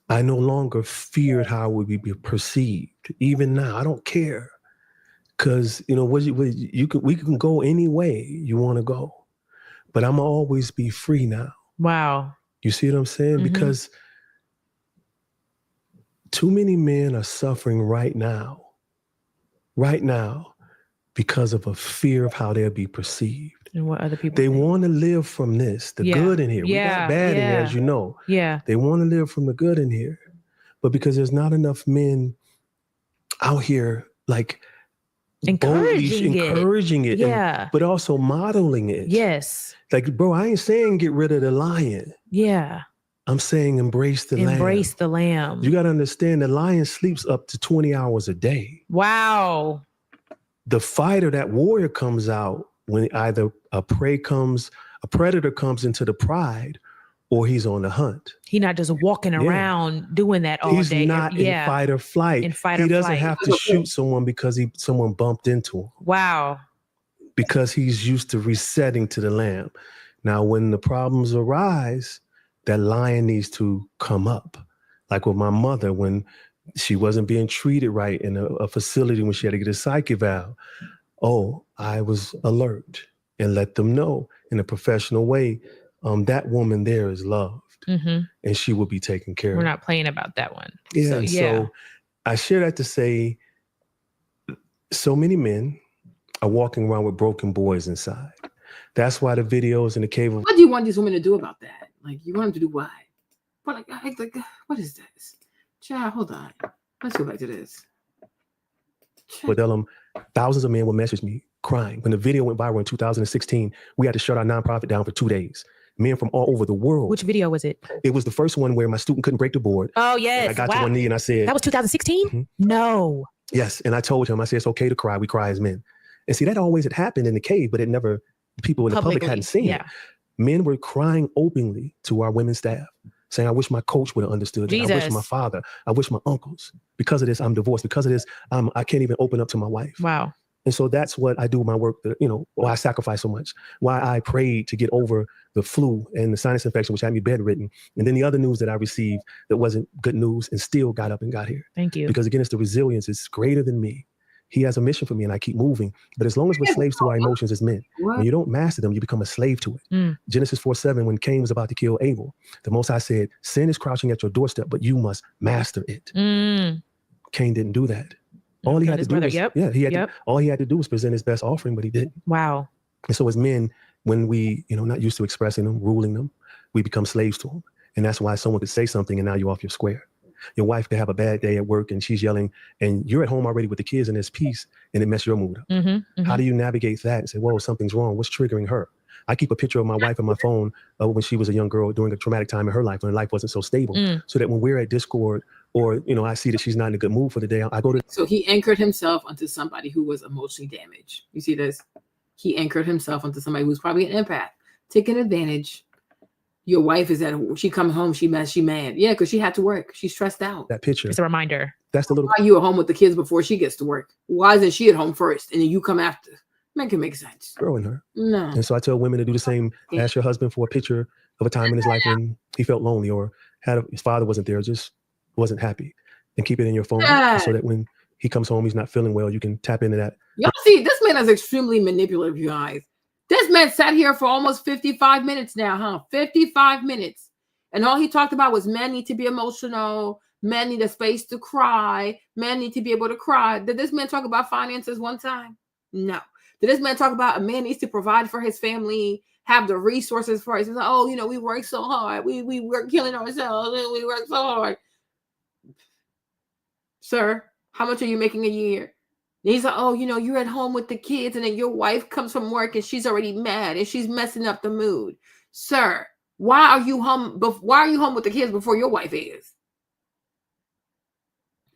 I no longer feared how I would be perceived. Even now, I don't care. Because, we can go any way you want to go. But I'm always be free now. Wow. You see what I'm saying? Mm-hmm. Because too many men are suffering right now, because of a fear of how they'll be perceived. And what other people They want to live from this, the good in here. We got bad in here, as you know. Yeah. They want to live from the good in here. But because there's not enough men out here encouraging it, but also modeling it. Yes. Bro, I ain't saying get rid of the lion. Yeah. I'm saying embrace the lamb. Embrace the lamb. You got to understand the lion sleeps up to 20 hours a day. Wow. The fighter, that warrior comes out when either a predator comes into the pride, or he's on the hunt. He's not just walking around doing that all day. He's not in fight or flight. He doesn't have to shoot someone because someone bumped into him. Wow. Because he's used to resetting to the lamb. Now, when the problems arise, that lion needs to come up. Like with my mother, when she wasn't being treated right in a facility, when she had to get a psych eval. Oh, I was alert and let them know in a professional way, that woman there is loved, and she will be taken care of. We're not playing about that one. Yeah. So I share that to say, so many men are walking around with broken boys inside. That's why the videos in the cave. What do you want these women to do about that? You want them to do what? But what is this? Child, hold on. Let's go back to this. But thousands of men will message me crying. When the video went viral in 2016, we had to shut our nonprofit down for 2 days. Men from all over the world. Which video was it? It was the first one where my student couldn't break the board. Oh, yes. I got to one knee and I said... That was 2016? No. Yes. And I told him, I said, it's okay to cry. We cry as men. And see, that always had happened in the cave, but people in the public hadn't seen it. Men were crying openly to our women's staff, saying, I wish my coach would have understood that. I wish my father, I wish my uncles. Because of this, I'm divorced. Because of this, I can't even open up to my wife. Wow. And so that's what I do with my work, why I sacrifice so much, why I prayed to get over the flu and the sinus infection, which had me bedridden. And then the other news that I received that wasn't good news and still got up and got here. Thank you. Because again, it's the resilience. It's greater than me. He has a mission for me and I keep moving. But as long as we're slaves to our emotions as men, when you don't master them, you become a slave to it. Genesis 4:7, when Cain was about to kill Abel, the Most High said, sin is crouching at your doorstep, but you must master it. Cain didn't do that. All he had to do was, all he had to do was present his best offering, but he didn't. Wow. And so as men, when we, not used to expressing them, ruling them, we become slaves to them. And that's why someone could say something and now you're off your square. Your wife could have a bad day at work and she's yelling and you're at home already with the kids and there's peace and it messes your mood up. Mm-hmm, mm-hmm. How do you navigate that and say, whoa, something's wrong? What's triggering her? I keep a picture of my wife on my phone when she was a young girl during a traumatic time in her life when life wasn't so stable. So that when we're at Discord or, I see that she's not in a good mood for the day, I go to... So he anchored himself onto somebody who was emotionally damaged. You see this? He anchored himself onto somebody who's probably an empath, taking advantage. Your wife is she comes home, she mad. Yeah, because she had to work. She's stressed out. That picture. It's a reminder. That's the little... Why are you at home with the kids before she gets to work? Why isn't she at home first and then you come after? Make it make sense. Girl in her. No. And so I tell women to do the same. Ask your husband for a picture of a time in his life when he felt lonely or his father wasn't there, just wasn't happy. And keep it in your phone so that when he comes home, he's not feeling well, you can tap into that. Y'all see, this man is extremely manipulative, you guys. This man sat here for almost 55 minutes now, huh? 55 minutes. And all he talked about was men need to be emotional. Men need a space to cry. Men need to be able to cry. Did this man talk about finances one time? No. Did this man talk about a man needs to provide for his family, have the resources for it? He's like, oh, we work so hard. We work killing ourselves. We work so hard. Sir, how much are you making a year? And he's like, oh, you're at home with the kids and then your wife comes from work and she's already mad and she's messing up the mood. Sir, why are you home with the kids before your wife is?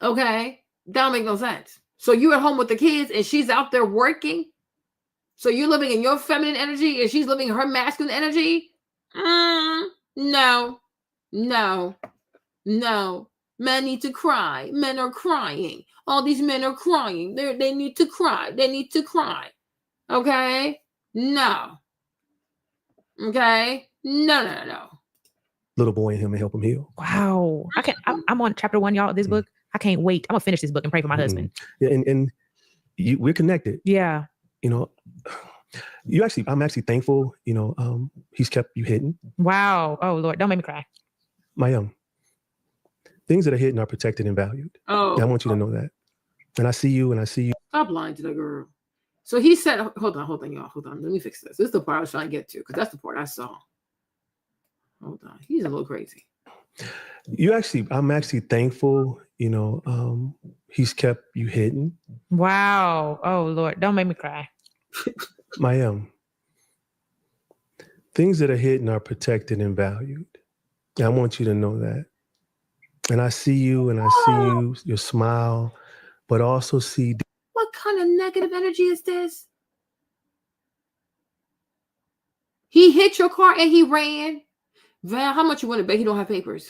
Okay, that don't make no sense. So you're at home with the kids and she's out there working? So you're living in your feminine energy and she's living her masculine energy? No. Men need to cry. Men are crying. All these men are crying. They need to cry. They need to cry. Okay? No. Okay? No. Little boy in him and help him heal. Wow. I'm on chapter 1, y'all, of this book. I can't wait. I'm gonna finish this book and pray for my husband. Yeah, and we're connected. Yeah. I'm actually thankful, he's kept you hidden. Wow. Oh Lord, don't make me cry. My young. Things that are hidden are protected and valued. Oh. And I want you to know that. And I see you. Stop lying to the girl. So he said, hold on, y'all. Hold on. Let me fix this. This is the part I was trying to get to because that's the part I saw. Hold on. He's a little crazy. I'm actually thankful, he's kept you hidden. Wow. Oh Lord, don't make me cry. My things that are hidden are protected and valued. And I want you to know that. And I see you and I see you, your smile, but also see. What kind of negative energy is this? He hit your car and he ran. Val, how much you want to bet he don't have papers?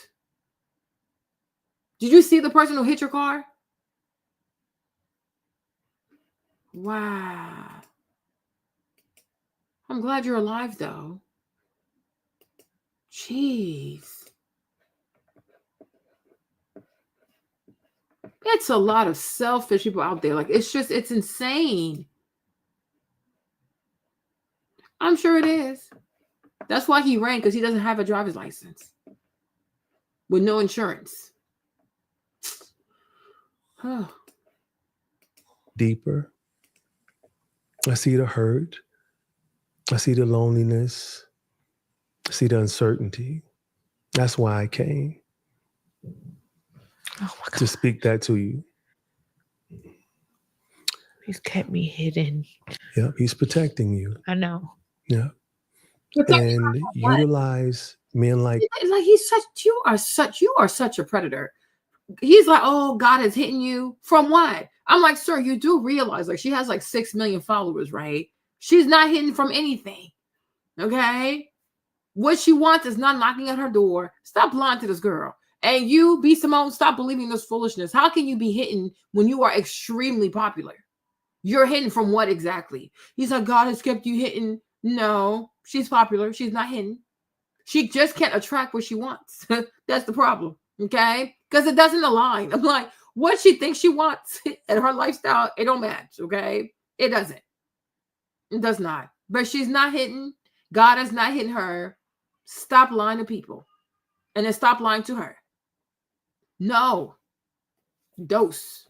Did you see the person who hit your car? Wow. I'm glad you're alive, though. Jeez. It's a lot of selfish people out there. Like, it's insane. I'm sure it is. That's why he ran, because he doesn't have a driver's license. With no insurance. Deeper. I see the hurt. I see the loneliness. I see the uncertainty. That's why I came. Oh my God. To speak that to you. He's kept me hidden. Yeah, he's protecting you. I know. Yeah. And utilize men like you are such a predator. He's like, oh, God is hitting you. From what? I'm like, sir, you do realize like she has like 6 million followers, right? She's not hidden from anything. Okay. What she wants is not knocking at her door. Stop lying to this girl. And you, B. Simone, stop believing this foolishness. How can you be hidden when you are extremely popular? You're hidden from what exactly? He's like, God has kept you hidden. No, she's popular. She's not hidden. She just can't attract what she wants. That's the problem. Okay? Because it doesn't align. I'm like, what she thinks she wants and her lifestyle, it don't match. Okay? It doesn't. It does not. But she's not hidden. God has not hidden her. Stop lying to people. And then stop lying to her. No. Dose.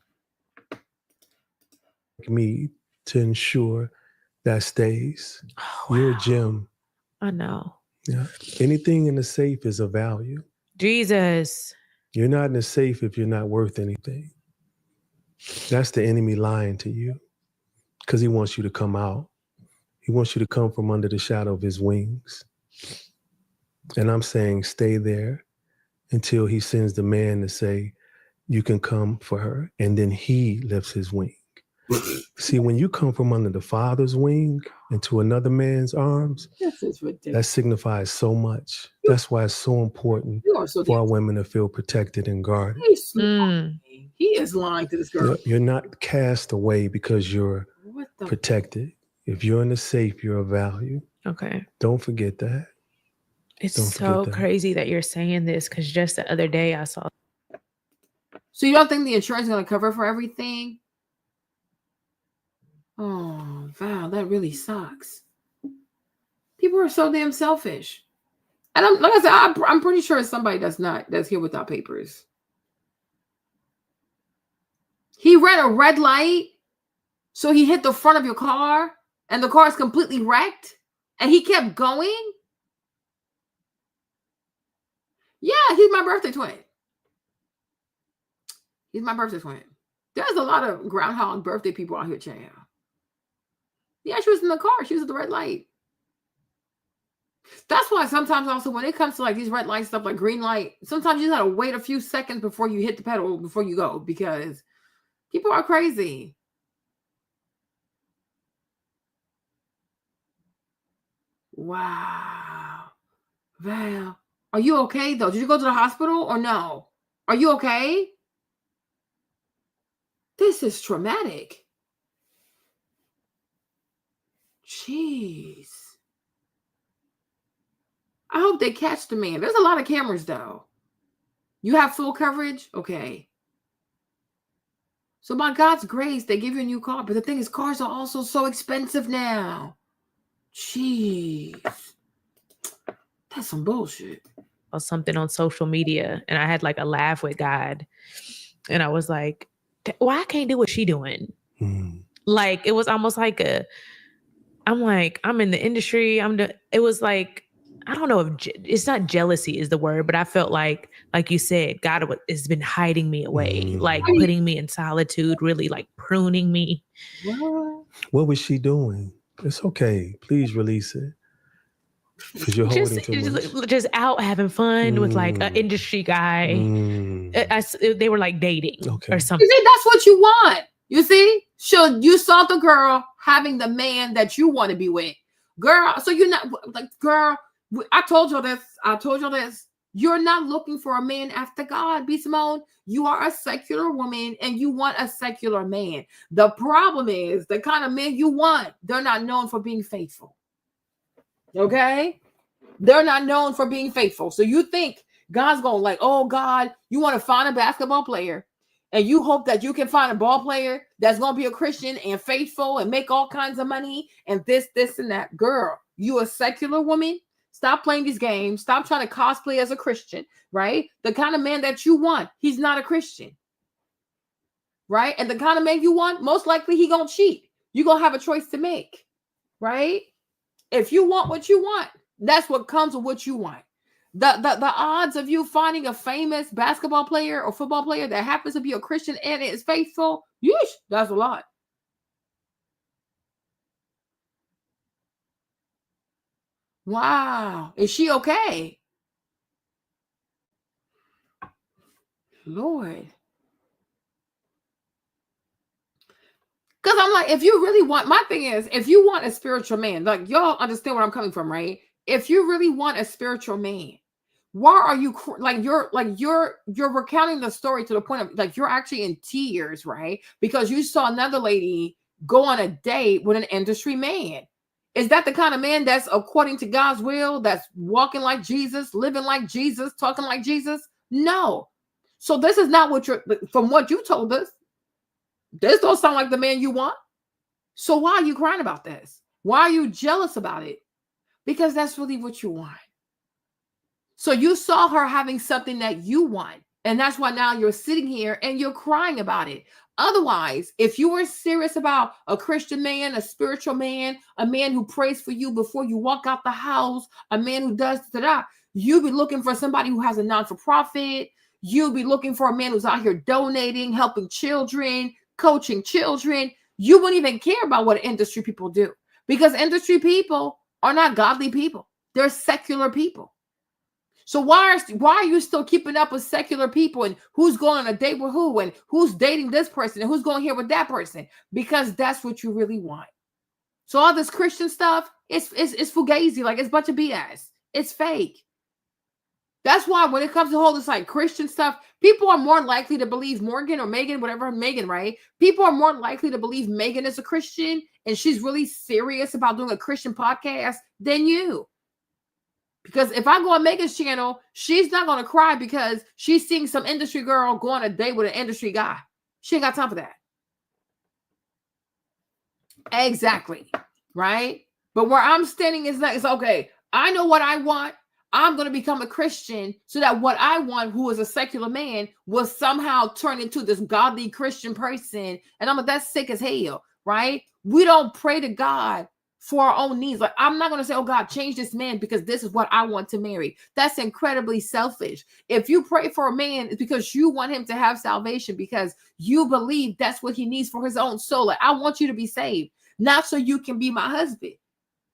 Me to ensure that stays. Oh, wow. You're a gem. I know. Yeah. Anything in the safe is of value. Jesus. You're not in the safe if you're not worth anything. That's the enemy lying to you because he wants you to come out. He wants you to come from under the shadow of his wings. And I'm saying stay there until he sends the man to say, you can come for her. And then he lifts his wing. See, when you come from under the Father's wing into another man's arms, that signifies so much. That's why it's so important for our women to feel protected and guarded. He is lying to this girl. You're not cast away because you're protected. If you're in the safe, you're of value. Okay. Don't forget that. It's so crazy that you're saying this because just the other day I saw. So you don't think the insurance is going to cover for everything? Oh, wow, that really sucks. People are so damn selfish. And like I said, I'm pretty sure it's somebody that's here without papers. He ran a red light, so he hit the front of your car, and the car is completely wrecked, and he kept going? Yeah, he's my birthday twin. He's my birthday twin. There's a lot of groundhog birthday people out here, Chad. Yeah, she was in the car. She was at the red light. That's why sometimes also when it comes to like these red light stuff, like green light, sometimes you gotta wait a few seconds before you hit the pedal before you go because people are crazy. Wow. Val, are you okay though? Did you go to the hospital or no? Are you okay? This is traumatic. Jeez. I hope they catch the man. There's a lot of cameras though. You have full coverage? Okay. So by God's grace, they give you a new car. But the thing is, cars are also so expensive now. Jeez. That's some bullshit. Or something on social media. And I had like a laugh with God. And I was like, why I can't do what she doing? Like, it was almost like I'm like, I'm in the industry. It was like, I don't know if it's not jealousy is the word, but I felt like you said, God has been hiding me away, like putting me in solitude, really like pruning me. What was she doing? It's okay. Please release it. Because you're holding too much. Just out having fun with like an industry guy. They were like dating or something. You see, that's what you want. You see? So you saw the girl having the man that you want to be with. Girl, so you're not like, girl, I told you this. You're not looking for a man after God, B. Simone. You are a secular woman and you want a secular man. The problem is the kind of men you want, they're not known for being faithful. Okay? They're not known for being faithful. So you think God's going like, oh God, you want to find a basketball player and you hope that you can find a ball player that's going to be a Christian and faithful and make all kinds of money and this and that. Girl, you a secular woman. Stop playing these games. Stop trying to cosplay as a Christian, right? The kind of man that you want, he's not a Christian, right? And the kind of man you want, most likely he gonna cheat. You're gonna have a choice to make, right? If you want what you want, that's what comes with what you want. The odds of you finding a famous basketball player or football player that happens to be a Christian and is faithful, that's a lot. Wow. Is she okay? Lord. Because I'm like, if you really want, my thing is, if you want a spiritual man, like y'all understand where I'm coming from, right? If you really want a spiritual man, why are you you're recounting the story to the point of like you're actually in tears, right? Because you saw another lady go on a date with an industry man. Is that the kind of man that's according to God's will, that's walking like Jesus, living like Jesus, talking like Jesus? No. So this is not what from what you told us, this don't sound like the man you want. So why are you crying about this? Why are you jealous about it? Because that's really what you want. So you saw her having something that you want. And that's why now you're sitting here and you're crying about it. Otherwise, if you were serious about a Christian man, a spiritual man, a man who prays for you before you walk out the house, a man who does that, you'd be looking for somebody who has a non-for-profit. You'll be looking for a man who's out here donating, helping children, coaching children. You wouldn't even care about what industry people do, because industry people are not godly people. They're secular people. So why are you still keeping up with secular people, and who's going on a date with who, and who's dating this person, and who's going here with that person? Because that's what you really want. So all this Christian stuff, it's fugazi, like it's a bunch of BS. It's fake. That's why when it comes to all this like Christian stuff, people are more likely to believe Morgan or Megan, whatever, Megan, right? People are more likely to believe Megan is a Christian and she's really serious about doing a Christian podcast than you. Because if I go on Megan's channel, she's not going to cry because she's seeing some industry girl go on a date with an industry guy. She ain't got time for that. Exactly. Right? But where I'm standing is that it's okay. I know what I want. I'm going to become a Christian so that what I want, who is a secular man, will somehow turn into this godly Christian person. And I'm like, that's sick as hell. Right? We don't pray to God for our own needs. Like, I'm not going to say, oh God, change this man because this is what I want to marry. That's incredibly selfish. If you pray for a man, it's because you want him to have salvation, because you believe that's what he needs for his own soul. Like, I want you to be saved, not so you can be my husband.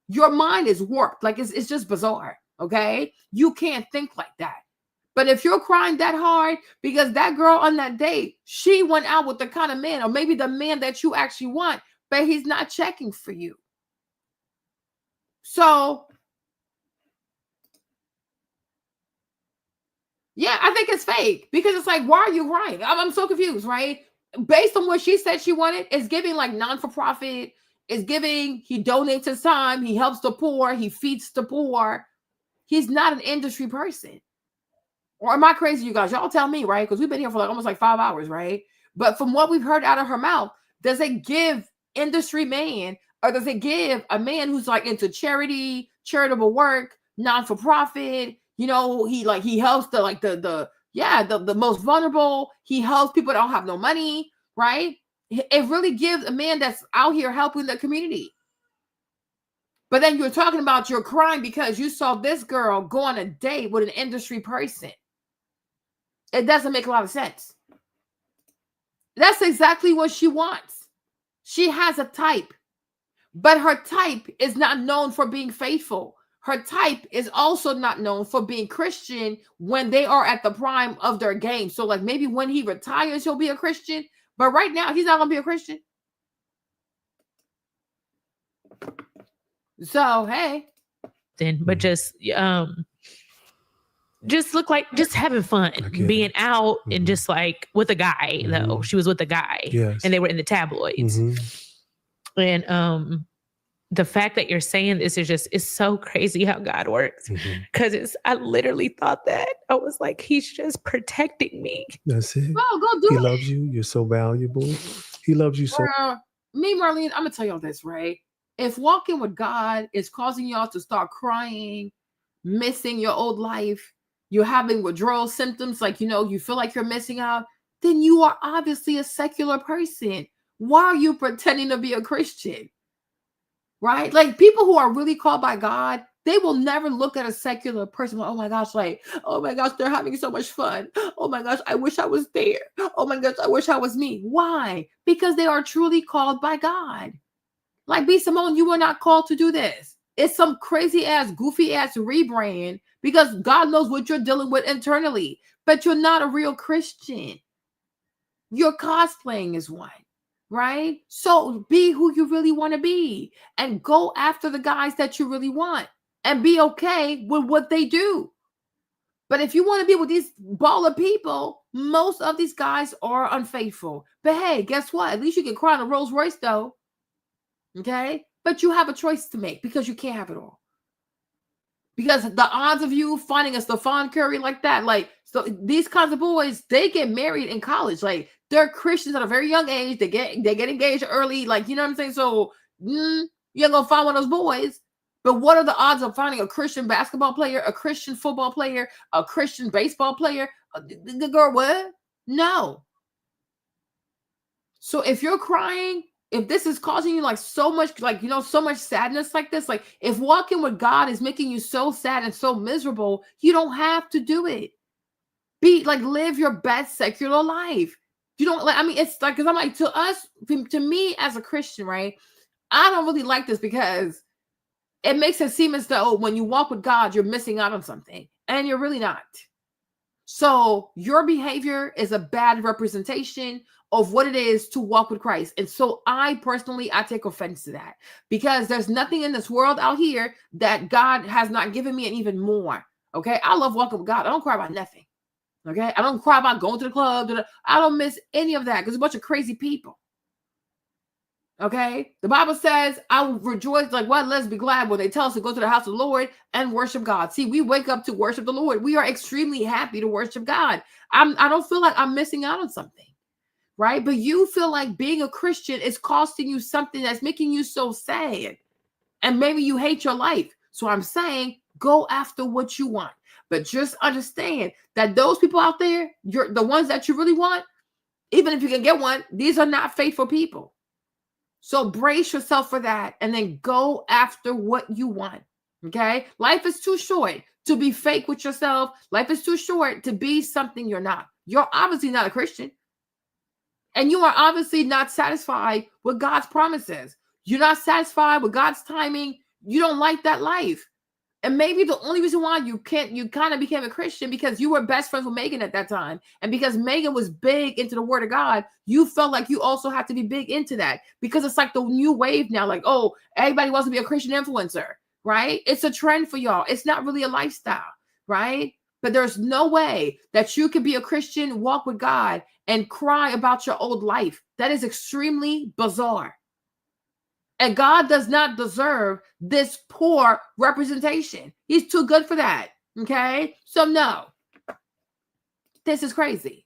Your mind is warped. Like, it's just bizarre. Okay. You can't think like that. But if you're crying that hard because that girl on that date, she went out with the kind of man, or maybe the man that you actually want, but he's not checking for you. So, yeah, I think it's fake, because it's like, why are you crying? I'm so confused, right? Based on what she said she wanted, it's giving like non-for-profit. It's giving, he donates his time. He helps the poor. He feeds the poor. He's not an industry person. Or am I crazy, you guys? Y'all tell me, right? Because we've been here for like almost like 5 hours, right? But from what we've heard out of her mouth, does it give industry man, or does it give a man who's like into charity, charitable work, non-for-profit? You know, he helps the most vulnerable. He helps people that don't have no money, right? It really gives a man that's out here helping the community. But then you're talking about you're crying because you saw this girl go on a date with an industry person. It doesn't make a lot of sense. That's exactly what she wants. She has a type, but her type is not known for being faithful. Her type is also not known for being Christian when they are at the prime of their game. So like maybe when he retires, he'll be a Christian, but right now he's not going to be a Christian. So, hey. But just look like just having fun, being out and just like with a guy, though. She was with a guy, and they were in the tabloids. And the fact that you're saying this is just, it's so crazy how God works. Because I literally thought that. I was like, he's just protecting me. That's it. Oh, go do it. He loves you. You're so valuable. He loves you so. Me, Marlene, I'm going to tell y'all this, right? If walking with God is causing y'all to start crying, missing your old life, you're having withdrawal symptoms, like, you know, you feel like you're missing out, then you are obviously a secular person. Why are you pretending to be a Christian? Right? Like, people who are really called by God, they will never look at a secular person like, oh my gosh, they're having so much fun. Oh my gosh, I wish I was there. Oh my gosh, I wish I was me. Why? Because they are truly called by God. Like, B. Simone, you were not called to do this. It's some crazy ass, goofy ass rebrand because God knows what you're dealing with internally, but you're not a real Christian. You're cosplaying as one, right? So be who you really want to be and go after the guys that you really want and be okay with what they do. But if you want to be with these baller people, most of these guys are unfaithful. But hey, guess what? At least you can cry on a Rolls Royce though. Okay, but you have a choice to make because you can't have it all. Because the odds of you finding a Stephon Curry like that, like, so these kinds of boys, they get married in college. Like, they're Christians at a very young age. They get engaged early. Like, you know what I'm saying? So you're gonna find one of those boys. But what are the odds of finding a Christian basketball player, a Christian football player, a Christian baseball player? The girl, what? No. So if you're crying, if this is causing you like so much, like, you know, so much sadness like this, like if walking with God is making you so sad and so miserable, you don't have to do it. Be like, live your best secular life. You don't like, I mean, it's like, because I'm like, to us, to me as a Christian, right? I don't really like this because it makes it seem as though when you walk with God, you're missing out on something, and you're really not. So your behavior is a bad representation of what it is to walk with Christ. And so I take offense to that, because there's nothing in this world out here that God has not given me, and even more. Okay. I love walking with God. I don't cry about nothing. Okay. I don't cry about going to the club. I don't miss any of that because a bunch of crazy people. Okay. The Bible says, I will rejoice, like, what? Let's be glad when they tell us to go to the house of the Lord and worship God. See, we wake up to worship the Lord. We are extremely happy to worship God. I don't feel like I'm missing out on something, right? But you feel like being a Christian is costing you something that's making you so sad. And maybe you hate your life. So I'm saying, go after what you want. But just understand that those people out there, you're the ones that you really want, even if you can get one, these are not faithful people. So brace yourself for that, and then go after what you want. Okay. Life is too short to be fake with yourself. Life is too short to be something you're not. You're obviously not a Christian. And you are obviously not satisfied with God's promises. You're not satisfied with God's timing. You don't like that life. And maybe the only reason why you kind of became a Christian because you were best friends with Megan at that time. And because Megan was big into the word of God, you felt like you also had to be big into that, because it's like the new wave now. Like, oh, everybody wants to be a Christian influencer, right? It's a trend for y'all. It's not really a lifestyle, right? But there's no way that you can be a Christian, walk with God, and cry about your old life. That is extremely bizarre. And God does not deserve this poor representation. He's too good for that. Okay? So no. This is crazy.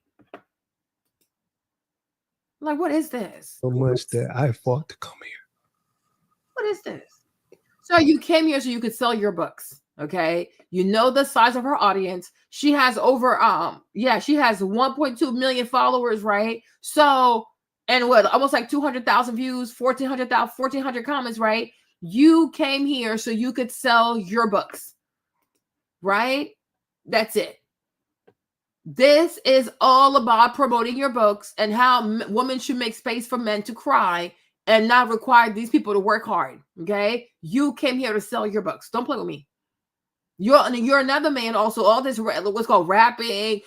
Like, what is this? So much that I fought to come here. What is this? So you came here so you could sell your books. Okay? You know the size of her audience. She has over, she has 1.2 million followers, right? So, and what, almost like 200,000 views, 1,400 comments, right? You came here so you could sell your books, right? That's it. This is all about promoting your books and how women should make space for men to cry and not require these people to work hard, okay? You came here to sell your books. Don't play with me. You're another man also. All this, what's called rapping,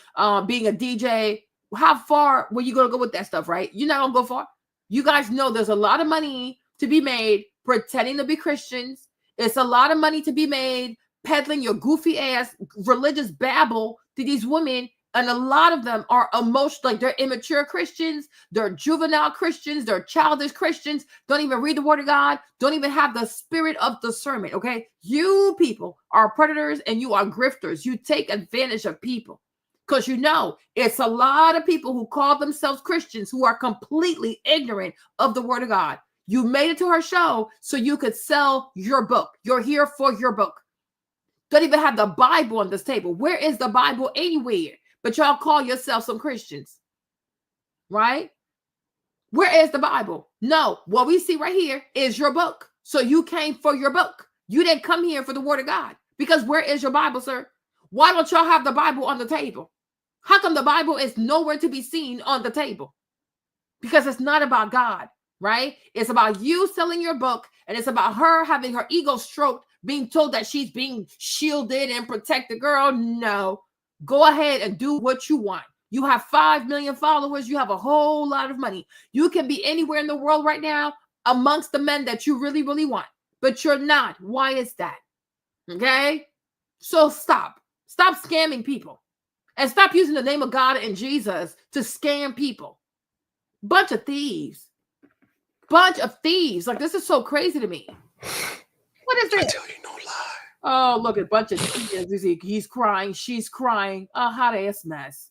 being a DJ. How far were you going to go with that stuff, right? You're not going to go far. You guys know there's a lot of money to be made pretending to be Christians. It's a lot of money to be made peddling your goofy ass religious babble to these women. And a lot of them are emotional, like they're immature Christians, they're juvenile Christians, they're childish Christians, don't even read the word of God, don't even have the spirit of discernment, okay? You people are predators and you are grifters. You take advantage of people because you know it's a lot of people who call themselves Christians who are completely ignorant of the word of God. You made it to her show so you could sell your book. You're here for your book. Don't even have the Bible on this table. Where is the Bible anywhere? But y'all call yourself some Christians, right? Where is the Bible? No, what we see right here is your book. So you came for your book. You didn't come here for the word of God, because where is your Bible, sir? Why don't y'all have the Bible on the table? How come the Bible is nowhere to be seen on the table? Because it's not about God, right? It's about you selling your book, and it's about her having her ego stroked, being told that she's being shielded and protected. Girl, no. Go ahead and do what you want. You have 5 million followers. You have a whole lot of money. You can be anywhere in the world right now amongst the men that you really, really want, but you're not. Why is that? Okay? So stop. Stop scamming people, and stop using the name of God and Jesus to scam people. Bunch of thieves. Bunch of thieves. Like, this is so crazy to me. What is this? I tell you no lie. Oh, look at a bunch of thieves. He's crying. She's crying. A hot ass mess.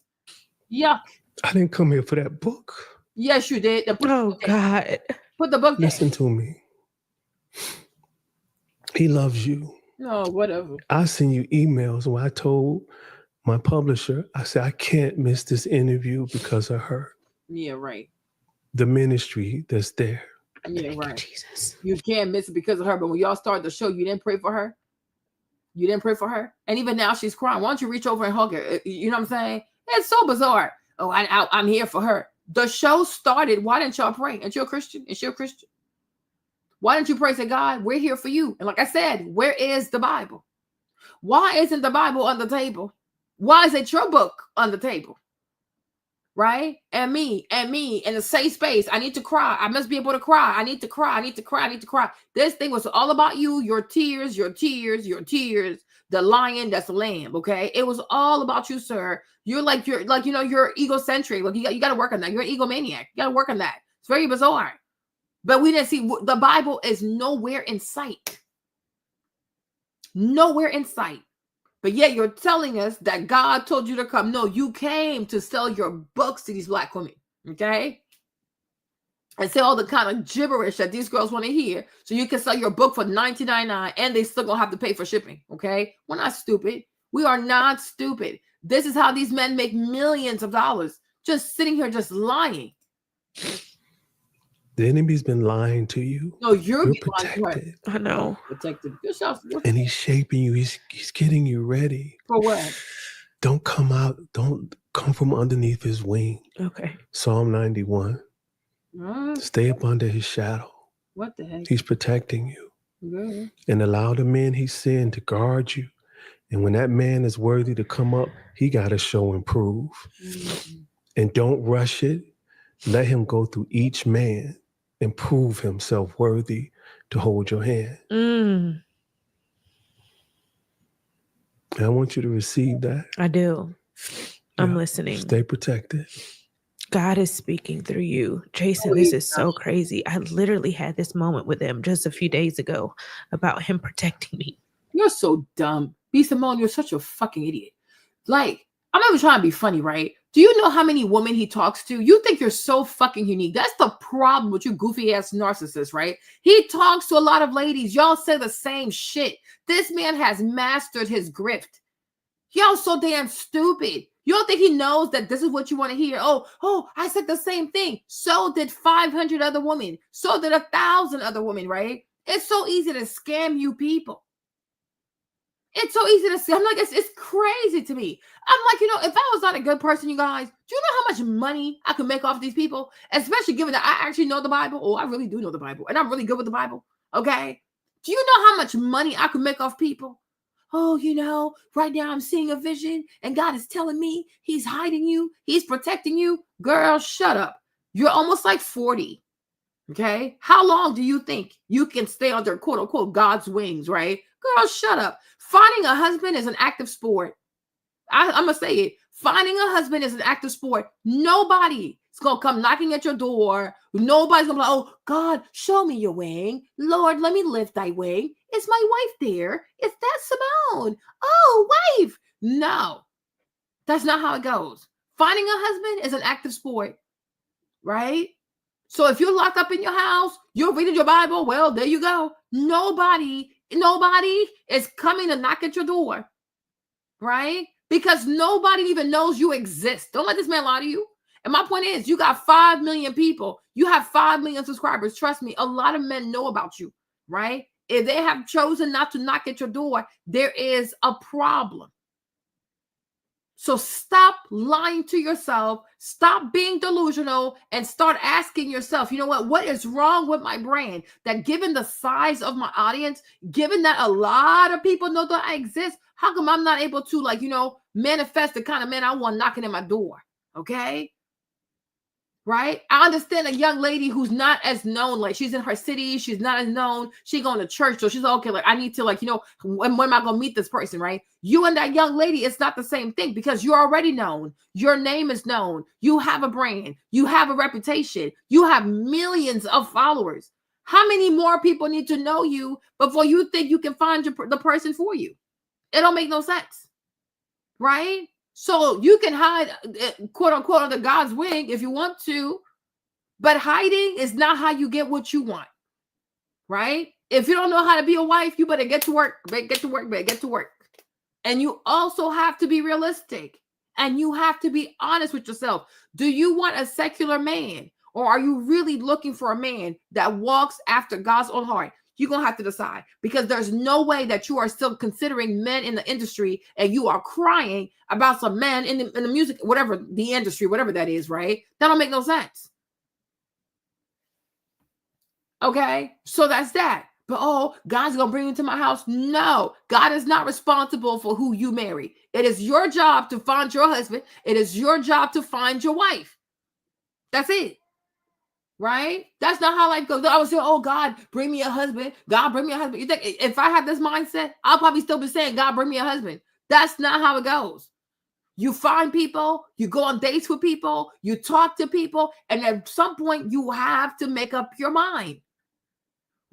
Yuck. I didn't come here for that book. Yes, you did. Oh, God. Put the book down. Listen to me. He loves you. No, whatever. I send you emails where I told my publisher, I said, I can't miss this interview because of her. Yeah, right. the ministry that's there. Yeah, right. Jesus. You can't miss it because of her. But when y'all started the show, you didn't pray for her. You didn't pray for her. And even now she's crying. Why don't you reach over and hug her? You know what I'm saying? It's so bizarre. Oh, I'm here for her. The show started. Why didn't y'all pray? Aren't you a Christian? Is she a Christian? Why didn't you pray? Say, God, we're here for you. And like I said, where is the Bible? Why isn't the Bible on the table? Why is it your book on the table? Right? And me in a safe space. I need to cry. I must be able to cry. I need to cry. I need to cry. I need to cry. This thing was all about you, your tears, your tears, your tears. The lion, that's the lamb. Okay. It was all about you, sir. You're egocentric. Like you got to work on that. You're an egomaniac. You got to work on that. It's very bizarre. But we didn't see the Bible is nowhere in sight. Nowhere in sight. But yet you're telling us that God told you to come. No, you came to sell your books to these black women. Okay? And say all the kind of gibberish that these girls want to hear. So you can sell your book for $19.99 and they still gonna have to pay for shipping. Okay? We're not stupid. We are not stupid. This is how these men make millions of dollars. Just sitting here just lying. The enemy's been lying to you. No, you're protected. I know. Protected. Yourself. And he's shaping you. He's getting you ready. For what? Don't come out. Don't come from underneath his wing. Okay. Psalm 91. Stay up under his shadow. What the heck? He's protecting you. Good. And allow the men he sent to guard you. And when that man is worthy to come up, he got to show and prove. Mm-hmm. And don't rush it. Let him go through each man and prove himself worthy to hold your hand. And I want you to receive that. I do. I'm listening. Stay protected. God is speaking through you. Jason, this is so crazy. I literally had this moment with him just a few days ago about him protecting me. You're so dumb. B. Simone, you're such a fucking idiot. Like, I'm not even trying to be funny, right? Do you know how many women he talks to? You think you're so fucking unique. That's the problem with you goofy ass narcissists, right? He talks to a lot of ladies. Y'all say the same shit. This man has mastered his grift. Y'all so damn stupid. You don't think he knows that this is what you want to hear? Oh, I said the same thing. So did 500 other women. So did 1,000 other women, right? It's so easy to scam you people. It's so easy to see. I'm like, it's crazy to me. I'm like, if I was not a good person, you guys, do you know how much money I could make off these people? Especially given that I actually know the Bible. Oh, I really do know the Bible. And I'm really good with the Bible. Okay. Do you know how much money I could make off people? Oh, right now I'm seeing a vision and God is telling me he's hiding you. He's protecting you. Girl, shut up. You're almost like 40. Okay. How long do you think you can stay under quote unquote God's wings, right? Girl, shut up. Finding a husband is an active sport. I'm going to say it. Finding a husband is an active sport. Nobody is going to come knocking at your door. Nobody's going to be like, oh, God, show me your wing. Lord, let me lift thy wing. Is my wife there? Is that Simone? Oh, wife. No, that's not how it goes. Finding a husband is an active sport, right? So if you're locked up in your house, you're reading your Bible, well, there you go. Nobody is coming to knock at your door, right? Because nobody even knows you exist. Don't let this man lie to you. And my point is, you got 5 million people. You have 5 million subscribers. Trust me, a lot of men know about you, right? If they have chosen not to knock at your door, there is a problem. So stop lying to yourself, stop being delusional, and start asking yourself, you know what is wrong with my brand? That given the size of my audience, given that a lot of people know that I exist, how come I'm not able to manifest the kind of man I want knocking at my door? Okay. Right? I understand a young lady who's not as known, like she's in her city, she's not as known, she going to church, so she's like, okay, like I need to when am I going to meet this person, right? You and that young lady, it's not the same thing because you're already known. Your name is known. You have a brand. You have a reputation. You have millions of followers. How many more people need to know you before you think you can find the person for you? It don't make no sense, right? So you can hide, quote unquote, under God's wing if you want to, but hiding is not how you get what you want, right? If you don't know how to be a wife, you better get to work, get to work. And you also have to be realistic and you have to be honest with yourself. Do you want a secular man Or are you really looking for a man that walks after God's own heart? You're going to have to decide, because there's no way that you are still considering men in the industry and you are crying about some men in the music, whatever the industry, whatever that is, right? That don't make no sense. Okay, so that's that. But oh, God's gonna bring you to my house. No, God is not responsible for who you marry. It is your job to find your husband. It is your job to find your wife. That's it. Right? That's not how life goes. I was saying, oh, God, bring me a husband. God, bring me a husband. You think if I had this mindset, I'll probably still be saying, God, bring me a husband. That's not how it goes. You find people, you go on dates with people, you talk to people, and at some point you have to make up your mind.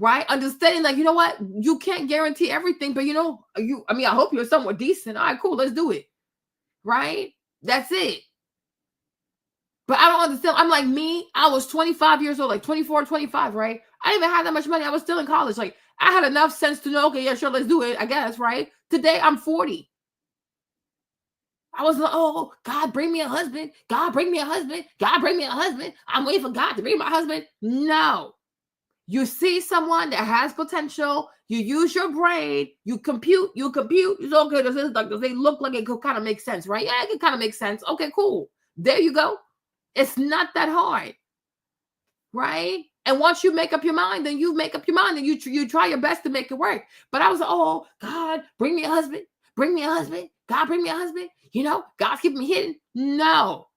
Right? Understanding that, you know what? You can't guarantee everything, but I hope you're somewhat decent. All right, cool. Let's do it. Right? That's it. But I don't understand. I'm like me. I was 25 years old, like 24, 25, right? I didn't even have that much money. I was still in college. Like, I had enough sense to know, okay, yeah, sure, let's do it, I guess, right? Today, I'm 40. I was like, oh, God, bring me a husband. God, bring me a husband. God, bring me a husband. I'm waiting for God to bring my husband. No. You see someone that has potential, you use your brain, you compute. It's okay, does they look like it could kind of make sense, right? Yeah, it could kind of make sense. Okay, cool. There you go. It's not that hard, right? And once you make up your mind, then you try your best to make it work. But I was like, oh, God, bring me a husband. Bring me a husband. God, bring me a husband. God's keeping me hidden. No.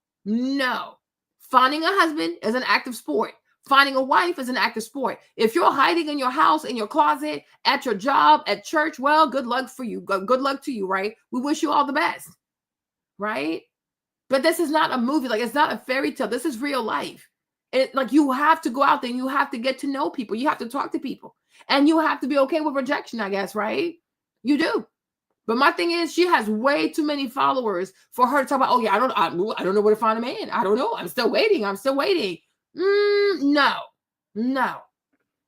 Finding a husband is an active sport. Finding a wife is an active sport. If you're hiding in your house, in your closet, at your job, at church, well, good luck for you. Good luck to you, right? We wish you all the best, right? But this is not a movie. Like, it's not a fairy tale. This is real life. You have to go out there and you have to get to know people. You have to talk to people. And you have to be okay with rejection, I guess, right? You do. But my thing is, she has way too many followers for her to talk about, oh, yeah, I don't know where to find a man. I don't know. I'm still waiting. No.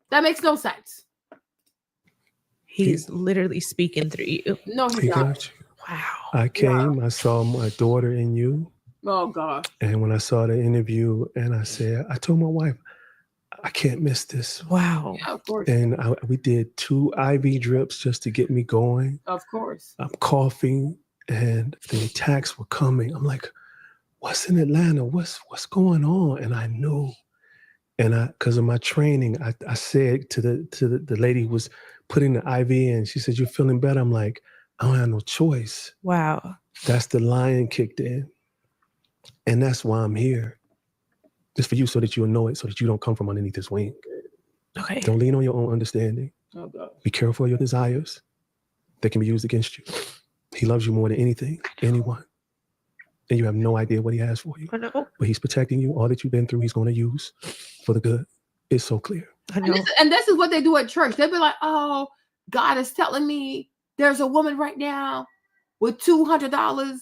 That makes no sense. He's literally speaking through you. No, he's not. Wow. I came, I saw my daughter in you. Oh, God. And when I saw the interview, and I told my wife, I can't miss this. Wow. Yeah, of course. And we did 2 IV drips just to get me going. Of course. I'm coughing and the attacks were coming. I'm like, what's in Atlanta? What's going on? And I knew. And because of my training, I said to the lady who was putting the IV in, she said, "You're feeling better?" I'm like, I don't have no choice. Wow. That's the lion kicked in. And that's why I'm here. Just for you, so that you'll know it, so that you don't come from underneath this wing. Okay. Don't lean on your own understanding. Oh, God. Be careful of your desires. They can be used against you. He loves you more than anything, anyone. And you have no idea what he has for you. I know. But he's protecting you. All that you've been through, he's going to use for the good. It's so clear. I know. And this is what they do at church. They'll be like, oh, God is telling me there's a woman right now with $200.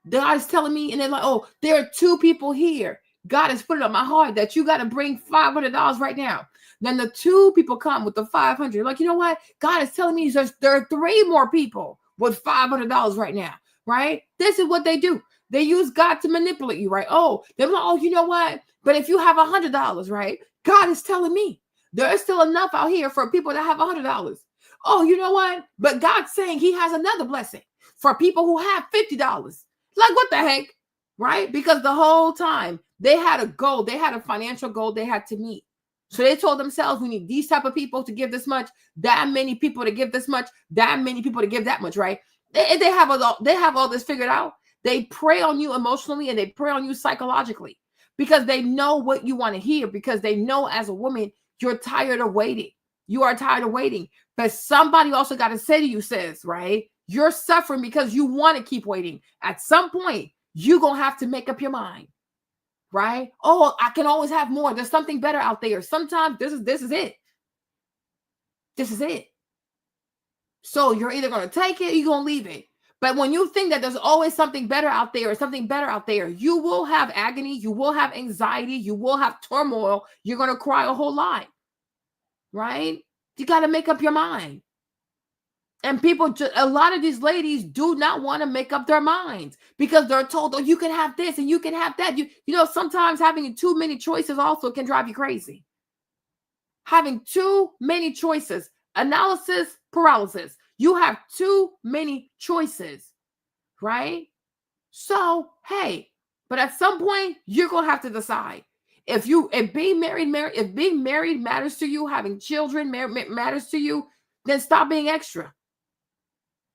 God is telling me, and they're like, oh, there are 2 people here. God has put it on my heart that you got to bring $500 right now. Then the 2 people come with the 500. Like, you know what? God is telling me there are 3 more people with $500 right now, right? This is what they do. They use God to manipulate you, right? Oh, they're like, oh, you know what? But if you have $100, right? God is telling me there is still enough out here for people that have $100. Oh, you know what? But God's saying he has another blessing for people who have $50. Like, what the heck? Right? Because the whole time they had a goal, they had a financial goal they had to meet. So they told themselves, we need these type of people to give this much, that many people to give this much, that many people to give that much, right? They have all this figured out. They prey on you emotionally and they prey on you psychologically because they know what you want to hear, because they know as a woman, you're tired of waiting. You are tired of waiting. But somebody also got to say to you, sis, right? You're suffering because you want to keep waiting. At some point, you're going to have to make up your mind, right? Oh, I can always have more. There's something better out there. Sometimes this is it. This is it. So you're either going to take it or you're going to leave it. But when you think that there's always something better out there or something better out there, you will have agony, you will have anxiety, you will have turmoil. You're going to cry a whole lot, right? You got to make up your mind. And people, a lot of these ladies do not want to make up their minds because they're told, oh, you can have this and you can have that. You know, sometimes having too many choices also can drive you crazy. Having too many choices, analysis paralysis. You have too many choices, right? So, hey, but at some point, you're going to have to decide. If being married matters to you, having children matters to you, then stop being extra.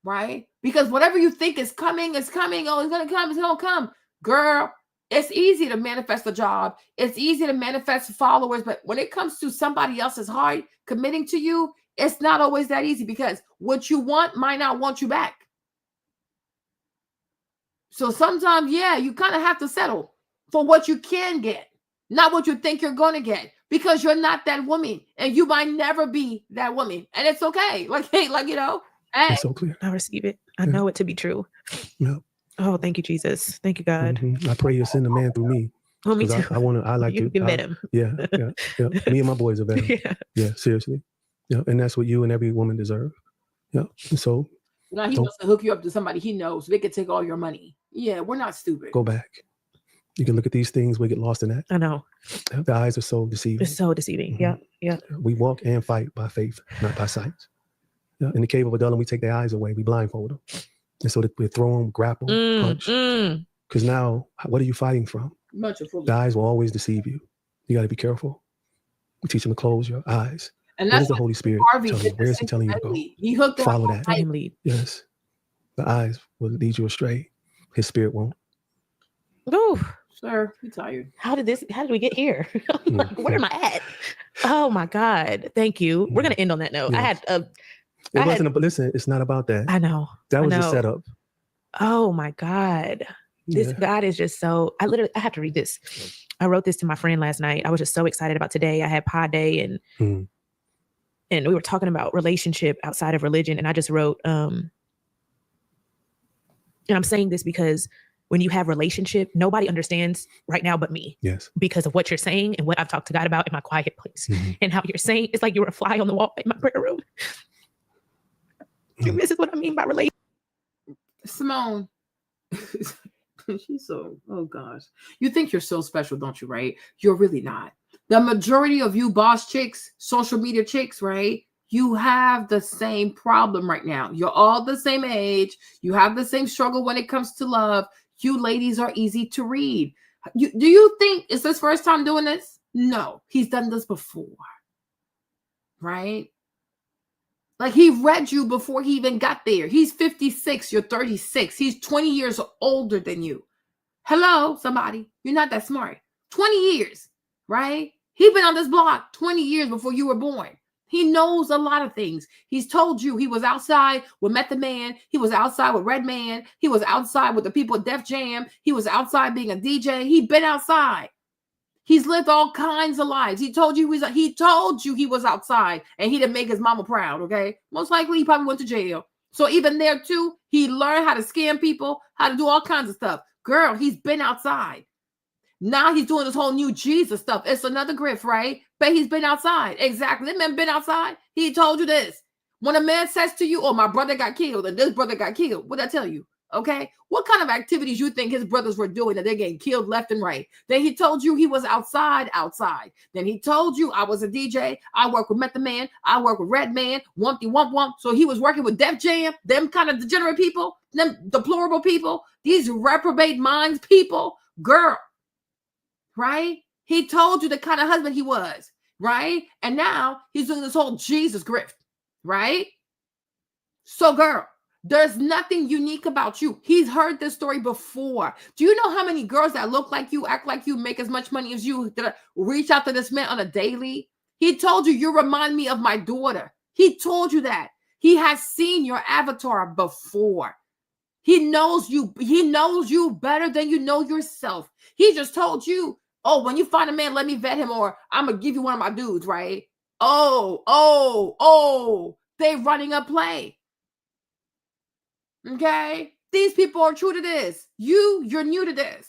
Right? Because whatever you think is coming is coming. Oh, it's going to come. It's going to come. Girl, it's easy to manifest a job. It's easy to manifest followers. But when it comes to somebody else's heart committing to you, it's not always that easy because what you want might not want you back. So sometimes, yeah, you kind of have to settle for what you can get, not what you think you're going to get, because you're not that woman and you might never be that woman. And it's okay. Like, hey, like, you know, hey. It's so clear. I receive it. I know it to be true. Yeah. Oh, thank you, Jesus. Thank you, God. Mm-hmm. I pray you'll send a man through me. Oh, me too. I like you to met him. Yeah. Me and my boys are better. Yeah, seriously. Yeah, and that's what you and every woman deserve. Yeah. And so now he wants to hook you up to somebody he knows so they can take all your money. Yeah, we're not stupid. Go back. You can look at these things, we get lost in that. I know. The eyes are so deceiving. It's so deceiving. Mm-hmm. Yeah. We walk and fight by faith, not by sight. Yeah. In the cave of Adullam, we take their eyes away, we blindfold them. And so we throw them, grapple, punch. Because now, what are you fighting from? The eyes will always deceive you. You got to be careful. We teach them to close your eyes. And that's the Holy Spirit telling you. Where is he telling you to go? He hooked Follow that. Let him lead. Yes. The eyes will lead you astray. His spirit won't. Ooh. Sir, you're tired. How did we get here? Where am I at? Oh my God. Thank you. We're going to end on that note. Yes. But listen, it's not about that. I know. That was the setup. Oh my God. This God is just so, I have to read this. I wrote this to my friend last night. I was just so excited about today. I had pod day and we were talking about relationship outside of religion. And I just wrote, and I'm saying this because when you have relationship, nobody understands right now but me. Yes. Because of what you're saying and what I've talked to God about in my quiet place. And how you're saying, it's like you were a fly on the wall in my prayer room. This is what I mean by relationship. Simone. She's so, oh gosh. You think you're so special, don't you, right? You're really not. The majority of you boss chicks, social media chicks, right? You have the same problem right now. You're all the same age. You have the same struggle when it comes to love. You ladies are easy to read. Do you think it's his first time doing this? No, he's done this before, right? Like he read you before he even got there. He's 56, you're 36. He's 20 years older than you. Hello, somebody. You're not that smart. 20 years, right? He's been on this block 20 years before you were born. He knows a lot of things. He's told you he was outside with Method Man. He was outside with Red Man. He was outside with the people at Def Jam. He was outside being a DJ. He'd been outside. He's lived all kinds of lives. He told you he was outside and he didn't make his mama proud, okay? Most likely he probably went to jail. So even there too, he learned how to scam people, how to do all kinds of stuff. Girl, he's been outside. Now he's doing this whole new Jesus stuff. It's another grift, right? But he's been outside. Exactly. That man been outside. He told you this. When a man says to you, oh, my brother got killed and this brother got killed, what'd I tell you? Okay. What kind of activities you think his brothers were doing that they're getting killed left and right? Then he told you he was outside. Then he told you I was a DJ. I work with Method Man. I work with Red Man. Wumpty wump wump. So he was working with Def Jam, them kind of degenerate people, them deplorable people, these reprobate minds people. Girl. Right? He told you the kind of husband he was. Right? And now he's doing this whole Jesus grift. Right? So girl, there's nothing unique about you. He's heard this story before. Do you know how many girls that look like you, act like you, make as much money as you, that reach out to this man on a daily? He told you remind me of my daughter. He told you that. He has seen your avatar before. He knows you. He knows you better than you know yourself. He just told you, oh, when you find a man, let me vet him, or I'm going to give you one of my dudes, right? Oh, they running a play. Okay? These people are true to this. You're new to this,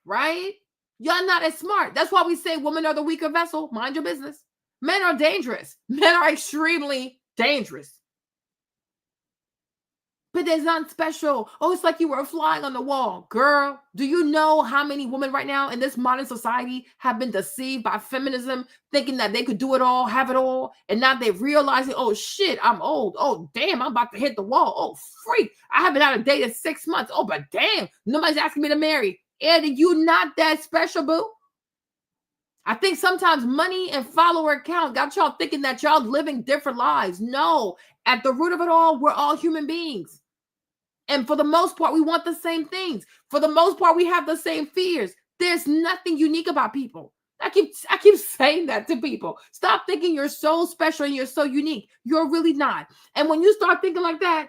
right? Y'all not as smart. That's why we say women are the weaker vessel. Mind your business. Men are dangerous. Men are extremely dangerous. there's nothing special. Oh, it's like you were flying on the wall. Girl, do you know how many women right now in this modern society have been deceived by feminism, thinking that they could do it all, have it all, and now they're realizing, oh shit, I'm old. Oh damn, I'm about to hit the wall. Oh freak, I haven't had a date in 6 months. Oh, but damn, nobody's asking me to marry. Eddie, you not that special, boo. I think sometimes money and follower count got y'all thinking that y'all living different lives. No, at the root of it all, we're all human beings. And for the most part, we want the same things. For the most part, we have the same fears. There's nothing unique about people. I keep saying that to people. Stop thinking you're so special and you're so unique. You're really not. And when you start thinking like that,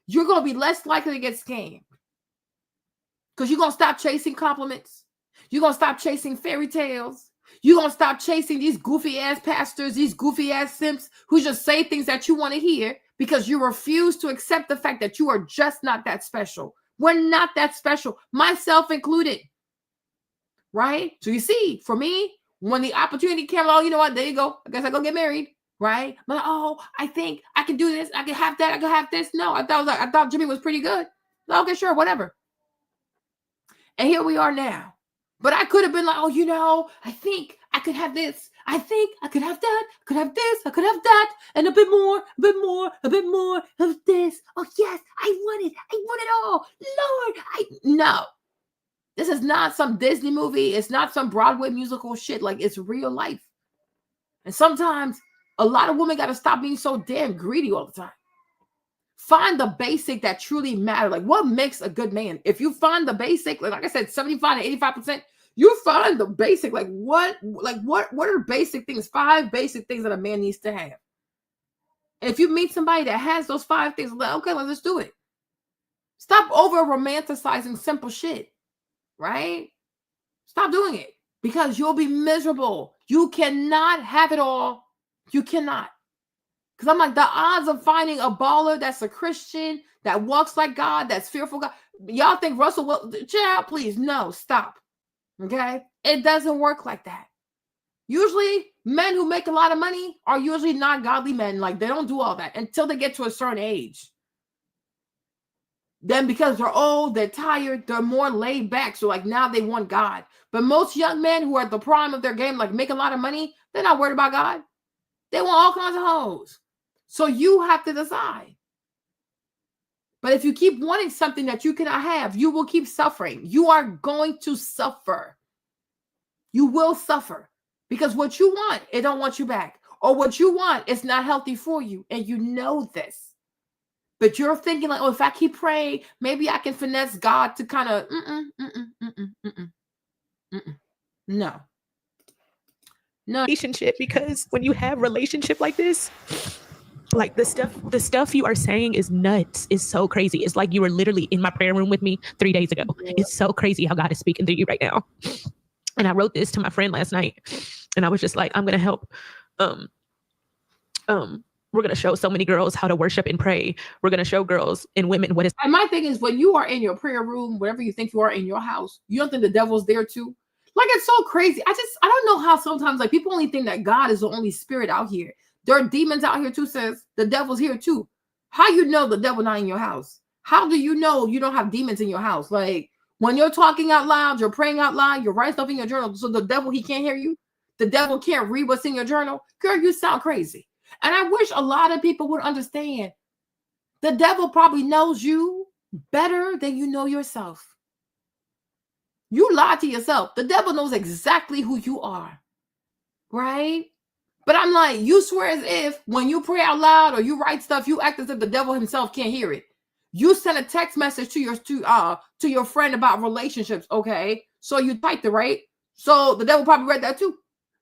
you're going to be less likely to get scammed. Because you're going to stop chasing compliments. You're going to stop chasing fairy tales. You're going to stop chasing these goofy ass pastors, these goofy ass simps who just say things that you want to hear because you refuse to accept the fact that you are just not that special. We're not that special, myself included. Right? So you see, for me, when the opportunity came along, you know what? There you go. I guess I'm going to get married. Right? I'm like, oh, I think I can do this. I can have that. I can have this. No, I thought Jimmy was pretty good. Okay, sure, whatever. And here we are now. But I could have been like, oh, you know, I think I could have this. I think I could have that. I could have this. I could have that. And a bit more of this. Oh, yes, I want it. I want it all. Lord, no. This is not some Disney movie. It's not some Broadway musical shit. Like, it's real life. And sometimes a lot of women got to stop being so damn greedy all the time. Find the basic that truly matter. Like, what makes a good man? If you find the basic, like I said, 75 to 85%, you find the basic. Like what are basic things? 5 basic things that a man needs to have. And if you meet somebody that has those 5 things, like, okay, let's do it. Stop over romanticizing simple shit, right? Stop doing it because you'll be miserable. You cannot have it all. You cannot. Because I'm like, the odds of finding a baller that's a Christian, that walks like God, that's fearful God. Y'all think Russell will, child, please, no, stop. Okay? It doesn't work like that. Usually, men who make a lot of money are usually not godly men. Like, they don't do all that until they get to a certain age. Then because they're old, they're tired, they're more laid back. So, like, now they want God. But most young men who are at the prime of their game, like, make a lot of money, they're not worried about God. They want all kinds of hoes. So you have to decide. But if you keep wanting something that you cannot have, you will keep suffering. You are going to suffer. You will suffer because what you want, it don't want you back. Or what you want is not healthy for you. And you know this. But you're thinking like, oh, if I keep praying, maybe I can finesse God to kind of, no. Relationship, because when you have relationship like this, like the stuff you are saying is nuts. It's so crazy. It's like you were literally in my prayer room with me 3 days ago. Yeah. It's so crazy how God is speaking through you right now. And I wrote this to my friend last night, and I was just like, I'm gonna help. We're gonna show so many girls how to worship and pray. We're gonna show girls and women what is. And my thing is, when you are in your prayer room, whatever you think you are in your house, you don't think the devil's there too? Like, it's so crazy. I don't know how sometimes, like, people only think that God is the only spirit out here. There are demons out here too, sis. The devil's here too. How you know the devil not in your house? How do you know you don't have demons in your house? Like, when you're talking out loud, you're praying out loud, you're writing stuff in your journal, so the devil, he can't hear you? The devil can't read what's in your journal? Girl, you sound crazy. And I wish a lot of people would understand the devil probably knows you better than you know yourself. You lie to yourself. The devil knows exactly who you are, right? But I'm like, you swear as if when you pray out loud or you write stuff, you act as if the devil himself can't hear it. You send a text message to your friend about relationships, okay? So you typed it, right? So the devil probably read that too.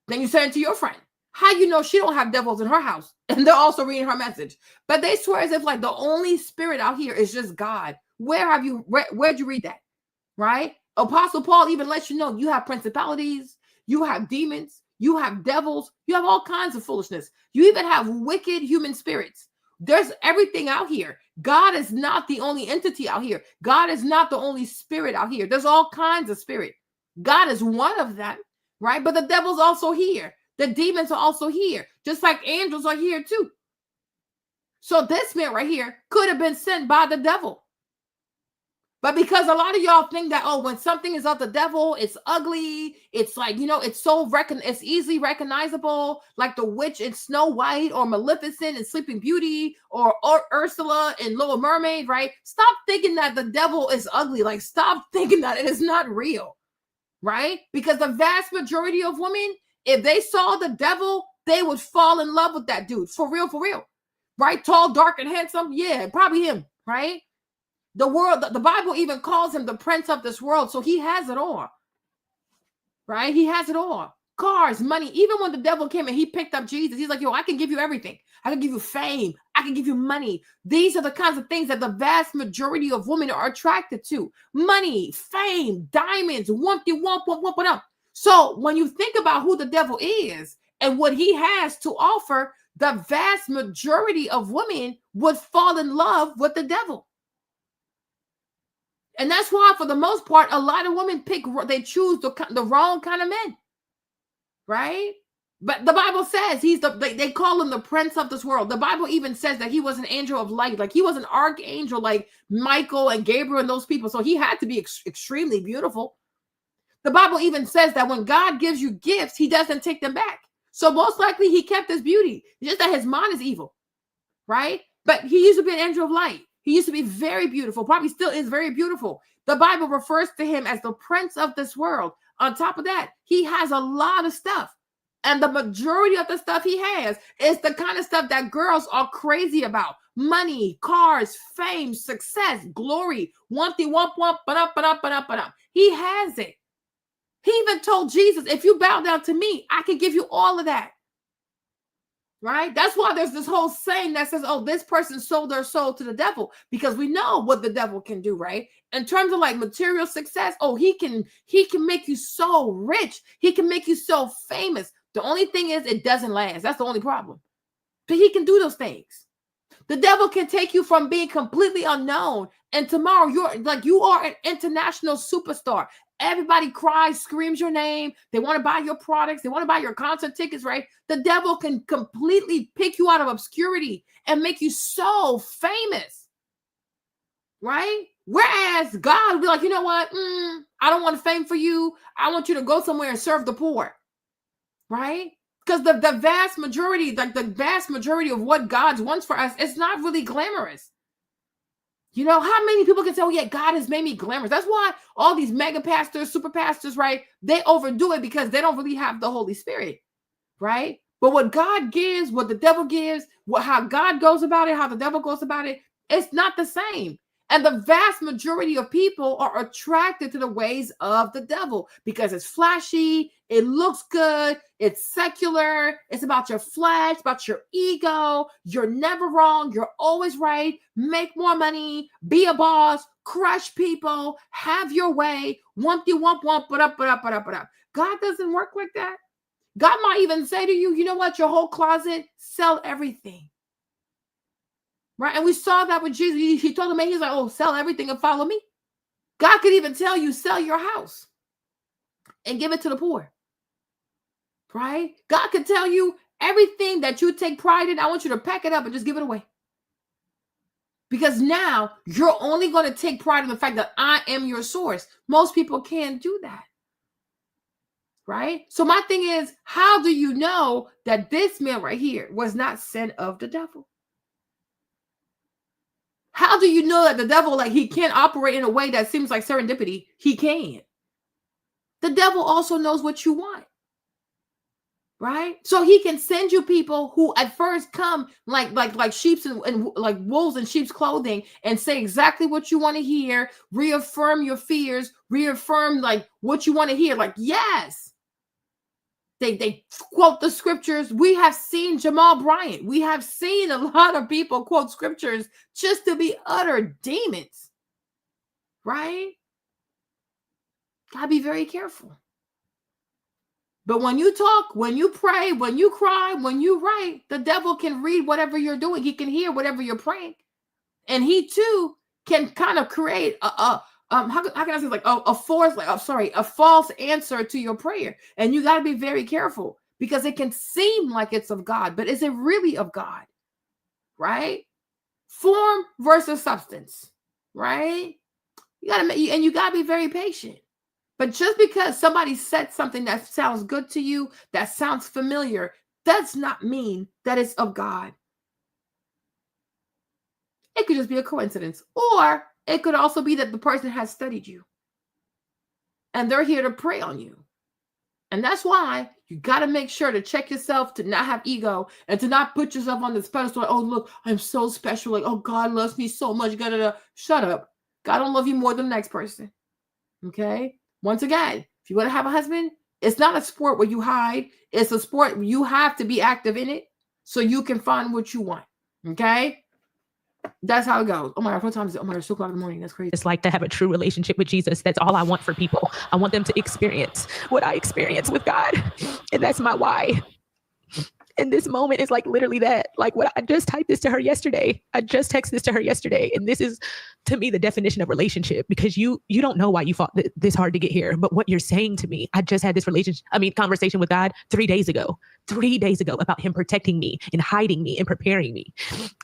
Then you send it to your friend. How you know she don't have devils in her house? And they're also reading her message. But they swear as if like the only spirit out here is just God. Where'd you read that? Right? Apostle Paul even lets you know you have principalities, you have demons, you have devils, you have all kinds of foolishness. You even have wicked human spirits. There's everything out here. God is not the only entity out here. God is not the only spirit out here. There's all kinds of spirit. God is one of them, right? But the devil's also here. The demons are also here, just like angels are here too. So this man right here could have been sent by the devil. But because a lot of y'all think that, oh, when something is of the devil, it's ugly. It's like, it's it's easily recognizable, like the witch in Snow White, or Maleficent in Sleeping Beauty, or Ursula in Little Mermaid, right? Stop thinking that the devil is ugly. Like, stop thinking that it is not real, right? Because the vast majority of women, if they saw the devil, they would fall in love with that dude. For real, right? Tall, dark, and handsome. Yeah, probably him, right? The Bible even calls him the prince of this world. So he has it all, right? He has it all. Cars, money. Even when the devil came and he picked up Jesus, he's like, yo, I can give you everything. I can give you fame. I can give you money. These are the kinds of things that the vast majority of women are attracted to. Money, fame, diamonds, wump. So when you think about who the devil is and what he has to offer, the vast majority of women would fall in love with the devil. And that's why, for the most part, a lot of women they choose the wrong kind of men, right? But the Bible says they call him the prince of this world. The Bible even says that he was an angel of light, like he was an archangel, like Michael and Gabriel and those people. So he had to be extremely beautiful. The Bible even says that when God gives you gifts, he doesn't take them back. So most likely he kept his beauty, just that his mind is evil, right? But he used to be an angel of light. He used to be very beautiful, probably still is very beautiful. The Bible refers to him as the prince of this world. On top of that, he has a lot of stuff. And the majority of the stuff he has is the kind of stuff that girls are crazy about. Money, cars, fame, success, glory. He has it. He even told Jesus, if you bow down to me, I can give you all of that. Right? That's why there's this whole saying that says, oh, this person sold their soul to the devil, because we know what the devil can do, right? In terms of like material success, oh, he can make you so rich. He can make you so famous. The only thing is it doesn't last. That's the only problem. But he can do those things. The devil can take you from being completely unknown, and tomorrow you are an international superstar. Everybody cries, screams your name. They want to buy your products. They want to buy your concert tickets, right? The devil can completely pick you out of obscurity and make you so famous, right? Whereas God will be like, you know what? I don't want fame for you. I want you to go somewhere and serve the poor, right? Because the vast majority, of what God wants for us, it's not really glamorous. You know, how many people can say, oh, yeah, God has made me glamorous? That's why all these mega pastors, super pastors, right? They overdo it because they don't really have the Holy Spirit, right? But what God gives, what the devil gives, how God goes about it, how the devil goes about it, it's not the same. And the vast majority of people are attracted to the ways of the devil because it's flashy, it looks good, it's secular, it's about your flesh, about your ego. You're never wrong, you're always right. Make more money, be a boss, crush people, have your way. God doesn't work like that. God might even say to you, you know what, your whole closet, sell everything. Right? And we saw that with Jesus. He told him, he's like, oh, sell everything and follow me. God could even tell you, sell your house and give it to the poor. Right? God could tell you everything that you take pride in, I want you to pack it up and just give it away. Because now you're only going to take pride in the fact that I am your source. Most people can't do that. Right? So my thing is, how do you know that this man right here was not sent of the devil? How do you know that the devil, like, he can't operate in a way that seems like serendipity? He can. The devil also knows what you want, right? So he can send you people who at first come like sheep's and like wolves in sheep's clothing and say exactly what you want to hear, reaffirm your fears, reaffirm like what you want to hear. Like, yes. They quote the scriptures. We have seen Jamal Bryant. We have seen a lot of people quote scriptures just to be utter demons, right? Gotta be very careful. But when you talk, when you pray, when you cry, when you write, the devil can read whatever you're doing. He can hear whatever you're praying. And he too can kind of create how can I say, like a false answer to your prayer. And you got to be very careful because it can seem like it's of God, but is it really of God? Right? Form versus substance, right? You gotta be very patient. But just because somebody said something that sounds good to you, that sounds familiar, does not mean that it's of God. It could just be a coincidence. Or it could also be that the person has studied you. And they're here to prey on you. And that's why you got to make sure to check yourself, to not have ego, and to not put yourself on this pedestal. Oh, look, I'm so special. Like, oh, God loves me so much. Shut up. God don't love you more than the next person. Okay? Once again, if you want to have a husband, it's not a sport where you hide. It's a sport where you have to be active in it so you can find what you want. Okay? That's how it goes. Oh my God, what time is it? Oh my God, it's 2 o'clock in the morning. That's crazy. It's like to have a true relationship with Jesus. That's all I want for people. I want them to experience what I experience with God. And that's my why. And this moment is like literally that. Like what I just typed this to her yesterday. I just texted this to her yesterday. And this is, to me, the definition of relationship, because you don't know why you fought this hard to get here. But what you're saying to me, I just had this conversation with God 3 days ago about him protecting me and hiding me and preparing me.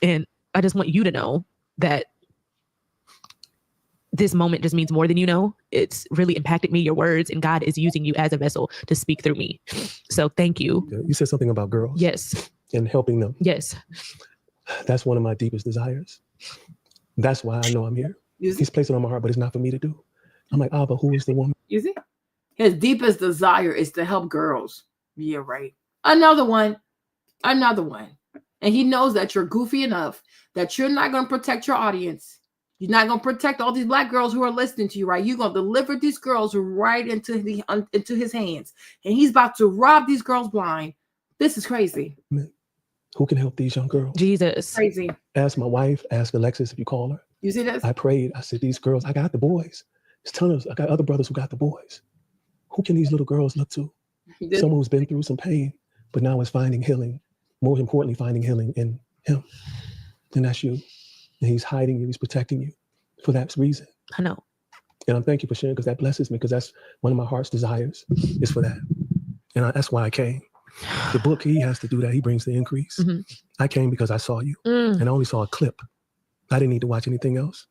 And I just want you to know that this moment just means more than you know. It's really impacted me, your words, and God is using you as a vessel to speak through me. So thank you. You said something about girls. Yes. And helping them. Yes. That's one of my deepest desires. That's why I know I'm here. He's placed it on my heart, but it's not for me to do. I'm like, but who is the woman? You see? His deepest desire is to help girls. Yeah, right. Another one. And he knows that you're goofy enough that you're not going to protect your audience. You're not going to protect all these Black girls who are listening to you, right? You're going to deliver these girls right into his hands. And he's about to rob these girls blind. This is crazy. Who can help these young girls? Jesus. Crazy. Ask my wife, ask Alexis if you call her. You see this? I prayed. I said, these girls, I got the boys. There's tons. I got other brothers who got the boys. Who can these little girls look to? Someone who's been through some pain, but now is finding healing. More importantly, finding healing in him. And that's you. And he's hiding you. He's protecting you for that reason. I know. And I thank you for sharing, because that blesses me, because that's one of my heart's desires is for that. And that's why I came. The book, he has to do that. He brings the increase. Mm-hmm. I came because I saw you. And I only saw a clip. I didn't need to watch anything else.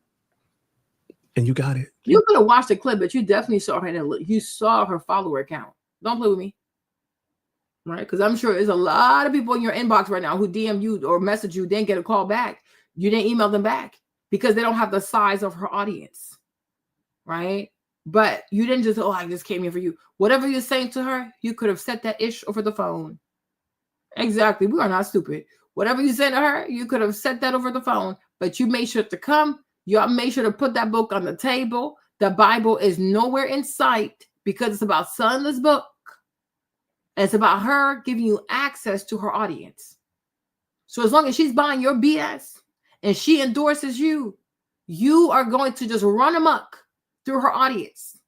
And you got it. You could have watched the clip, but you definitely saw her. You saw her follower account. Don't play with me. Right? Because I'm sure there's a lot of people in your inbox right now who DM you or message you, didn't get a call back. You didn't email them back because they don't have the size of her audience. Right? But you didn't just, I just came here for you. Whatever you're saying to her, you could have said that ish over the phone. Exactly. We are not stupid. Whatever you said to her, you could have said that over the phone, but you made sure to come. You made sure to put that book on the table. The Bible is nowhere in sight because it's about Sonless book. And it's about her giving you access to her audience. So as long as she's buying your BS and she endorses you, you are going to just run amok through her audience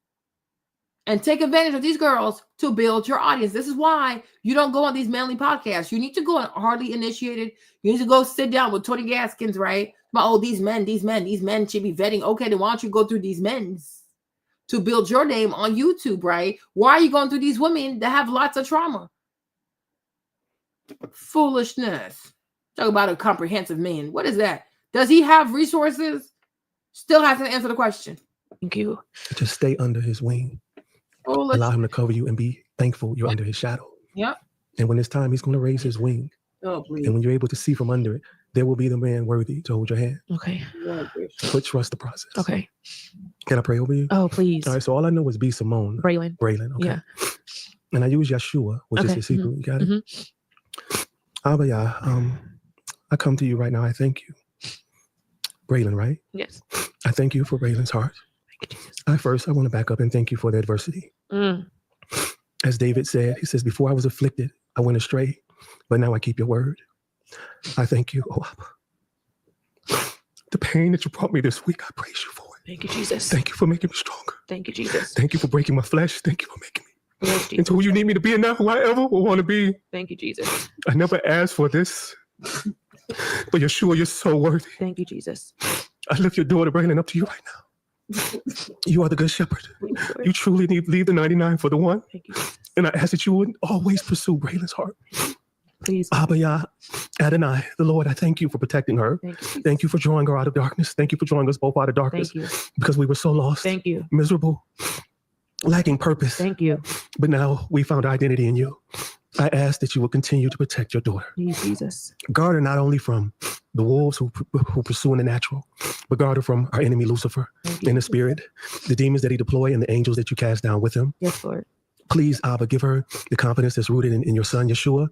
and take advantage of these girls to build your audience. This is why you don't go on these manly podcasts. You need to go on Hardly Initiated. You need to go sit down with Tony Gaskins, right? About, these men should be vetting. Okay, then why don't you go through these men's to build your name on YouTube, right? Why are you going through these women that have lots of trauma? Foolishness. Talk about a comprehensive man. What is that? Does he have resources? Still hasn't answered the question. Thank you. Just stay under his wing. Allow him to cover you and be thankful you're under his shadow. Yep. And when it's time, he's going to raise his wing. Oh, please. And when you're able to see from under it, there will be the man worthy to hold your hand. Okay. But trust the process. Okay. Can I pray over you? Oh, please. All right. So all I know is be Simone. Braylon. Okay. Yeah. And I use Yeshua, which is his Hebrew. You got it? Abba, I come to you right now. I thank you. Braylon, right? Yes. I thank you for Braylon's heart. Thank you, Jesus. I want to back up and thank you for the adversity. As David said, he says, before I was afflicted, I went astray, but now I keep your word. I thank you, oh Abba. The pain that you brought me this week, I praise you for it. Thank you, Jesus. Thank you for making me stronger. Thank you, Jesus. Thank you for breaking my flesh. Thank you for making me yes, into who you need me to be and not who I ever will want to be. Thank you, Jesus. I never asked for this, but Yeshua, you're so worthy. Thank you, Jesus. I lift your daughter, Braylon, up to you right now. You are the good shepherd. You truly need leave the 99 for the one. Thank you. And I ask that you would always pursue Braylon's heart. Please. Abba Yah, Adonai, the Lord, I thank you for protecting her. Thank you for drawing her out of darkness. Thank you for drawing us both out of darkness. Because we were so lost. Thank you. Miserable, lacking purpose. Thank you. But now we found identity in you. I ask that you will continue to protect your daughter. Jesus. Guard her not only from the wolves who pursue in the natural, but guard her from our enemy Lucifer in the spirit, the demons that he deploy and the angels that you cast down with him. Yes, Lord. Please, Abba, give her the confidence that's rooted in your son, Yeshua.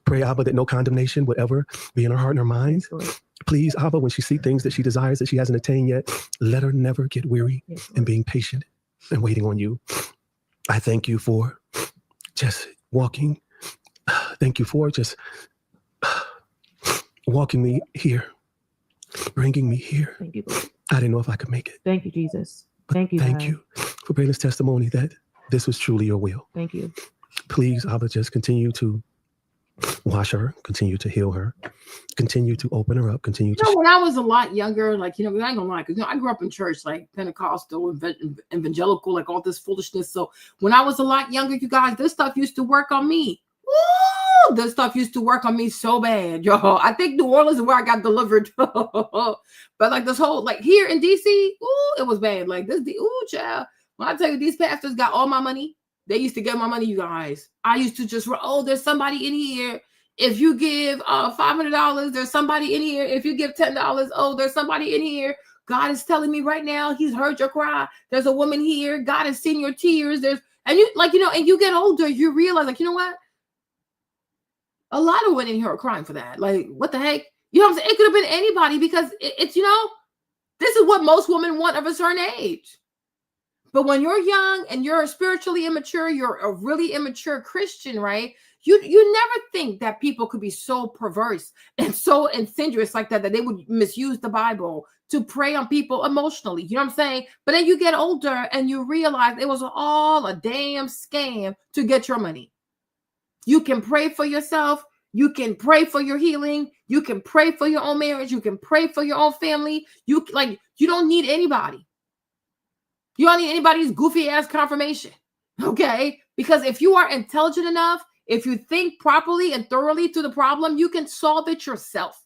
Pray, Abba, that no condemnation would ever be in her heart and her mind. Yes, please, Abba, when she sees things that she desires that she hasn't attained yet, let her never get weary in being patient and waiting on you. I thank you for just walking. Thank you for just walking me here, bringing me here. Thank you, Lord. I didn't know if I could make it. Thank you, Jesus. But thank you. Thank you for Braylon's testimony that this was truly your will. Thank you. Please, Abba, just continue to wash her, continue to heal her, continue to open her up, continue to. When I was a lot younger, like, I ain't gonna lie, because I grew up in church, like Pentecostal, evangelical, like all this foolishness. So when I was a lot younger, you guys, this stuff used to work on me. Woo! This stuff used to work on me so bad, yo. I think New Orleans is where I got delivered. But like this whole, like here in DC, ooh, it was bad. Like this, child. When I tell you these pastors got all my money, they used to get my money, you guys. I used to just, there's somebody in here. If you give $500, there's somebody in here. If you give $10, there's somebody in here. God is telling me right now, he's heard your cry. There's a woman here. God has seen your tears. And you get older, you realize, like, you know what? A lot of women in here are crying for that. Like, what the heck? You know what I'm saying? It could have been anybody because it's, this is what most women want of a certain age. But when you're young and you're spiritually immature, you're a really immature Christian, right? You never think that people could be so perverse and so insidious like that they would misuse the Bible to prey on people emotionally. You know what I'm saying? But then you get older and you realize it was all a damn scam to get your money. You can pray for yourself. You can pray for your healing. You can pray for your own marriage. You can pray for your own family. You don't need anybody. You don't need anybody's goofy ass confirmation. Okay? Because if you are intelligent enough, if you think properly and thoroughly through the problem, you can solve it yourself.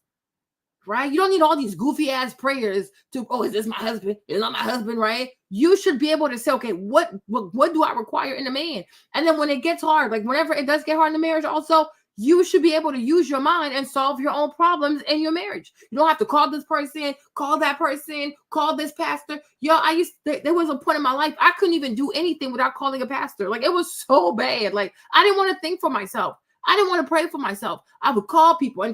Right? You don't need all these goofy ass prayers to, is this my husband? Is not my husband, right? You should be able to say, okay, what do I require in a man? And then when it gets hard, like whenever it does get hard in the marriage also, you should be able to use your mind and solve your own problems in your marriage. You don't have to call this person, call that person, call this pastor. Yo, there was a point in my life, I couldn't even do anything without calling a pastor. Like, it was so bad. Like, I didn't want to think for myself. I didn't want to pray for myself. I would call people.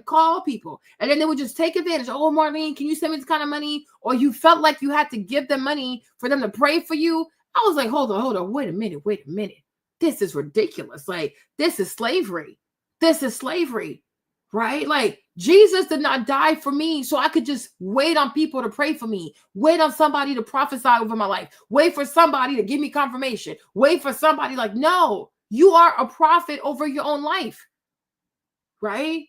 And then they would just take advantage. Oh, Marlene, can you send me this kind of money? Or you felt like you had to give them money for them to pray for you. I was like, hold on. Wait a minute. This is ridiculous. Like, this is slavery. Right? Like, Jesus did not die for me so I could just wait on people to pray for me, wait on somebody to prophesy over my life, wait for somebody to give me confirmation, wait for somebody. Like, no, you are a prophet over your own life, right?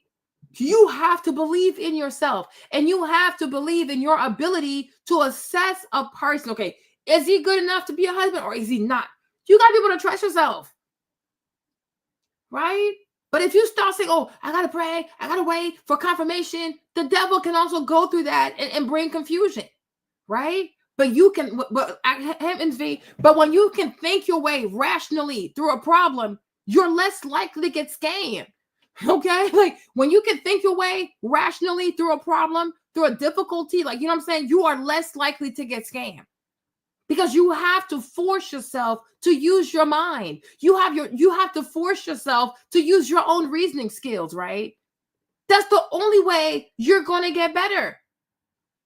You have to believe in yourself and you have to believe in your ability to assess a person. Okay, is he good enough to be a husband or is he not? You got to be able to trust yourself, right? But if you start saying, I got to pray, I got to wait for confirmation, the devil can also go through that and bring confusion, right? But you can, but when you can think your way rationally through a problem, you're less likely to get scammed, okay? Like, when you can think your way rationally through a problem, through a difficulty, like, you know what I'm saying? You are less likely to get scammed. Because you have to force yourself to use your mind. You have to force yourself to use your own reasoning skills, right? That's the only way you're going to get better.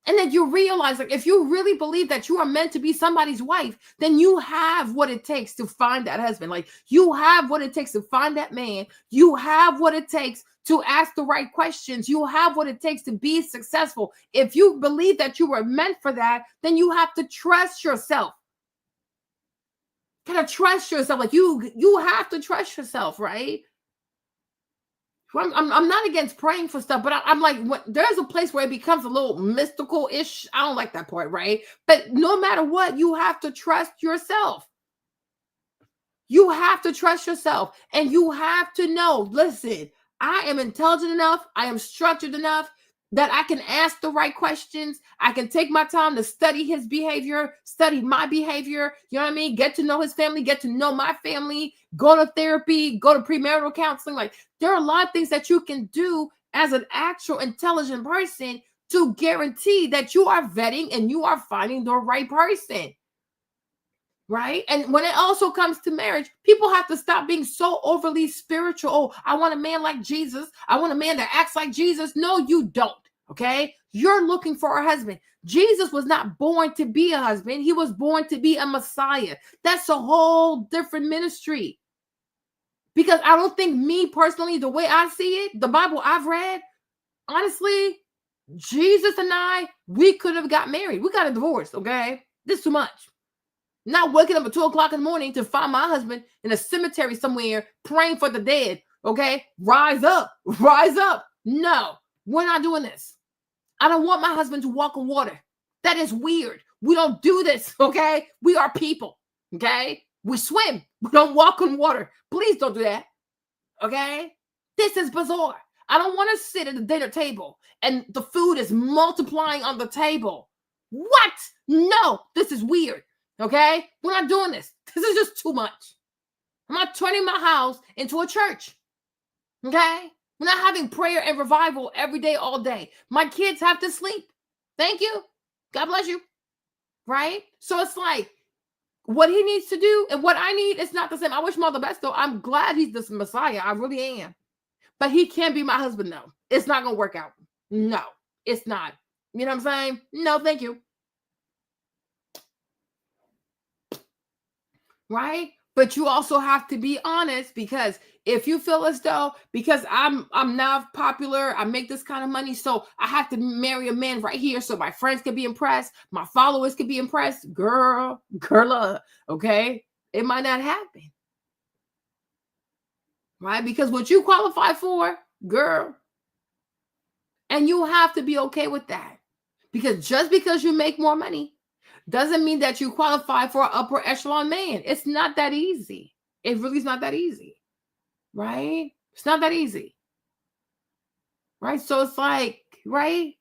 And then you realize, like, if you really believe that you are meant to be somebody's wife, then you have what it takes to find that husband. Like, you have what it takes to find that man. You have what it takes to ask the right questions. You have what it takes to be successful. If you believe that you were meant for that, then you have to trust yourself. You gotta trust yourself. Like, you have to trust yourself, right? I'm not against praying for stuff, but I'm like, there's a place where it becomes a little mystical-ish. I don't like that part, right? But no matter what, you have to trust yourself. You have to trust yourself, and you have to know, listen, I am intelligent enough, I am structured enough that I can ask the right questions. I can take my time to study his behavior, study my behavior. You know what I mean? Get to know his family, get to know my family, go to therapy, go to premarital counseling. Like, there are a lot of things that you can do as an actual intelligent person to guarantee that you are vetting and you are finding the right person. Right? And when it also comes to marriage, people have to stop being so overly spiritual. Oh, I want a man like Jesus. I want a man that acts like Jesus. No, you don't. Okay? You're looking for a husband. Jesus was not born to be a husband. He was born to be a Messiah. That's a whole different ministry. Because I don't think, me personally, the way I see it, the Bible I've read, honestly, Jesus and I, we could have got married. We got a divorce. Okay? This is too much. Not waking up at 2 o'clock in the morning to find my husband in a cemetery somewhere praying for the dead. Okay? Rise up. Rise up. No, we're not doing this. I don't want my husband to walk on water. That is weird. We don't do this. Okay? We are people. Okay? We swim. We don't walk on water. Please don't do that. Okay? This is bizarre. I don't want to sit at the dinner table and the food is multiplying on the table. What? No, this is weird. Okay? We're not doing this. This is just too much. I'm not turning my house into a church. Okay? We're not having prayer and revival every day, all day. My kids have to sleep. Thank you. God bless you. Right? So it's like, what he needs to do and what I need is not the same. I wish him all the best, though. I'm glad he's the Messiah. I really am. But he can't be my husband, though. It's not going to work out. No, it's not. You know what I'm saying? No, thank you. Right? But you also have to be honest, because if you feel as though, because I'm now popular, I make this kind of money, so I have to marry a man right here so my friends can be impressed, my followers can be impressed, girl, okay? It might not happen. Right? Because what you qualify for, girl, and you have to be okay with that. Because just because you make more money doesn't mean that you qualify for an upper echelon man. It's not that easy. It really is not that easy. Right? It's not that easy. Right? So it's like, right?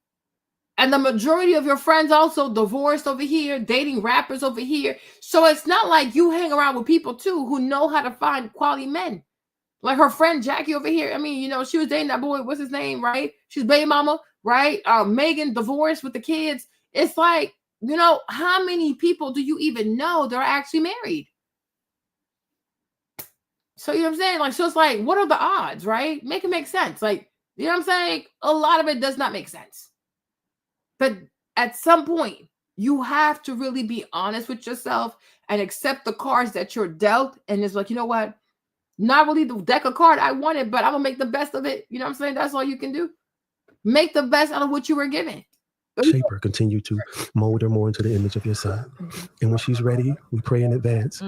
And the majority of your friends also divorced over here, dating rappers over here. So it's not like you hang around with people too who know how to find quality men. Like her friend Jackie over here. I mean, you know, she was dating that boy. What's his name, right? She's baby mama, right? Megan divorced with the kids. It's like, you know, how many people do you even know that are actually married? So, you know what I'm saying? Like, so it's like, what are the odds, right? Make it make sense. Like, you know what I'm saying? A lot of it does not make sense. But at some point, you have to really be honest with yourself and accept the cards that you're dealt. And it's like, you know what? Not really the deck of cards I wanted, but I'm going to make the best of it. You know what I'm saying? That's all you can do. Make the best out of what you were given. Shape her, continue to mold her more into the image of your son. And when she's ready, we pray in advance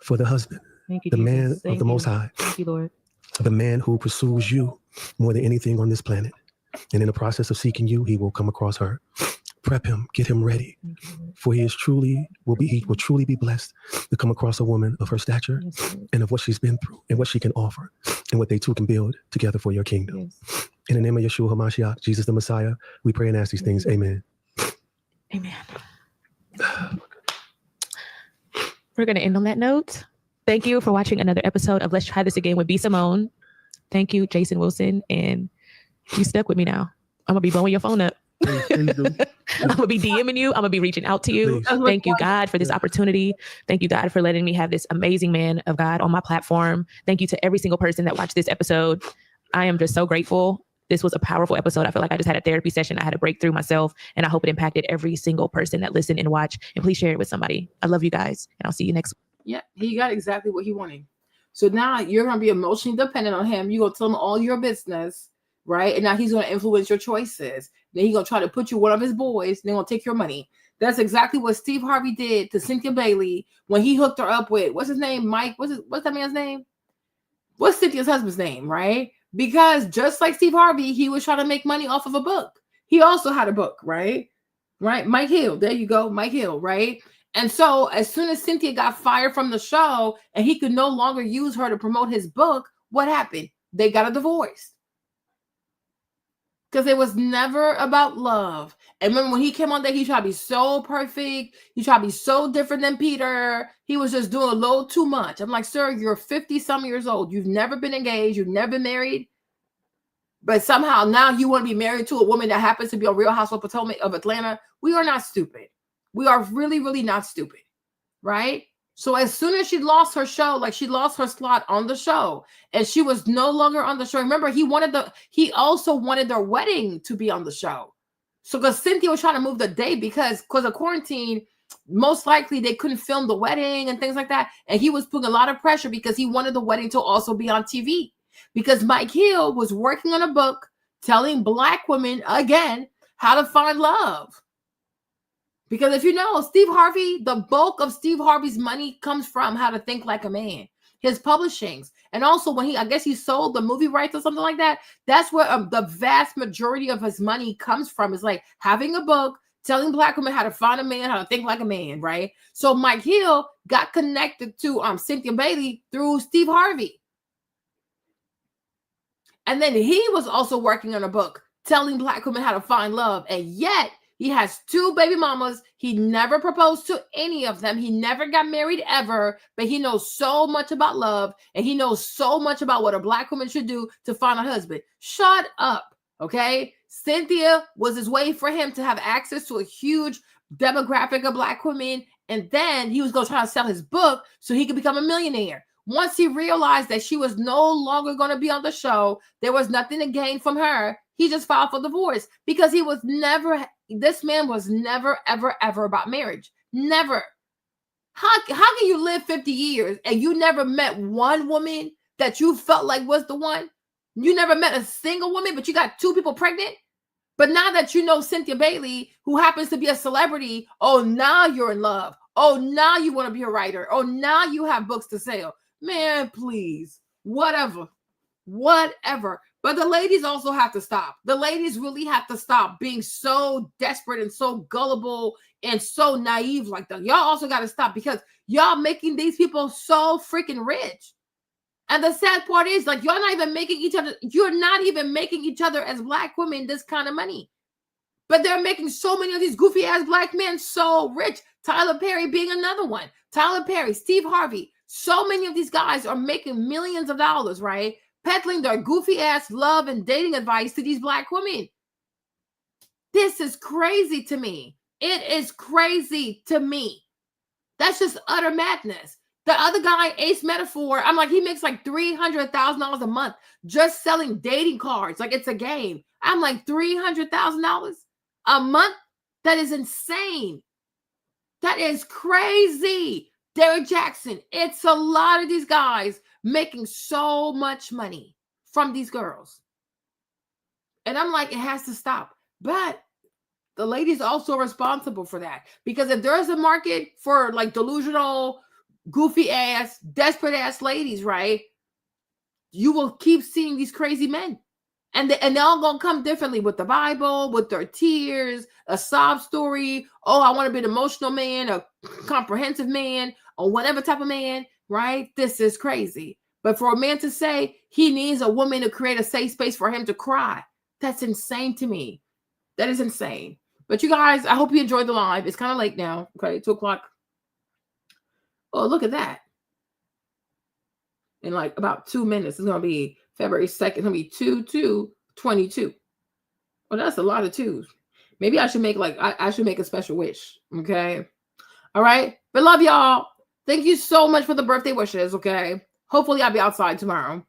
for the husband, the Jesus. Man Thank of the Most High, Thank you, Lord. The man who pursues you more than anything on this planet. And in the process of seeking you, he will come across her. Prep him, get him ready, for he will truly be blessed to come across a woman of her stature and of what she's been through and what she can offer and what they two can build together for your kingdom. Yes. In the name of Yeshua HaMashiach, Jesus the Messiah, we pray and ask these things. Amen. Amen. We're going to end on that note. Thank you for watching another episode of Let's Try This Again with B. Simone. Thank you, Jason Wilson. And you stuck with me now. I'm going to be blowing your phone up. I'm gonna be DMing you. I'm gonna be reaching out to you. Please. Thank you, God, for this opportunity. Thank you, God, for letting me have this amazing man of God on my platform. Thank you to every single person that watched this episode. I am just so grateful. This was a powerful episode. I feel like I just had a therapy session. I had a breakthrough myself, and I hope it impacted every single person that listened and watched. And please share it with somebody. I love you guys, and I'll see you next week. Yeah, he got exactly what he wanted. So now you're gonna be emotionally dependent on him. You're gonna tell him all your business. Right? And now he's going to influence your choices. Then he's going to try to put you one of his boys. And they're going to take your money. That's exactly what Steve Harvey did to Cynthia Bailey when he hooked her up with, what's his name? Mike? What's that man's name? What's Cynthia's husband's name? Right? Because just like Steve Harvey, he was trying to make money off of a book. He also had a book, right? Right? Mike Hill. There you go. Mike Hill, right? And so as soon as Cynthia got fired from the show and he could no longer use her to promote his book, what happened? They got a divorce. Because it was never about love. And when he came on there, he tried to be so perfect. He tried to be so different than Peter. He was just doing a little too much. I'm like, sir, you're 50-some years old. You've never been engaged. You've never been married. But somehow now you want to be married to a woman that happens to be a Real Housewife of Atlanta. We are not stupid. We are really, really not stupid. Right? So as soon as she lost her show, like she lost her slot on the show and she was no longer on the show. Remember, he also wanted their wedding to be on the show. So because Cynthia was trying to move the date because of quarantine, most likely they couldn't film the wedding and things like that. And he was putting a lot of pressure because he wanted the wedding to also be on TV. Because Mike Hill was working on a book telling Black women, again, how to find love. Because if you know, Steve Harvey, the bulk of Steve Harvey's money comes from How to Think Like a Man, his publishings. And also when he sold the movie rights or something like that, that's where the vast majority of his money comes from, is like having a book, telling Black women how to find a man, how to think like a man, right? So Mike Hill got connected to Cynthia Bailey through Steve Harvey. And then he was also working on a book telling Black women how to find love. And yet, he has 2 baby mamas. He never proposed to any of them. He never got married ever, but he knows so much about love and he knows so much about what a Black woman should do to find a husband. Shut up, okay? Cynthia was his way for him to have access to a huge demographic of Black women, and then he was going to try to sell his book so he could become a millionaire. Once he realized that she was no longer going to be on the show, there was nothing to gain from her, he just filed for divorce because this man was never, ever, ever about marriage. Never. How can you live 50 years and you never met one woman that you felt like was the one? You never met a single woman, but you got 2 people pregnant? But now that you know Cynthia Bailey, who happens to be a celebrity, oh, now you're in love. Oh, now you want to be a writer. Oh, now you have books to sell. Man, please. Whatever. But the ladies also have to stop. The ladies really have to stop being so desperate and so gullible and so naive like that. Y'all also got to stop because y'all making these people so freaking rich. And the sad part is, like, you're not even making each other as Black women this kind of money. But they're making so many of these goofy ass Black men so rich. Tyler Perry being another one. Tyler Perry, Steve Harvey. So many of these guys are making millions of dollars, right? Peddling their goofy ass love and dating advice to these Black women. This is crazy to me. It is crazy to me. That's just utter madness. The other guy, Ace Metaphor, I'm like, he makes like $300,000 a month just selling dating cards. Like it's a game. I'm like, $300,000 a month? That is insane. That is crazy. Derek Jackson. It's a lot of these guys making so much money from these girls. And I'm like, it has to stop. But the ladies also responsible for that. Because if there's a market for like delusional, goofy ass, desperate ass ladies, right? You will keep seeing these crazy men. And they're all going to come differently with the Bible, with their tears, a sob story. Oh, I want to be an emotional man, a comprehensive man, or whatever type of man, right? This is crazy. But for a man to say he needs a woman to create a safe space for him to cry, that's insane to me. That is insane. But you guys, I hope you enjoyed the live. It's kind of late now. Okay, 2:00. Oh, look at that. In like about 2 minutes, it's going to be February 2nd. It's going to be 2/2/22. Well, that's a lot of 2s. Maybe I should make I should make a special wish. Okay. All right. But love y'all. Thank you so much for the birthday wishes. Okay. Hopefully I'll be outside tomorrow.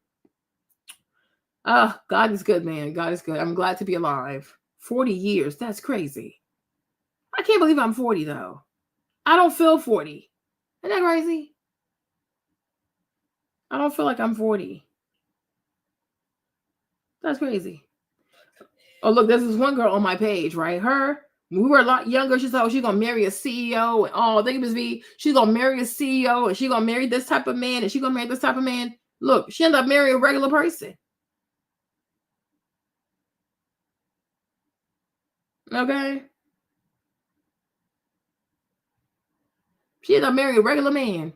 God is good, man. God is good. I'm glad to be alive. 40 years. That's crazy. I can't believe I'm 40 though. I don't feel 40. Isn't that crazy? I don't feel like I'm 40. That's crazy. Oh, look, there's this one girl on my page, right? When we were a lot younger, she thought she's going to marry a CEO. And think it was me. She's going to marry a CEO and she's going to marry this type of man and she's going to marry this type of man. Look, she ended up marrying a regular person. Okay? She ended up marrying a regular man.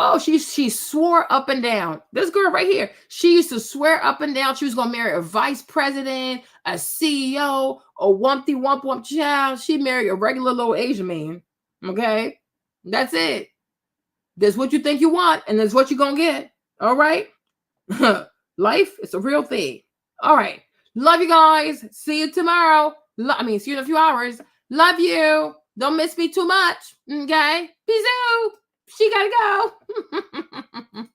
Oh, she swore up and down. This girl right here, she used to swear up and down she was gonna marry a vice president, a CEO, a wumpty wump wump child. She married a regular little Asian man. Okay, that's it. That's what you think you want, and that's what you're gonna get. All right. Life is a real thing. All right. Love you guys. See you tomorrow. See you in a few hours. Love you. Don't miss me too much. Okay. Peace out. She gotta go.